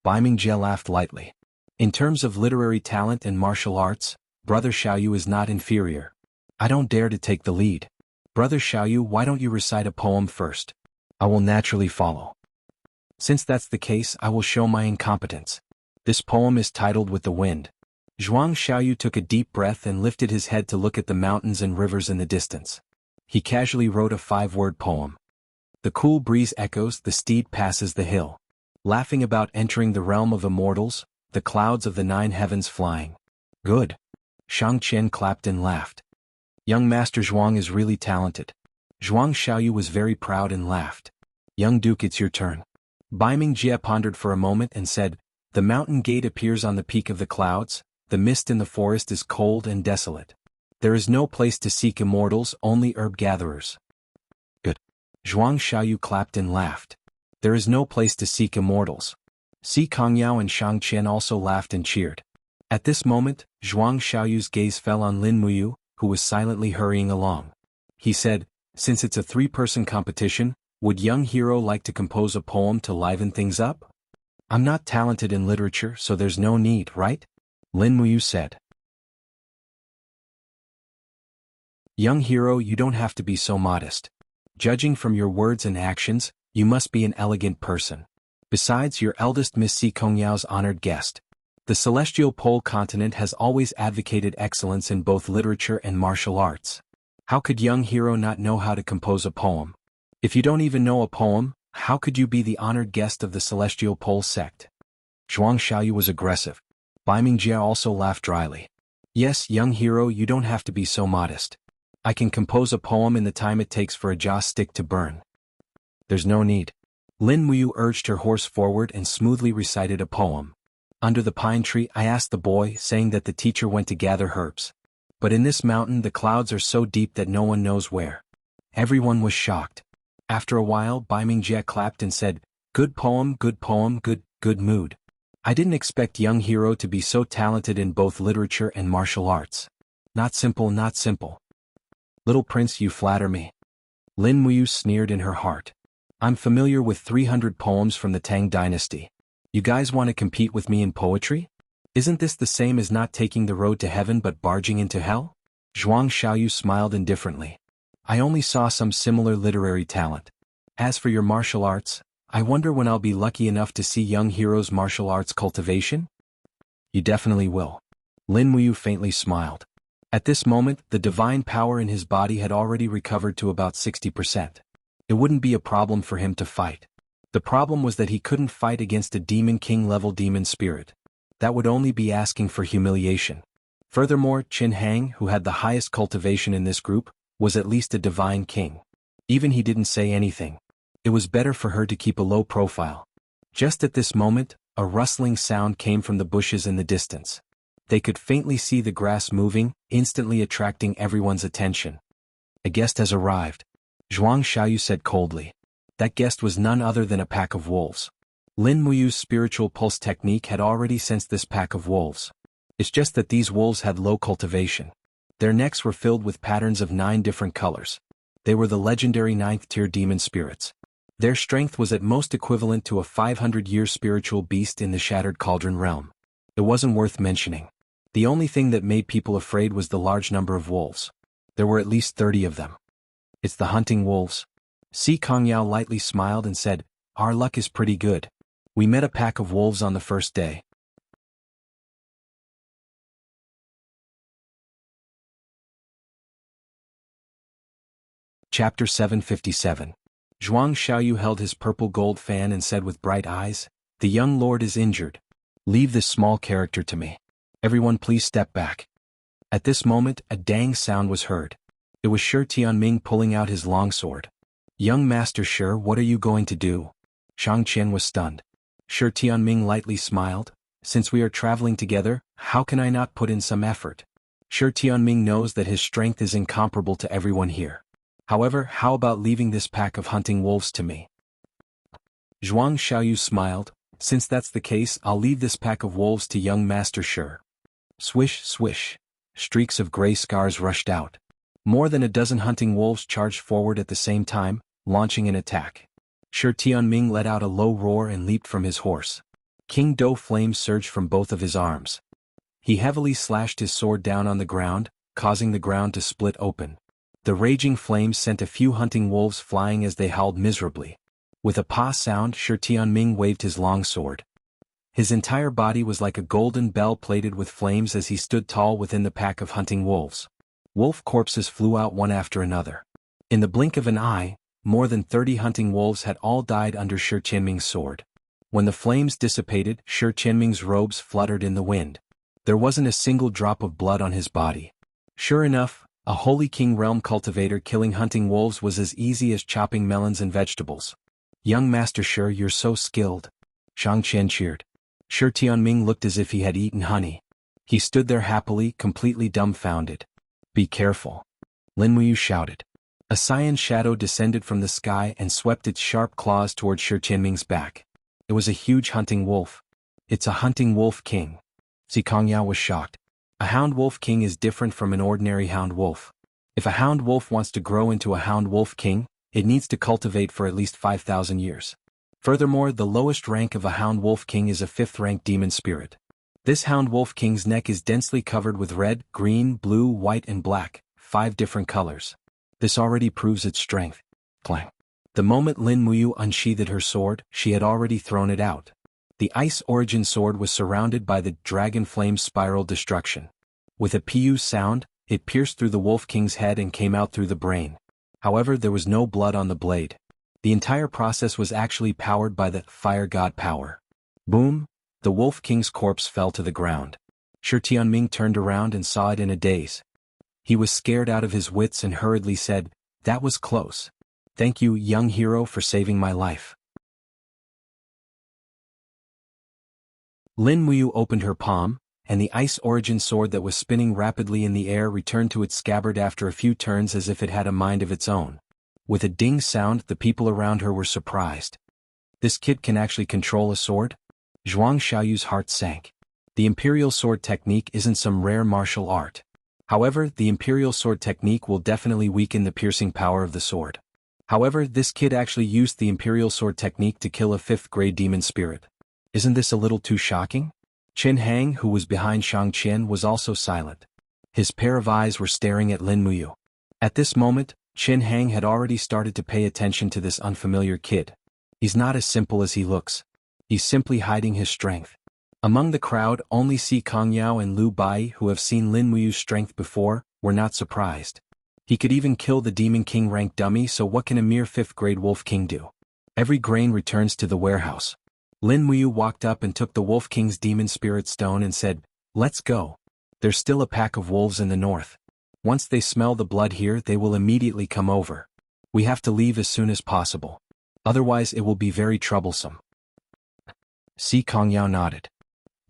Bai Mingjie laughed lightly. In terms of literary talent and martial arts, Brother Xiaoyu is not inferior. I don't dare to take the lead. Brother Xiaoyu, why don't you recite a poem first? I will naturally follow. Since that's the case, I will show my incompetence. This poem is titled With the Wind. Zhuang Xiaoyu took a deep breath and lifted his head to look at the mountains and rivers in the distance. He casually wrote a 5-word poem. The cool breeze echoes, the steed passes the hill. Laughing about entering the realm of immortals, the clouds of the 9 heavens flying. Good. Shang Qian clapped and laughed. Young Master Zhuang is really talented. Zhuang Xiaoyu was very proud and laughed. Young Duke, it's your turn. Bai Mingjie pondered for a moment and said, The mountain gate appears on the peak of the clouds, the mist in the forest is cold and desolate. There is no place to seek immortals, only herb gatherers. Good. Zhuang Xiaoyu clapped and laughed. There is no place to seek immortals. Si Kongyao and Shang Qian also laughed and cheered. At this moment, Zhuang Xiaoyu's gaze fell on Lin Muyu, who was silently hurrying along. He said, Since it's a 3-person competition, would young hero like to compose a poem to liven things up? I'm not talented in literature, so there's no need, right? Lin Muyu said. Young hero, you don't have to be so modest. Judging from your words and actions, you must be an elegant person. Besides, your eldest Miss Si Kongyao's honored guest. The celestial pole continent has always advocated excellence in both literature and martial arts. How could young hero not know how to compose a poem? If you don't even know a poem, how could you be the honored guest of the celestial pole sect? Zhuang Xiaoyu was aggressive. Bai Mingjie also laughed dryly. Yes, young hero, you don't have to be so modest. I can compose a poem in the time it takes for a joss stick to burn. There's no need. Lin Muyu urged her horse forward and smoothly recited a poem. Under the pine tree I asked the boy, saying that the teacher went to gather herbs. But in this mountain the clouds are so deep that no one knows where. Everyone was shocked. After a while Bai Mingjie clapped and said, Good poem, good mood. I didn't expect young hero to be so talented in both literature and martial arts. Not simple, not simple. Little prince, you flatter me. Lin Muyu sneered in her heart. I'm familiar with 300 poems from the Tang dynasty. You guys want to compete with me in poetry? Isn't this the same as not taking the road to heaven but barging into hell? Zhuang Xiaoyu smiled indifferently. I only saw some similar literary talent. As for your martial arts, I wonder when I'll be lucky enough to see young hero's martial arts cultivation? You definitely will. Lin Muyu faintly smiled. At this moment, the divine power in his body had already recovered to about 60%. It wouldn't be a problem for him to fight. The problem was that he couldn't fight against a Demon King-level demon spirit. That would only be asking for humiliation. Furthermore, Qin Hang, who had the highest cultivation in this group, was at least a divine king. Even he didn't say anything. It was better for her to keep a low profile. Just at this moment, a rustling sound came from the bushes in the distance. They could faintly see the grass moving, instantly attracting everyone's attention. A guest has arrived. Zhuang Xiaoyu said coldly. That guest was none other than a pack of wolves. Lin Muyu's spiritual pulse technique had already sensed this pack of wolves. It's just that these wolves had low cultivation. Their necks were filled with patterns of 9 different colors. They were the legendary 9th-tier demon spirits. Their strength was at most equivalent to a 500-year spiritual beast in the Shattered Cauldron realm. It wasn't worth mentioning. The only thing that made people afraid was the large number of wolves. There were at least 30 of them. It's the hunting wolves. Si Kongyao lightly smiled and said, Our luck is pretty good. We met a pack of wolves on the first day. Chapter 757. Zhuang Xiaoyu held his purple gold fan and said with bright eyes, The young lord is injured. Leave this small character to me. Everyone please step back. At this moment, a dang sound was heard. It It was Shi Tianming pulling out his longsword. "Young Master Shi, what are you going to do?" Shang Qian was stunned. Shi Tianming lightly smiled. "Since we are traveling together, how can I not put in some effort?" Shi Tianming knows that his strength is incomparable to everyone here. "However, how about leaving this pack of hunting wolves to me?" Zhuang Xiaoyu smiled. "Since that's the case, I'll leave this pack of wolves to young Master Shi." Swish, swish. Streaks of gray scars rushed out. More than a dozen hunting wolves charged forward at the same time, launching an attack. Shi Tianming let out a low roar and leaped from his horse. King Do flames surged from both of his arms. He heavily slashed his sword down on the ground, causing the ground to split open. The raging flames sent a few hunting wolves flying as they howled miserably. With a pa sound, Shi Tianming waved his long sword. His entire body was like a golden bell plated with flames as he stood tall within the pack of hunting wolves. Wolf corpses flew out one after another. In the blink of an eye, more than 30 hunting wolves had all died under Shi Tianming's sword. When the flames dissipated, Shi Tianming's robes fluttered in the wind. There wasn't a single drop of blood on his body. Sure enough, a Holy King realm cultivator killing hunting wolves was as easy as chopping melons and vegetables. "Young Master Shi, you're so skilled." Shang Qian cheered. Shi Tianming looked as if he had eaten honey. He stood there happily, completely dumbfounded. "Be careful," Lin Muyu shouted. A cyan shadow descended from the sky and swept its sharp claws toward Shi Tianming's back. It was a huge hunting wolf. "It's a hunting wolf king." Si Kongyao was shocked. A hound wolf king is different from an ordinary hound wolf. If a hound wolf wants to grow into a hound wolf king, it needs to cultivate for at least 5,000 years. Furthermore, the lowest rank of a hound wolf king is a 5th-rank demon spirit. This hound wolf king's neck is densely covered with red, green, blue, white and black, 5 different colors. This already proves its strength. Clang. The moment Lin Muyu unsheathed her sword, she had already thrown it out. The Ice Origin sword was surrounded by the Dragon Flame Spiral Destruction. With a pu sound, it pierced through the Wolf King's head and came out through the brain. However, there was no blood on the blade. The entire process was actually powered by the Fire God power. Boom! The Wolf King's corpse fell to the ground. Shi Tianming turned around and saw it in a daze. He was scared out of his wits and hurriedly said, "That was close. Thank you, young hero, for saving my life." Lin Muyu opened her palm, and the Ice Origin sword that was spinning rapidly in the air returned to its scabbard after a few turns as if it had a mind of its own. With a ding sound, the people around her were surprised. "This kid can actually control a sword?" Zhuang Xiaoyu's heart sank. The Imperial Sword technique isn't some rare martial art. However, the Imperial Sword technique will definitely weaken the piercing power of the sword. However, this kid actually used the Imperial Sword technique to kill a 5th-grade demon spirit. Isn't this a little too shocking? Qin Hang, who was behind Shang Qian, was also silent. His pair of eyes were staring at Lin Muyu. At this moment, Qin Hang had already started to pay attention to this unfamiliar kid. He's not as simple as he looks. He's simply hiding his strength. Among the crowd, only Si Kongyao and Liu Bai, who have seen Lin Muyu's strength before, were not surprised. He could even kill the Demon King rank dummy, so what can a mere 5th-grade Wolf King do? Every grain returns to the warehouse. Lin Muyu walked up and took the Wolf King's Demon Spirit Stone and said, "Let's go. There's still a pack of wolves in the north. Once they smell the blood here, they will immediately come over. We have to leave as soon as possible. Otherwise it will be very troublesome." Si Kongyao nodded.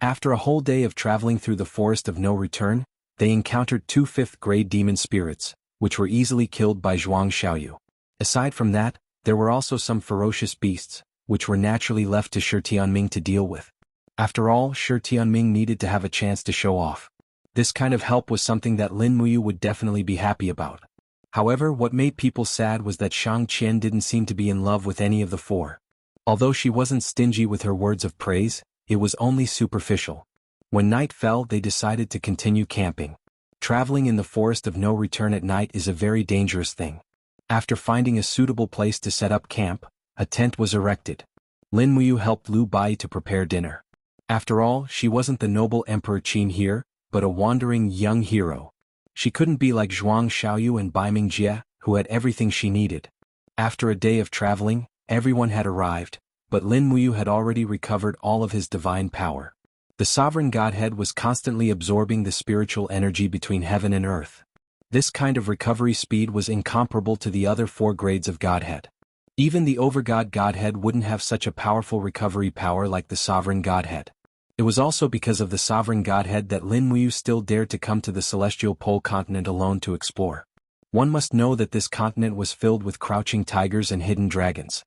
After a whole day of traveling through the Forest of No Return, they encountered 2 5th-grade demon spirits, which were easily killed by Zhuang Xiaoyu. Aside from that, there were also some ferocious beasts, which were naturally left to Shi Tianming to deal with. After all, Shi Tianming needed to have a chance to show off. This kind of help was something that Lin Muyu would definitely be happy about. However, what made people sad was that Shang Qian didn't seem to be in love with any of the 4. Although she wasn't stingy with her words of praise, it was only superficial. When night fell, they decided to continue camping. Traveling in the Forest of No Return at night is a very dangerous thing. After finding a suitable place to set up camp, a tent was erected. Lin Muyu helped Liu Bai to prepare dinner. After all, she wasn't the noble Emperor Qin here, but a wandering young hero. She couldn't be like Zhuang Xiaoyu and Bai Mingjie, who had everything she needed. After a day of traveling, everyone had arrived, but Lin Muyu had already recovered all of his divine power. The sovereign godhead was constantly absorbing the spiritual energy between heaven and earth. This kind of recovery speed was incomparable to the other 4 grades of Godhead. Even the Overgod Godhead wouldn't have such a powerful recovery power like the Sovereign Godhead. It was also because of the Sovereign Godhead that Lin Muyu still dared to come to the Celestial Pole continent alone to explore. One must know that this continent was filled with crouching tigers and hidden dragons.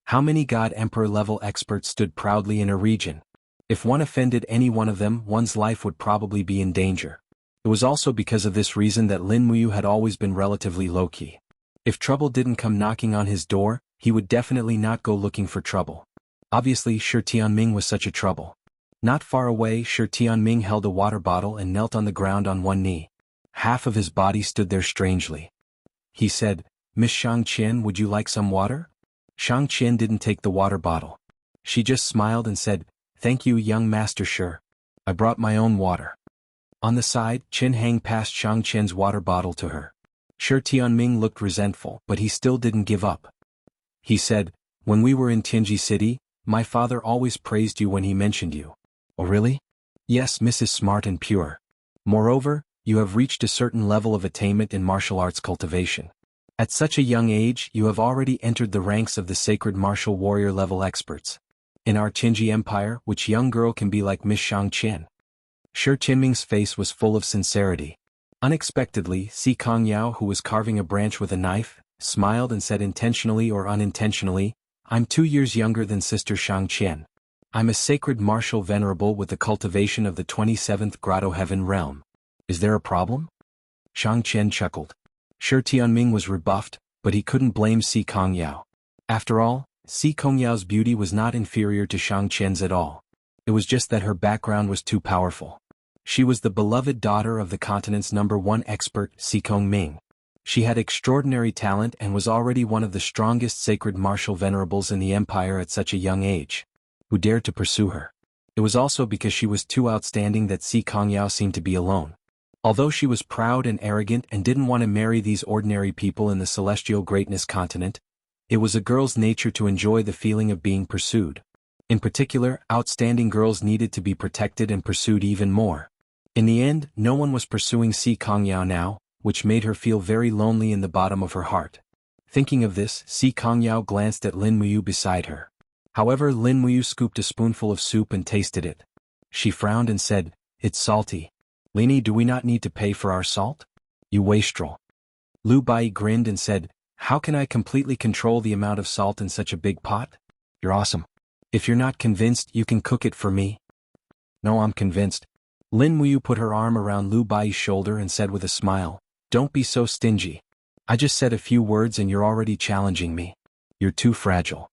How many God Emperor level experts stood proudly in a region? If one offended any one of them, one's life would probably be in danger. It was also because of this reason that Lin Muyu had always been relatively low-key. If trouble didn't come knocking on his door, he would definitely not go looking for trouble. Obviously, Shi Tianming was such a trouble. Not far away, Shi Tianming held a water bottle and knelt on the ground on one knee. Half of his body stood there strangely. He said, "Miss Shang-Qian, would you like some water?" Shang-Qian didn't take the water bottle. She just smiled and said, "Thank you, young master Shi. I brought my own water." On the side, Qin Hang passed Shang-Qian's water bottle to her. Shi Tianming looked resentful, but he still didn't give up. He said, "When we were in Tianji City, my father always praised you when he mentioned you." "Oh really?" "Yes, Mrs. Smart and Pure. Moreover, you have reached a certain level of attainment in martial arts cultivation. At such a young age, you have already entered the ranks of the sacred martial warrior level experts. In our Tianji Empire, which young girl can be like Miss Shang-Qian?" Shi Tianming's face was full of sincerity. Unexpectedly, Si Kongyao, who was carving a branch with a knife, smiled and said intentionally or unintentionally, "I'm 2 years younger than Sister Shang-Qian. I'm a sacred martial venerable with the cultivation of the 27th Grotto Heaven realm. Is there a problem?" Shang-Qian chuckled. Shi Tianming was rebuffed, but he couldn't blame Si Kongyao. After all, Si Kongyao's beauty was not inferior to Shang-Qian's at all. It was just that her background was too powerful. She was the beloved daughter of the continent's #1 expert, Si Kongming. She had extraordinary talent and was already one of the strongest sacred martial venerables in the empire at such a young age. Who dared to pursue her? It was also because she was too outstanding that Si Kongyao seemed to be alone. Although she was proud and arrogant and didn't want to marry these ordinary people in the celestial greatness continent, it was a girl's nature to enjoy the feeling of being pursued. In particular, outstanding girls needed to be protected and pursued even more. In the end, no one was pursuing Si Kongyao now, which made her feel very lonely in the bottom of her heart. Thinking of this, Si Kongyao glanced at Lin Muyu beside her. However, Lin Muyu scooped a spoonful of soup and tasted it. She frowned and said, "It's salty. Lini, do we not need to pay for our salt? You wastrel." Lu Bai grinned and said, "How can I completely control the amount of salt in such a big pot? You're awesome. If you're not convinced, you can cook it for me." "No, I'm convinced." Lin Muyu put her arm around Lu Bai's shoulder and said with a smile, "Don't be so stingy. I just said a few words and you're already challenging me. You're too fragile."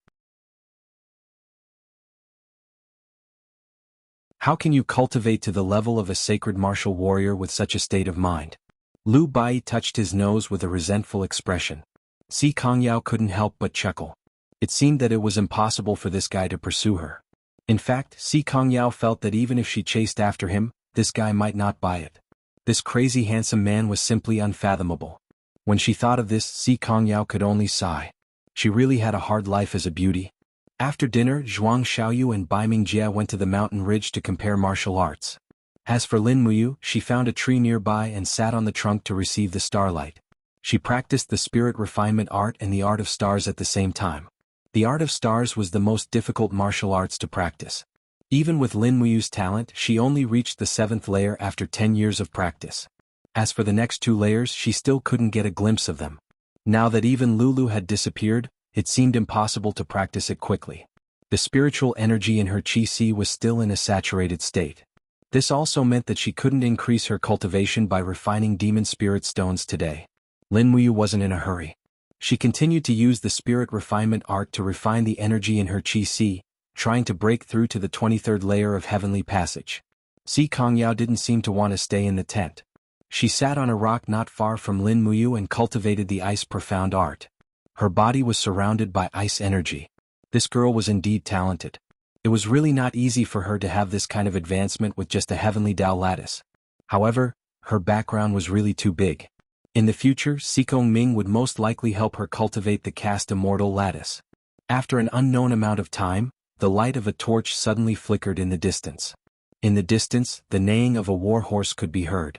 How can you cultivate to the level of a sacred martial warrior with such a state of mind? Lu Bai touched his nose with a resentful expression. Si Kongyao couldn't help but chuckle. It seemed that it was impossible for this guy to pursue her. In fact, Si Kongyao felt that even if she chased after him, this guy might not buy it. This crazy handsome man was simply unfathomable. When she thought of this, Si Kongyao could only sigh. She really had a hard life as a beauty. After dinner, Zhuang Xiaoyu and Baiming Jia went to the mountain ridge to compare martial arts. As for Lin Muyu, she found a tree nearby and sat on the trunk to receive the starlight. She practiced the spirit refinement art and the art of stars at the same time. The art of stars was the most difficult martial arts to practice. Even with Lin Muyu's talent, she only reached the 7th layer after 10 years of practice. As for the next 2 layers, she still couldn't get a glimpse of them. Now that even Lulu had disappeared, it seemed impossible to practice it quickly. The spiritual energy in her Qi was still in a saturated state. This also meant that she couldn't increase her cultivation by refining demon spirit stones today. Lin Muyu wasn't in a hurry. She continued to use the spirit refinement art to refine the energy in her Qi, trying to break through to the 23rd layer of heavenly passage. Si Kongyao didn't seem to want to stay in the tent. She sat on a rock not far from Lin Muyu and cultivated the ice profound art. Her body was surrounded by ice energy. This girl was indeed talented. It was really not easy for her to have this kind of advancement with just a heavenly Dao lattice. However, her background was really too big. In the future, Sikong Ming would most likely help her cultivate the cast immortal lattice. After an unknown amount of time, the light of a torch suddenly flickered in the distance. In the distance, the neighing of a war horse could be heard.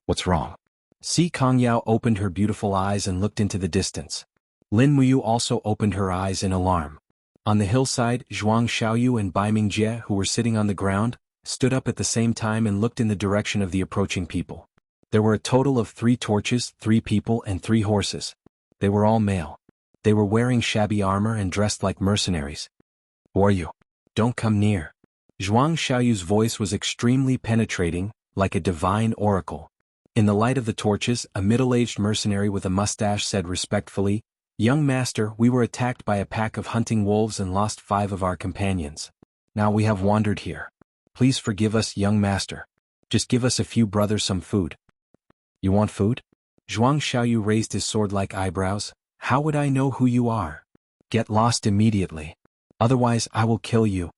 What's wrong? Si Kongyao opened her beautiful eyes and looked into the distance. Lin Muyu also opened her eyes in alarm. On the hillside, Zhuang Xiaoyu and Bai Mingjie, who were sitting on the ground, stood up at the same time and looked in the direction of the approaching people. There were a total of 3 torches, 3 people and 3 horses. They were all male. They were wearing shabby armor and dressed like mercenaries. Who are you? Don't come near. Zhuang Xiaoyu's voice was extremely penetrating, like a divine oracle. In the light of the torches, a middle-aged mercenary with a mustache said respectfully, "Young master, we were attacked by a pack of hunting wolves and lost 5 of our companions. Now we have wandered here. Please forgive us, young master. Just give us a few brothers some food." You want food? Zhuang Xiaoyu raised his sword-like eyebrows. How would I know who you are? Get lost immediately. Otherwise I will kill you.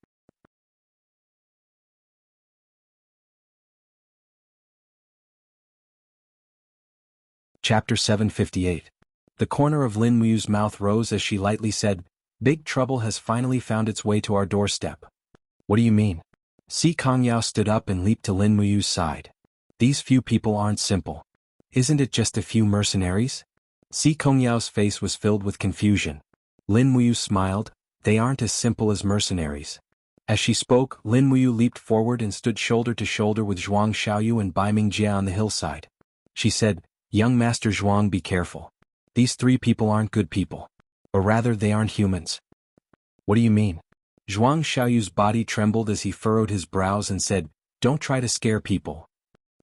Chapter 758. The corner of Lin Muyu's mouth rose as she lightly said, "Big trouble has finally found its way to our doorstep." What do you mean? Si Kongyao stood up and leaped to Lin Muyu's side. These few people aren't simple. Isn't it just a few mercenaries? Si Kongyao's face was filled with confusion. Lin Muyu smiled. They aren't as simple as mercenaries. As she spoke, Lin Muyu leaped forward and stood shoulder to shoulder with Zhuang Xiaoyu and Bai Mingjie on the hillside. She said, "Young Master Zhuang, be careful. These 3 people aren't good people. Or rather, they aren't humans." What do you mean? Zhuang Xiaoyu's body trembled as he furrowed his brows and said, "Don't try to scare people.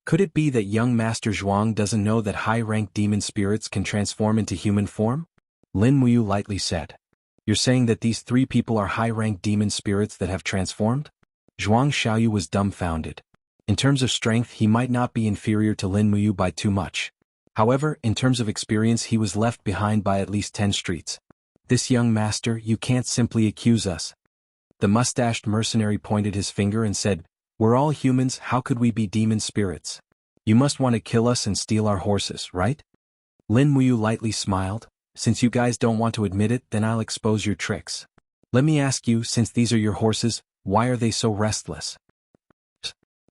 Could it be that young Master Zhuang doesn't know that high-ranked demon spirits can transform into human form?" Lin Muyu lightly said. "You're saying that these 3 people are high-ranked demon spirits that have transformed?" Zhuang Xiaoyu was dumbfounded. In terms of strength, he might not be inferior to Lin Muyu by too much. However, in terms of experience, he was left behind by at least 10 streets. "This young master, you can't simply accuse us." The mustached mercenary pointed his finger and said, "We're all humans, how could we be demon spirits? You must want to kill us and steal our horses, right?" Lin Muyu lightly smiled. "Since you guys don't want to admit it, then I'll expose your tricks. Let me ask you, since these are your horses, why are they so restless?"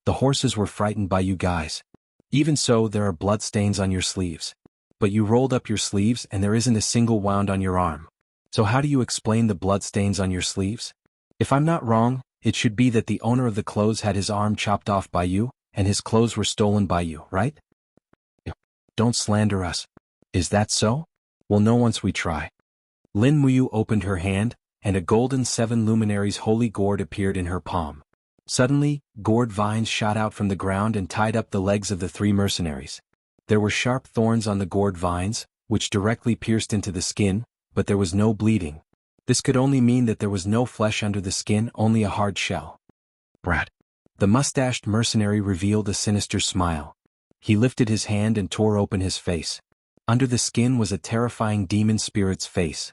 "The horses were frightened by you guys. Even so, there are bloodstains on your sleeves. But you rolled up your sleeves and there isn't a single wound on your arm. So how do you explain the bloodstains on your sleeves? If I'm not wrong, it should be that the owner of the clothes had his arm chopped off by you, and his clothes were stolen by you, right?" "Don't slander us. Is that so? We'll know once we try." Lin Muyu opened her hand, and a golden 7 luminaries holy gourd appeared in her palm. Suddenly, gourd vines shot out from the ground and tied up the legs of the 3 mercenaries. There were sharp thorns on the gourd vines, which directly pierced into the skin, but there was no bleeding. This could only mean that there was no flesh under the skin, only a hard shell. "Brat." The mustached mercenary revealed a sinister smile. He lifted his hand and tore open his face. Under the skin was a terrifying demon spirit's face.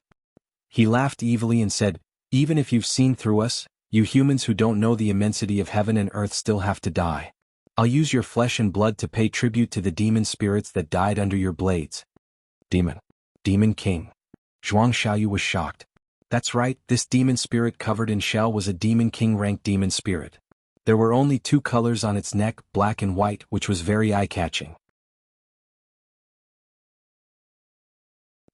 He laughed evilly and said, "Even if you've seen through us, you humans who don't know the immensity of heaven and earth still have to die. I'll use your flesh and blood to pay tribute to the demon spirits that died under your blades." "Demon. Demon King." Zhuang Xiaoyu was shocked. That's right, this demon spirit covered in shell was a Demon King ranked demon spirit. There were only 2 colors on its neck, black and white, which was very eye-catching.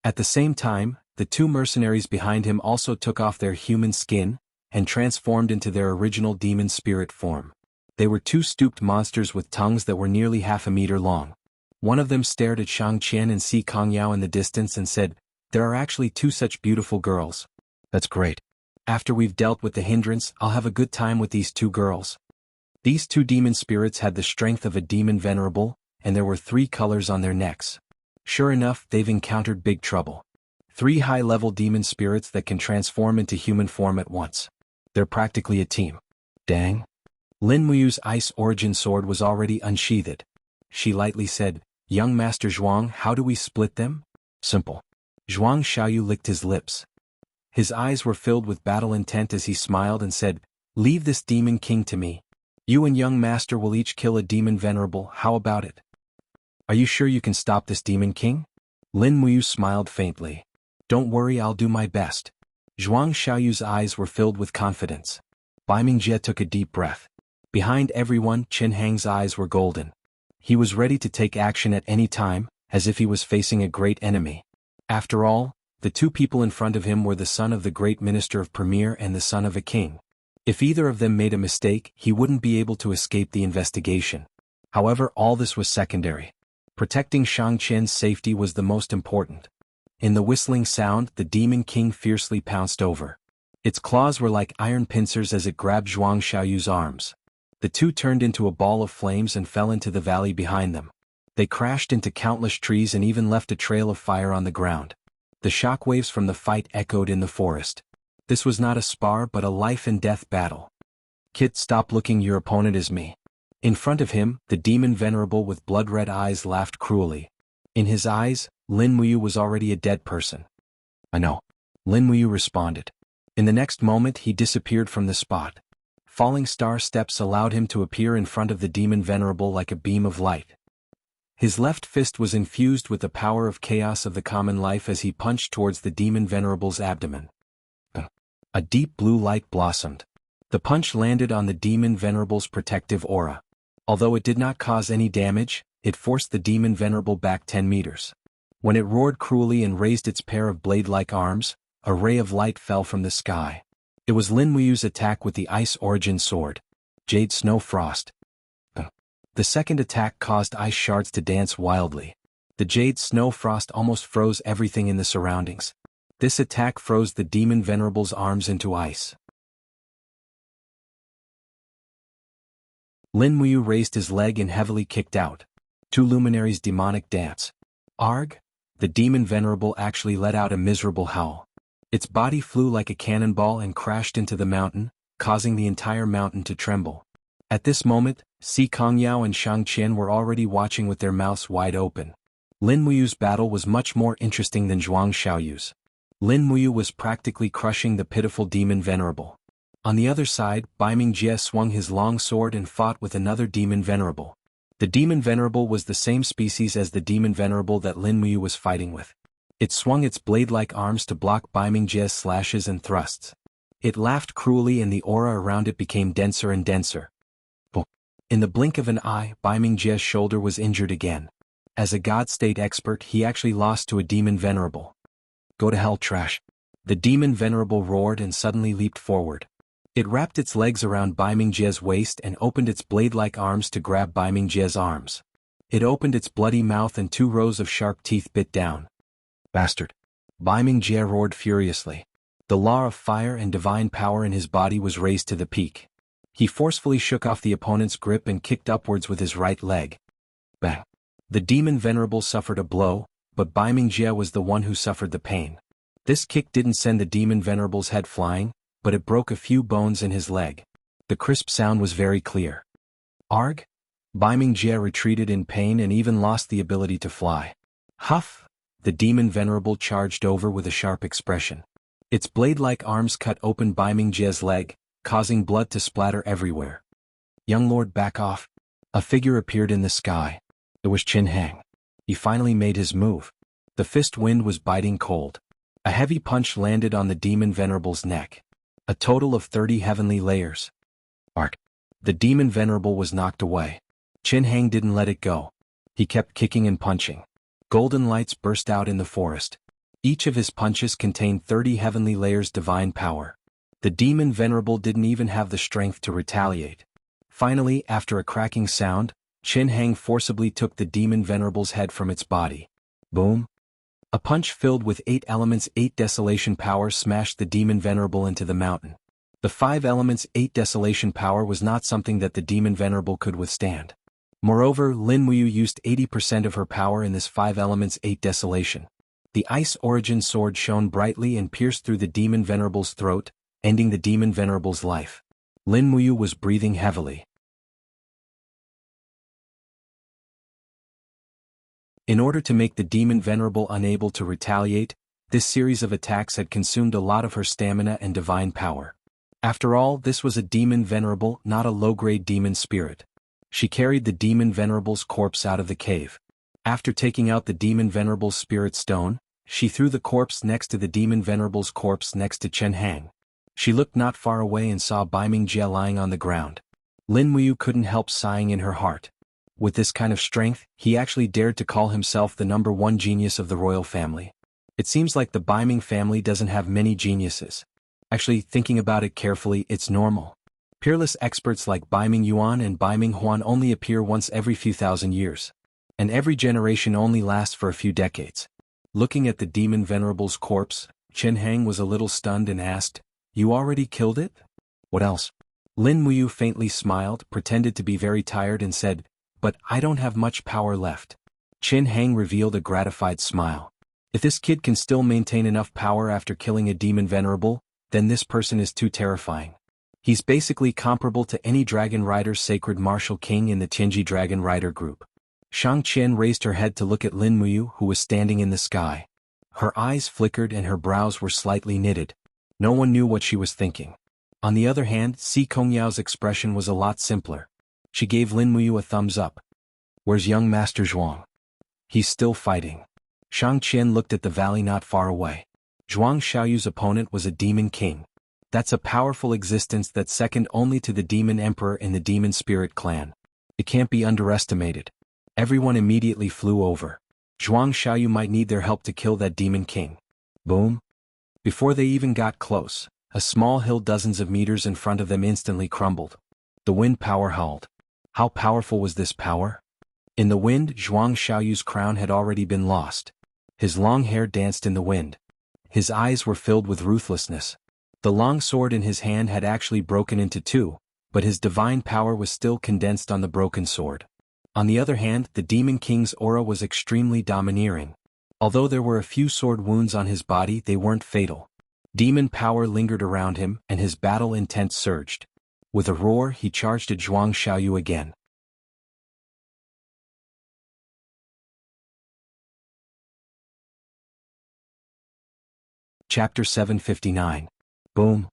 At the same time, the 2 mercenaries behind him also took off their human skin and transformed into their original demon spirit form. They were 2 stooped monsters with tongues that were nearly half a meter long. One of them stared at Shang Qian and Si Kongyao in the distance and said, "There are actually 2 such beautiful girls. That's great. After we've dealt with the hindrance, I'll have a good time with these 2 girls." These 2 demon spirits had the strength of a demon venerable, and there were 3 colors on their necks. Sure enough, they've encountered big trouble. 3 high-level demon spirits that can transform into human form at once. They're practically a team. Dang. Lin Muyu's ice origin sword was already unsheathed. She lightly said, "Young Master Zhuang, how do we split them?" "Simple." Zhuang Xiaoyu licked his lips. His eyes were filled with battle intent as he smiled and said, "Leave this demon king to me. You and young master will each kill a demon venerable, how about it?" "Are you sure you can stop this demon king?" Lin Muyu smiled faintly. "Don't worry, I'll do my best." Zhuang Xiaoyu's eyes were filled with confidence. Bai Mingjie took a deep breath. Behind everyone, Qin Hang's eyes were golden. He was ready to take action at any time, as if he was facing a great enemy. After all, the two people in front of him were the son of the great minister of Premier and the son of a king. If either of them made a mistake, he wouldn't be able to escape the investigation. However, all this was secondary. Protecting Shang Qian's safety was the most important. In the whistling sound, the Demon King fiercely pounced over. Its claws were like iron pincers as it grabbed Zhuang Xiaoyu's arms. The two turned into a ball of flames and fell into the valley behind them. They crashed into countless trees and even left a trail of fire on the ground. The shockwaves from the fight echoed in the forest. This was not a spar but a life-and-death battle. Kid, stop looking, your opponent is me. In front of him, the demon venerable with blood-red eyes laughed cruelly. In his eyes, Lin Muyu was already a dead person. I know. Lin Muyu responded. In the next moment he disappeared from the spot. Falling star steps allowed him to appear in front of the demon venerable like a beam of light. His left fist was infused with the power of chaos of the common life as he punched towards the demon venerable's abdomen. A deep blue light blossomed. The punch landed on the demon venerable's protective aura. Although it did not cause any damage, it forced the demon venerable back 10 meters. When it roared cruelly and raised its pair of blade-like arms, a ray of light fell from the sky. It was Lin Muyu's attack with the Ice Origin Sword. Jade Snow Frost. The second attack caused ice shards to dance wildly. The Jade Snow Frost almost froze everything in the surroundings. This attack froze the demon venerable's arms into ice. Lin Muyu raised his leg and heavily kicked out. Two luminaries' demonic dance. Arg! The demon venerable actually let out a miserable howl. Its body flew like a cannonball and crashed into the mountain, causing the entire mountain to tremble. At this moment, Si Kongyao and Shang Qian were already watching with their mouths wide open. Lin Muyu's battle was much more interesting than Zhuang Xiaoyu's. Lin Muyu was practically crushing the pitiful demon venerable. On the other side, Baiming Jie swung his long sword and fought with another demon venerable. The demon venerable was the same species as the demon venerable that Lin Muyu was fighting with. It swung its blade-like arms to block Baiming Jie's slashes and thrusts. It laughed cruelly and the aura around it became denser and denser. In the blink of an eye, Baiming Jie's shoulder was injured again. As a God State expert, he actually lost to a demon venerable. Go to hell, trash. The demon venerable roared and suddenly leaped forward. It wrapped its legs around Baiming Jie's waist and opened its blade-like arms to grab Baiming Jie's arms. It opened its bloody mouth and 2 rows of sharp teeth bit down. Bastard. Baiming Jie roared furiously. The law of fire and divine power in his body was raised to the peak. He forcefully shook off the opponent's grip and kicked upwards with his right leg. Bang. The demon venerable suffered a blow, but Baiming Jie was the one who suffered the pain. This kick didn't send the demon venerable's head flying, but it broke a few bones in his leg. The crisp sound was very clear. Arg? Baiming Jie retreated in pain and even lost the ability to fly. Huff! The demon venerable charged over with a sharp expression. Its blade-like arms cut open Baiming Jie's leg, causing blood to splatter everywhere. Young Lord, back off. A figure appeared in the sky. It was Qin Hang. He finally made his move. The fist wind was biting cold. A heavy punch landed on the demon venerable's neck. A total of 30 heavenly layers. Arc. The demon venerable was knocked away. Qin Hang didn't let it go. He kept kicking and punching. Golden lights burst out in the forest. Each of his punches contained 30 heavenly layers divine power. The demon venerable didn't even have the strength to retaliate. Finally, after a cracking sound, Qin Hang forcibly took the demon venerable's head from its body. Boom! A punch filled with 8 elements 8 desolation power smashed the demon venerable into the mountain. The 5 elements 8 desolation power was not something that the demon venerable could withstand. Moreover, Lin Muyu used 80% of her power in this 5 elements 8 desolation. The Ice Origin Sword shone brightly and pierced through the demon venerable's throat, ending the demon venerable's life. Lin Muyu was breathing heavily. In order to make the demon venerable unable to retaliate, this series of attacks had consumed a lot of her stamina and divine power. After all, this was a demon venerable, not a low-grade demon spirit. She carried the demon venerable's corpse out of the cave. After taking out the demon venerable's spirit stone, she threw the corpse next to the demon venerable's corpse next to Qin Hang. She looked not far away and saw Baiming Jie lying on the ground. Lin Muyu couldn't help sighing in her heart. With this kind of strength, he actually dared to call himself the #1 genius of the royal family. It seems like the Baiming family doesn't have many geniuses. Actually, thinking about it carefully, it's normal. Peerless experts like Baiming Yuan and Baiming Huan only appear once every few thousand years. And every generation only lasts for a few decades. Looking at the demon venerable's corpse, Chen Hang was a little stunned and asked, "You already killed it? What else?" Lin Muyu faintly smiled, pretended to be very tired and said, "But I don't have much power left." Chen Hang revealed a gratified smile. If this kid can still maintain enough power after killing a demon venerable, then this person is too terrifying. He's basically comparable to any Dragon Rider's sacred martial king in the Tianji Dragon Rider group. Shang Qian raised her head to look at Lin Muyu, who was standing in the sky. Her eyes flickered and her brows were slightly knitted. No one knew what she was thinking. On the other hand, Si Kongyao's expression was a lot simpler. She gave Lin Muyu a thumbs up. "Where's young Master Zhuang?" "He's still fighting." Shang Qian looked at the valley not far away. Zhuang Xiaoyu's opponent was a demon king. That's a powerful existence that's second only to the demon emperor in the demon spirit clan. It can't be underestimated. Everyone immediately flew over. Zhuang Xiaoyu might need their help to kill that demon king. Boom. Before they even got close, a small hill dozens of meters in front of them instantly crumbled. The wind power howled. How powerful was this power? In the wind, Zhuang Xiaoyu's crown had already been lost. His long hair danced in the wind. His eyes were filled with ruthlessness. The long sword in his hand had actually broken into two, but his divine power was still condensed on the broken sword. On the other hand, the Demon King's aura was extremely domineering. Although there were a few sword wounds on his body, they weren't fatal. Demon power lingered around him, and his battle intent surged. With a roar, he charged at Zhuang Xiaoyu again. Chapter 759. Boom.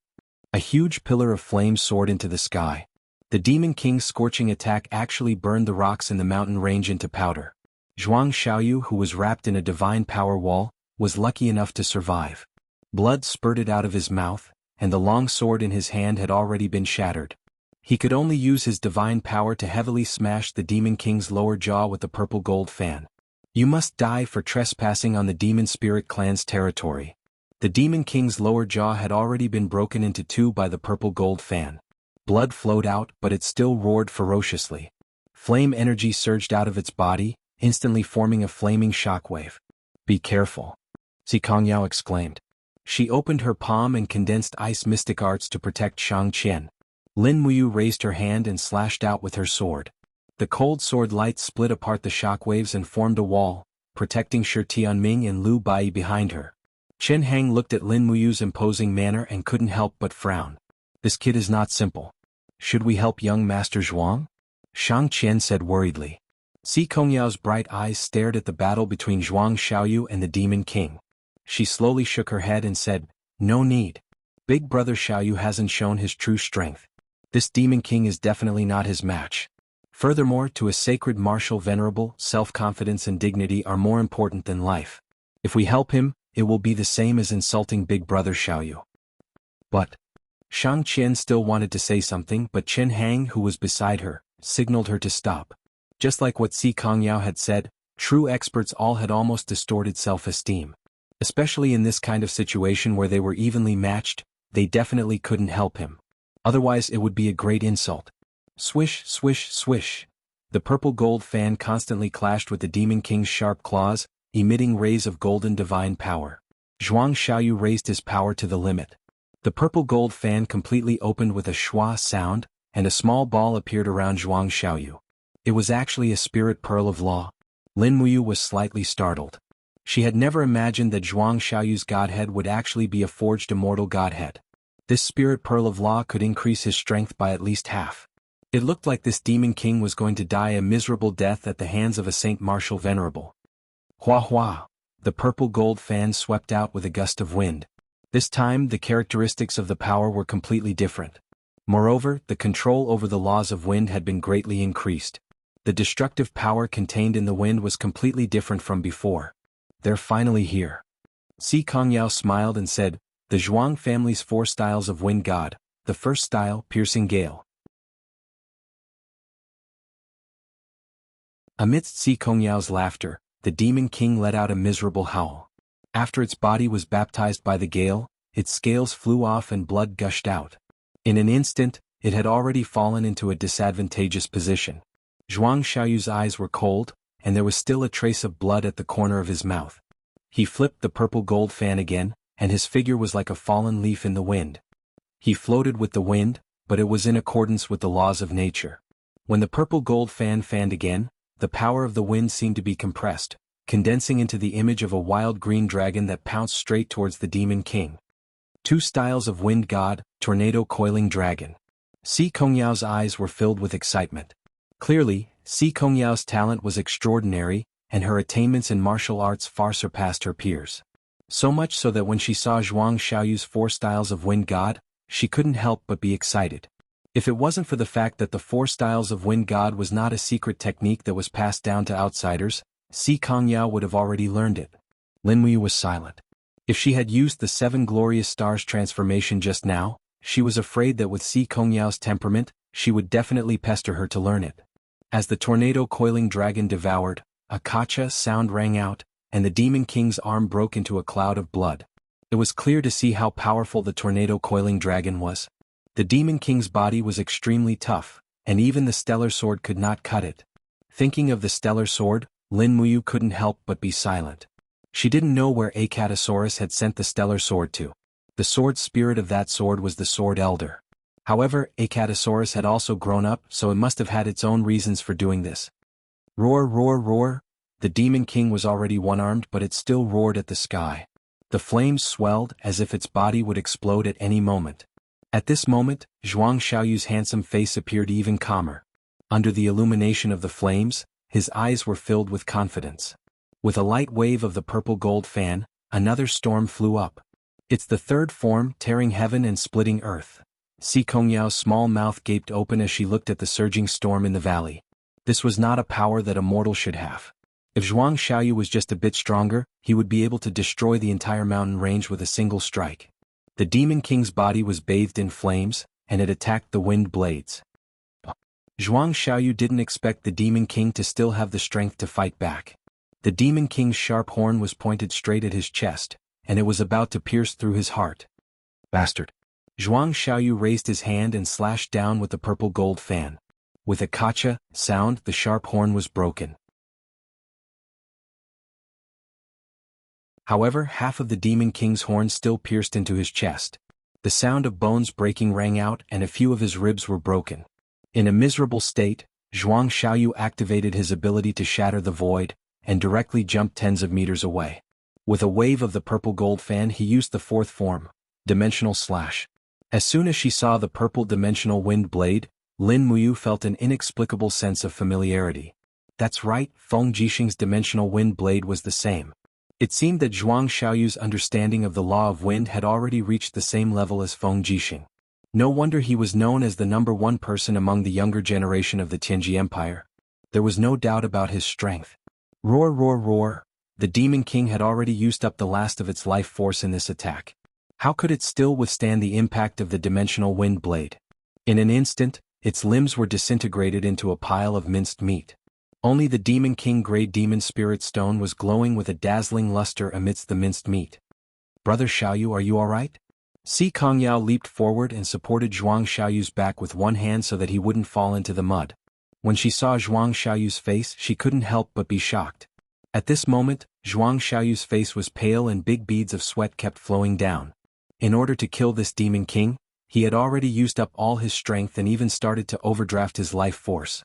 A huge pillar of flame soared into the sky. The Demon King's scorching attack actually burned the rocks in the mountain range into powder. Zhuang Xiaoyu, who was wrapped in a divine power wall, was lucky enough to survive. Blood spurted out of his mouth, and the long sword in his hand had already been shattered. He could only use his divine power to heavily smash the Demon King's lower jaw with the purple gold fan. "You must die for trespassing on the Demon Spirit Clan's territory." The Demon King's lower jaw had already been broken into two by the purple gold fan. Blood flowed out, but it still roared ferociously. Flame energy surged out of its body, instantly forming a flaming shockwave. "Be careful," Si Kongyao exclaimed. She opened her palm and condensed ice mystic arts to protect Shang Qian. Lin Muyu raised her hand and slashed out with her sword. The cold sword light split apart the shockwaves and formed a wall, protecting Shi Tianming and Lu Bai behind her. Chen Hang looked at Lin Muyu's imposing manner and couldn't help but frown. This kid is not simple. "Should we help young Master Zhuang?" Shang Qian said worriedly. Si Kongyao's bright eyes stared at the battle between Zhuang Xiaoyu and the Demon King. She slowly shook her head and said, "No need. Big brother Xiaoyu hasn't shown his true strength. This Demon King is definitely not his match. Furthermore, to a sacred martial venerable, self-confidence and dignity are more important than life. If we help him, it will be the same as insulting Big Brother Xiaoyu." "But..." Shang Qian still wanted to say something, but Chen Hang, who was beside her, signaled her to stop. Just like what Si Kongyao had said, true experts all had almost distorted self-esteem. Especially in this kind of situation where they were evenly matched, they definitely couldn't help him. Otherwise it would be a great insult. Swish, swish, swish. The purple gold fan constantly clashed with the Demon King's sharp claws, emitting rays of golden divine power. Zhuang Xiaoyu raised his power to the limit. The purple gold fan completely opened with a schwa sound, and a small ball appeared around Zhuang Xiaoyu. It was actually a spirit pearl of law. Lin Muyu was slightly startled. She had never imagined that Zhuang Xiaoyu's godhead would actually be a forged immortal godhead. This spirit pearl of law could increase his strength by at least half. It looked like this Demon King was going to die a miserable death at the hands of a Saint Martial Venerable. Hua hua! The purple gold fan swept out with a gust of wind. This time, the characteristics of the power were completely different. Moreover, the control over the laws of wind had been greatly increased. The destructive power contained in the wind was completely different from before. "They're finally here." Si Kongyao smiled and said, "The Zhuang family's 4 styles of wind god. The first style, piercing gale. Amidst Si Kongyao's laughter, the Demon King let out a miserable howl. After its body was baptized by the gale, its scales flew off and blood gushed out. In an instant, it had already fallen into a disadvantageous position. Zhuang Xiaoyu's eyes were cold, and there was still a trace of blood at the corner of his mouth. He flipped the purple gold fan again, and his figure was like a fallen leaf in the wind. He floated with the wind, but it was in accordance with the laws of nature. When the purple gold fan fanned again, the power of the wind seemed to be compressed, condensing into the image of a wild green dragon that pounced straight towards the Demon King. Two styles of wind god, tornado coiling dragon. Si Kongyao's eyes were filled with excitement. Clearly, Si Kongyao's talent was extraordinary, and her attainments in martial arts far surpassed her peers. So much so that when she saw Zhuang Xiaoyu's 4 styles of wind god, she couldn't help but be excited. If it wasn't for the fact that the 4 styles of wind god was not a secret technique that was passed down to outsiders, Si Kongyao would have already learned it. Lin Muyu was silent. If she had used the 7 glorious stars transformation just now, she was afraid that with Si Kongyao's temperament, she would definitely pester her to learn it. As the tornado coiling dragon devoured, a kacha sound rang out, and the Demon King's arm broke into a cloud of blood. It was clear to see how powerful the tornado coiling dragon was. The Demon King's body was extremely tough, and even the stellar sword could not cut it. Thinking of the stellar sword, Lin Muyu couldn't help but be silent. She didn't know where Acatosaurus had sent the stellar sword to. The sword spirit of that sword was the Sword Elder. However, Acatosaurus had also grown up, so it must have had its own reasons for doing this. Roar, roar, roar! The Demon King was already one-armed, but it still roared at the sky. The flames swelled as if its body would explode at any moment. At this moment, Zhuang Xiaoyu's handsome face appeared even calmer. Under the illumination of the flames, his eyes were filled with confidence. With a light wave of the purple gold fan, another storm flew up. It's the 3rd form, tearing heaven and splitting earth. Si Kongyao's small mouth gaped open as she looked at the surging storm in the valley. This was not a power that a mortal should have. If Zhuang Xiaoyu was just a bit stronger, he would be able to destroy the entire mountain range with a single strike. The Demon King's body was bathed in flames, and it attacked the wind blades. Zhuang Xiaoyu didn't expect the Demon King to still have the strength to fight back. The Demon King's sharp horn was pointed straight at his chest, and it was about to pierce through his heart. Bastard! Zhuang Xiaoyu raised his hand and slashed down with the purple gold fan. With a kacha sound, the sharp horn was broken. However, half of the Demon King's horn still pierced into his chest. The sound of bones breaking rang out, and a few of his ribs were broken. In a miserable state, Zhuang Xiaoyu activated his ability to shatter the void, and directly jumped tens of meters away. With a wave of the purple gold fan, he used the 4th form, Dimensional Slash. As soon as she saw the purple dimensional wind blade, Lin Muyu felt an inexplicable sense of familiarity. That's right, Feng Jixing's dimensional wind blade was the same. It seemed that Zhuang Xiaoyu's understanding of the law of wind had already reached the same level as Feng Jixing. No wonder he was known as the #1 person among the younger generation of the Tianji Empire. There was no doubt about his strength. Roar, roar, roar! The Demon King had already used up the last of its life force in this attack. How could it still withstand the impact of the dimensional wind blade? In an instant, its limbs were disintegrated into a pile of minced meat. Only the Demon King Grey Demon Spirit Stone was glowing with a dazzling luster amidst the minced meat. Brother Xiaoyu, are you alright? Si Kongyao leaped forward and supported Zhuang Xiaoyu's back with one hand so that he wouldn't fall into the mud. When she saw Zhuang Xiaoyu's face, she couldn't help but be shocked. At this moment, Zhuang Xiaoyu's face was pale and big beads of sweat kept flowing down. In order to kill this Demon King, he had already used up all his strength and even started to overdraft his life force.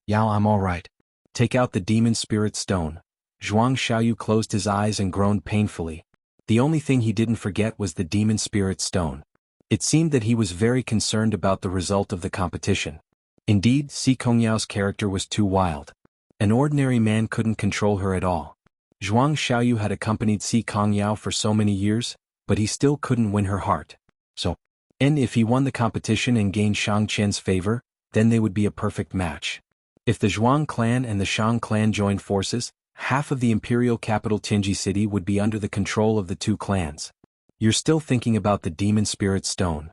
Yao, I'm alright. Take out the Demon Spirit Stone. Zhuang Xiaoyu closed his eyes and groaned painfully. The only thing he didn't forget was the Demon Spirit Stone. It seemed that he was very concerned about the result of the competition. Indeed, Si Kongyao's character was too wild. An ordinary man couldn't control her at all. Zhuang Xiaoyu had accompanied Si Kongyao for so many years, but he still couldn't win her heart. And if he won the competition and gained Shang Qian's favor, then they would be a perfect match. If the Zhuang clan and the Shang clan joined forces, half of the imperial capital Tianji City would be under the control of the 2 clans. You're still thinking about the Demon Spirit Stone.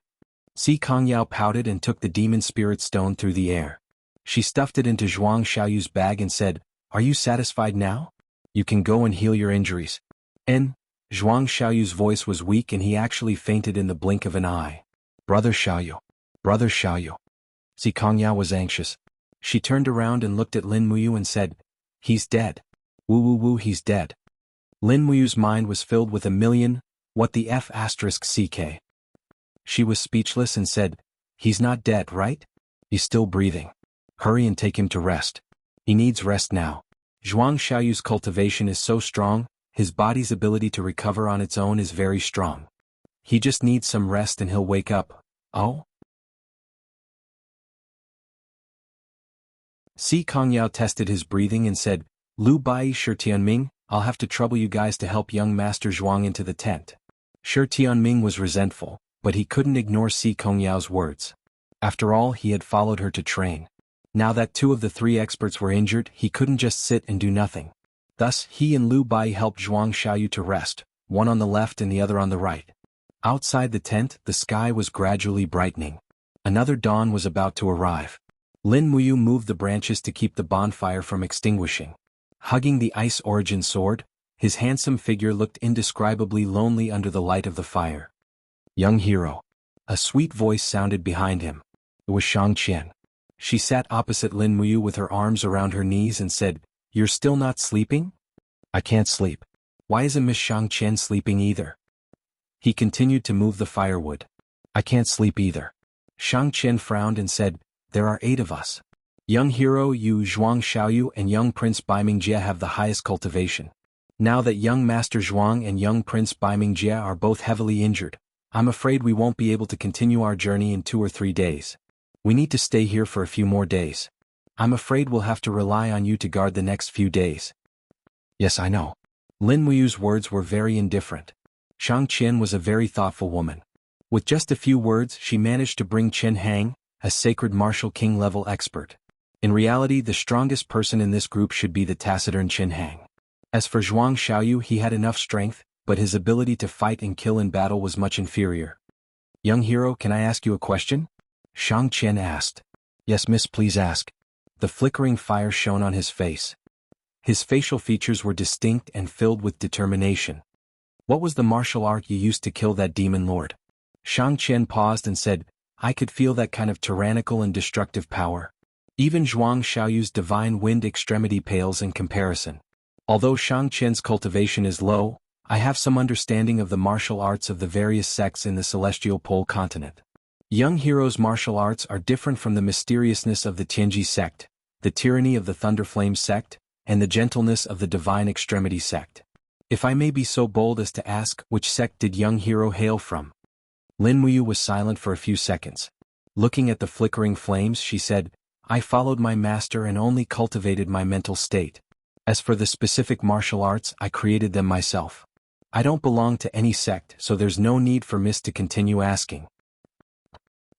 Si Kongyao pouted and took the Demon Spirit Stone through the air. She stuffed it into Zhuang Xiaoyu's bag and said, Are you satisfied now? You can go and heal your injuries. And Zhuang Xiaoyu's voice was weak and he actually fainted in the blink of an eye. Brother Xiaoyu. Brother Xiaoyu. Si Kongyao was anxious. She turned around and looked at Lin Muyu and said, He's dead. Woo woo woo, he's dead. Lin Muyu's mind was filled with a million, what the F asterisk CK. She was speechless and said, He's not dead, right? He's still breathing. Hurry and take him to rest. He needs rest now. Zhuang Xiaoyu's cultivation is so strong, his body's ability to recover on its own is very strong. He just needs some rest and he'll wake up. Oh? Si Kongyao tested his breathing and said, Lu Bai Shi Tianming, I'll have to trouble you guys to help young Master Zhuang into the tent. Shi Tianming was resentful, but he couldn't ignore Si Kongyao's words. After all, he had followed her to train. Now that 2 of the 3 experts were injured, he couldn't just sit and do nothing. Thus, he and Lu Bai helped Zhuang Xiaoyu to rest, one on the left and the other on the right. Outside the tent, the sky was gradually brightening. Another dawn was about to arrive. Lin Muyu moved the branches to keep the bonfire from extinguishing. Hugging the ice origin sword, his handsome figure looked indescribably lonely under the light of the fire. Young hero. A sweet voice sounded behind him. It was Shang Qian. She sat opposite Lin Muyu with her arms around her knees and said, You're still not sleeping? I can't sleep. Why isn't Miss Shang Qian sleeping either? He continued to move the firewood. I can't sleep either. Shang Qian frowned and said, There are 8 of us. Young hero Yu Zhuang Xiaoyu and young Prince Baiming Jie have the highest cultivation. Now that young Master Zhuang and young Prince Baiming Jie are both heavily injured, I'm afraid we won't be able to continue our journey in 2 or 3 days. We need to stay here for a few more days. I'm afraid we'll have to rely on you to guard the next few days. Yes, I know. Lin Muyu's words were very indifferent. Shang Qian was a very thoughtful woman. With just a few words, she managed to bring Chen Hang, a sacred martial king level expert. In reality, the strongest person in this group should be the taciturn Chen Hang. As for Zhuang Xiaoyu, he had enough strength, but his ability to fight and kill in battle was much inferior. Young hero, can I ask you a question? Shang Qian asked. Yes, miss, please ask. The flickering fire shone on his face. His facial features were distinct and filled with determination. What was the martial art you used to kill that demon lord? Shang Qian paused and said, I could feel that kind of tyrannical and destructive power. Even Zhuang Xiaoyu's divine wind extremity pales in comparison. Although Shang Qian's cultivation is low, I have some understanding of the martial arts of the various sects in the Celestial Pole continent. Young heroes' martial arts are different from the mysteriousness of the Tianji sect, the tyranny of the Thunderflame sect, and the gentleness of the Divine Extremity sect. If I may be so bold as to ask, which sect did young hero hail from? Lin Muyu was silent for a few seconds. Looking at the flickering flames, she said, I followed my master and only cultivated my mental state. As for the specific martial arts, I created them myself. I don't belong to any sect, so there's no need for Miss to continue asking.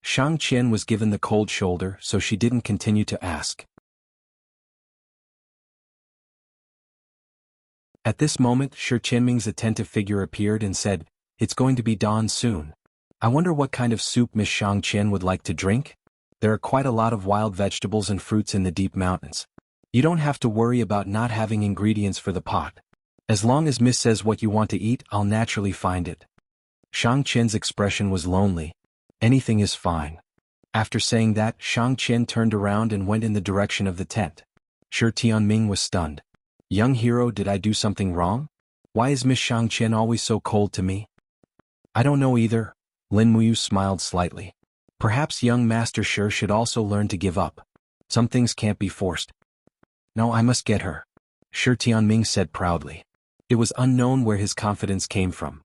Shang Qian was given the cold shoulder, so she didn't continue to ask. At this moment, Shi Qianming's attentive figure appeared and said, It's going to be dawn soon. I wonder what kind of soup Miss Shang Qian would like to drink? There are quite a lot of wild vegetables and fruits in the deep mountains. You don't have to worry about not having ingredients for the pot. As long as Miss says what you want to eat, I'll naturally find it. Shang Qian's expression was lonely. Anything is fine. After saying that, Shang Qian turned around and went in the direction of the tent. Shi Tianming was stunned. Young hero, did I do something wrong? Why is Miss Shang Qian always so cold to me? I don't know either. Lin Muyu smiled slightly. Perhaps young Master Shi should also learn to give up. Some things can't be forced. No, I must get her. Shi Tianming said proudly. It was unknown where his confidence came from.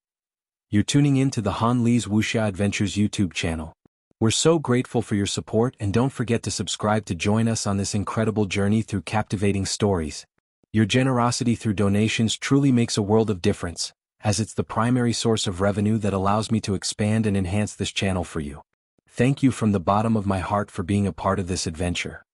You're tuning in to the Han Li's Wuxia Adventures YouTube channel. We're so grateful for your support, and don't forget to subscribe to join us on this incredible journey through captivating stories. Your generosity through donations truly makes a world of difference, as it's the primary source of revenue that allows me to expand and enhance this channel for you. Thank you from the bottom of my heart for being a part of this adventure.